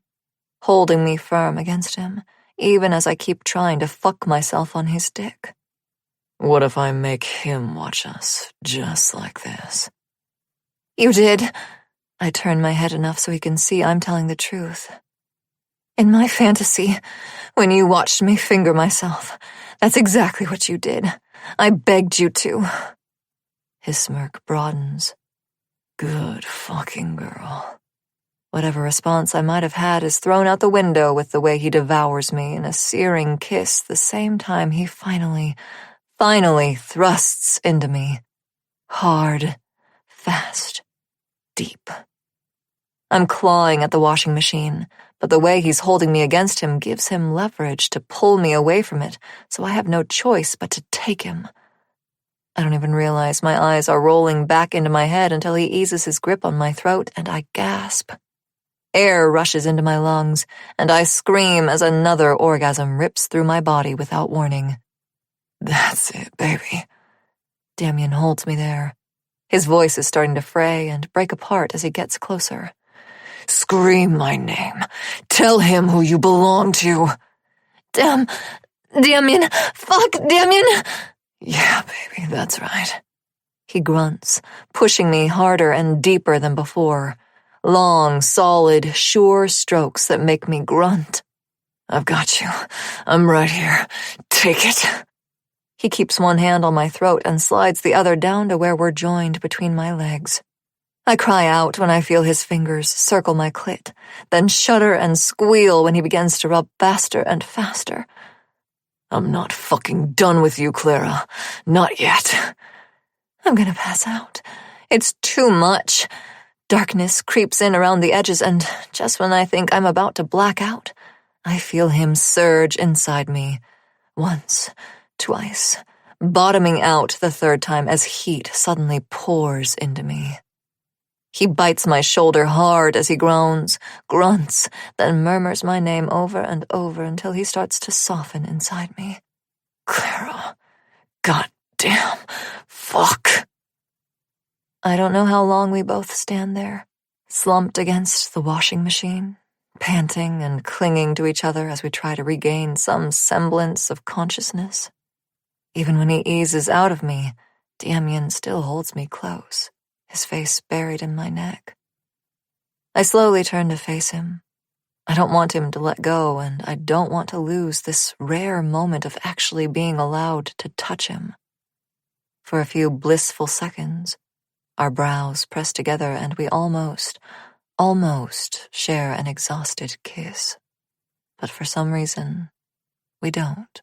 holding me firm against him, even as I keep trying to fuck myself on his dick. What if I make him watch us, just like this? You did. I turn my head enough so he can see I'm telling the truth. In my fantasy, when you watched me finger myself, that's exactly what you did. I begged you to. His smirk broadens. Good fucking girl. Whatever response I might have had is thrown out the window with the way he devours me in a searing kiss the same time he finally thrusts into me. Hard, fast, deep. I'm clawing at the washing machine, but the way he's holding me against him gives him leverage to pull me away from it, so I have no choice but to take him. I don't even realize my eyes are rolling back into my head until he eases his grip on my throat, and I gasp. Air rushes into my lungs, and I scream as another orgasm rips through my body without warning. That's it, baby. Demian holds me there. His voice is starting to fray and break apart as he gets closer. Scream my name. Tell him who you belong to. Demian, fuck, Demian. Yeah, baby, that's right. He grunts, pushing me harder and deeper than before. Long, solid, sure strokes that make me grunt. I've got you. I'm right here. Take it. He keeps one hand on my throat and slides the other down to where we're joined between my legs. I cry out when I feel his fingers circle my clit, then shudder and squeal when he begins to rub faster and faster. I'm not fucking done with you, Clara. Not yet. I'm gonna pass out. It's too much. Darkness creeps in around the edges, and just when I think I'm about to black out, I feel him surge inside me. Once, twice, bottoming out the third time as heat suddenly pours into me. He bites my shoulder hard as he groans, grunts, then murmurs my name over and over until he starts to soften inside me. Clara. Goddamn. Fuck. I don't know how long we both stand there, slumped against the washing machine, panting and clinging to each other as we try to regain some semblance of consciousness. Even when he eases out of me, Demian still holds me close, his face buried in my neck. I slowly turn to face him. I don't want him to let go, and I don't want to lose this rare moment of actually being allowed to touch him. For a few blissful seconds, our brows press together and we almost share an exhausted kiss. But for some reason, we don't.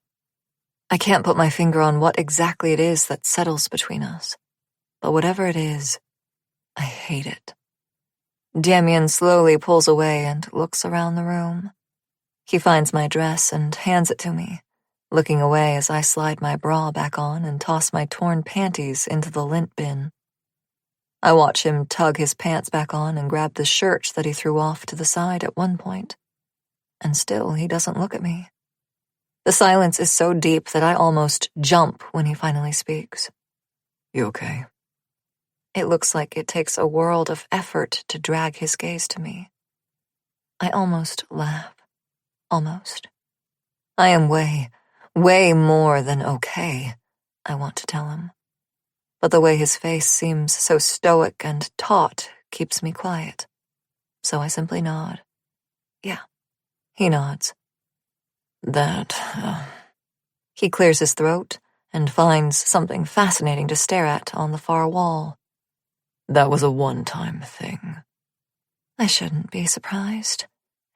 I can't put my finger on what exactly it is that settles between us, but whatever it is, I hate it. Demian slowly pulls away and looks around the room. He finds my dress and hands it to me, looking away as I slide my bra back on and toss my torn panties into the lint bin. I watch him tug his pants back on and grab the shirt that he threw off to the side at one point. and still he doesn't look at me. The silence is so deep that I almost jump when he finally speaks. You okay? It looks like it takes a world of effort to drag his gaze to me. I almost laugh. Almost. I am way more than okay, I want to tell him. But the way his face seems so stoic and taut keeps me quiet. So I simply nod. Yeah, he nods. He clears his throat and finds something fascinating to stare at on the far wall. That was a one-time thing. I shouldn't be surprised,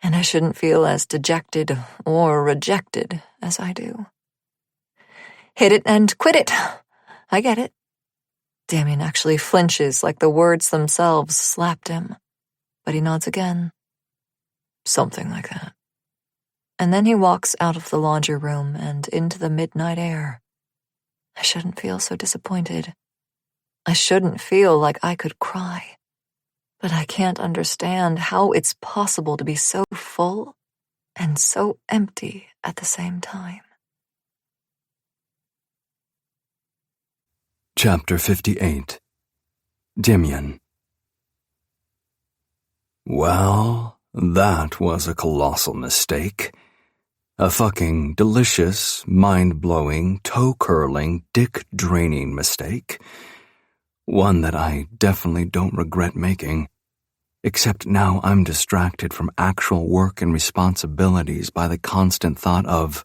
and I shouldn't feel as dejected or rejected as I do. Hit it and quit it. I get it. Demian actually flinches like the words themselves slapped him, but he nods again. Something like that. And then he walks out of the laundry room and into the midnight air. I shouldn't feel so disappointed. I shouldn't feel like I could cry. But I can't understand how it's possible to be so full and so empty at the same time. Chapter 58. Demian. Well, that was a colossal mistake. A fucking delicious, mind-blowing, toe-curling, dick-draining mistake. One that I definitely don't regret making. Except now I'm distracted from actual work and responsibilities by the constant thought of,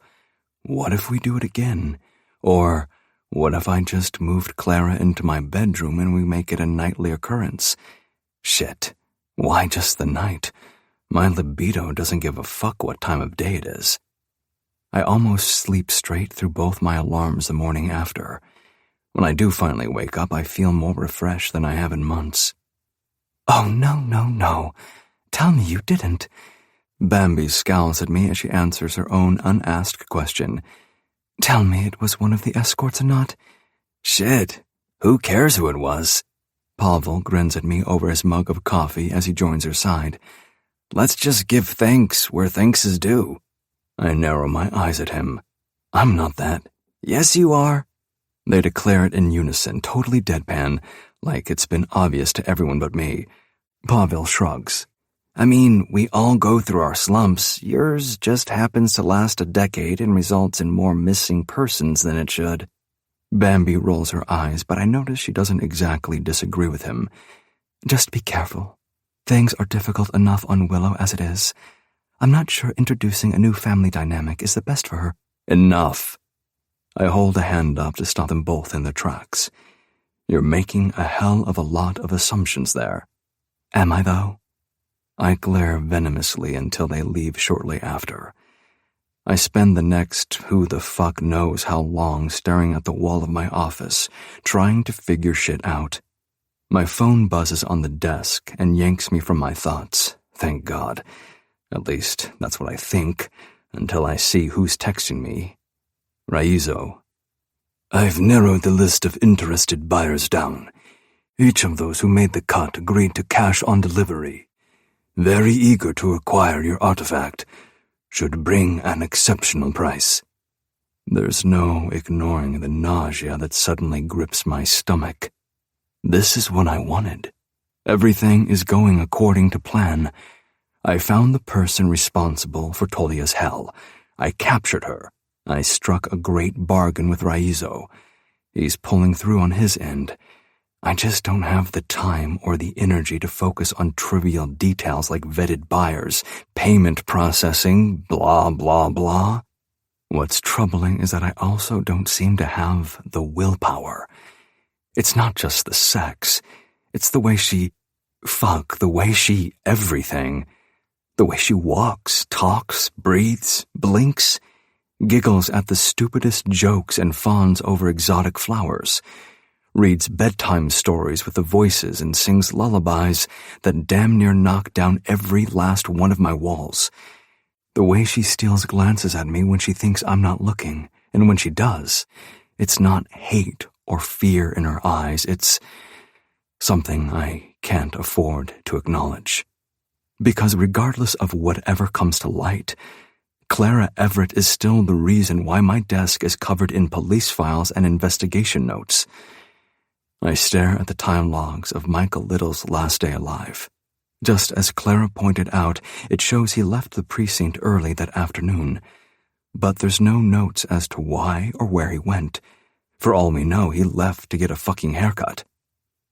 what if we do it again? Or, what if I just moved Clara into my bedroom and we make it a nightly occurrence? Shit, why just the night? My libido doesn't give a fuck what time of day it is. I almost sleep straight through both my alarms the morning after. When I do finally wake up, I feel more refreshed than I have in months. Oh, no. Tell me you didn't. Bambi scowls at me as she answers her own unasked question. Tell me it was one of the escorts or not? Shit, who cares who it was? Pavel grins at me over his mug of coffee as he joins her side. Let's just give thanks where thanks is due. I narrow my eyes at him. I'm not that. Yes, you are. They declare it in unison, totally deadpan, like it's been obvious to everyone but me. Pavel shrugs. I mean, we all go through our slumps. Yours just happens to last a decade and results in more missing persons than it should. Bambi rolls her eyes, but I notice she doesn't exactly disagree with him. Just be careful. Things are difficult enough on Willow as it is. I'm not sure introducing a new family dynamic is the best for her. Enough. I hold a hand up to stop them both in their tracks. You're making a hell of a lot of assumptions there. Am I, though? I glare venomously until they leave shortly after. I spend the next who the fuck knows how long staring at the wall of my office, trying to figure shit out. My phone buzzes on the desk and yanks me from my thoughts, thank God. At least, that's what I think, until I see who's texting me. Raizo. I've narrowed the list of interested buyers down. Each of those who made the cut agreed to cash on delivery. Very eager to acquire your artifact. Should bring an exceptional price. There's no ignoring the nausea that suddenly grips my stomach. This is what I wanted. Everything is going according to plan. I found the person responsible for Tolia's hell. I captured her. I struck a great bargain with Raizo. He's pulling through on his end. I just don't have the time or the energy to focus on trivial details like vetted buyers, payment processing, blah, blah, blah. What's troubling is that I also don't seem to have the willpower. It's not just the sex. It's the way everything. The way she walks, talks, breathes, blinks, giggles at the stupidest jokes and fawns over exotic flowers, reads bedtime stories with the voices and sings lullabies that damn near knock down every last one of my walls. The way she steals glances at me when she thinks I'm not looking, and when she does, it's not hate or fear in her eyes, it's something I can't afford to acknowledge. Because regardless of whatever comes to light, Clara Everett is still the reason why my desk is covered in police files and investigation notes. I stare at the time logs of Michael Little's last day alive. Just as Clara pointed out, it shows he left the precinct early that afternoon. But there's no notes as to why or where he went. For all we know, he left to get a fucking haircut.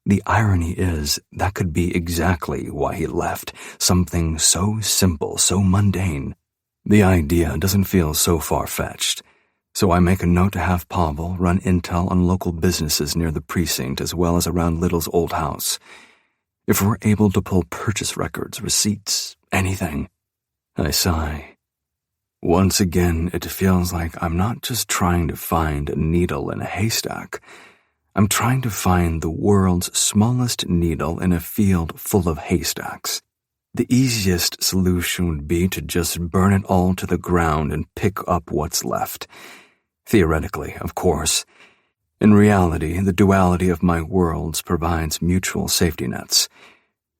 The irony is, that could be exactly why he left, something so simple, so mundane. The idea doesn't feel so far-fetched, so I make a note to have Pavel run intel on local businesses near the precinct as well as around Little's old house. If we're able to pull purchase records, receipts, anything. I sigh. Once again, it feels like I'm not just trying to find a needle in a haystack. I'm trying to find the world's smallest needle in a field full of haystacks. The easiest solution would be to just burn it all to the ground and pick up what's left. Theoretically, of course. In reality, the duality of my worlds provides mutual safety nets.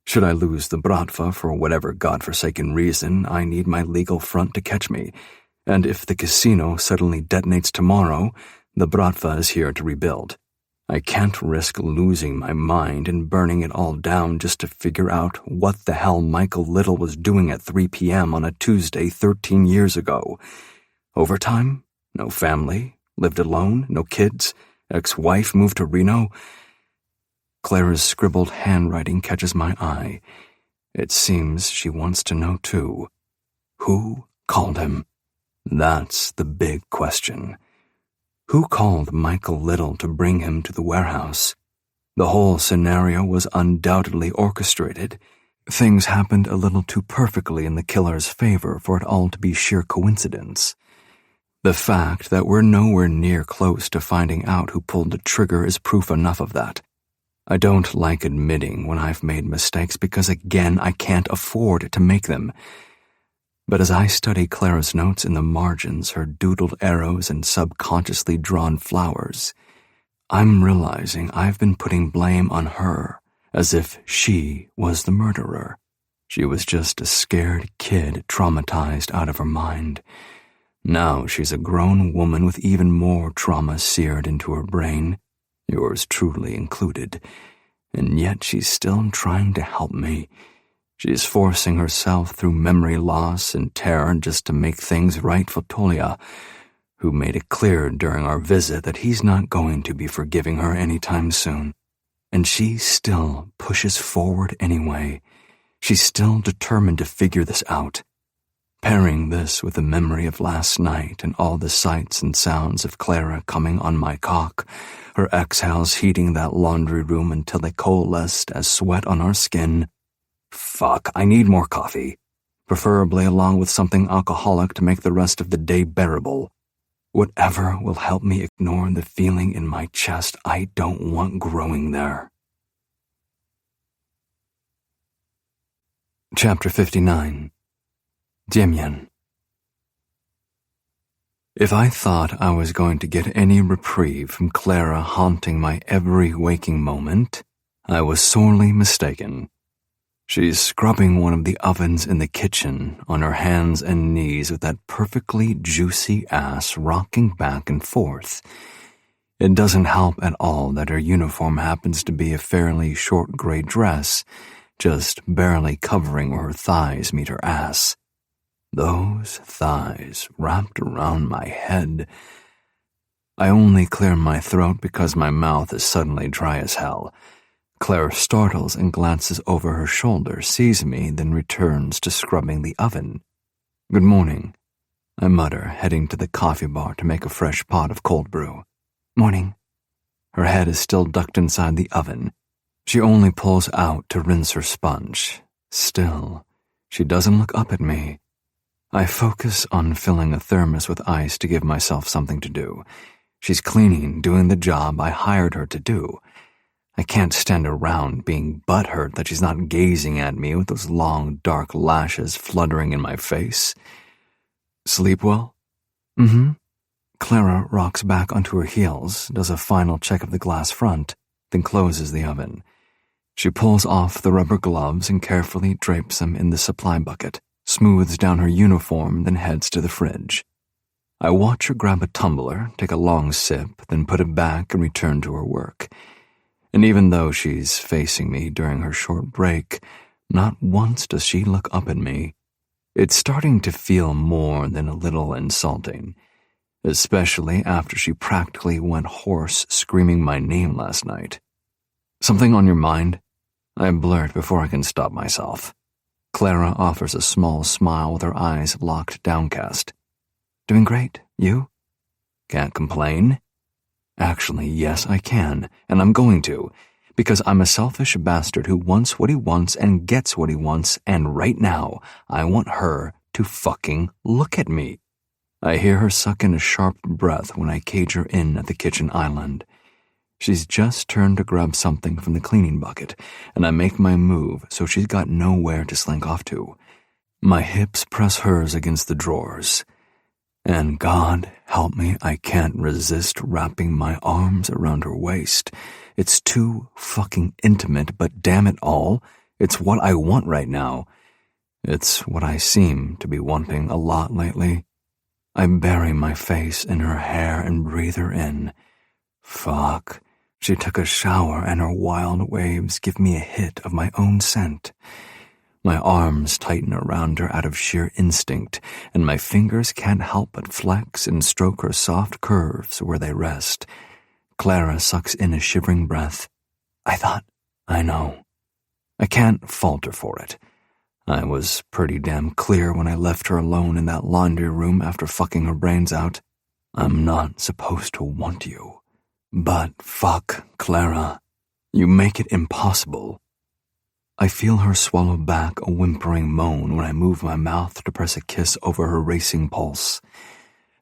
Should I lose the Bratva for whatever godforsaken reason, I need my legal front to catch me. And if the casino suddenly detonates tomorrow, the Bratva is here to rebuild. I can't risk losing my mind and burning it all down just to figure out what the hell Michael Little was doing at 3 p.m. on a Tuesday 13 years ago. Overtime? No family? Lived alone? No kids? Ex-wife moved to Reno? Clara's scribbled handwriting catches my eye. It seems she wants to know too. Who called him? That's the big question. Who called Michael Little to bring him to the warehouse? The whole scenario was undoubtedly orchestrated. Things happened a little too perfectly in the killer's favor for it all to be sheer coincidence. The fact that we're nowhere near close to finding out who pulled the trigger is proof enough of that. I don't like admitting when I've made mistakes because, again, I can't afford to make them. But as I study Clara's notes in the margins, her doodled arrows and subconsciously drawn flowers, I'm realizing I've been putting blame on her, as if she was the murderer. She was just a scared kid traumatized out of her mind. Now she's a grown woman with even more trauma seared into her brain, yours truly included, and yet she's still trying to help me. She's forcing herself through memory loss and terror just to make things right for Tolia, who made it clear during our visit that he's not going to be forgiving her anytime soon. And she still pushes forward anyway. She's still determined to figure this out. Pairing this with the memory of last night and all the sights and sounds of Clara coming on my cock, her exhales heating that laundry room until they coalesced as sweat on our skin. Fuck, I need more coffee. Preferably along with something alcoholic to make the rest of the day bearable. Whatever will help me ignore the feeling in my chest I don't want growing there. Chapter 59. Demian. If I thought I was going to get any reprieve from Clara haunting my every waking moment, I was sorely mistaken. She's scrubbing one of the ovens in the kitchen on her hands and knees with that perfectly juicy ass rocking back and forth. It doesn't help at all that her uniform happens to be a fairly short gray dress, just barely covering where her thighs meet her ass. Those thighs wrapped around my head. I only clear my throat because my mouth is suddenly dry as hell. Clara startles and glances over her shoulder, sees me, then returns to scrubbing the oven. Good morning, I mutter, heading to the coffee bar to make a fresh pot of cold brew. Morning. Her head is still ducked inside the oven. She only pulls out to rinse her sponge. Still, she doesn't look up at me. I focus on filling a thermos with ice to give myself something to do. She's cleaning, doing the job I hired her to do. I can't stand around being butthurt that she's not gazing at me with those long, dark lashes fluttering in my face. Sleep well? Mm-hmm. Clara rocks back onto her heels, does a final check of the glass front, then closes the oven. She pulls off the rubber gloves and carefully drapes them in the supply bucket, smooths down her uniform, then heads to the fridge. I watch her grab a tumbler, take a long sip, then put it back and return to her work. And even though she's facing me during her short break, not once does she look up at me. It's starting to feel more than a little insulting, especially after she practically went hoarse screaming my name last night. "Something on your mind?" I blurt before I can stop myself. Clara offers a small smile with her eyes locked downcast. "Doing great. You?" "Can't complain." Actually, yes, I can, and I'm going to, because I'm a selfish bastard who wants what he wants and gets what he wants, and right now, I want her to fucking look at me. I hear her suck in a sharp breath when I cage her in at the kitchen island. She's just turned to grab something from the cleaning bucket, and I make my move so she's got nowhere to slink off to. My hips press hers against the drawers. And God help me, I can't resist wrapping my arms around her waist. It's too fucking intimate, but damn it all, it's what I want right now. It's what I seem to be wanting a lot lately. I bury my face in her hair and breathe her in. Fuck, she took a shower and her wild waves give me a hit of my own scent. My arms tighten around her out of sheer instinct, and my fingers can't help but flex and stroke her soft curves where they rest. Clara sucks in a shivering breath. I know. I can't fault her for it. I was pretty damn clear when I left her alone in that laundry room after fucking her brains out. I'm not supposed to want you. But fuck, Clara. You make it impossible. I feel her swallow back a whimpering moan when I move my mouth to press a kiss over her racing pulse.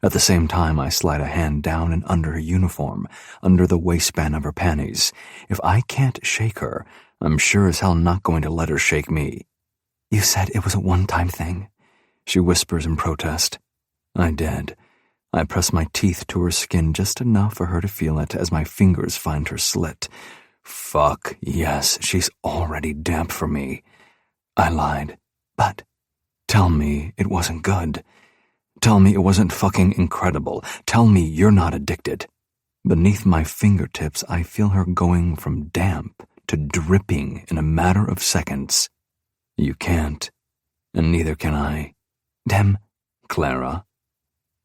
At the same time, I slide a hand down and under her uniform, under the waistband of her panties. If I can't shake her, I'm sure as hell not going to let her shake me. "You said it was a one-time thing," she whispers in protest. I did. I press my teeth to her skin just enough for her to feel it as my fingers find her slit. Fuck, yes, she's already damp for me. I lied. But tell me it wasn't good. Tell me it wasn't fucking incredible. Tell me you're not addicted. Beneath my fingertips, I feel her going from damp to dripping in a matter of seconds. You can't, and neither can I. Clara.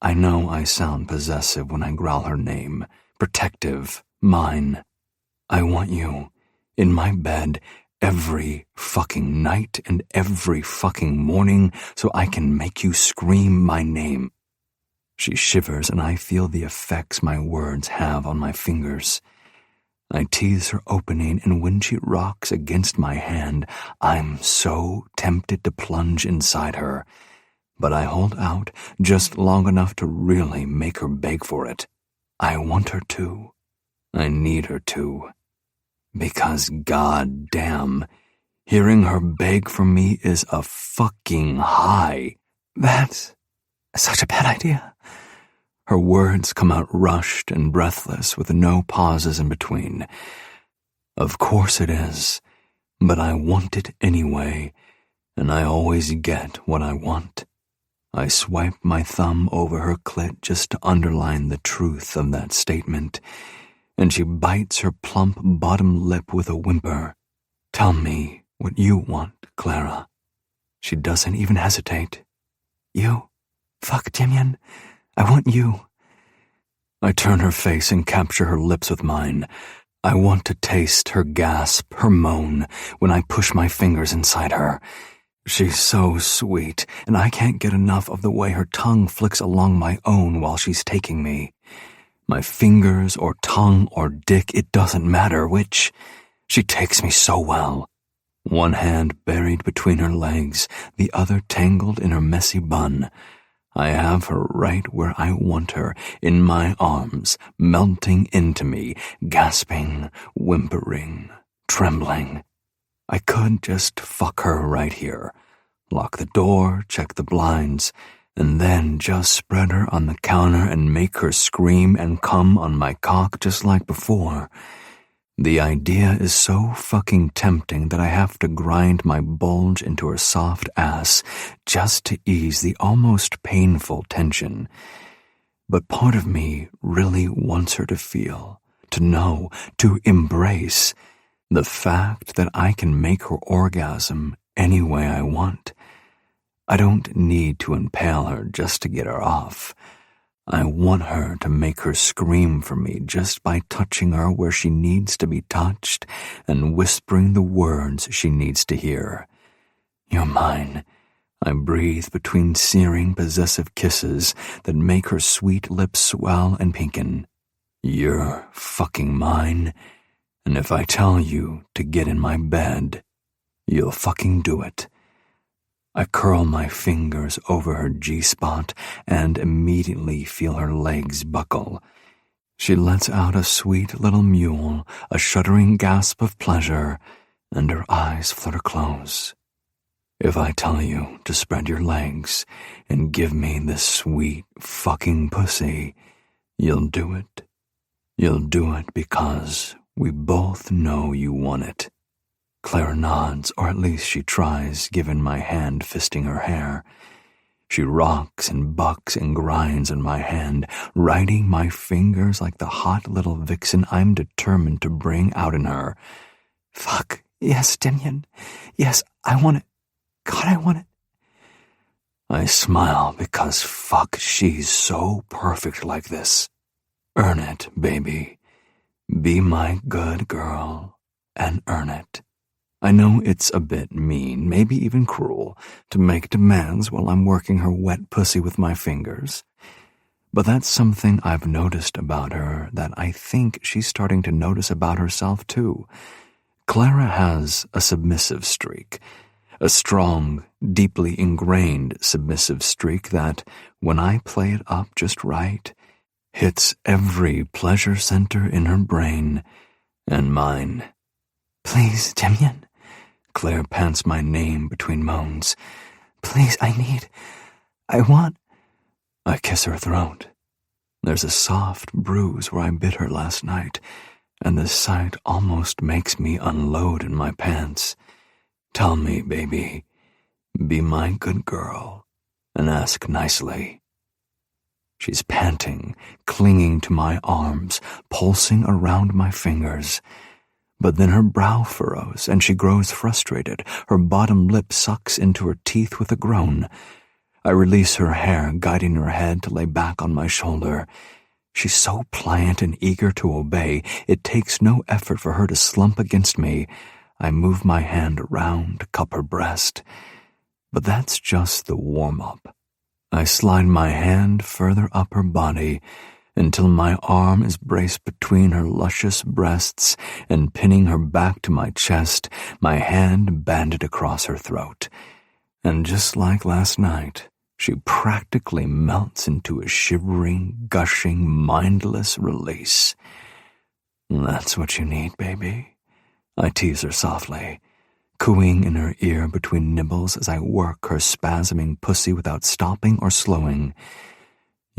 I know I sound possessive when I growl her name. Protective, mine. I want you in my bed every fucking night and every fucking morning so I can make you scream my name. She shivers and I feel the effects my words have on my fingers. I tease her opening, and when she rocks against my hand, I'm so tempted to plunge inside her. But I hold out just long enough to really make her beg for it. I want her to. I need her to. Because goddamn, hearing her beg for me is a fucking high. That's such a bad idea. Her words come out rushed and breathless with no pauses in between. Of course it is, but I want it anyway, and I always get what I want. I swipe my thumb over her clit just to underline the truth of that statement, and she bites her plump bottom lip with a whimper. Tell me what you want, Clara. She doesn't even hesitate. You? Fuck, Demian. I want you. I turn her face and capture her lips with mine. I want to taste her gasp, her moan, when I push my fingers inside her. She's so sweet, and I can't get enough of the way her tongue flicks along my own while she's taking me. My fingers or tongue or dick, it doesn't matter which. She takes me so well. One hand buried between her legs, the other tangled in her messy bun. I have her right where I want her, in my arms, melting into me, gasping, whimpering, trembling. I could just fuck her right here, lock the door, check the blinds, and then just spread her on the counter and make her scream and come on my cock just like before. The idea is so fucking tempting that I have to grind my bulge into her soft ass just to ease the almost painful tension. But part of me really wants her to feel, to know, to embrace the fact that I can make her orgasm any way I want. I don't need to impale her just to get her off. I want her to make her scream for me just by touching her where she needs to be touched and whispering the words she needs to hear. You're mine. I breathe between searing, possessive kisses that make her sweet lips swell and pinken. You're fucking mine, and if I tell you to get in my bed, you'll fucking do it. I curl my fingers over her G-spot and immediately feel her legs buckle. She lets out a sweet little mewl, a shuddering gasp of pleasure, and her eyes flutter close. If I tell you to spread your legs and give me this sweet fucking pussy, you'll do it. You'll do it because we both know you want it. Clara nods, or at least she tries, given my hand fisting her hair. She rocks and bucks and grinds in my hand, riding my fingers like the hot little vixen I'm determined to bring out in her. Fuck, yes, Demian. Yes, I want it. God, I want it. I smile because fuck, she's so perfect like this. Earn it, baby. Be my good girl and earn it. I know it's a bit mean, maybe even cruel, to make demands while I'm working her wet pussy with my fingers. But that's something I've noticed about her that I think she's starting to notice about herself too. Clara has a submissive streak, a strong, deeply ingrained submissive streak that, when I play it up just right, hits every pleasure center in her brain and mine. Please, Demian. Claire pants my name between moans. Please, I want. I kiss her throat. There's a soft bruise where I bit her last night, and the sight almost makes me unload in my pants. Tell me, baby, be my good girl, and ask nicely. She's panting, clinging to my arms, pulsing around my fingers. But then her brow furrows, and she grows frustrated. Her bottom lip sucks into her teeth with a groan. I release her hair, guiding her head to lay back on my shoulder. She's so pliant and eager to obey, it takes no effort for her to slump against me. I move my hand around to cup her breast. But that's just the warm-up. I slide my hand further up her body, until my arm is braced between her luscious breasts and pinning her back to my chest, my hand banded across her throat. And just like last night, she practically melts into a shivering, gushing, mindless release. That's what you need, baby. I tease her softly, cooing in her ear between nibbles as I work her spasming pussy without stopping or slowing.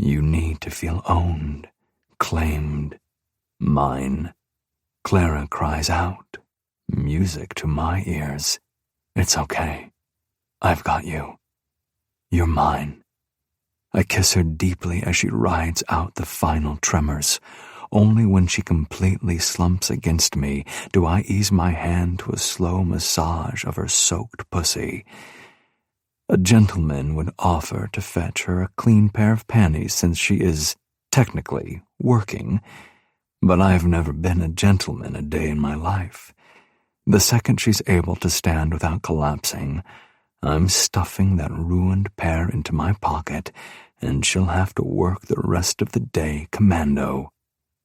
You need to feel owned, claimed, mine. Clara cries out, music to my ears. It's okay. I've got you. You're mine. I kiss her deeply as she rides out the final tremors. Only when she completely slumps against me do I ease my hand to a slow massage of her soaked pussy. A gentleman would offer to fetch her a clean pair of panties since she is, technically, working, but I've never been a gentleman a day in my life. The second she's able to stand without collapsing, I'm stuffing that ruined pair into my pocket, and she'll have to work the rest of the day commando.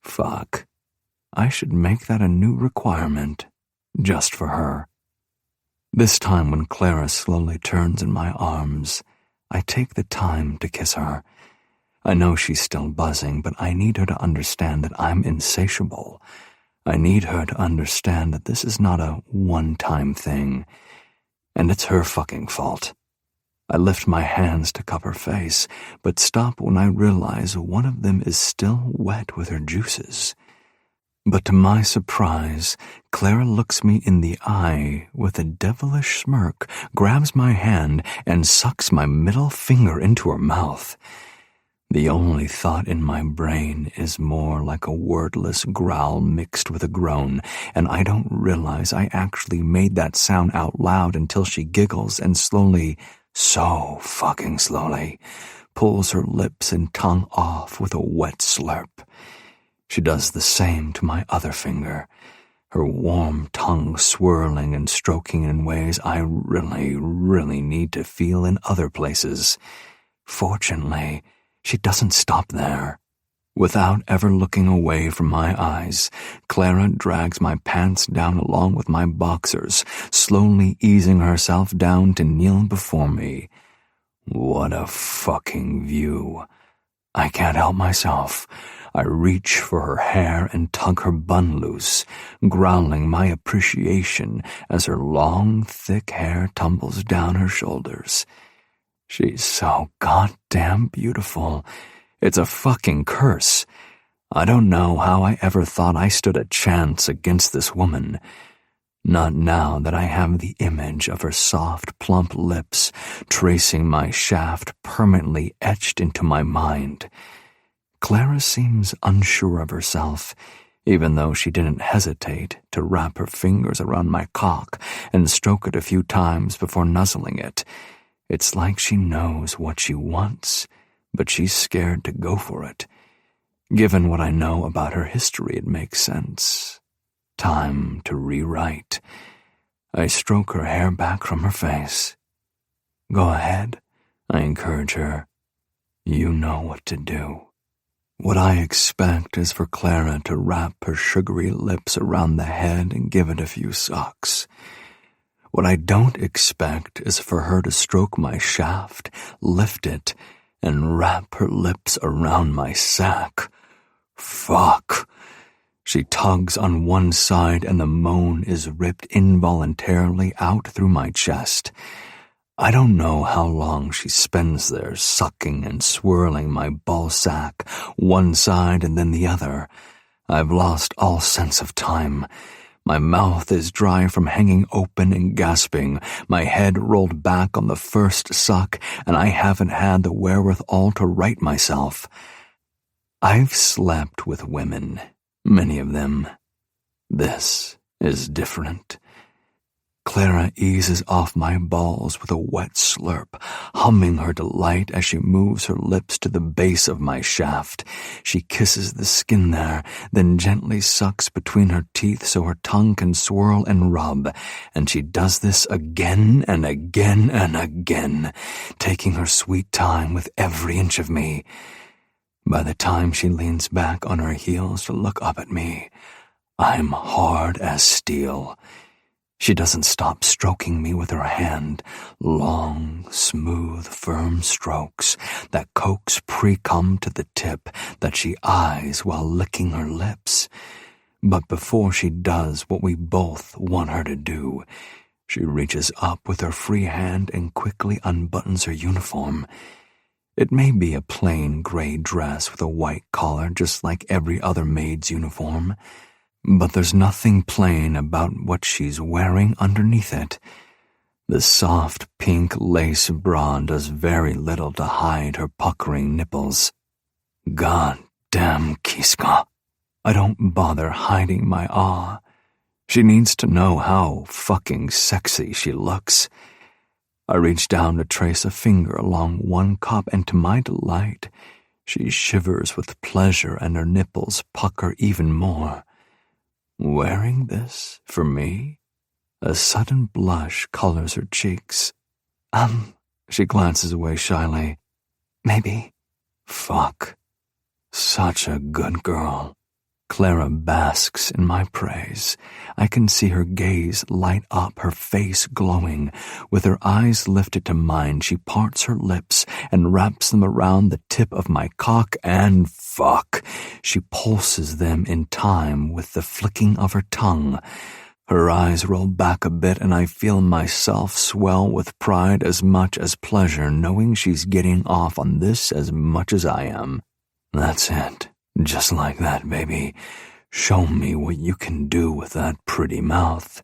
Fuck. I should make that a new requirement, just for her. This time when Clara slowly turns in my arms, I take the time to kiss her. I know she's still buzzing, but I need her to understand that I'm insatiable. I need her to understand that this is not a one-time thing, and it's her fucking fault. I lift my hands to cup her face, but stop when I realize one of them is still wet with her juices. But to my surprise, Clara looks me in the eye with a devilish smirk, grabs my hand, and sucks my middle finger into her mouth. The only thought in my brain is more like a wordless growl mixed with a groan, and I don't realize I actually made that sound out loud until she giggles and slowly, so fucking slowly, pulls her lips and tongue off with a wet slurp. She does the same to my other finger, her warm tongue swirling and stroking in ways I really need to feel in other places. Fortunately, she doesn't stop there. Without ever looking away from my eyes, Clara drags my pants down along with my boxers, slowly easing herself down to kneel before me. What a fucking view. I can't help myself. I reach for her hair and tug her bun loose, growling my appreciation as her long, thick hair tumbles down her shoulders. She's so goddamn beautiful. It's a fucking curse. I don't know how I ever thought I stood a chance against this woman. Not now that I have the image of her soft, plump lips tracing my shaft permanently etched into my mind. Clara seems unsure of herself, even though she didn't hesitate to wrap her fingers around my cock and stroke it a few times before nuzzling it. It's like she knows what she wants, but she's scared to go for it. Given what I know about her history, it makes sense. Time to rewrite. I stroke her hair back from her face. Go ahead, I encourage her. You know what to do. What I expect is for Clara to wrap her sugary lips around the head and give it a few sucks. What I don't expect is for her to stroke my shaft, lift it, and wrap her lips around my sack. Fuck. She tugs on one side and the moan is ripped involuntarily out through my chest. I don't know how long she spends there sucking and swirling my ball sack, one side and then the other. I've lost all sense of time. My mouth is dry from hanging open and gasping, my head rolled back on the first suck, and I haven't had the wherewithal to right myself. I've slept with women, many of them. This is different. Clara eases off my balls with a wet slurp, humming her delight as she moves her lips to the base of my shaft. She kisses the skin there, then gently sucks between her teeth so her tongue can swirl and rub, and she does this again and again and again, taking her sweet time with every inch of me. By the time she leans back on her heels to look up at me, I'm hard as steel. She doesn't stop stroking me with her hand, long, smooth, firm strokes that coax pre-cum to the tip that she eyes while licking her lips. But before she does what we both want her to do, she reaches up with her free hand and quickly unbuttons her uniform. It may be a plain gray dress with a white collar just like every other maid's uniform, but there's nothing plain about what she's wearing underneath it. The soft pink lace bra does very little to hide her puckering nipples. God damn Kiska. I don't bother hiding my awe. She needs to know how fucking sexy she looks. I reach down to trace a finger along one cup, and to my delight, she shivers with pleasure and her nipples pucker even more. Wearing this for me? A sudden blush colors her cheeks. She glances away shyly. Maybe. Fuck. Such a good girl. Clara basks in my praise. I can see her gaze light up, her face glowing. With her eyes lifted to mine, she parts her lips and wraps them around the tip of my cock, and fuck, she pulses them in time with the flicking of her tongue. Her eyes roll back a bit, and I feel myself swell with pride as much as pleasure, knowing she's getting off on this as much as I am. That's it. Just like that, baby. Show me what you can do with that pretty mouth.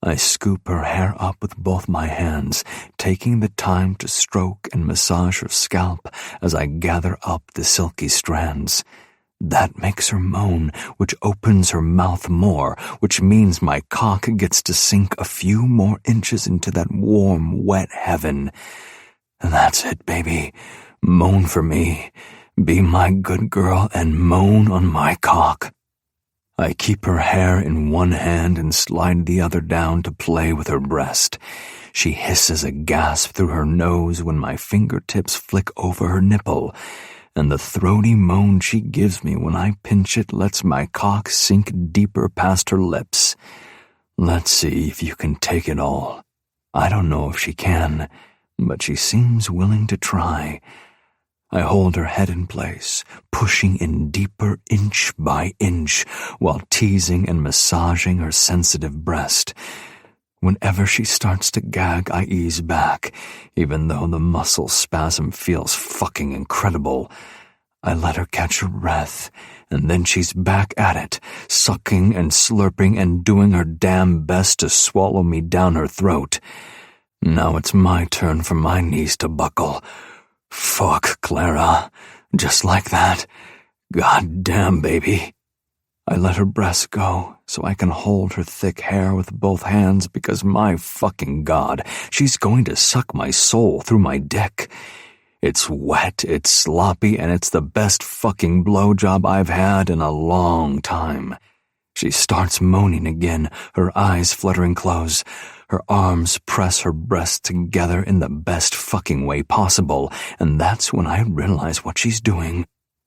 I scoop her hair up with both my hands, taking the time to stroke and massage her scalp as I gather up the silky strands. That makes her moan, which opens her mouth more, which means my cock gets to sink a few more inches into that warm, wet heaven. That's it, baby. Moan for me. Be my good girl and moan on my cock. I keep her hair in one hand and slide the other down to play with her breast. She hisses a gasp through her nose when my fingertips flick over her nipple, and the throaty moan she gives me when I pinch it lets my cock sink deeper past her lips. Let's see if you can take it all. I don't know if she can, but she seems willing to try. I hold her head in place, pushing in deeper inch by inch while teasing and massaging her sensitive breast. Whenever she starts to gag, I ease back, even though the muscle spasm feels fucking incredible. I let her catch her breath, and then she's back at it, sucking and slurping and doing her damn best to swallow me down her throat. Now it's my turn for my knees to buckle. Fuck, Clara. Just like that. God damn, baby. I let her breasts go so I can hold her thick hair with both hands because my fucking God, she's going to suck my soul through my dick. It's wet, it's sloppy, and it's the best fucking blowjob I've had in a long time. She starts moaning again, her eyes fluttering close. Her arms press her breasts together in the best fucking way possible, and that's when I realize what she's doing.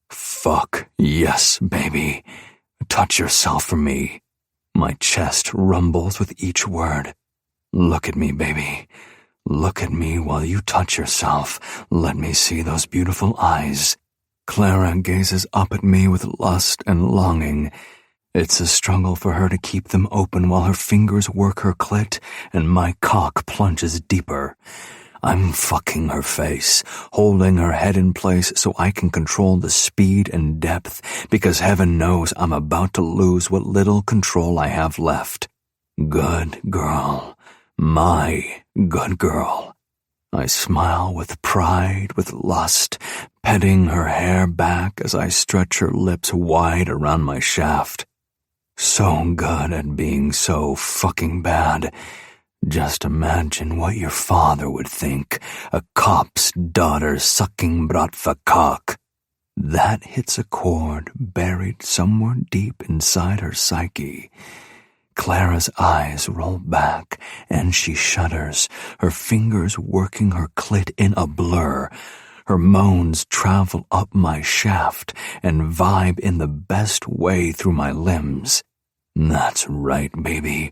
Fuck, yes, baby. Touch yourself for me. My chest rumbles with each word. Look at me, baby. Look at me while you touch yourself. Let me see those beautiful eyes. Clara gazes up at me with lust and longing. It's a struggle for her to keep them open while her fingers work her clit and my cock plunges deeper. I'm fucking her face, holding her head in place so I can control the speed and depth, because heaven knows I'm about to lose what little control I have left. Good girl. My good girl. I smile with pride, with lust, petting her hair back as I stretch her lips wide around my shaft. So good at being so fucking bad. Just imagine what your father would think, a cop's daughter sucking Bratva cock. That hits a chord buried somewhere deep inside her psyche. Clara's eyes roll back, and she shudders, her fingers working her clit in a blur. Her moans travel up my shaft and vibe in the best way through my limbs. That's right, baby.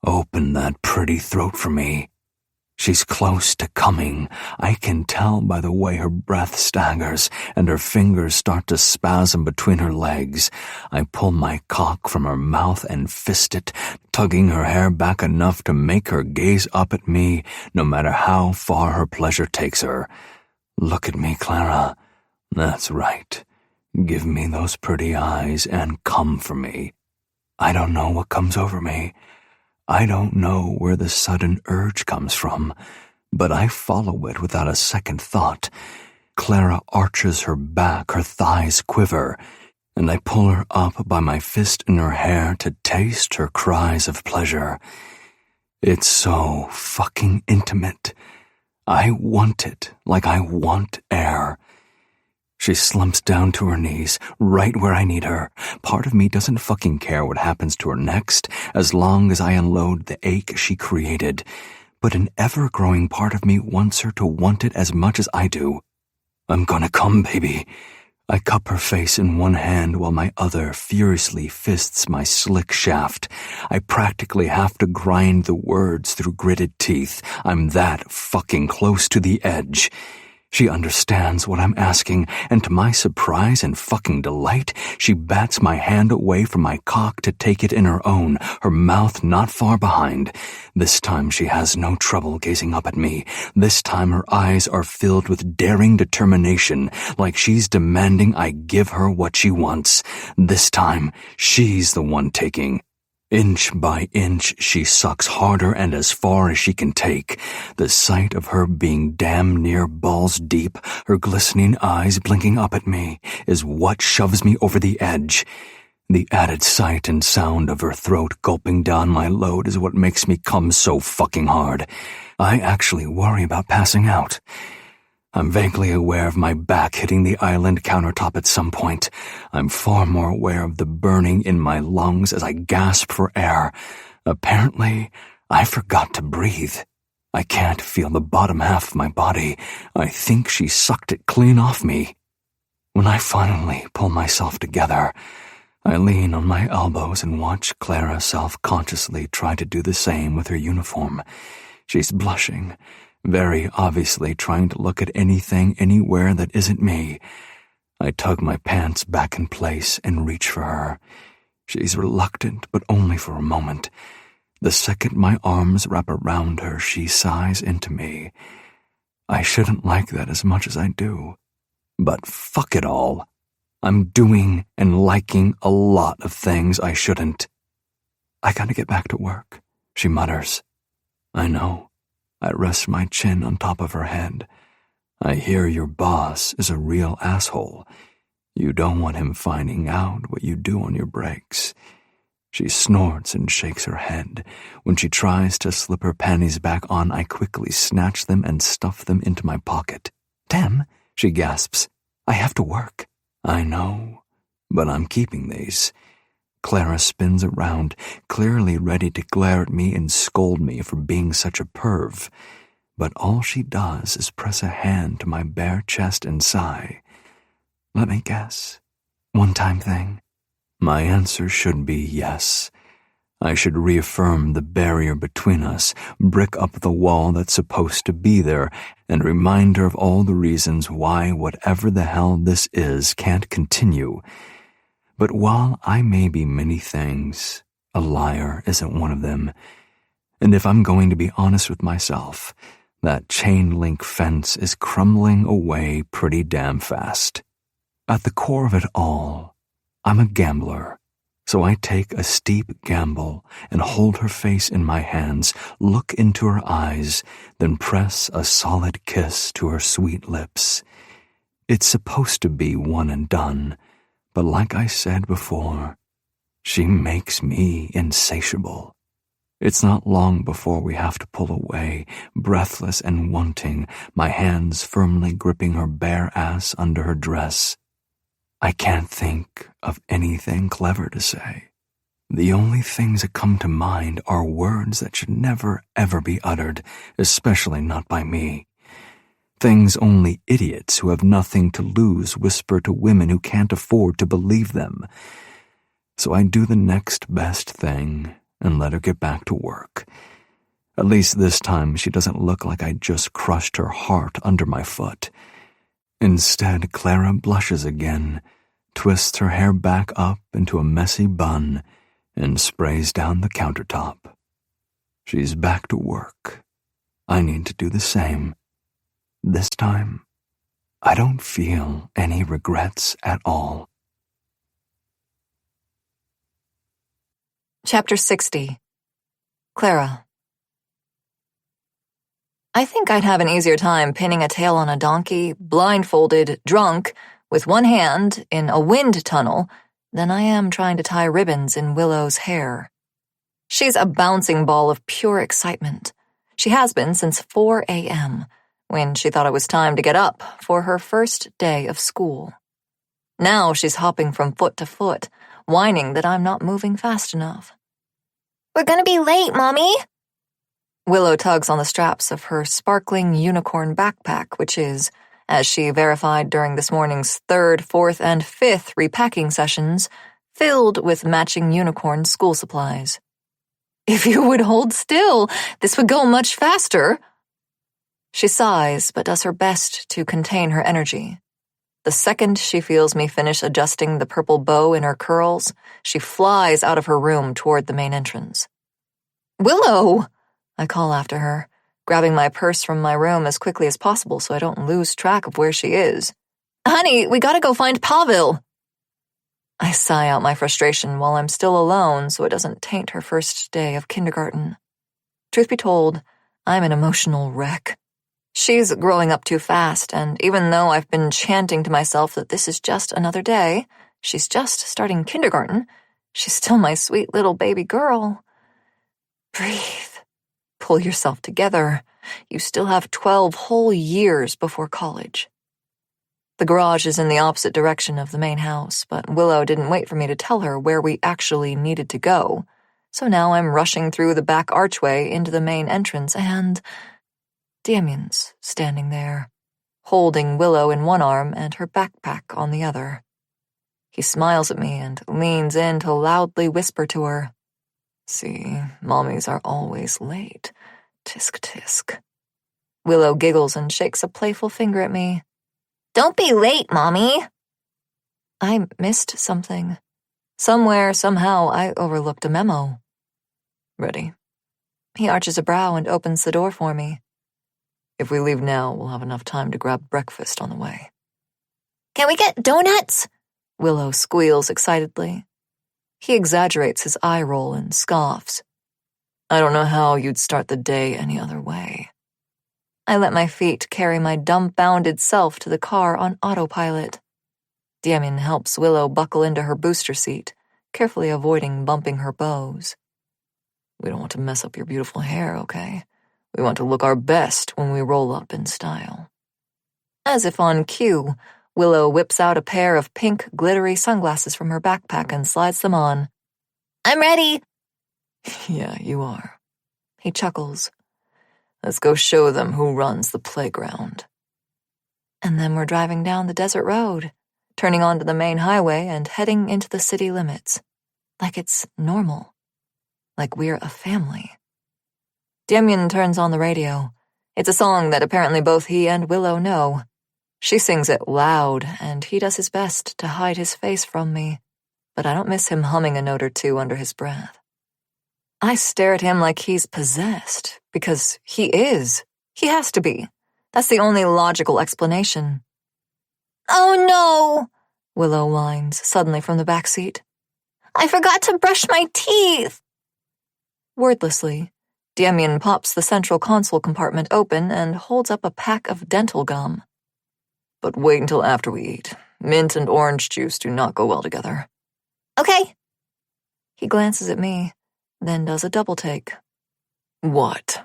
Open that pretty throat for me. She's close to coming. I can tell by the way her breath staggers and her fingers start to spasm between her legs. I pull my cock from her mouth and fist it, tugging her hair back enough to make her gaze up at me, no matter how far her pleasure takes her. Look at me, Clara. That's right. Give me those pretty eyes and come for me. I don't know what comes over me. I don't know where the sudden urge comes from, but I follow it without a second thought. Clara arches her back, her thighs quiver, and I pull her up by my fist in her hair to taste her cries of pleasure. It's so fucking intimate. I want it like I want air. She slumps down to her knees, right where I need her. Part of me doesn't fucking care what happens to her next, as long as I unload the ache she created. But an ever-growing part of me wants her to want it as much as I do. I'm gonna come, baby. I cup her face in one hand while my other furiously fists my slick shaft. I practically have to grind the words through gritted teeth. I'm that fucking close to the edge. She understands what I'm asking, and to my surprise and fucking delight, she bats my hand away from my cock to take it in her own, her mouth not far behind. This time she has no trouble gazing up at me. This time her eyes are filled with daring determination, like she's demanding I give her what she wants. This time, she's the one taking. Inch by inch, she sucks harder and as far as she can take. The sight of her being damn near balls deep, her glistening eyes blinking up at me, is what shoves me over the edge. The added sight and sound of her throat gulping down my load is what makes me come so fucking hard. I actually worry about passing out. I'm vaguely aware of my back hitting the island countertop at some point. I'm far more aware of the burning in my lungs as I gasp for air. Apparently, I forgot to breathe. I can't feel the bottom half of my body. I think she sucked it clean off me. When I finally pull myself together, I lean on my elbows and watch Clara self-consciously try to do the same with her uniform. She's blushing, very obviously trying to look at anything anywhere that isn't me. I tug my pants back in place and reach for her. She's reluctant, but only for a moment. The second my arms wrap around her, she sighs into me. I shouldn't like that as much as I do. But fuck it all. I'm doing and liking a lot of things I shouldn't. I gotta get back to work, she mutters. I know. I rest my chin on top of her head. I hear your boss is a real asshole. You don't want him finding out what you do on your breaks. She snorts and shakes her head. When she tries to slip her panties back on, I quickly snatch them and stuff them into my pocket. Dem, she gasps, I have to work. I know, but I'm keeping these. Clara spins around, clearly ready to glare at me and scold me for being such a perv. But all she does is press a hand to my bare chest and sigh. Let me guess. One-time thing? My answer should be yes. I should reaffirm the barrier between us, brick up the wall that's supposed to be there, and remind her of all the reasons why whatever the hell this is can't continue. But while I may be many things, a liar isn't one of them. And if I'm going to be honest with myself, that chain-link fence is crumbling away pretty damn fast. At the core of it all, I'm a gambler. So I take a steep gamble and hold her face in my hands, look into her eyes, then press a solid kiss to her sweet lips. It's supposed to be one and done, but like I said before, she makes me insatiable. It's not long before we have to pull away, breathless and wanting, my hands firmly gripping her bare ass under her dress. I can't think of anything clever to say. The only things that come to mind are words that should never, ever be uttered, especially not by me. Things only idiots who have nothing to lose whisper to women who can't afford to believe them. So I do the next best thing and let her get back to work. At least this time she doesn't look like I just crushed her heart under my foot. Instead, Clara blushes again, twists her hair back up into a messy bun, and sprays down the countertop. She's back to work. I need to do the same. This time, I don't feel any regrets at all. Chapter 60. Clara. I think I'd have an easier time pinning a tail on a donkey, blindfolded, drunk, with one hand in a wind tunnel, than I am trying to tie ribbons in Willow's hair. She's a bouncing ball of pure excitement. She has been since 4 a.m., when she thought it was time to get up for her first day of school. Now she's hopping from foot to foot, whining that I'm not moving fast enough. We're gonna be late, Mommy. Willow tugs on the straps of her sparkling unicorn backpack, which is, as she verified during this morning's 3rd, 4th, and 5th repacking sessions, filled with matching unicorn school supplies. If you would hold still, this would go much faster. She sighs, but does her best to contain her energy. The second she feels me finish adjusting the purple bow in her curls, she flies out of her room toward the main entrance. "Willow!" I call after her, grabbing my purse from my room as quickly as possible so I don't lose track of where she is. "Honey, we gotta go find Pavel." I sigh out my frustration while I'm still alone so it doesn't taint her first day of kindergarten. Truth be told, I'm an emotional wreck. She's growing up too fast, and even though I've been chanting to myself that this is just another day, she's just starting kindergarten, she's still my sweet little baby girl. Breathe. Pull yourself together. You still have 12 whole years before college. The garage is in the opposite direction of the main house, but Willow didn't wait for me to tell her where we actually needed to go, so now I'm rushing through the back archway into the main entrance and Demian's standing there, holding Willow in one arm and her backpack on the other. He smiles at me and leans in to loudly whisper to her, "See, mommies are always late. Tisk tisk." Willow giggles and shakes a playful finger at me. "Don't be late, Mommy." I missed something. Somewhere, somehow, I overlooked a memo. "Ready?" He arches a brow and opens the door for me. "If we leave now, we'll have enough time to grab breakfast on the way." "Can we get donuts?" Willow squeals excitedly. He exaggerates his eye roll and scoffs. "I don't know how you'd start the day any other way." I let my feet carry my dumbfounded self to the car on autopilot. Demian helps Willow buckle into her booster seat, carefully avoiding bumping her bows. "We don't want to mess up your beautiful hair, okay? We want to look our best when we roll up in style." As if on cue, Willow whips out a pair of pink, glittery sunglasses from her backpack and slides them on. "I'm ready." "Yeah, you are." He chuckles. "Let's go show them who runs the playground." And then we're driving down the desert road, turning onto the main highway and heading into the city limits. Like it's normal. Like we're a family. Demian turns on the radio. It's a song that apparently both he and Willow know. She sings it loud, and he does his best to hide his face from me, but I don't miss him humming a note or two under his breath. I stare at him like he's possessed, because he is. He has to be. That's the only logical explanation. "Oh no," Willow whines suddenly from the back seat. "I forgot to brush my teeth." Wordlessly, Demian pops the central console compartment open and holds up a pack of dental gum. "But wait until after we eat. Mint and orange juice do not go well together." "Okay." He glances at me, then does a double take. "What?"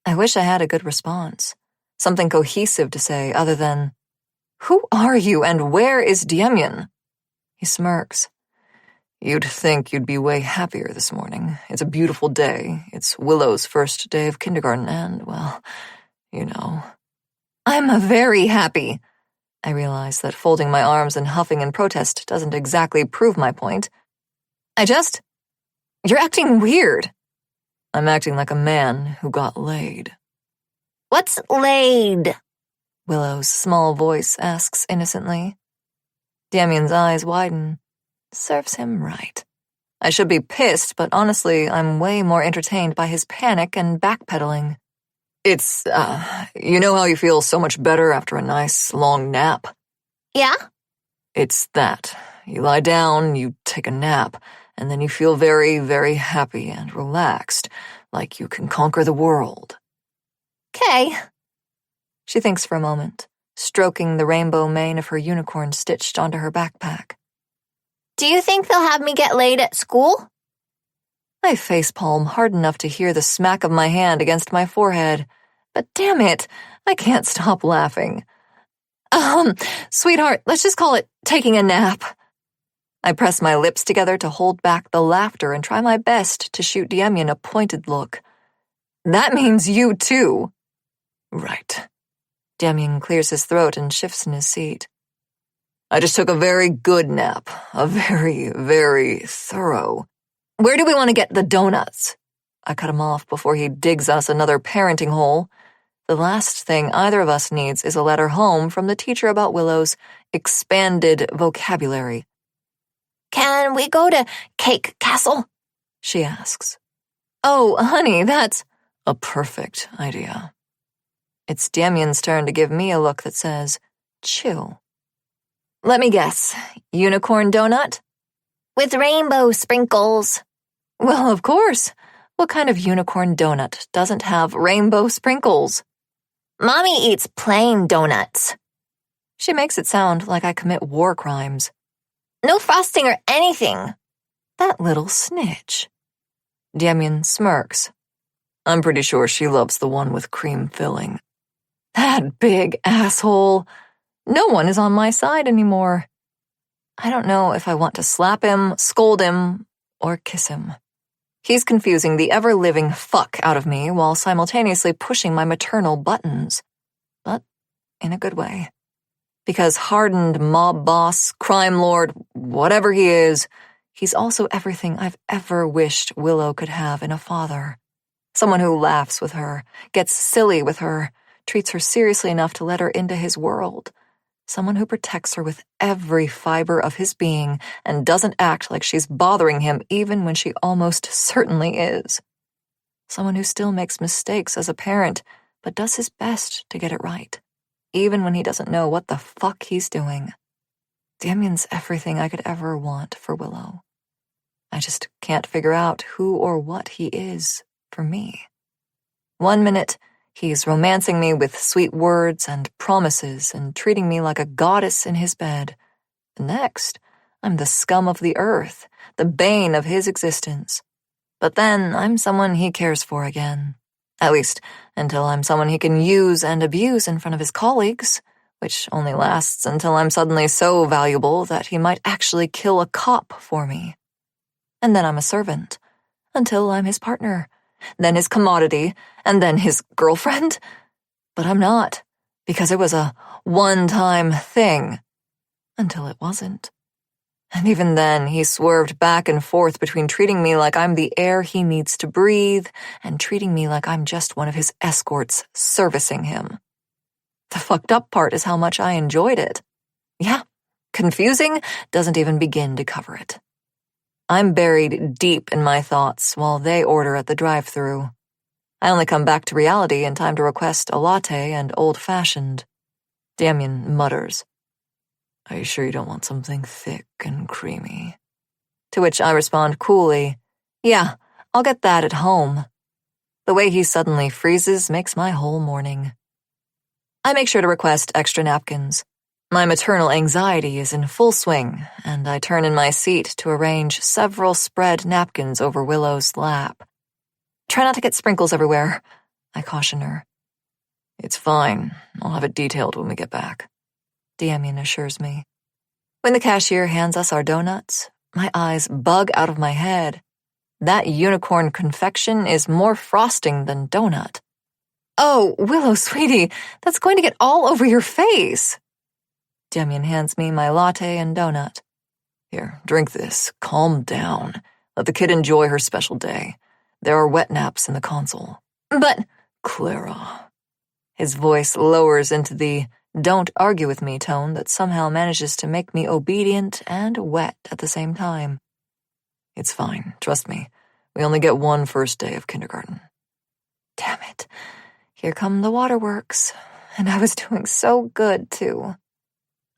I wish I had a good response. Something cohesive to say other than, "Who are you and where is Demian?" He smirks. "You'd think you'd be way happier this morning. It's a beautiful day. It's Willow's first day of kindergarten and, well, you know." "I'm very happy." I realize that folding my arms and huffing in protest doesn't exactly prove my point. You're acting weird." "I'm acting like a man who got laid." "What's laid?" Willow's small voice asks innocently. Damian's eyes widen. Serves him right. I should be pissed, but honestly, I'm way more entertained by his panic and backpedaling. "It's, you know how you feel so much better after a nice, long nap?" "Yeah?" "It's that. You lie down, you take a nap, and then you feel very, very happy and relaxed, like you can conquer the world." "'Kay." She thinks for a moment, stroking the rainbow mane of her unicorn stitched onto her backpack. "Do you think they'll have me get laid at school?" I facepalm hard enough to hear the smack of my hand against my forehead, but damn it, I can't stop laughing. Sweetheart, let's just call it taking a nap." I press my lips together to hold back the laughter and try my best to shoot Demian a pointed look. "That means you too." "Right." Demian clears his throat and shifts in his seat. "I just took a very good nap. A very, very thorough. Where do we want to get the donuts?" I cut him off before he digs us another parenting hole. The last thing either of us needs is a letter home from the teacher about Willow's expanded vocabulary. Can we go to Cake Castle? She asks. Oh, honey, that's a perfect idea. It's Demian's turn to give me a look that says, chill. Let me guess, unicorn donut? With rainbow sprinkles. Well, of course. What kind of unicorn donut doesn't have rainbow sprinkles? Mommy eats plain donuts. She makes it sound like I commit war crimes. No frosting or anything. That little snitch. Demian smirks. I'm pretty sure she loves the one with cream filling. That big asshole. No one is on my side anymore. I don't know if I want to slap him, scold him, or kiss him. He's confusing the ever-living fuck out of me while simultaneously pushing my maternal buttons. But in a good way. Because hardened mob boss, crime lord, whatever he is, he's also everything I've ever wished Willow could have in a father. Someone who laughs with her, gets silly with her, treats her seriously enough to let her into his world. Someone who protects her with every fiber of his being and doesn't act like she's bothering him even when she almost certainly is. Someone who still makes mistakes as a parent, but does his best to get it right, even when he doesn't know what the fuck he's doing. Demian's everything I could ever want for Willow. I just can't figure out who or what he is for me. 1 minute, he's romancing me with sweet words and promises and treating me like a goddess in his bed. The next, I'm the scum of the earth, the bane of his existence. But then I'm someone he cares for again. At least, until I'm someone he can use and abuse in front of his colleagues, which only lasts until I'm suddenly so valuable that he might actually kill a cop for me. And then I'm a servant, until I'm his partner, then his commodity, and then his girlfriend. But I'm not, because it was a one-time thing, until it wasn't. And even then, he swerved back and forth between treating me like I'm the air he needs to breathe and treating me like I'm just one of his escorts servicing him. The fucked up part is how much I enjoyed it. Yeah, confusing doesn't even begin to cover it. I'm buried deep in my thoughts while they order at the drive-thru. I only come back to reality in time to request a latte and old-fashioned. Demian mutters, "Are you sure you don't want something thick and creamy?" To which I respond coolly, "Yeah, I'll get that at home." The way he suddenly freezes makes my whole morning. I make sure to request extra napkins. My maternal anxiety is in full swing, and I turn in my seat to arrange several spread napkins over Willow's lap. "Try not to get sprinkles everywhere," I caution her. "It's fine. I'll have it detailed when we get back," Demian assures me. When the cashier hands us our donuts, my eyes bug out of my head. That unicorn confection is more frosting than donut. "Oh, Willow, sweetie, that's going to get all over your face." Demian hands me my latte and donut. "Here, drink this. Calm down. Let the kid enjoy her special day. There are wet naps in the console." "But—" "Clara." His voice lowers into the don't argue with me tone that somehow manages to make me obedient and wet at the same time. "It's fine. Trust me. We only get one first day of kindergarten." Damn it. Here come the waterworks. And I was doing so good, too.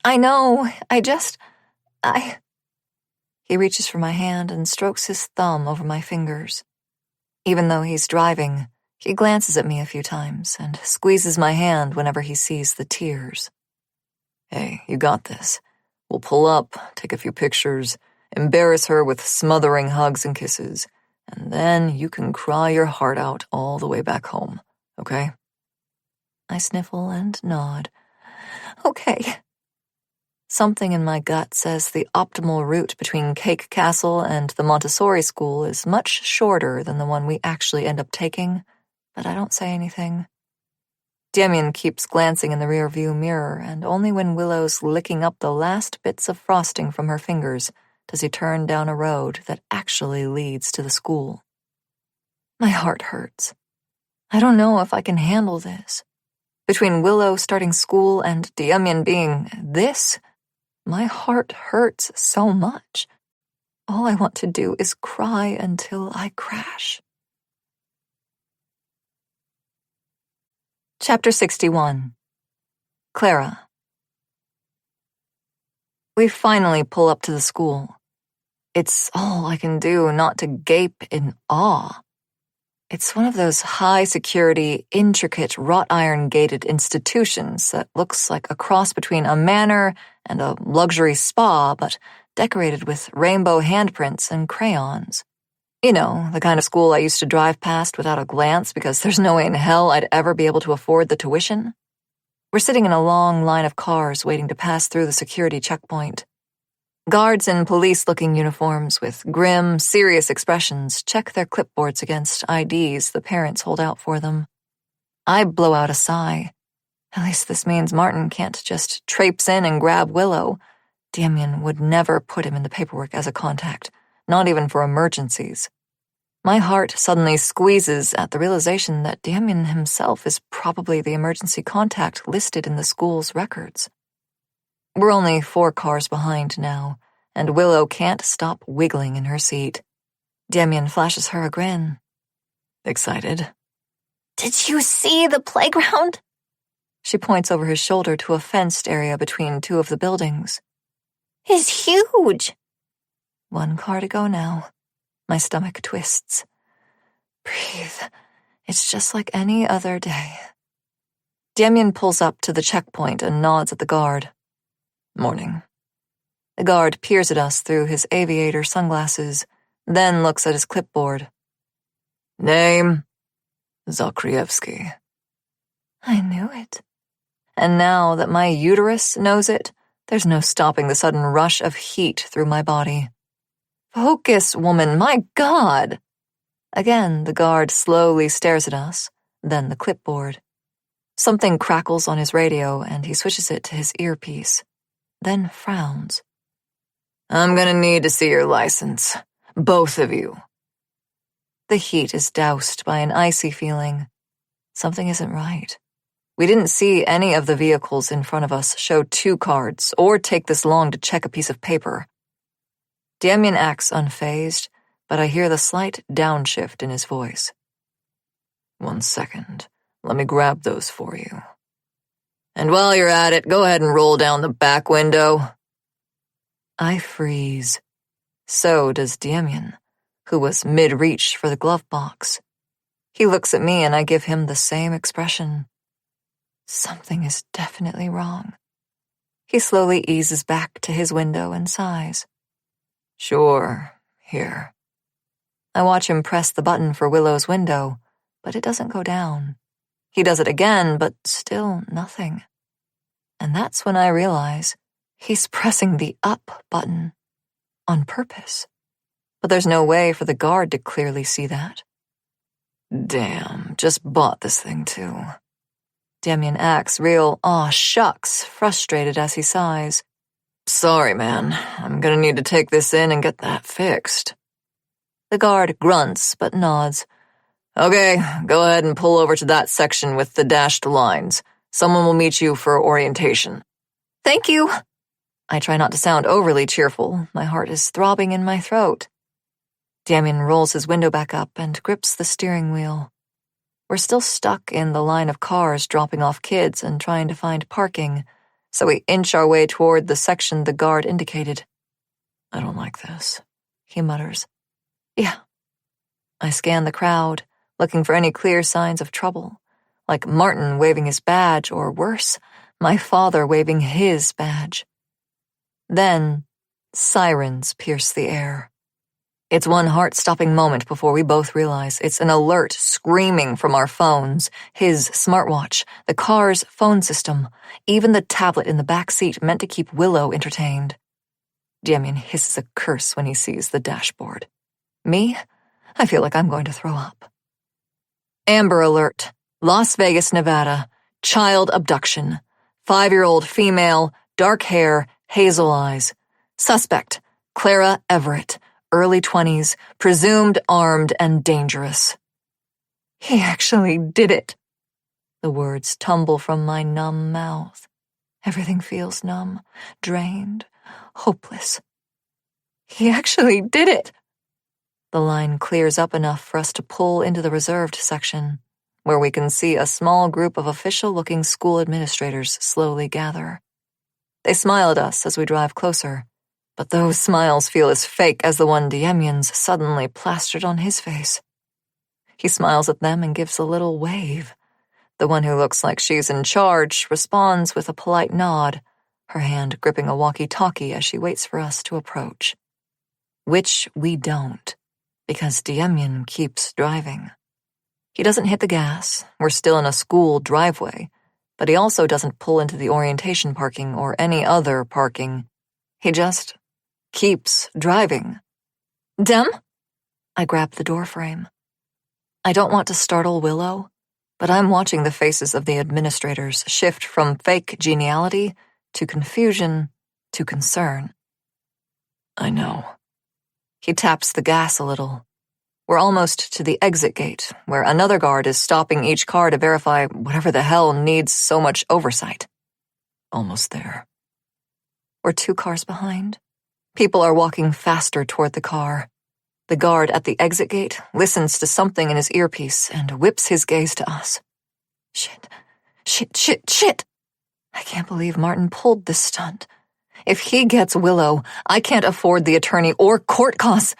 "I know, He reaches for my hand and strokes his thumb over my fingers. Even though he's driving, he glances at me a few times and squeezes my hand whenever he sees the tears. "Hey, you got this. We'll pull up, take a few pictures, embarrass her with smothering hugs and kisses, and then you can cry your heart out all the way back home, okay?" I sniffle and nod. "Okay." Something in my gut says the optimal route between Cake Castle and the Montessori school is much shorter than the one we actually end up taking, but I don't say anything. Demian keeps glancing in the rearview mirror, and only when Willow's licking up the last bits of frosting from her fingers does he turn down a road that actually leads to the school. My heart hurts. I don't know if I can handle this. Between Willow starting school and Demian being this, my heart hurts so much. All I want to do is cry until I crash. Chapter 61. Clara. We finally pull up to the school. It's all I can do not to gape in awe. It's one of those high-security, intricate, wrought-iron-gated institutions that looks like a cross between a manor and a luxury spa, but decorated with rainbow handprints and crayons. You know, the kind of school I used to drive past without a glance because there's no way in hell I'd ever be able to afford the tuition. We're sitting in a long line of cars waiting to pass through the security checkpoint. Guards in police-looking uniforms with grim, serious expressions check their clipboards against IDs the parents hold out for them. I blow out a sigh. At least this means Martin can't just traipse in and grab Willow. Demian would never put him in the paperwork as a contact, not even for emergencies. My heart suddenly squeezes at the realization that Demian himself is probably the emergency contact listed in the school's records. We're only 4 cars behind now, and Willow can't stop wiggling in her seat. Demian flashes her a grin. Excited? Did you see the playground? She points over his shoulder to a fenced area between 2 of the buildings. It's huge. 1 car to go now. My stomach twists. Breathe. It's just like any other day. Demian pulls up to the checkpoint and nods at the guard. Morning. The guard peers at us through his aviator sunglasses, then looks at his clipboard. Name? Zakrievsky. I knew it. And now that my uterus knows it, there's no stopping the sudden rush of heat through my body. Focus, woman, my God! Again, the guard slowly stares at us, then the clipboard. Something crackles on his radio, and he switches it to his earpiece, then frowns. I'm gonna need to see your license. Both of you. The heat is doused by an icy feeling. Something isn't right. We didn't see any of the vehicles in front of us show 2 cards or take this long to check a piece of paper. Demian acts unfazed, but I hear the slight downshift in his voice. 1 second. Let me grab those for you. And while you're at it, go ahead and roll down the back window. I freeze. So does Demian, who was mid-reach for the glove box. He looks at me and I give him the same expression. Something is definitely wrong. He slowly eases back to his window and sighs. Sure, here. I watch him press the button for Willow's window, but it doesn't go down. He does it again, but still nothing. And that's when I realize he's pressing the up button on purpose. But there's no way for the guard to clearly see that. Damn, just bought this thing too. Demian acts real aw shucks, frustrated as he sighs. Sorry, man. I'm gonna need to take this in and get that fixed. The guard grunts but nods. Okay, go ahead and pull over to that section with the dashed lines. Someone will meet you for orientation. Thank you. I try not to sound overly cheerful. My heart is throbbing in my throat. Demian rolls his window back up and grips the steering wheel. We're still stuck in the line of cars dropping off kids and trying to find parking, so we inch our way toward the section the guard indicated. I don't like this, he mutters. Yeah. I scan the crowd, looking for any clear signs of trouble, like Martin waving his badge, or worse, my father waving his badge. Then, sirens pierce the air. It's one heart-stopping moment before we both realize it's an alert screaming from our phones, his smartwatch, the car's phone system, even the tablet in the back seat meant to keep Willow entertained. Demian hisses a curse when he sees the dashboard. Me? I feel like I'm going to throw up. Amber Alert, Las Vegas, Nevada, child abduction. 5-year-old female, dark hair, hazel eyes. Suspect, Clara Everett. Early 20s, presumed armed and dangerous. He actually did it. The words tumble from my numb mouth. Everything feels numb, drained, hopeless. He actually did it! The line clears up enough for us to pull into the reserved section, where we can see a small group of official-looking school administrators slowly gather. They smile at us as we drive closer, but those smiles feel as fake as the one Demian's suddenly plastered on his face. He smiles at them and gives a little wave. The one who looks like she's in charge responds with a polite nod, her hand gripping a walkie-talkie as she waits for us to approach. Which we don't, because Demian keeps driving. He doesn't hit the gas, we're still in a school driveway, but he also doesn't pull into the orientation parking or any other parking. He just keeps driving. Dem? I grab the doorframe. I don't want to startle Willow, but I'm watching the faces of the administrators shift from fake geniality to confusion to concern. I know. He taps the gas a little. We're almost to the exit gate, where another guard is stopping each car to verify whatever the hell needs so much oversight. Almost there. We're 2 cars behind. People are walking faster toward the car. The guard at the exit gate listens to something in his earpiece and whips his gaze to us. Shit. I can't believe Martin pulled this stunt. If he gets Willow, I can't afford the attorney or court costs.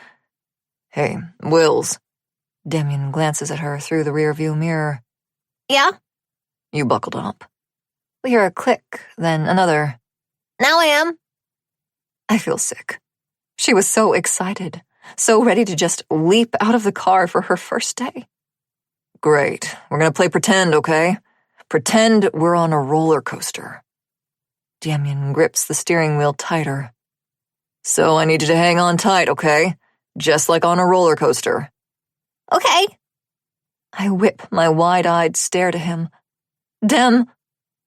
Hey, Wills. Demian glances at her through the rearview mirror. Yeah? You buckled up. We hear a click, then another. Now I am. I feel sick. She was so excited, so ready to just leap out of the car for her first day. Great. We're gonna play pretend, okay? Pretend we're on a roller coaster. Demian grips the steering wheel tighter. So I need you to hang on tight, okay? Just like on a roller coaster. Okay. I whip my wide-eyed stare to him. Dem.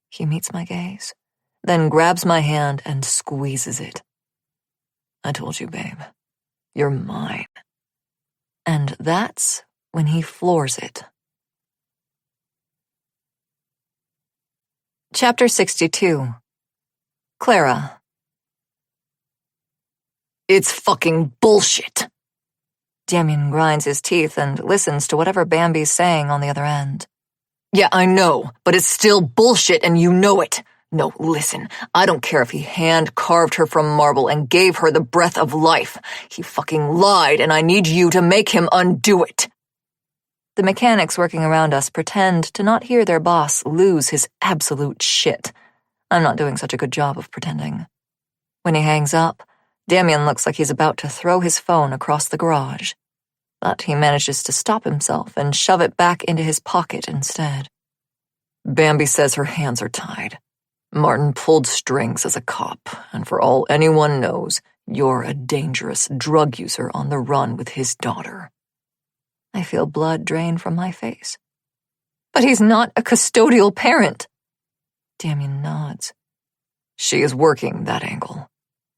He meets my gaze, then grabs my hand and squeezes it. I told you, babe. You're mine. And that's when he floors it. Chapter 62. Clara. It's fucking bullshit. Demian grinds his teeth and listens to whatever Bambi's saying on the other end. Yeah, I know, but it's still bullshit and you know it. No, listen, I don't care if he hand-carved her from marble and gave her the breath of life. He fucking lied, and I need you to make him undo it. The mechanics working around us pretend to not hear their boss lose his absolute shit. I'm not doing such a good job of pretending. When he hangs up, Demian looks like he's about to throw his phone across the garage. But he manages to stop himself and shove it back into his pocket instead. Bambi says her hands are tied. Martin pulled strings as a cop, and for all anyone knows, you're a dangerous drug user on the run with his daughter. I feel blood drain from my face. But he's not a custodial parent. Demian nods. She is working that angle.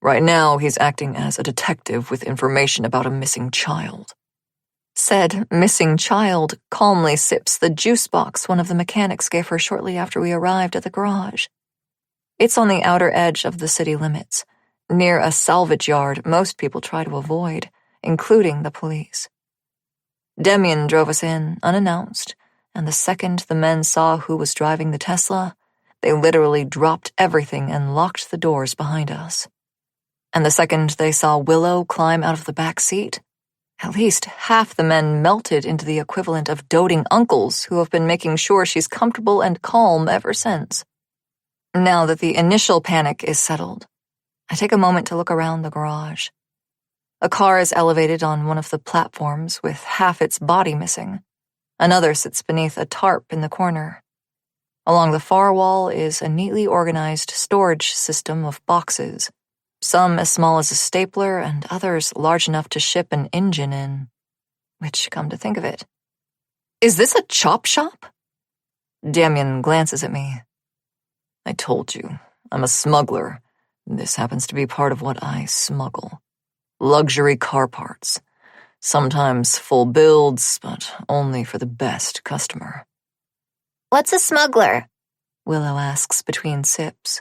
Right now, he's acting as a detective with information about a missing child. Said missing child calmly sips the juice box one of the mechanics gave her shortly after we arrived at the garage. It's on the outer edge of the city limits, near a salvage yard most people try to avoid, including the police. Demian drove us in, unannounced, and the second the men saw who was driving the Tesla, they literally dropped everything and locked the doors behind us. And the second they saw Willow climb out of the back seat, at least half the men melted into the equivalent of doting uncles who have been making sure she's comfortable and calm ever since. Now that the initial panic is settled, I take a moment to look around the garage. A car is elevated on one of the platforms with half its body missing. Another sits beneath a tarp in the corner. Along the far wall is a neatly organized storage system of boxes, some as small as a stapler and others large enough to ship an engine in. Which, come to think of it, is this a chop shop? Demian glances at me. I told you, I'm a smuggler. This happens to be part of what I smuggle. Luxury car parts. Sometimes full builds, but only for the best customer. What's a smuggler? Willow asks between sips.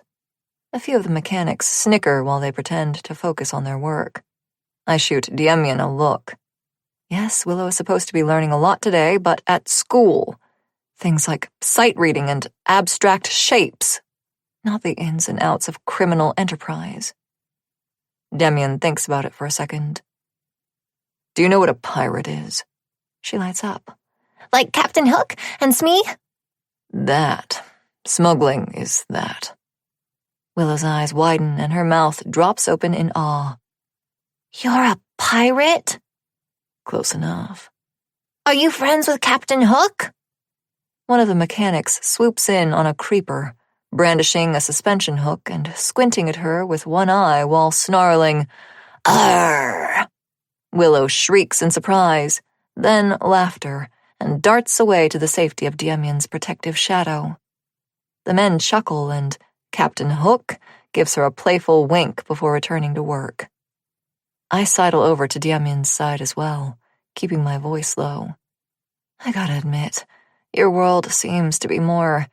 A few of the mechanics snicker while they pretend to focus on their work. I shoot Demian a look. Yes, Willow is supposed to be learning a lot today, but at school. Things like sight reading and abstract shapes, not the ins and outs of criminal enterprise. Demian thinks about it for a second. Do you know what a pirate is? She lights up. Like Captain Hook and Smee? That. Smuggling is that. Willow's eyes widen and her mouth drops open in awe. You're a pirate? Close enough. Are you friends with Captain Hook? One of the mechanics swoops in on a creeper, brandishing a suspension hook and squinting at her with one eye while snarling, Arr! Willow shrieks in surprise, then laughter, and darts away to the safety of Demian's protective shadow. The men chuckle and Captain Hook gives her a playful wink before returning to work. I sidle over to Demian's side as well, keeping my voice low. I gotta admit, your world seems to be more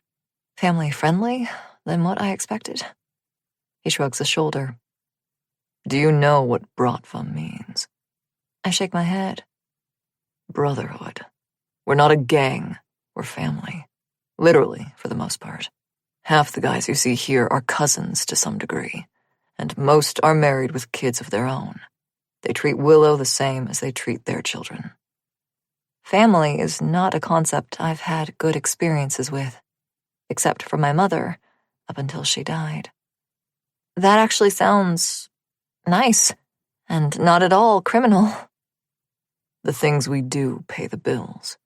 family-friendly than what I expected. He shrugs a shoulder. Do you know what Bratva means? I shake my head. Brotherhood. We're not a gang, we're family. Literally, for the most part. Half the guys you see here are cousins to some degree, and most are married with kids of their own. They treat Willow the same as they treat their children. Family is not a concept I've had good experiences with, except for my mother, up until she died. That actually sounds nice, and not at all criminal. The things we do pay the bills.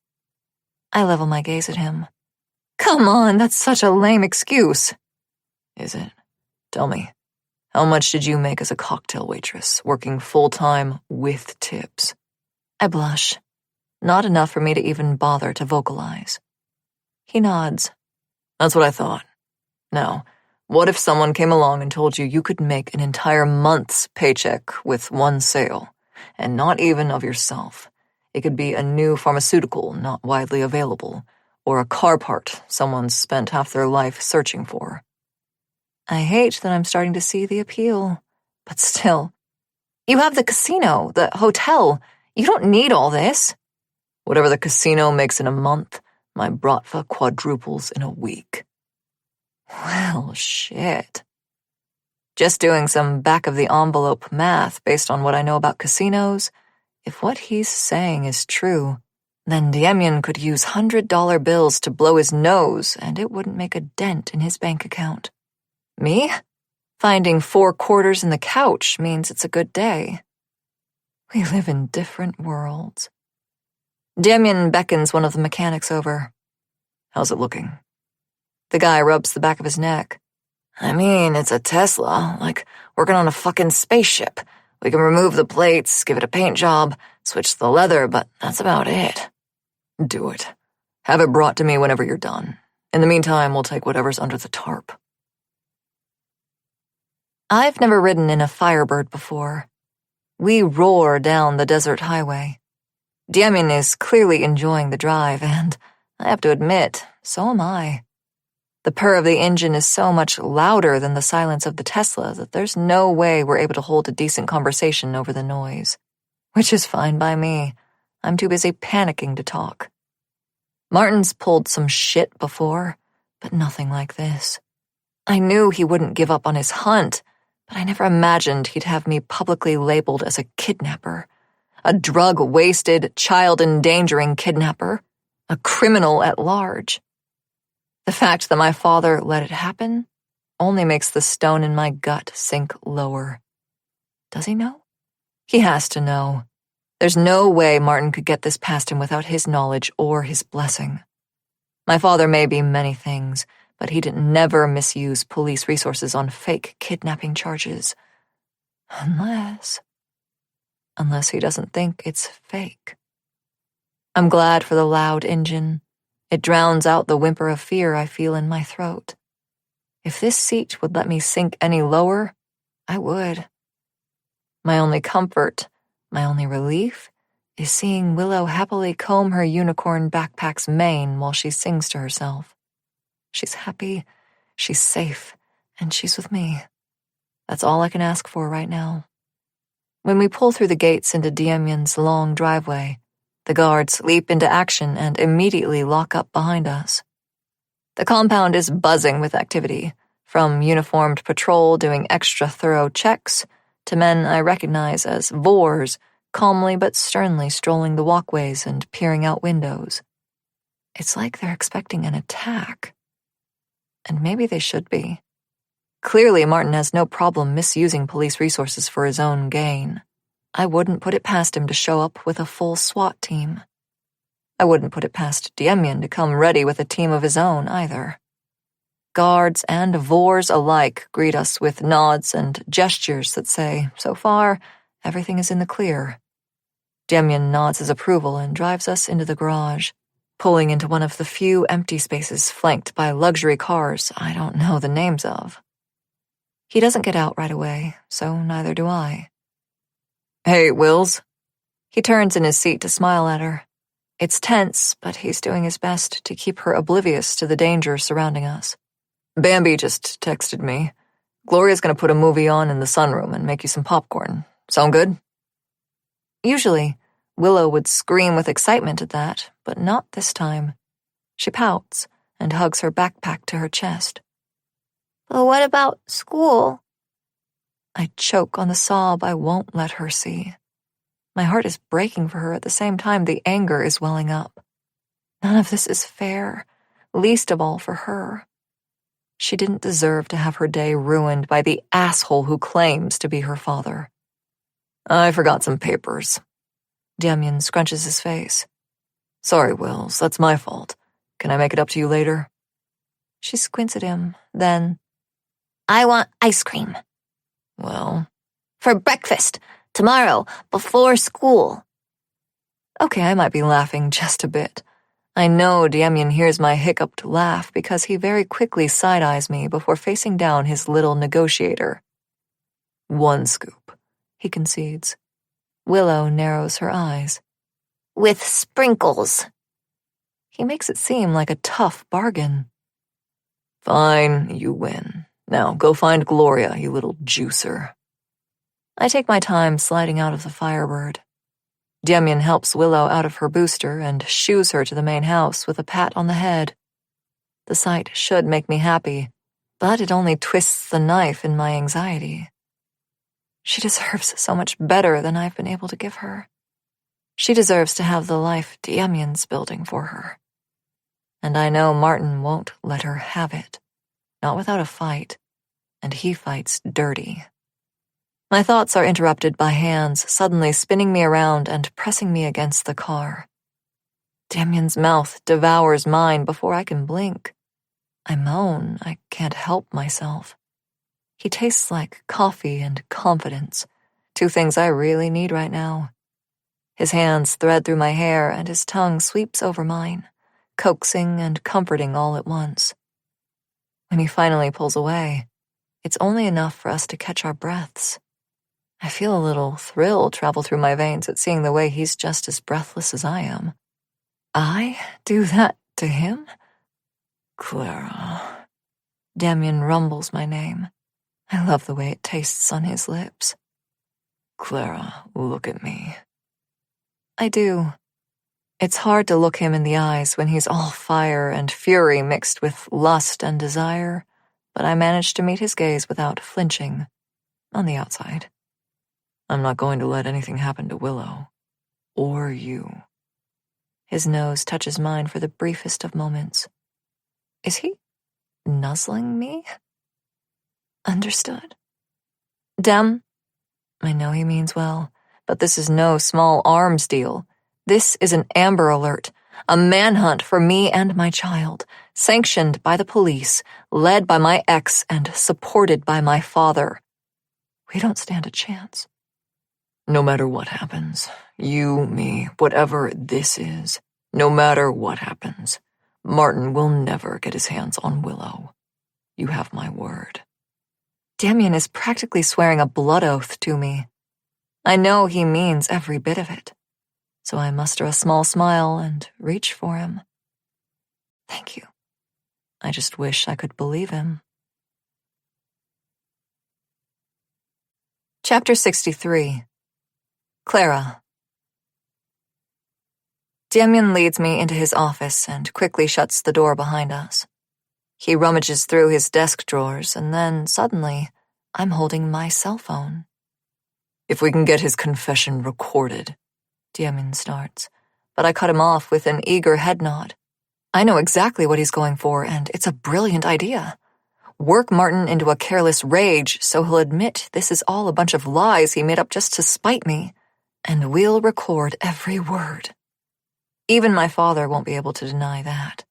I level my gaze at him. Come on, that's such a lame excuse. Is it? Tell me, how much did you make as a cocktail waitress, working full-time with tips? I blush. Not enough for me to even bother to vocalize. He nods. That's what I thought. Now, what if someone came along and told you you could make an entire month's paycheck with one sale, and not even of yourself? It could be a new pharmaceutical not widely available, or a car part someone's spent half their life searching for. I hate that I'm starting to see the appeal, but still. You have the casino, the hotel. You don't need all this. Whatever the casino makes in a month, my Bratva quadruples in a week. Well, shit. Just doing some back-of-the-envelope math based on what I know about casinos, if what he's saying is true, then Demian could use $100 bills to blow his nose and it wouldn't make a dent in his bank account. Me? Finding 4 quarters in the couch means it's a good day. We live in different worlds. Demian beckons one of the mechanics over. How's it looking? The guy rubs the back of his neck. I mean, it's a Tesla, like working on a fucking spaceship. We can remove the plates, give it a paint job, switch the leather, but that's about it. Do it. Have it brought to me whenever you're done. In the meantime, we'll take whatever's under the tarp. I've never ridden in a Firebird before. We roar down the desert highway. Demian is clearly enjoying the drive, and I have to admit, so am I. The purr of the engine is so much louder than the silence of the Tesla that there's no way we're able to hold a decent conversation over the noise. Which is fine by me. I'm too busy panicking to talk. Martin's pulled some shit before, but nothing like this. I knew he wouldn't give up on his hunt, but I never imagined he'd have me publicly labeled as a kidnapper. A drug-wasted, child-endangering kidnapper. A criminal at large. The fact that my father let it happen only makes the stone in my gut sink lower. Does he know? He has to know. There's no way Martin could get this past him without his knowledge or his blessing. My father may be many things, but he didn't never misuse police resources on fake kidnapping charges. Unless he doesn't think it's fake. I'm glad for the loud engine. It drowns out the whimper of fear I feel in my throat. If this seat would let me sink any lower, I would. My only comfort, my only relief, is seeing Willow happily comb her unicorn backpack's mane while she sings to herself. She's happy, she's safe, and she's with me. That's all I can ask for right now. When we pull through the gates into Demian's long driveway, the guards leap into action and immediately lock up behind us. The compound is buzzing with activity, from uniformed patrol doing extra thorough checks to men I recognize as vors, calmly but sternly strolling the walkways and peering out windows. It's like they're expecting an attack. And maybe they should be. Clearly, Martin has no problem misusing police resources for his own gain. I wouldn't put it past him to show up with a full SWAT team. I wouldn't put it past Demian to come ready with a team of his own, either. Guards and vors alike greet us with nods and gestures that say, so far, everything is in the clear. Demian nods his approval and drives us into the garage, pulling into one of the few empty spaces flanked by luxury cars I don't know the names of. He doesn't get out right away, so neither do I. Hey, Wills. He turns in his seat to smile at her. It's tense, but he's doing his best to keep her oblivious to the danger surrounding us. Bambi just texted me. Gloria's gonna put a movie on in the sunroom and make you some popcorn. Sound good? Usually, Willow would scream with excitement at that, but not this time. She pouts and hugs her backpack to her chest. But what about school? I choke on the sob I won't let her see. My heart is breaking for her at the same time the anger is welling up. None of this is fair, least of all for her. She didn't deserve to have her day ruined by the asshole who claims to be her father. I forgot some papers. Demian scrunches his face. Sorry, Wills, that's my fault. Can I make it up to you later? She squints at him, then, I want ice cream. well, For breakfast, tomorrow, before school. okay, I might be laughing just a bit. I know Demian hears my hiccuped laugh because he very quickly side-eyes me before facing down his little negotiator. One scoop, he concedes. Willow narrows her eyes. With sprinkles. He makes it seem like a tough bargain. Fine, you win. Now go find Gloria, you little juicer. I take my time sliding out of the Firebird. Demian helps Willow out of her booster and shoos her to the main house with a pat on the head. The sight should make me happy, but it only twists the knife in my anxiety. She deserves so much better than I've been able to give her. She deserves to have the life Demian's building for her. And I know Martin won't let her have it. Not without a fight, and he fights dirty. My thoughts are interrupted by hands suddenly spinning me around and pressing me against the car. Demian's mouth devours mine before I can blink. I moan, I can't help myself. He tastes like coffee and confidence, two things I really need right now. His hands thread through my hair and his tongue sweeps over mine, coaxing and comforting all at once. When he finally pulls away, it's only enough for us to catch our breaths. I feel a little thrill travel through my veins at seeing the way he's just as breathless as I am. I do that to him? Clara. Demian rumbles my name. I love the way it tastes on his lips. Clara, look at me. I do. It's hard to look him in the eyes when he's all fire and fury mixed with lust and desire, but I manage to meet his gaze without flinching. On the outside. I'm not going to let anything happen to Willow. Or you. His nose touches mine for the briefest of moments. Is he nuzzling me? Understood. Dem, I know he means well, but this is no small arms deal. This is an Amber Alert, a manhunt for me and my child, sanctioned by the police, led by my ex, and supported by my father. We don't stand a chance. No matter what happens, you, me, whatever this is, no matter what happens, Martin will never get his hands on Willow. You have my word. Demian is practically swearing a blood oath to me. I know he means every bit of it, so I muster a small smile and reach for him. Thank you. I just wish I could believe him. Chapter 63. Clara. Demian leads me into his office and quickly shuts the door behind us. He rummages through his desk drawers, and then, suddenly, I'm holding my cell phone. If we can get his confession recorded, Demian starts, but I cut him off with an eager head nod. I know exactly what he's going for, and it's a brilliant idea. Work Martin into a careless rage so he'll admit this is all a bunch of lies he made up just to spite me, and we'll record every word. Even my father won't be able to deny that.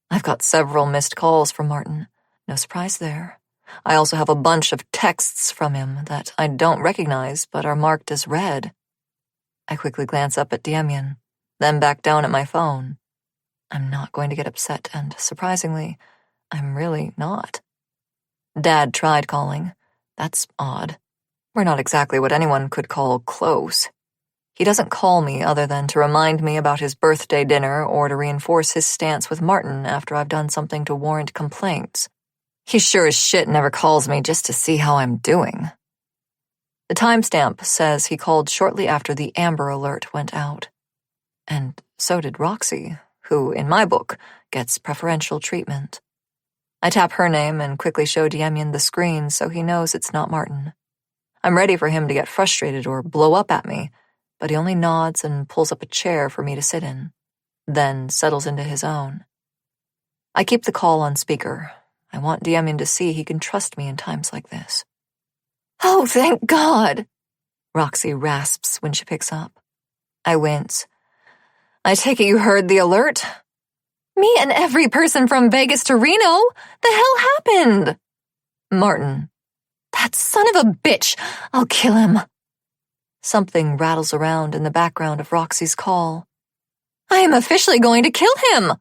I've got several missed calls from Martin. No surprise there. I also have a bunch of texts from him that I don't recognize but are marked as read. I quickly glance up at Demian, then back down at my phone. I'm not going to get upset, and surprisingly, I'm really not. Dad tried calling. That's odd. We're not exactly what anyone could call close. He doesn't call me other than to remind me about his birthday dinner or to reinforce his stance with Martin after I've done something to warrant complaints. He sure as shit never calls me just to see how I'm doing. The timestamp says he called shortly after the Amber Alert went out. And so did Roxy, who, in my book, gets preferential treatment. I tap her name and quickly show Demian the screen so he knows it's not Martin. I'm ready for him to get frustrated or blow up at me, but he only nods and pulls up a chair for me to sit in, then settles into his own. I keep the call on speaker. I want Demian to see he can trust me in times like this. "Oh, thank God," Roxy rasps when she picks up. I wince. "I take it you heard the alert?" "Me and every person from Vegas to Reno. The hell happened?" Martin. "That son of a bitch. I'll kill him." Something rattles around in the background of Roxy's call. "I am officially going to kill him."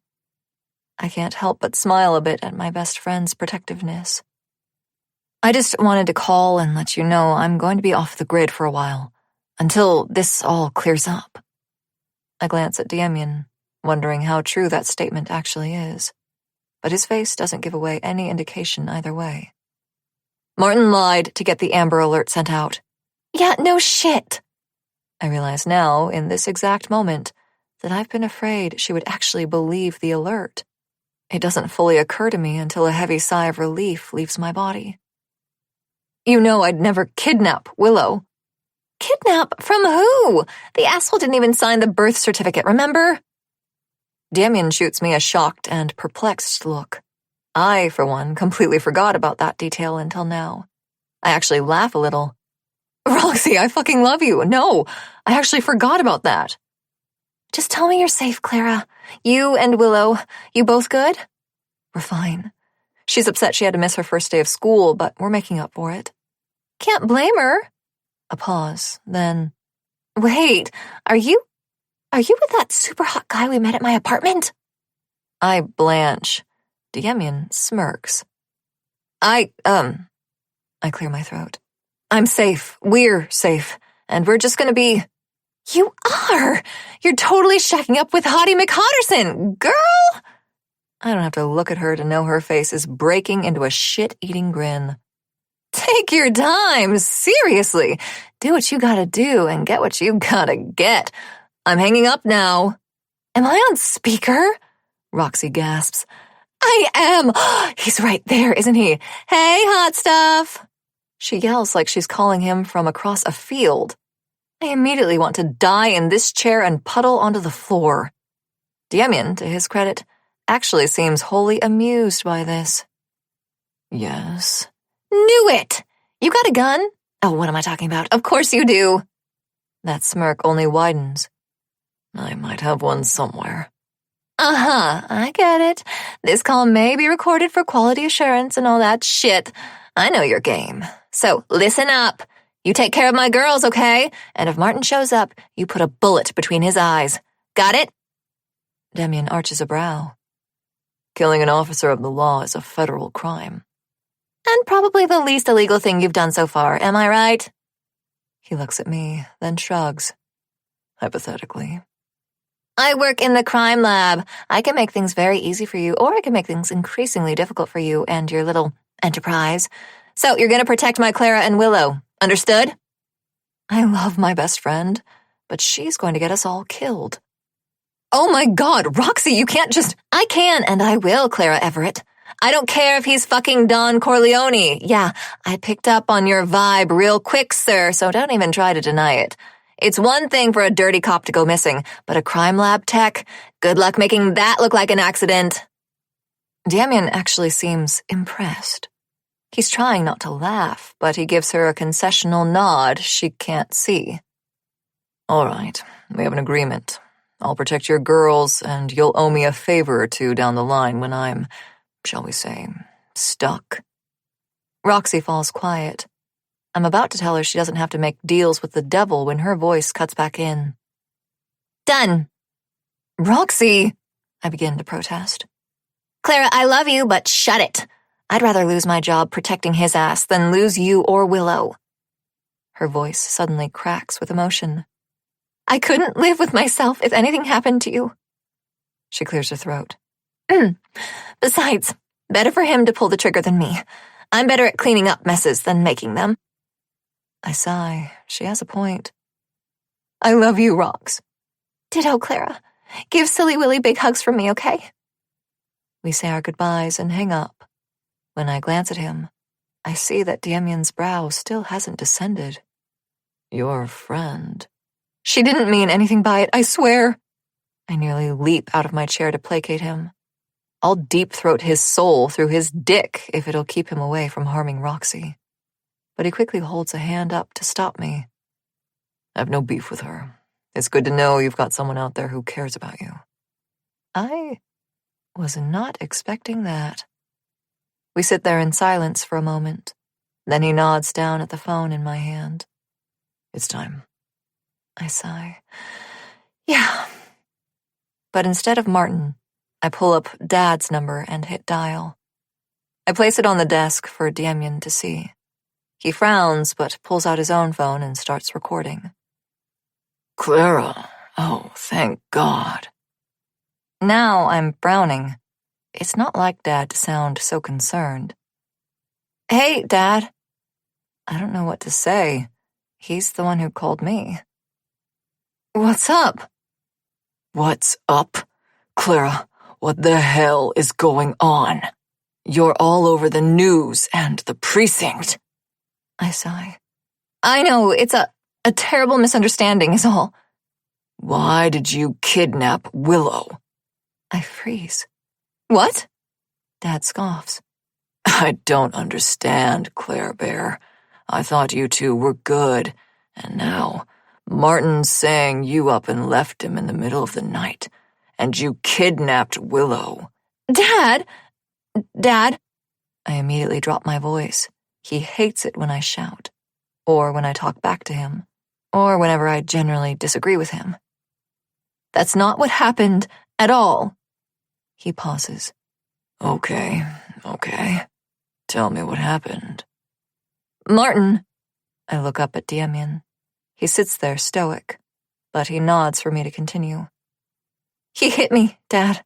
I can't help but smile a bit at my best friend's protectiveness. "I just wanted to call and let you know I'm going to be off the grid for a while, until this all clears up." I glance at Demian, wondering how true that statement actually is, but his face doesn't give away any indication either way. "Martin lied to get the Amber Alert sent out." "Yeah, no shit." I realize now, in this exact moment, that I've been afraid she would actually believe the alert. It doesn't fully occur to me until a heavy sigh of relief leaves my body. "You know I'd never kidnap Willow." "Kidnap? From who? The asshole didn't even sign the birth certificate, remember?" Demian shoots me a shocked and perplexed look. I, for one, completely forgot about that detail until now. I actually laugh a little. "Roxy, I fucking love you. No, I actually forgot about that." "Just tell me you're safe, Clara. You and Willow, you both good?" "We're fine. She's upset she had to miss her first day of school, but we're making up for it." "Can't blame her." A pause, then, "Wait, are you with that super hot guy we met at my apartment?" I blanch. Demian smirks. I clear my throat. "I'm safe. We're safe. And we're just gonna be..." "You are! You're totally shacking up with Hottie McHotterson, girl!" I don't have to look at her to know her face is breaking into a shit-eating grin. "Take your time, seriously. Do what you gotta do and get what you gotta get. I'm hanging up now." "Am I on speaker?" Roxy gasps. "I am! He's right there, isn't he? Hey, hot stuff!" She yells like she's calling him from across a field. I immediately want to die in this chair and puddle onto the floor. Demian, to his credit, actually seems wholly amused by this. "Yes." "Knew it! You got a gun?" "Oh, what am I talking about? Of course you do." That smirk only widens. "I might have one somewhere." "Uh-huh, I get it. This call may be recorded for quality assurance and all that shit. I know your game. So listen up. You take care of my girls, okay? And if Martin shows up, you put a bullet between his eyes. Got it?" Demian arches a brow. "Killing an officer of the law is a federal crime." "And probably the least illegal thing you've done so far, am I right?" He looks at me, then shrugs. "Hypothetically." I work in the crime lab. I can make things very easy for you, or I can make things increasingly difficult for you and your little enterprise. So you're going to protect my Clara and Willow. Understood? I love my best friend, but she's going to get us all killed. Oh my God, Roxy, you can't just... I can and I will, Clara Everett. I don't care if he's fucking Don Corleone. Yeah, I picked up on your vibe real quick, sir, so don't even try to deny it. It's one thing for a dirty cop to go missing, but a crime lab tech? Good luck making that look like an accident. Demian actually seems impressed. He's trying not to laugh, but he gives her a concessional nod she can't see. All right, we have an agreement. I'll protect your girls, and you'll owe me a favor or two down the line when I'm, shall we say, stuck. Roxy falls quiet. I'm about to tell her she doesn't have to make deals with the devil when her voice cuts back in. Done. Roxy, I begin to protest. Clara, I love you, but shut it. I'd rather lose my job protecting his ass than lose you or Willow. Her voice suddenly cracks with emotion. I couldn't live with myself if anything happened to you. She clears her throat. Besides, better for him to pull the trigger than me. I'm better at cleaning up messes than making them. I sigh. She has a point. I love you, Rox. Ditto, Clara. Give Silly Willy big hugs from me, okay? We say our goodbyes and hang up. When I glance at him, I see that Demian's brow still hasn't descended. Your friend. She didn't mean anything by it, I swear. I nearly leap out of my chair to placate him. I'll deep-throat his soul through his dick if it'll keep him away from harming Roxy. But he quickly holds a hand up to stop me. I have no beef with her. It's good to know you've got someone out there who cares about you. I was not expecting that. We sit there in silence for a moment. Then he nods down at the phone in my hand. It's time. I sigh. Yeah. But instead of Martin, I pull up Dad's number and hit dial. I place it on the desk for Demian to see. He frowns, but pulls out his own phone and starts recording. Clara. Oh, thank God. Now I'm frowning. It's not like Dad to sound so concerned. Hey, Dad. I don't know what to say. He's the one who called me. What's up? What's up? Clara, what the hell is going on? You're all over the news and the precinct. I sigh. I know, it's a terrible misunderstanding is all. Why did you kidnap Willow? I freeze. What? Dad scoffs. I don't understand, Claire Bear. I thought you two were good, and now Martin's saying you up and left him in the middle of the night, and you kidnapped Willow. Dad! Dad! I immediately drop my voice. He hates it when I shout, or when I talk back to him, or whenever I generally disagree with him. That's not what happened at all. He pauses. Okay. Tell me what happened. Martin. I look up at Demian. He sits there stoic, but he nods for me to continue. He hit me, Dad.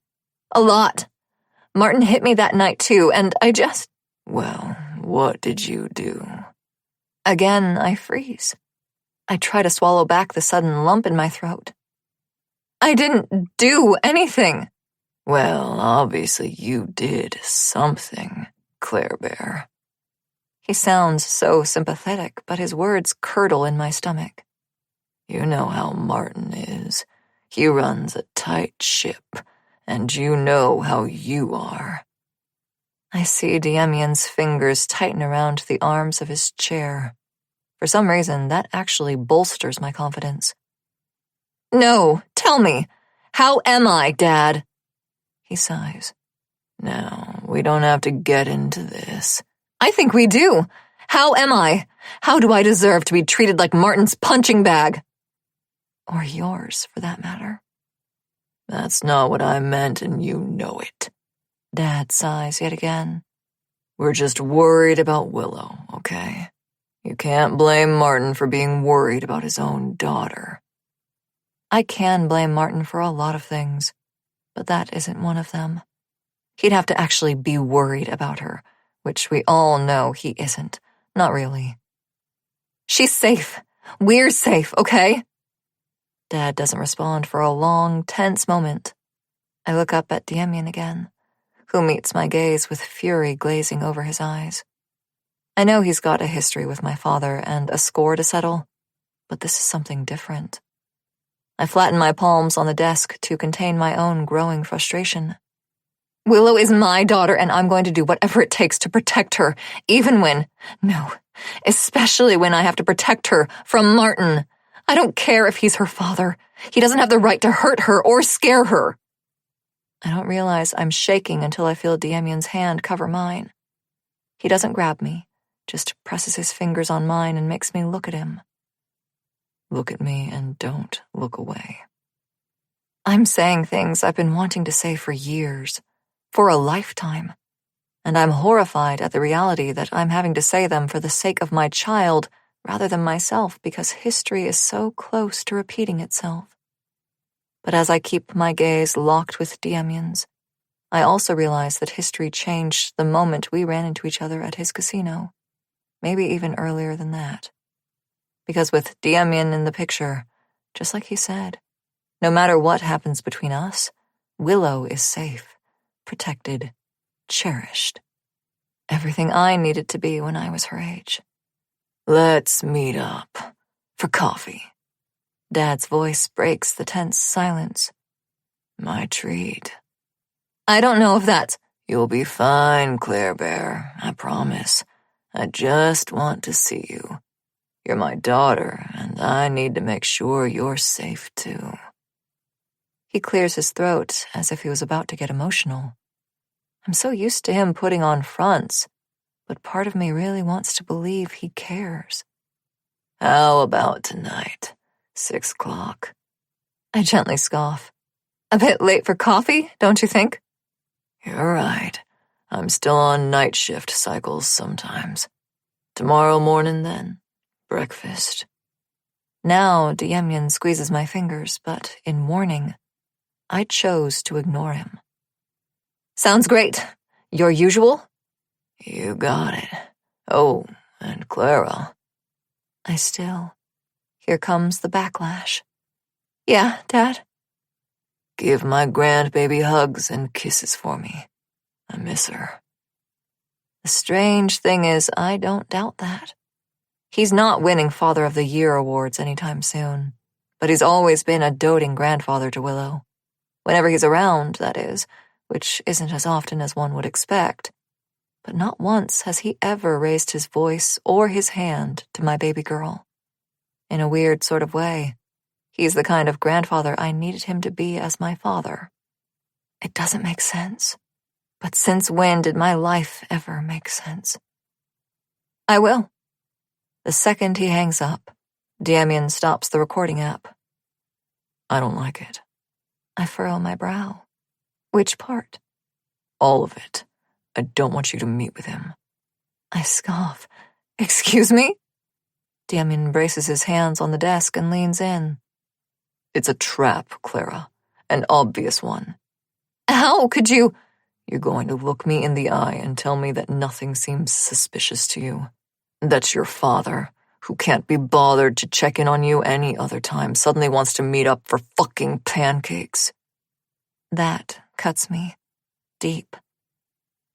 A lot. Martin hit me that night too, and I just... Well, what did you do? Again, I freeze. I try to swallow back the sudden lump in my throat. I didn't do anything. Well, obviously you did something, Claire Bear. He sounds so sympathetic, but his words curdle in my stomach. You know how Martin is. He runs a tight ship, and you know how you are. I see Demian's fingers tighten around the arms of his chair. For some reason, that actually bolsters my confidence. No, tell me. How am I, Dad? He sighs. Now, we don't have to get into this. I think we do. How am I? How do I deserve to be treated like Martin's punching bag? Or yours, for that matter. That's not what I meant, and you know it. Dad sighs yet again. We're just worried about Willow, okay? You can't blame Martin for being worried about his own daughter. I can blame Martin for a lot of things, but that isn't one of them. He'd have to actually be worried about her, which we all know he isn't. Not really. She's safe. We're safe, okay? Dad doesn't respond for a long, tense moment. I look up at Demian again, who meets my gaze with fury glazing over his eyes. I know he's got a history with my father and a score to settle, but this is something different. I flatten my palms on the desk to contain my own growing frustration. Willow is my daughter, and I'm going to do whatever it takes to protect her, especially when I have to protect her from Martin. I don't care if he's her father. He doesn't have the right to hurt her or scare her. I don't realize I'm shaking until I feel Demian's hand cover mine. He doesn't grab me, just presses his fingers on mine and makes me look at him. Look at me and don't look away. I'm saying things I've been wanting to say for years, for a lifetime, and I'm horrified at the reality that I'm having to say them for the sake of my child rather than myself because history is so close to repeating itself. But as I keep my gaze locked with Demian's, I also realize that history changed the moment we ran into each other at his casino, maybe even earlier than that. Because with Demian in the picture, just like he said, no matter what happens between us, Willow is safe, protected, cherished. Everything I needed to be when I was her age. Let's meet up for coffee. Dad's voice breaks the tense silence. My treat. I don't know if that's... You'll be fine, Claire Bear, I promise. I just want to see you. You're my daughter, and I need to make sure you're safe too. He clears his throat as if he was about to get emotional. I'm so used to him putting on fronts, but part of me really wants to believe he cares. How about tonight? 6 o'clock. I gently scoff. A bit late for coffee, don't you think? You're right. I'm still on night shift cycles sometimes. Tomorrow morning, then? Breakfast. Now Demian squeezes my fingers, but in warning, I chose to ignore him. Sounds great. Your usual? You got it. Oh, and Clara. I still. Here comes the backlash. Yeah, Dad? Give my grandbaby hugs and kisses for me. I miss her. The strange thing is, I don't doubt that. He's not winning Father of the Year awards anytime soon, but he's always been a doting grandfather to Willow. Whenever he's around, that is, which isn't as often as one would expect. But not once has he ever raised his voice or his hand to my baby girl. In a weird sort of way, he's the kind of grandfather I needed him to be as my father. It doesn't make sense. But since when did my life ever make sense? I will. The second he hangs up, Demian stops the recording app. I don't like it. I furrow my brow. Which part? All of it. I don't want you to meet with him. I scoff. Excuse me? Demian braces his hands on the desk and leans in. It's a trap, Clara. An obvious one. How could you... You're going to look me in the eye and tell me that nothing seems suspicious to you. That's your father, who can't be bothered to check in on you any other time, suddenly wants to meet up for fucking pancakes. That cuts me deep.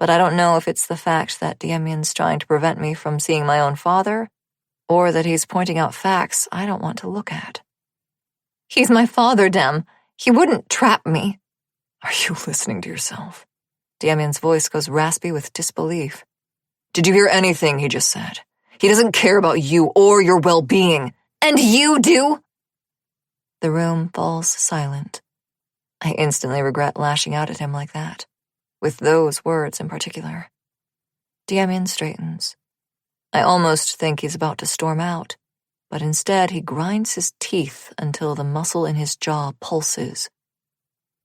But I don't know if it's the fact that Demian's trying to prevent me from seeing my own father, or that he's pointing out facts I don't want to look at. He's my father, Dem. He wouldn't trap me. Are you listening to yourself? Demian's voice goes raspy with disbelief. Did you hear anything he just said? He doesn't care about you or your well-being. And you do? The room falls silent. I instantly regret lashing out at him like that, with those words in particular. Demian straightens. I almost think he's about to storm out, but instead he grinds his teeth until the muscle in his jaw pulses.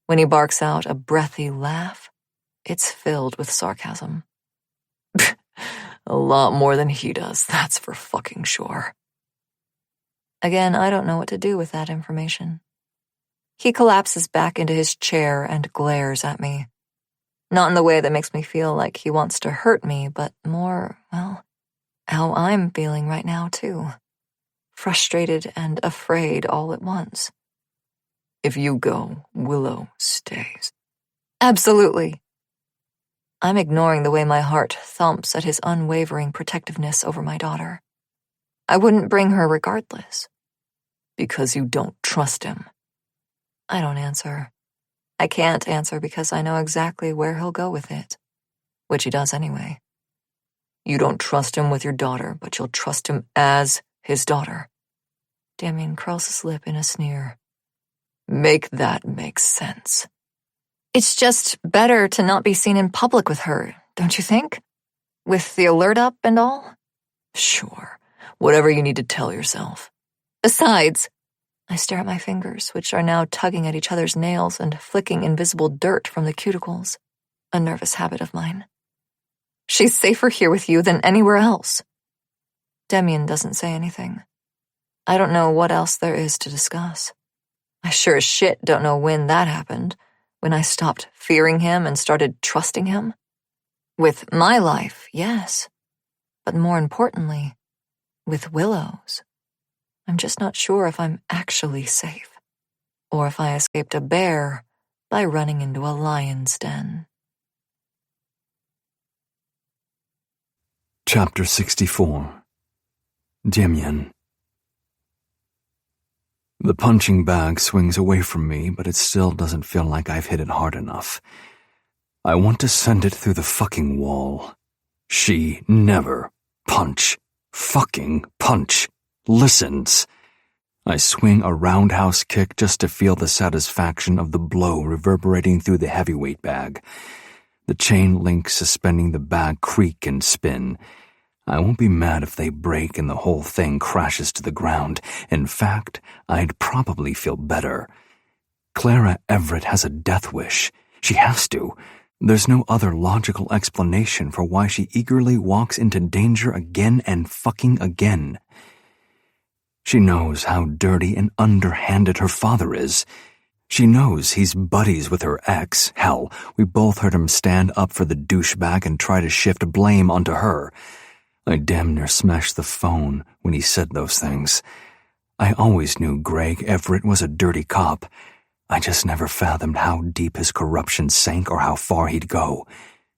When he barks out a breathy laugh, it's filled with sarcasm. A lot more than he does, that's for fucking sure. Again, I don't know what to do with that information. He collapses back into his chair and glares at me. Not in the way that makes me feel like he wants to hurt me, but more, well, how I'm feeling right now, too. Frustrated and afraid all at once. If you go, Willow stays. Absolutely. I'm ignoring the way my heart thumps at his unwavering protectiveness over my daughter. I wouldn't bring her regardless. Because you don't trust him. I don't answer. I can't answer because I know exactly where he'll go with it. Which he does anyway. You don't trust him with your daughter, but you'll trust him as his daughter. Demian curls his lip in a sneer. Make that make sense. It's just better to not be seen in public with her, don't you think? With the alert up and all? Sure. Whatever you need to tell yourself. Besides, I stare at my fingers, which are now tugging at each other's nails and flicking invisible dirt from the cuticles. A nervous habit of mine. She's safer here with you than anywhere else. Demian doesn't say anything. I don't know what else there is to discuss. I sure as shit don't know when that happened, when I stopped fearing him and started trusting him. With my life, yes. But more importantly, with Willow's. I'm just not sure if I'm actually safe, or if I escaped a bear by running into a lion's den. Chapter 64. Demian. The punching bag swings away from me, but it still doesn't feel like I've hit it hard enough. I want to send it through the fucking wall. She never fucking punch, listens. I swing a roundhouse kick just to feel the satisfaction of the blow reverberating through the heavyweight bag. The chain links suspending the bag creak and spin. I won't be mad if they break and the whole thing crashes to the ground. In fact, I'd probably feel better. Clara Everett has a death wish. She has to. There's no other logical explanation for why she eagerly walks into danger again and fucking again. She knows how dirty and underhanded her father is. She knows he's buddies with her ex. Hell, we both heard him stand up for the douchebag and try to shift blame onto her. I damn near smashed the phone when he said those things. I always knew Greg Everett was a dirty cop. I just never fathomed how deep his corruption sank or how far he'd go.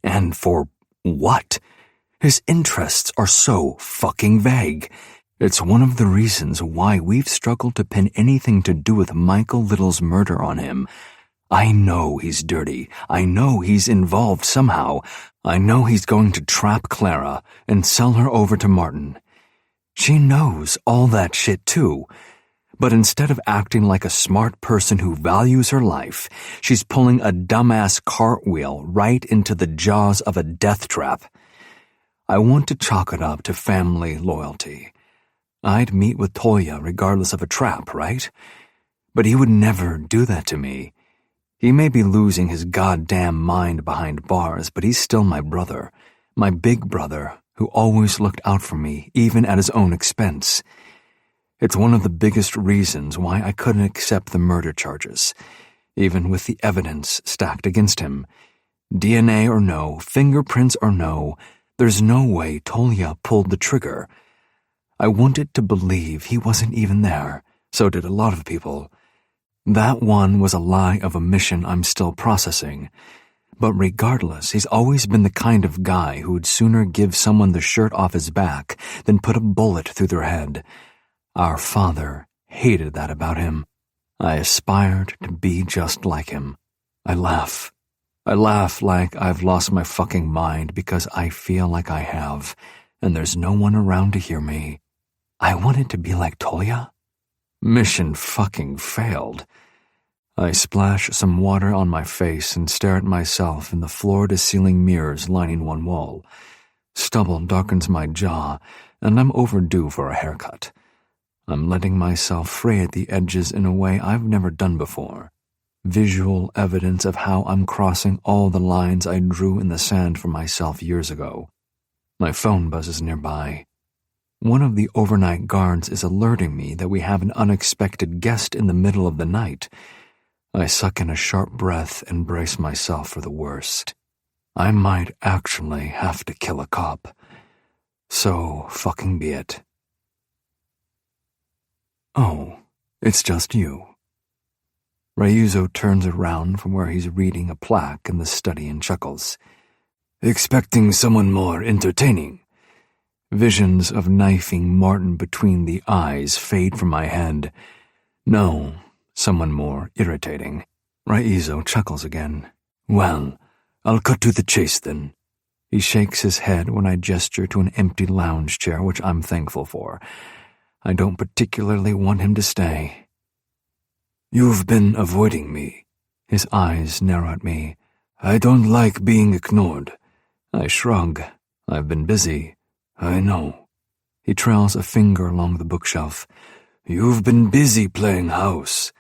And for what? His interests are so fucking vague. It's one of the reasons why we've struggled to pin anything to do with Michael Little's murder on him. I know he's dirty. I know he's involved somehow. I know he's going to trap Clara and sell her over to Martin. She knows all that shit too. But instead of acting like a smart person who values her life, she's pulling a dumbass cartwheel right into the jaws of a death trap. I want to chalk it up to family loyalty. I'd meet with Toya regardless of a trap, right? But he would never do that to me. He may be losing his goddamn mind behind bars, but he's still my brother, my big brother, who always looked out for me, even at his own expense. It's one of the biggest reasons why I couldn't accept the murder charges, even with the evidence stacked against him. DNA or no, fingerprints or no, there's no way Tolia pulled the trigger. I wanted to believe he wasn't even there, so did a lot of people. That one was a lie of omission I'm still processing. But regardless, he's always been the kind of guy who would sooner give someone the shirt off his back than put a bullet through their head. Our father hated that about him. I aspired to be just like him. I laugh. I laugh like I've lost my fucking mind because I feel like I have, and there's no one around to hear me. I wanted to be like Tolia. Mission fucking failed. I splash some water on my face and stare at myself in the floor-to-ceiling mirrors lining one wall. Stubble darkens my jaw, and I'm overdue for a haircut. I'm letting myself fray at the edges in a way I've never done before. Visual evidence of how I'm crossing all the lines I drew in the sand for myself years ago. My phone buzzes nearby. One of the overnight guards is alerting me that we have an unexpected guest in the middle of the night. I suck in a sharp breath and brace myself for the worst. I might actually have to kill a cop. So fucking be it. Oh, it's just you. Ryuzo turns around from where he's reading a plaque in the study and chuckles. Expecting someone more entertaining. Visions of knifing Martin between the eyes fade from my head. No, someone more irritating. Ryuzo chuckles again. Well, I'll cut to the chase then. He shakes his head when I gesture to an empty lounge chair, which I'm thankful for. I don't particularly want him to stay. You've been avoiding me. His eyes narrow at me. I don't like being ignored. I shrug. I've been busy. I know. He trails a finger along the bookshelf. You've been busy playing house.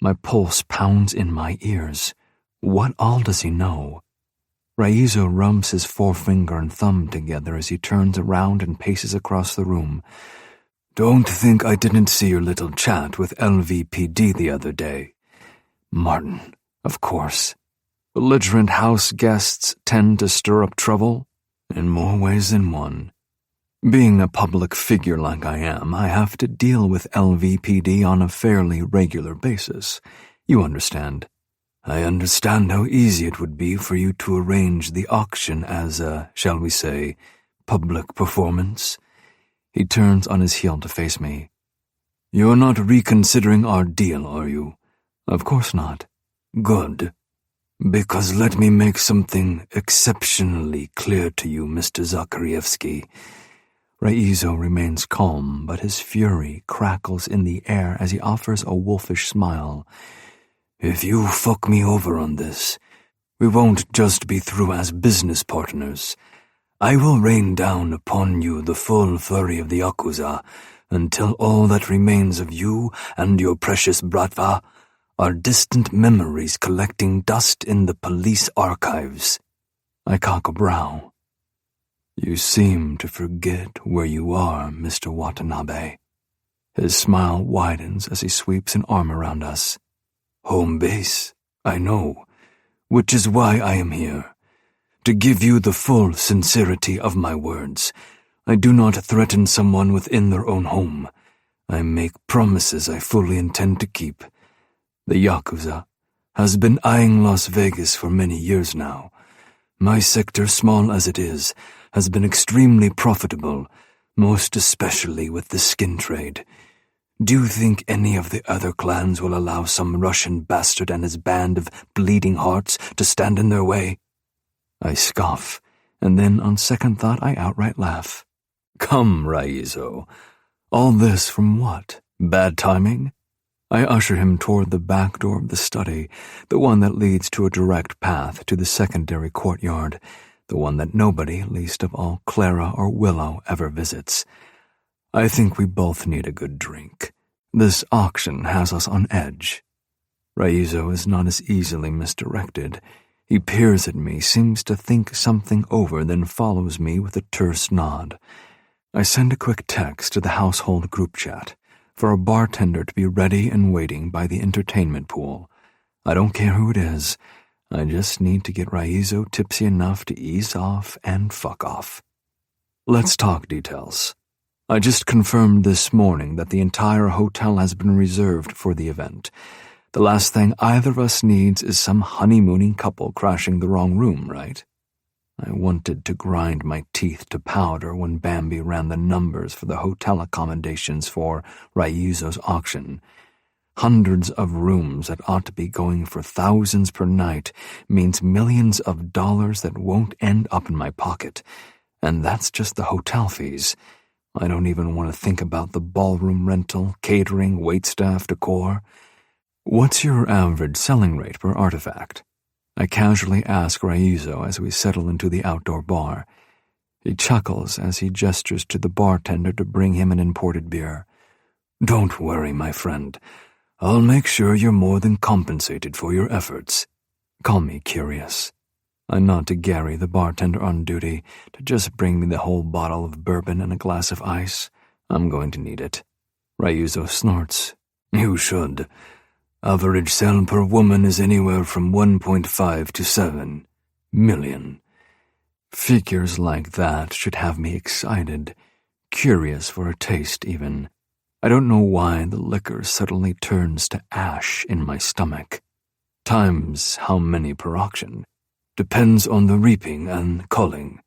My pulse pounds in my ears. What all does he know? Ryuzo rubs his forefinger and thumb together as he turns around and paces across the room. Don't think I didn't see your little chat with LVPD the other day. Martin, of course. Belligerent house guests tend to stir up trouble in more ways than one. Being a public figure like I am, I have to deal with LVPD on a fairly regular basis. You understand. I understand how easy it would be for you to arrange the auction as a, shall we say, public performance. He turns on his heel to face me. You're not reconsidering our deal, are you? Of course not. Good. Because let me make something exceptionally clear to you, Mr. Zakarievsky. Ryuzo remains calm, but his fury crackles in the air as he offers a wolfish smile. If you fuck me over on this, we won't just be through as business partners. I will rain down upon you the full fury of the Yakuza until all that remains of you and your precious Bratva are distant memories collecting dust in the police archives. I cock a brow. You seem to forget where you are, Mr. Watanabe. His smile widens as he sweeps an arm around us. Home base, I know, which is why I am here. To give you the full sincerity of my words, I do not threaten someone within their own home. I make promises I fully intend to keep. The Yakuza has been eyeing Las Vegas for many years now. My sector, small as it is, has been extremely profitable, most especially with the skin trade. Do you think any of the other clans will allow some Russian bastard and his band of bleeding hearts to stand in their way? I scoff, and then on second thought I outright laugh. Come, Ryuzo. All this from what? Bad timing? I usher him toward the back door of the study, the one that leads to a direct path to the secondary courtyard, the one that nobody, least of all Clara or Willow, ever visits. I think we both need a good drink. This auction has us on edge. Ryuzo is not as easily misdirected. He peers at me, seems to think something over, then follows me with a terse nod. I send a quick text to the household group chat for a bartender to be ready and waiting by the entertainment pool. I don't care who it is. I just need to get Ryuzo tipsy enough to ease off and fuck off. Let's talk details. I just confirmed this morning that the entire hotel has been reserved for the event. The last thing either of us needs is some honeymooning couple crashing the wrong room, right? I wanted to grind my teeth to powder when Bambi ran the numbers for the hotel accommodations for Ryuzo's auction. Hundreds of rooms that ought to be going for thousands per night means millions of dollars that won't end up in my pocket. And that's just the hotel fees. I don't even want to think about the ballroom rental, catering, waitstaff, decor. What's your average selling rate per artifact? I casually ask Ryuzo as we settle into the outdoor bar. He chuckles as he gestures to the bartender to bring him an imported beer. Don't worry, my friend. I'll make sure you're more than compensated for your efforts. Call me curious. I nod to Gary, the bartender on duty, to just bring me the whole bottle of bourbon and a glass of ice. I'm going to need it. Ryuzo snorts. You should. Average sale per woman is anywhere from 1.5 to 7 million. Figures like that should have me excited, curious for a taste even. I don't know why the liquor suddenly turns to ash in my stomach. Times how many per auction. Depends on the reaping and culling.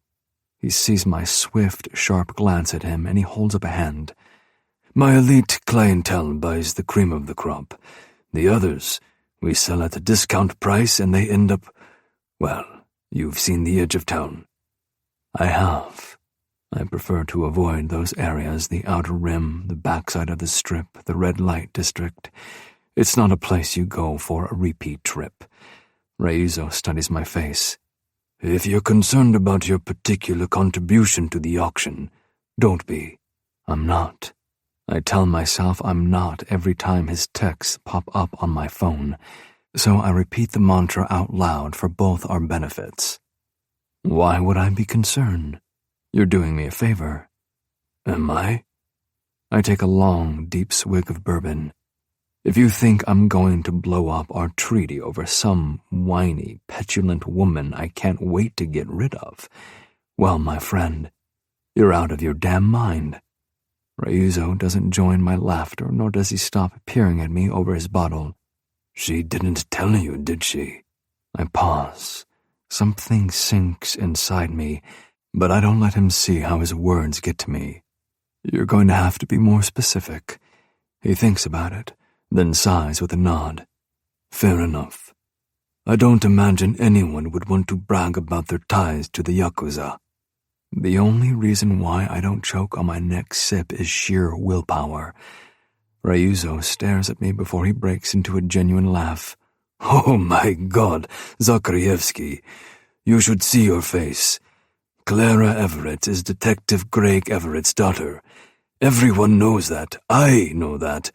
He sees my swift, sharp glance at him and he holds up a hand. My elite clientele buys the cream of the crop. The others, we sell at a discount price and they end up, well, you've seen the edge of town. I have. I prefer to avoid those areas, the outer rim, the backside of the strip, the red light district. It's not a place you go for a repeat trip. Raizo studies my face. If you're concerned about your particular contribution to the auction, don't be. I'm not. I tell myself I'm not every time his texts pop up on my phone, so I repeat the mantra out loud for both our benefits. Why would I be concerned? You're doing me a favor. Am I? I take a long, deep swig of bourbon. If you think I'm going to blow up our treaty over some whiny, petulant woman I can't wait to get rid of, well, my friend, you're out of your damn mind. Raizo doesn't join my laughter, nor does he stop peering at me over his bottle. She didn't tell you, did she? I pause. Something sinks inside me, but I don't let him see how his words get to me. You're going to have to be more specific. He thinks about it, then sighs with a nod. Fair enough. I don't imagine anyone would want to brag about their ties to the Yakuza. The only reason why I don't choke on my next sip is sheer willpower. Raizo stares at me before he breaks into a genuine laugh. Oh my God, Zakarievsky, you should see your face. Clara Everett is Detective Greg Everett's daughter. Everyone knows that. I know that.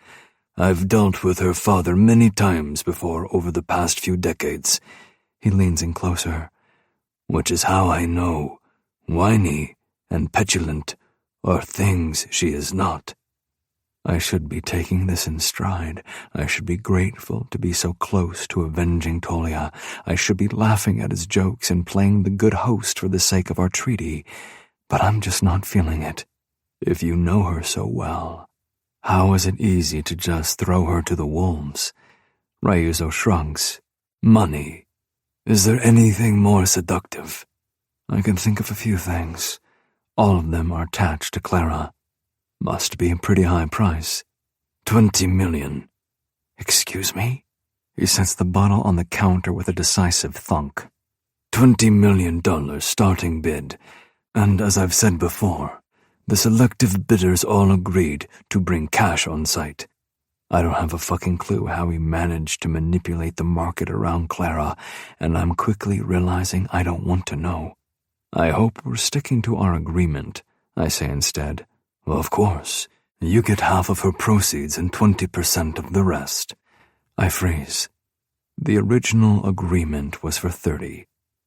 I've dealt with her father many times before over the past few decades. He leans in closer. Which is how I know. Whiny and petulant are things she is not. I should be taking this in stride. I should be grateful to be so close to avenging Tolia. I should be laughing at his jokes and playing the good host for the sake of our treaty. But I'm just not feeling it. If you know her so well, how is it easy to just throw her to the wolves? Raizo shrugs. Money. Is there anything more seductive? I can think of a few things. All of them are attached to Clara. Must be a pretty high price. 20 million. Excuse me? He sets the bottle on the counter with a decisive thunk. $20 million starting bid. And as I've said before, the selective bidders all agreed to bring cash on site. I don't have a fucking clue how he managed to manipulate the market around Clara, and I'm quickly realizing I don't want to know. I hope we're sticking to our agreement, I say instead. Of course, you get half of her proceeds and 20% of the rest. I freeze. The original agreement was for 30.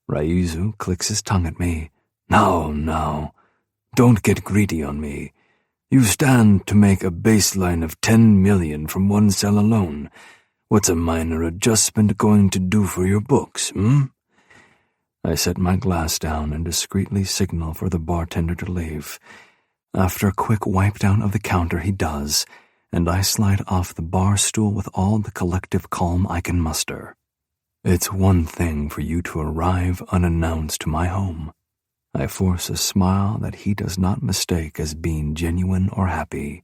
Raizu clicks his tongue at me. Now, don't get greedy on me. You stand to make a baseline of 10 million from one sale alone. What's a minor adjustment going to do for your books, I set my glass down and discreetly signal for the bartender to leave. After a quick wipe down of the counter, he does, and I slide off the bar stool with all the collective calm I can muster. It's one thing for you to arrive unannounced to my home. I force a smile that he does not mistake as being genuine or happy.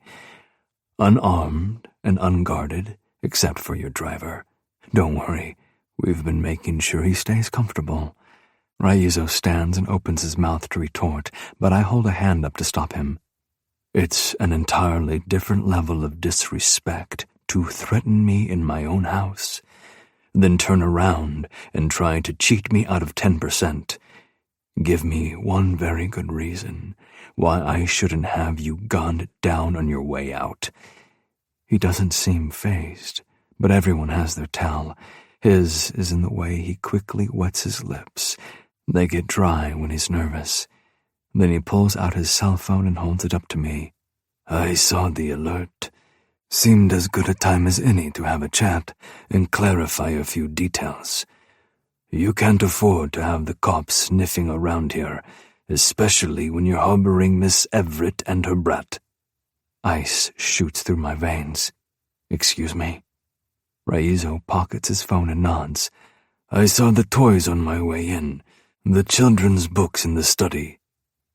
Unarmed and unguarded, except for your driver. Don't worry, we've been making sure he stays comfortable. Raizo stands and opens his mouth to retort, but I hold a hand up to stop him. It's an entirely different level of disrespect to threaten me in my own house, then turn around and try to cheat me out of 10%. Give me one very good reason why I shouldn't have you gunned down on your way out. He doesn't seem fazed, but everyone has their tell. His is in the way he quickly wets his lips. They get dry when he's nervous. Then he pulls out his cell phone and holds it up to me. I saw the alert. Seemed as good a time as any to have a chat and clarify a few details. You can't afford to have the cops sniffing around here, especially when you're harboring Miss Everett and her brat. Ice shoots through my veins. Excuse me? Raizo pockets his phone and nods. I saw the toys on my way in, the children's books in the study.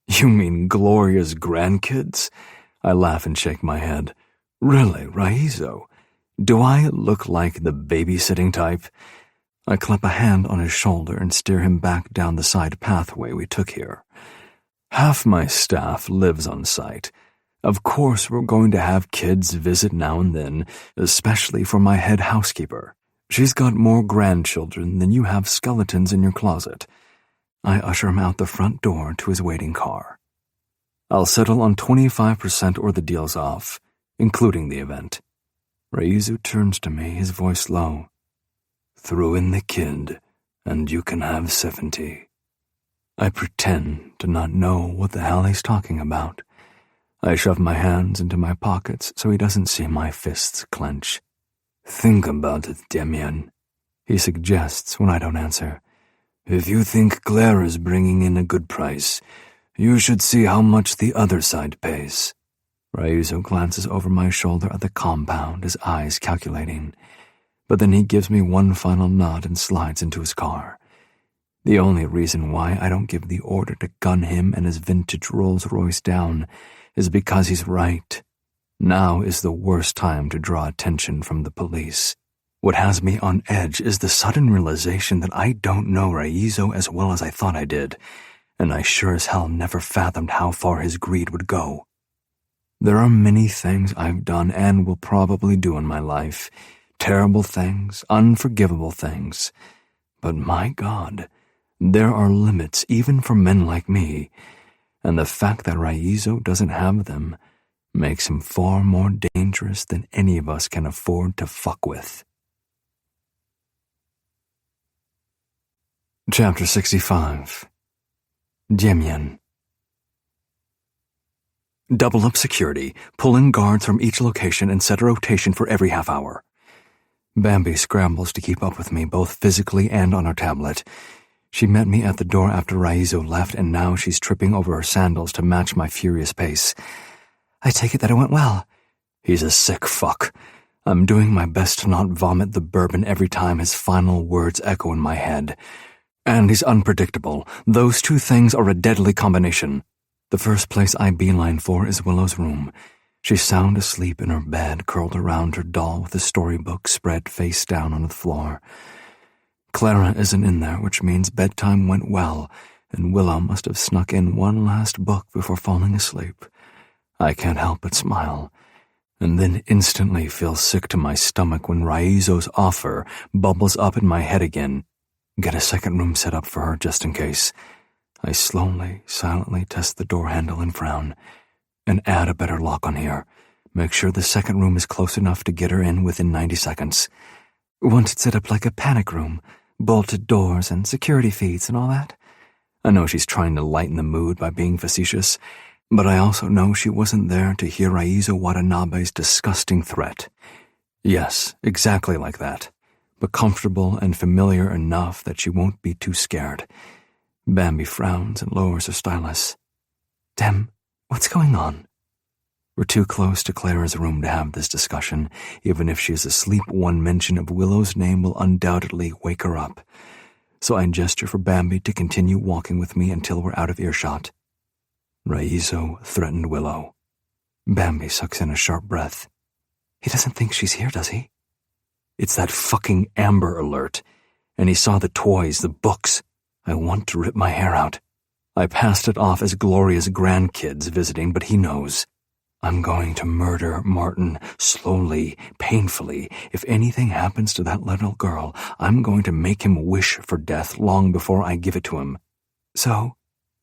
You mean Gloria's grandkids? I laugh and shake my head. Really, Raizo? Do I look like the babysitting type? I clap a hand on his shoulder and steer him back down the side pathway we took here. Half my staff lives on site. Of course we're going to have kids visit now and then, especially for my head housekeeper. She's got more grandchildren than you have skeletons in your closet. I usher him out the front door to his waiting car. I'll settle on 25% or the deal's off, including the event. Raizu turns to me, his voice low. Throw in the kid, and you can have 70. I pretend to not know what the hell he's talking about. I shove my hands into my pockets so he doesn't see my fists clench. Think about it, Demian, he suggests when I don't answer. If you think Clara's bringing in a good price, you should see how much the other side pays. Raizo glances over my shoulder at the compound, his eyes calculating. But then he gives me one final nod and slides into his car. The only reason why I don't give the order to gun him and his vintage Rolls-Royce down is because he's right. Now is the worst time to draw attention from the police. What has me on edge is the sudden realization that I don't know Raizo as well as I thought I did, and I sure as hell never fathomed how far his greed would go. There are many things I've done and will probably do in my life, terrible things, unforgivable things. But my God, there are limits even for men like me, and the fact that Raizo doesn't have them makes him far more dangerous than any of us can afford to fuck with. Chapter 65. Demian. Double up security, pull in guards from each location and set a rotation for every half hour. Bambi scrambles to keep up with me both physically and on her tablet. She met me at the door after Raizo left, and now she's tripping over her sandals to match my furious pace. I take it that it went well. He's a sick fuck. I'm doing my best to not vomit the bourbon every time his final words echo in my head. And he's unpredictable. Those two things are a deadly combination. The first place I beeline for is Willow's room. She's sound asleep in her bed, curled around her doll with a storybook spread face down on the floor. Clara isn't in there, which means bedtime went well, and Willow must have snuck in one last book before falling asleep. I can't help but smile, and then instantly feel sick to my stomach when Raizo's offer bubbles up in my head again. Get a second room set up for her just in case. I slowly, silently test the door handle and frown, and add a better lock on here. Make sure the second room is close enough to get her in within 90 seconds. Want it set up like a panic room, bolted doors and security feeds and all that? I know she's trying to lighten the mood by being facetious, but I also know she wasn't there to hear Raizo Watanabe's disgusting threat. Yes, exactly like that, but comfortable and familiar enough that she won't be too scared. Bambi frowns and lowers her stylus. Dem, what's going on? We're too close to Clara's room to have this discussion. Even if she is asleep, one mention of Willow's name will undoubtedly wake her up. So I gesture for Bambi to continue walking with me until we're out of earshot. Raizo threatened Willow. Bambi sucks in a sharp breath. He doesn't think she's here, does he? It's that fucking Amber Alert. And he saw the toys, the books. I want to rip my hair out. I passed it off as Gloria's grandkids visiting, but he knows. I'm going to murder Martin slowly, painfully. If anything happens to that little girl, I'm going to make him wish for death long before I give it to him. So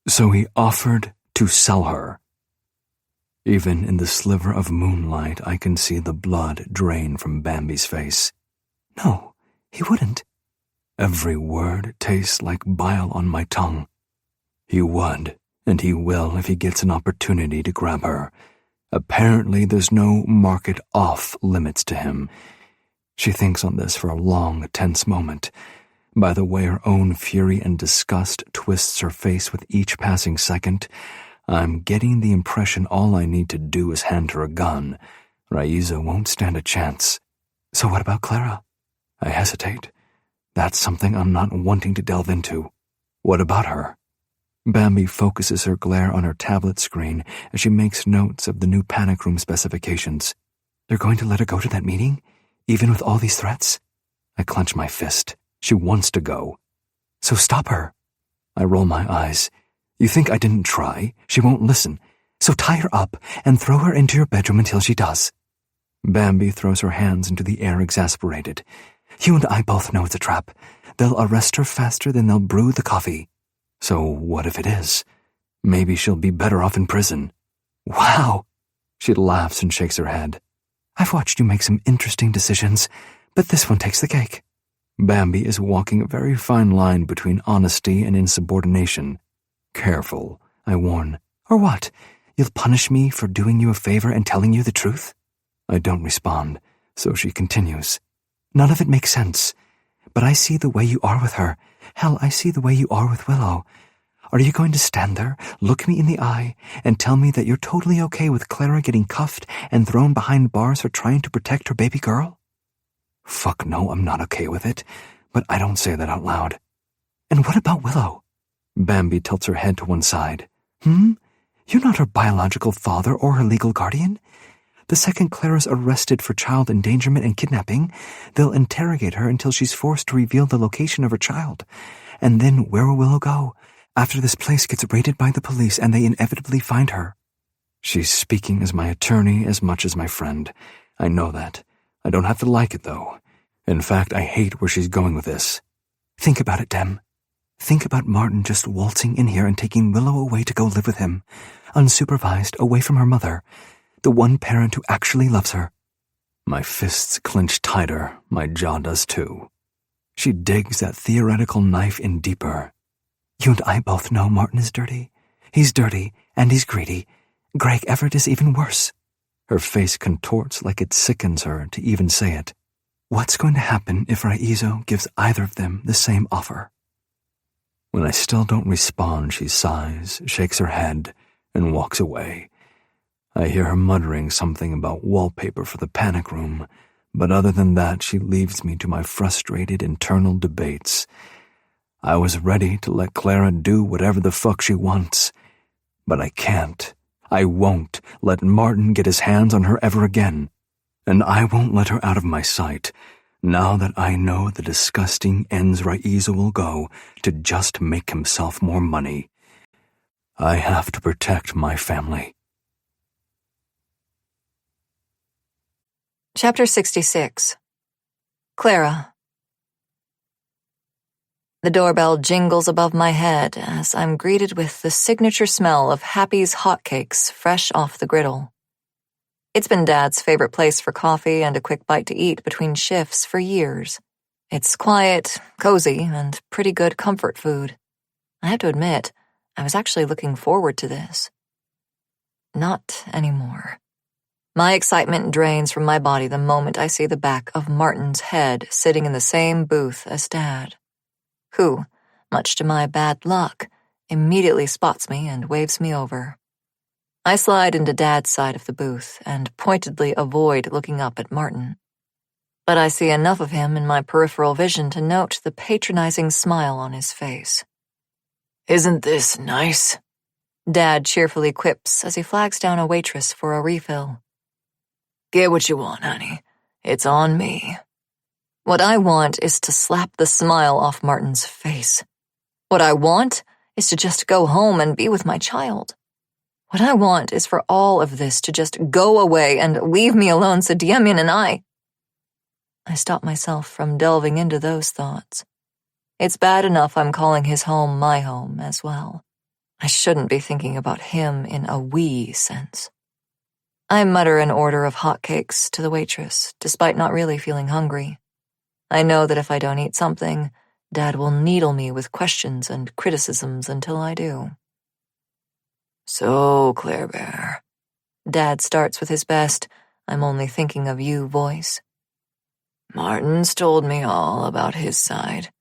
he offered to sell her. Even in the sliver of moonlight, I can see the blood drain from Bambi's face. No, he wouldn't. Every word tastes like bile on my tongue. He would, and he will if he gets an opportunity to grab her. Apparently, there's no market off limits to him. She thinks on this for a long, tense moment. By the way her own fury and disgust twists her face with each passing second, I'm getting the impression all I need to do is hand her a gun. Raiza won't stand a chance. So what about Clara? I hesitate. That's something I'm not wanting to delve into. What about her? Bambi focuses her glare on her tablet screen as she makes notes of the new panic room specifications. They're going to let her go to that meeting, even with all these threats? I clench my fist. She wants to go. So stop her. I roll my eyes. You think I didn't try? She won't listen. So tie her up and throw her into your bedroom until she does. Bambi throws her hands into the air, exasperated. You and I both know it's a trap. They'll arrest her faster than they'll brew the coffee. So what if it is? Maybe she'll be better off in prison. Wow! She laughs and shakes her head. I've watched you make some interesting decisions, but this one takes the cake. Bambi is walking a very fine line between honesty and insubordination. Careful, I warn. Or what? You'll punish me for doing you a favor and telling you the truth? I don't respond, so she continues. None of it makes sense. But I see the way you are with her. Hell, I see the way you are with Willow. Are you going to stand there, look me in the eye, and tell me that you're totally okay with Clara getting cuffed and thrown behind bars for trying to protect her baby girl? Fuck no, I'm not okay with it, but I don't say that out loud. And what about Willow? Bambi tilts her head to one side. You're not her biological father or her legal guardian? The second Clara's arrested for child endangerment and kidnapping, they'll interrogate her until she's forced to reveal the location of her child. And then where will Willow go after this place gets raided by the police and they inevitably find her? She's speaking as my attorney as much as my friend. I know that. I don't have to like it, though. In fact, I hate where she's going with this. Think about it, Dem. Think about Martin just waltzing in here and taking Willow away to go live with him, unsupervised, away from her mother, the one parent who actually loves her. My fists clench tighter, my jaw does too. She digs that theoretical knife in deeper. You and I both know Martin is dirty. He's dirty, and he's greedy. Greg Everett is even worse. Her face contorts like it sickens her to even say it. What's going to happen if Raizo gives either of them the same offer? When I still don't respond, she sighs, shakes her head, and walks away. I hear her muttering something about wallpaper for the panic room, but other than that, she leaves me to my frustrated internal debates. I was ready to let Clara do whatever the fuck she wants, but I can't. I won't let Martin get his hands on her ever again, and I won't let her out of my sight, now that I know the disgusting ends Raiza will go to just make himself more money. I have to protect my family. Chapter 66. Clara. The doorbell jingles above my head as I'm greeted with the signature smell of Happy's hotcakes fresh off the griddle. It's been Dad's favorite place for coffee and a quick bite to eat between shifts for years. It's quiet, cozy, and pretty good comfort food. I have to admit, I was actually looking forward to this. Not anymore. My excitement drains from my body the moment I see the back of Martin's head sitting in the same booth as Dad, who, much to my bad luck, immediately spots me and waves me over. I slide into Dad's side of the booth and pointedly avoid looking up at Martin. But I see enough of him in my peripheral vision to note the patronizing smile on his face. "Isn't this nice?" Dad cheerfully quips as he flags down a waitress for a refill. "Get what you want, honey. It's on me." What I want is to slap the smile off Martin's face. What I want is to just go home and be with my child. What I want is for all of this to just go away and leave me alone so Demian and I stop myself from delving into those thoughts. It's bad enough I'm calling his home my home as well. I shouldn't be thinking about him in a we sense. I mutter an order of hotcakes to the waitress, despite not really feeling hungry. I know that if I don't eat something, Dad will needle me with questions and criticisms until I do. "So, Claire Bear, Dad starts with his best, "I'm only thinking of you" voice. "Martin's told me all about his side.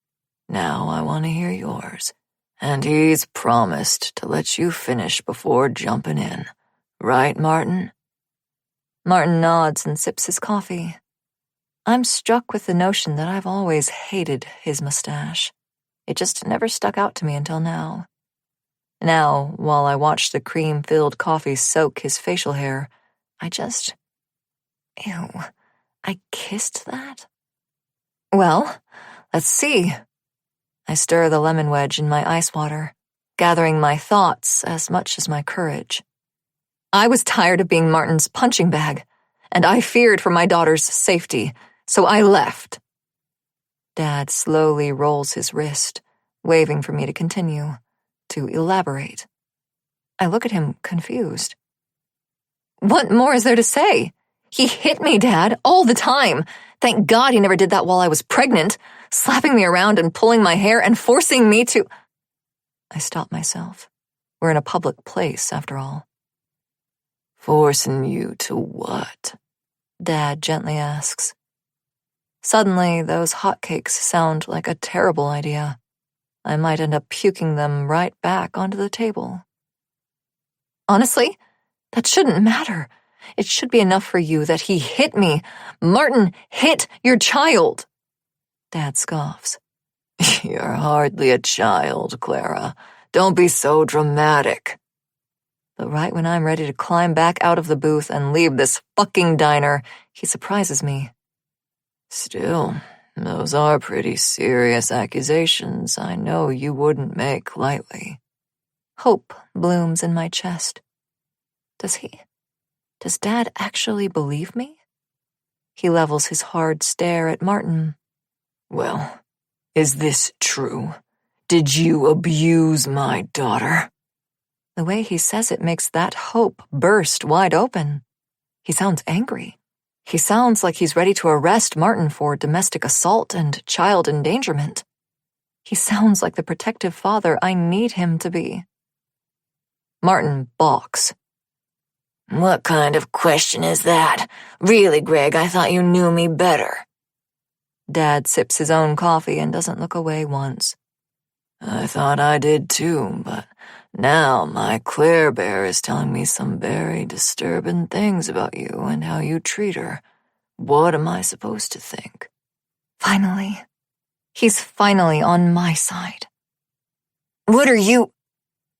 Now I want to hear yours. And he's promised to let you finish before jumping in. Right, Martin?" Martin nods and sips his coffee. I'm struck with the notion that I've always hated his mustache. It just never stuck out to me until now. Now, while I watch the cream-filled coffee soak his facial hair, Ew, I kissed that? Well, let's see. I stir the lemon wedge in my ice water, gathering my thoughts as much as my courage. I was tired of being Martin's punching bag, and I feared for my daughter's safety, so I left. Dad slowly rolls his wrist, waving for me to continue, to elaborate. I look at him confused. What more is there to say? He hit me, Dad, all the time. Thank God he never did that while I was pregnant, slapping me around and pulling my hair and forcing me to... I stop myself. We're in a public place, after all. "Forcing you to what?" Dad gently asks. Suddenly, those hotcakes sound like a terrible idea. I might end up puking them right back onto the table. Honestly, that shouldn't matter. It should be enough for you that he hit me. Martin hit your child. Dad scoffs. "You're hardly a child, Clara. Don't be so dramatic." But right when I'm ready to climb back out of the booth and leave this fucking diner, he surprises me. "Still, those are pretty serious accusations I know you wouldn't make lightly." Hope blooms in my chest. Does Dad actually believe me? He levels his hard stare at Martin. "Well, is this true? Did you abuse my daughter?" The way he says it makes that hope burst wide open. He sounds angry. He sounds like he's ready to arrest Martin for domestic assault and child endangerment. He sounds like the protective father I need him to be. Martin balks. "What kind of question is that? Really, Greg, I thought you knew me better." Dad sips his own coffee and doesn't look away once. "I thought I did too, but now my Claire Bear is telling me some very disturbing things about you and how you treat her. What am I supposed to think?" Finally. He's finally on my side. "What are you—"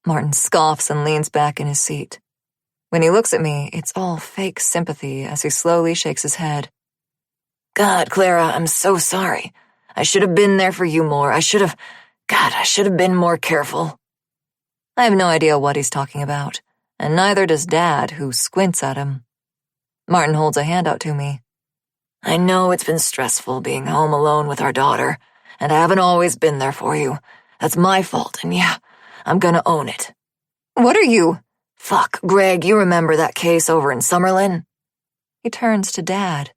Martin scoffs and leans back in his seat. When he looks at me, it's all fake sympathy as he slowly shakes his head. "God, Clara, I'm so sorry. I should have been there for you more. I should have been more careful." I have no idea what he's talking about, and neither does Dad, who squints at him. Martin holds a hand out to me. "I know it's been stressful being home alone with our daughter, and I haven't always been there for you. That's my fault, and yeah, I'm gonna own it." What are you? "Fuck, Greg, you remember that case over in Summerlin?" He turns to Dad,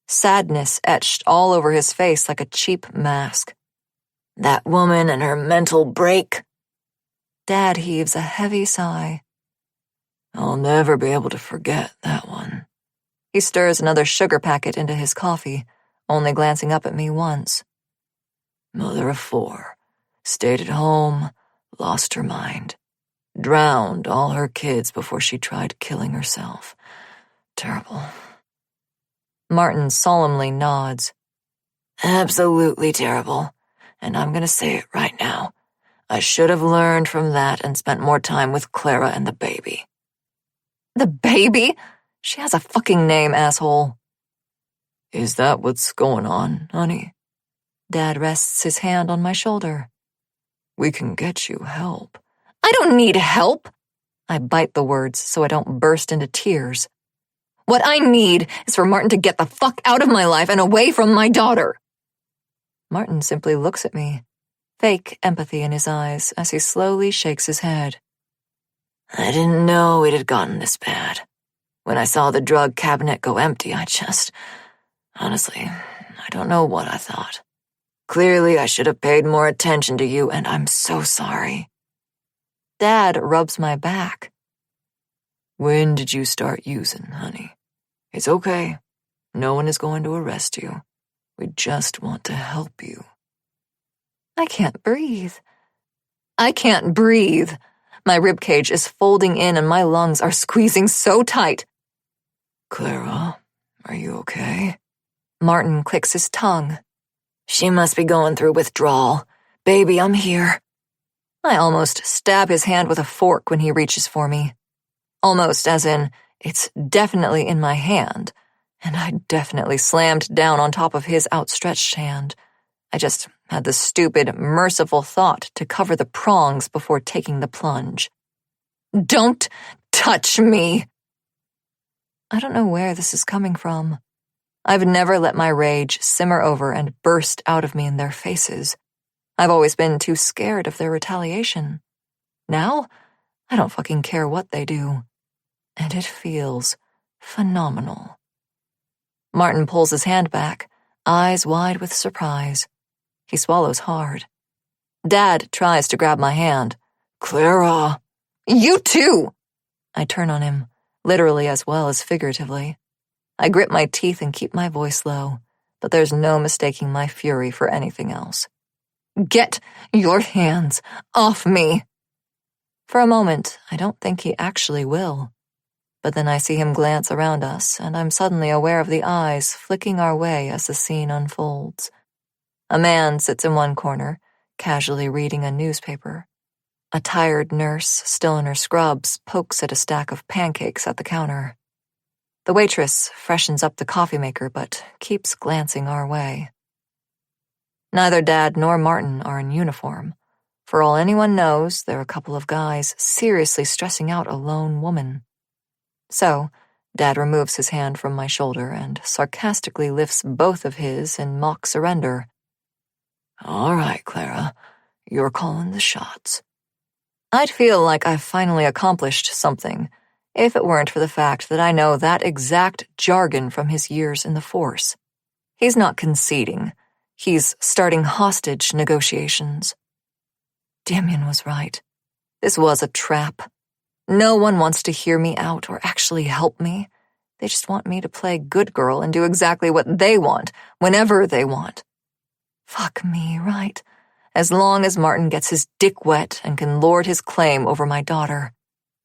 sadness etched all over his face like a cheap mask. "That woman and her mental break." Dad heaves a heavy sigh. "I'll never be able to forget that one." He stirs another sugar packet into his coffee, only glancing up at me once. "Mother of 4, stayed at home, lost her mind, drowned all her kids before she tried killing herself. Terrible." Martin solemnly nods. "Absolutely terrible, and I'm gonna say it right now. I should have learned from that and spent more time with Clara and the baby." The baby? She has a fucking name, asshole. "Is that what's going on, honey?" Dad rests his hand on my shoulder. "We can get you help." I don't need help. I bite the words so I don't burst into tears. What I need is for Martin to get the fuck out of my life and away from my daughter. Martin simply looks at me, fake empathy in his eyes as he slowly shakes his head. "I didn't know it had gotten this bad. When I saw the drug cabinet go empty, honestly, I don't know what I thought. Clearly, I should have paid more attention to you, and I'm so sorry." Dad rubs my back. When did you start using, honey? It's okay. No one is going to arrest you. We just want to help you. I can't breathe. I can't breathe. My ribcage is folding in and my lungs are squeezing so tight. Clara, are you okay? Martin clicks his tongue. She must be going through withdrawal. Baby, I'm here. I almost stab his hand with a fork when he reaches for me. Almost as in, it's definitely in my hand, and I definitely slammed down on top of his outstretched hand. I just had the stupid, merciful thought to cover the prongs before taking the plunge. Don't touch me! I don't know where this is coming from. I've never let my rage simmer over and burst out of me in their faces. I've always been too scared of their retaliation. Now, I don't fucking care what they do. And it feels phenomenal. Martin pulls his hand back, eyes wide with surprise. He swallows hard. Dad tries to grab my hand. Clara! You too! I turn on him, literally as well as figuratively. I grip my teeth and keep my voice low, but there's no mistaking my fury for anything else. Get your hands off me! For a moment, I don't think he actually will. But then I see him glance around us, and I'm suddenly aware of the eyes flicking our way as the scene unfolds. A man sits in one corner, casually reading a newspaper. A tired nurse, still in her scrubs, pokes at a stack of pancakes at the counter. The waitress freshens up the coffee maker, but keeps glancing our way. Neither Dad nor Martin are in uniform. For all anyone knows, they're a couple of guys seriously stressing out a lone woman. So, Dad removes his hand from my shoulder and sarcastically lifts both of his in mock surrender. All right, Clara, you're calling the shots. I'd feel like I've finally accomplished something, if it weren't for the fact that I know that exact jargon from his years in the force. He's not conceding. He's starting hostage negotiations. Demian was right. This was a trap. No one wants to hear me out or actually help me. They just want me to play good girl and do exactly what they want, whenever they want. Fuck me, right? As long as Martin gets his dick wet and can lord his claim over my daughter.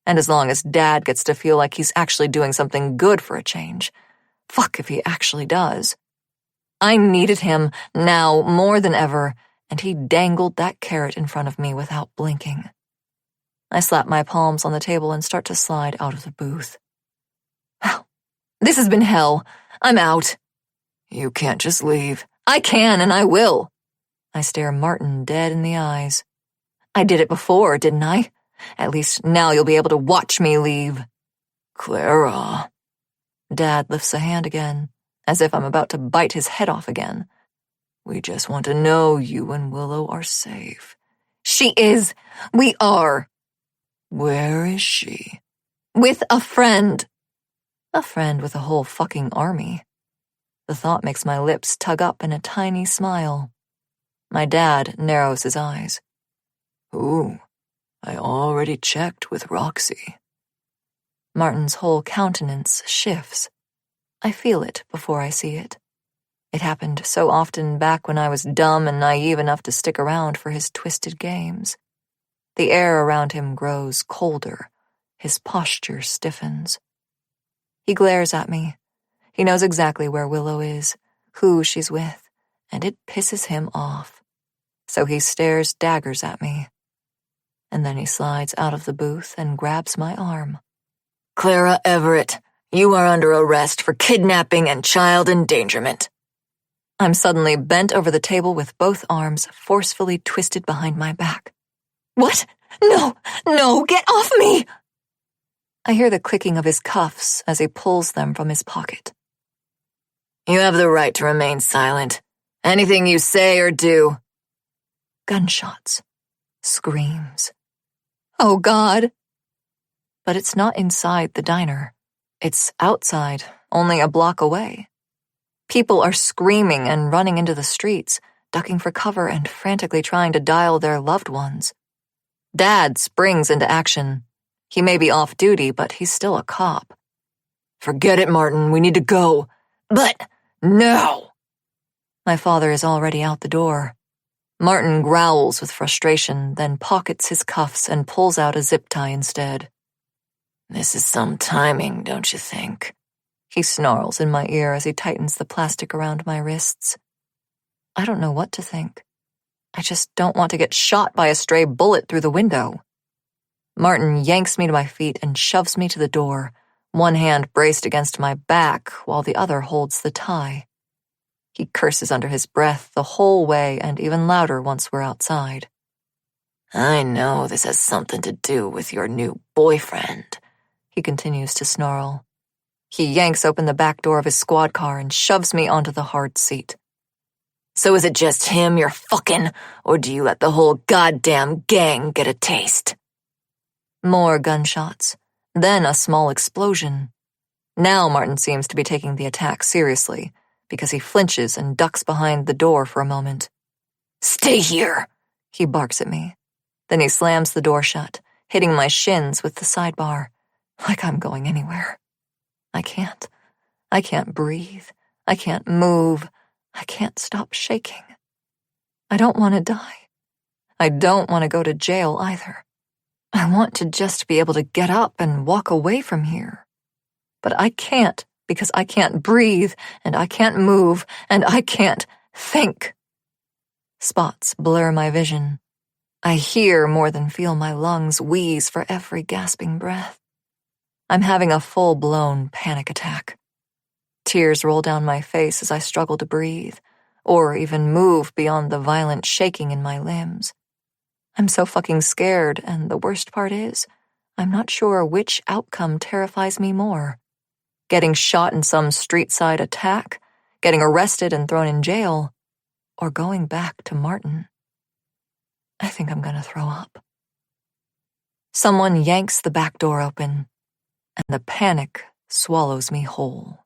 And as long as Dad gets to feel like he's actually doing something good for a change. Fuck if he actually does. I needed him now more than ever, and he dangled that carrot in front of me without blinking. I slap my palms on the table and start to slide out of the booth. Well, this has been hell. I'm out. You can't just leave. I can and I will. I stare Martin dead in the eyes. I did it before, didn't I? At least now you'll be able to watch me leave. Clara. Dad lifts a hand again, as if I'm about to bite his head off again. We just want to know you and Willow are safe. She is. We are. Where is she? With a friend. A friend with a whole fucking army. The thought makes my lips tug up in a tiny smile. My dad narrows his eyes. Ooh, I already checked with Roxy. Martin's whole countenance shifts. I feel it before I see it. It happened so often back when I was dumb and naive enough to stick around for his twisted games. The air around him grows colder. His posture stiffens. He glares at me. He knows exactly where Willow is, who she's with, and it pisses him off. So he stares daggers at me. And then he slides out of the booth and grabs my arm. Clara Everett, you are under arrest for kidnapping and child endangerment. I'm suddenly bent over the table with both arms forcefully twisted behind my back. What? No, get off me! I hear the clicking of his cuffs as he pulls them from his pocket. You have the right to remain silent. Anything you say or do. Gunshots. Screams. Oh, God. But it's not inside the diner. It's outside, only a block away. People are screaming and running into the streets, ducking for cover and frantically trying to dial their loved ones. Dad springs into action. He may be off duty, but he's still a cop. Forget it, Martin. We need to go. But no! My father is already out the door. Martin growls with frustration, then pockets his cuffs and pulls out a zip tie instead. This is some timing, don't you think? He snarls in my ear as he tightens the plastic around my wrists. I don't know what to think. I just don't want to get shot by a stray bullet through the window. Martin yanks me to my feet and shoves me to the door, one hand braced against my back while the other holds the tie. He curses under his breath the whole way and even louder once we're outside. I know this has something to do with your new boyfriend, he continues to snarl. He yanks open the back door of his squad car and shoves me onto the hard seat. So is it just him you're fucking, or do you let the whole goddamn gang get a taste? More gunshots, then a small explosion. Now Martin seems to be taking the attack seriously, because he flinches and ducks behind the door for a moment. Stay here, he barks at me. Then he slams the door shut, hitting my shins with the sidebar, like I'm going anywhere. I can't. I can't breathe. I can't move. I can't stop shaking. I don't want to die. I don't want to go to jail either. I want to just be able to get up and walk away from here. But I can't because I can't breathe, and I can't move, and I can't think. Spots blur my vision. I hear more than feel my lungs wheeze for every gasping breath. I'm having a full-blown panic attack. Tears roll down my face as I struggle to breathe, or even move beyond the violent shaking in my limbs. I'm so fucking scared, and the worst part is, I'm not sure which outcome terrifies me more. Getting shot in some street-side attack, getting arrested and thrown in jail, or going back to Martin. I think I'm gonna throw up. Someone yanks the back door open, and the panic swallows me whole.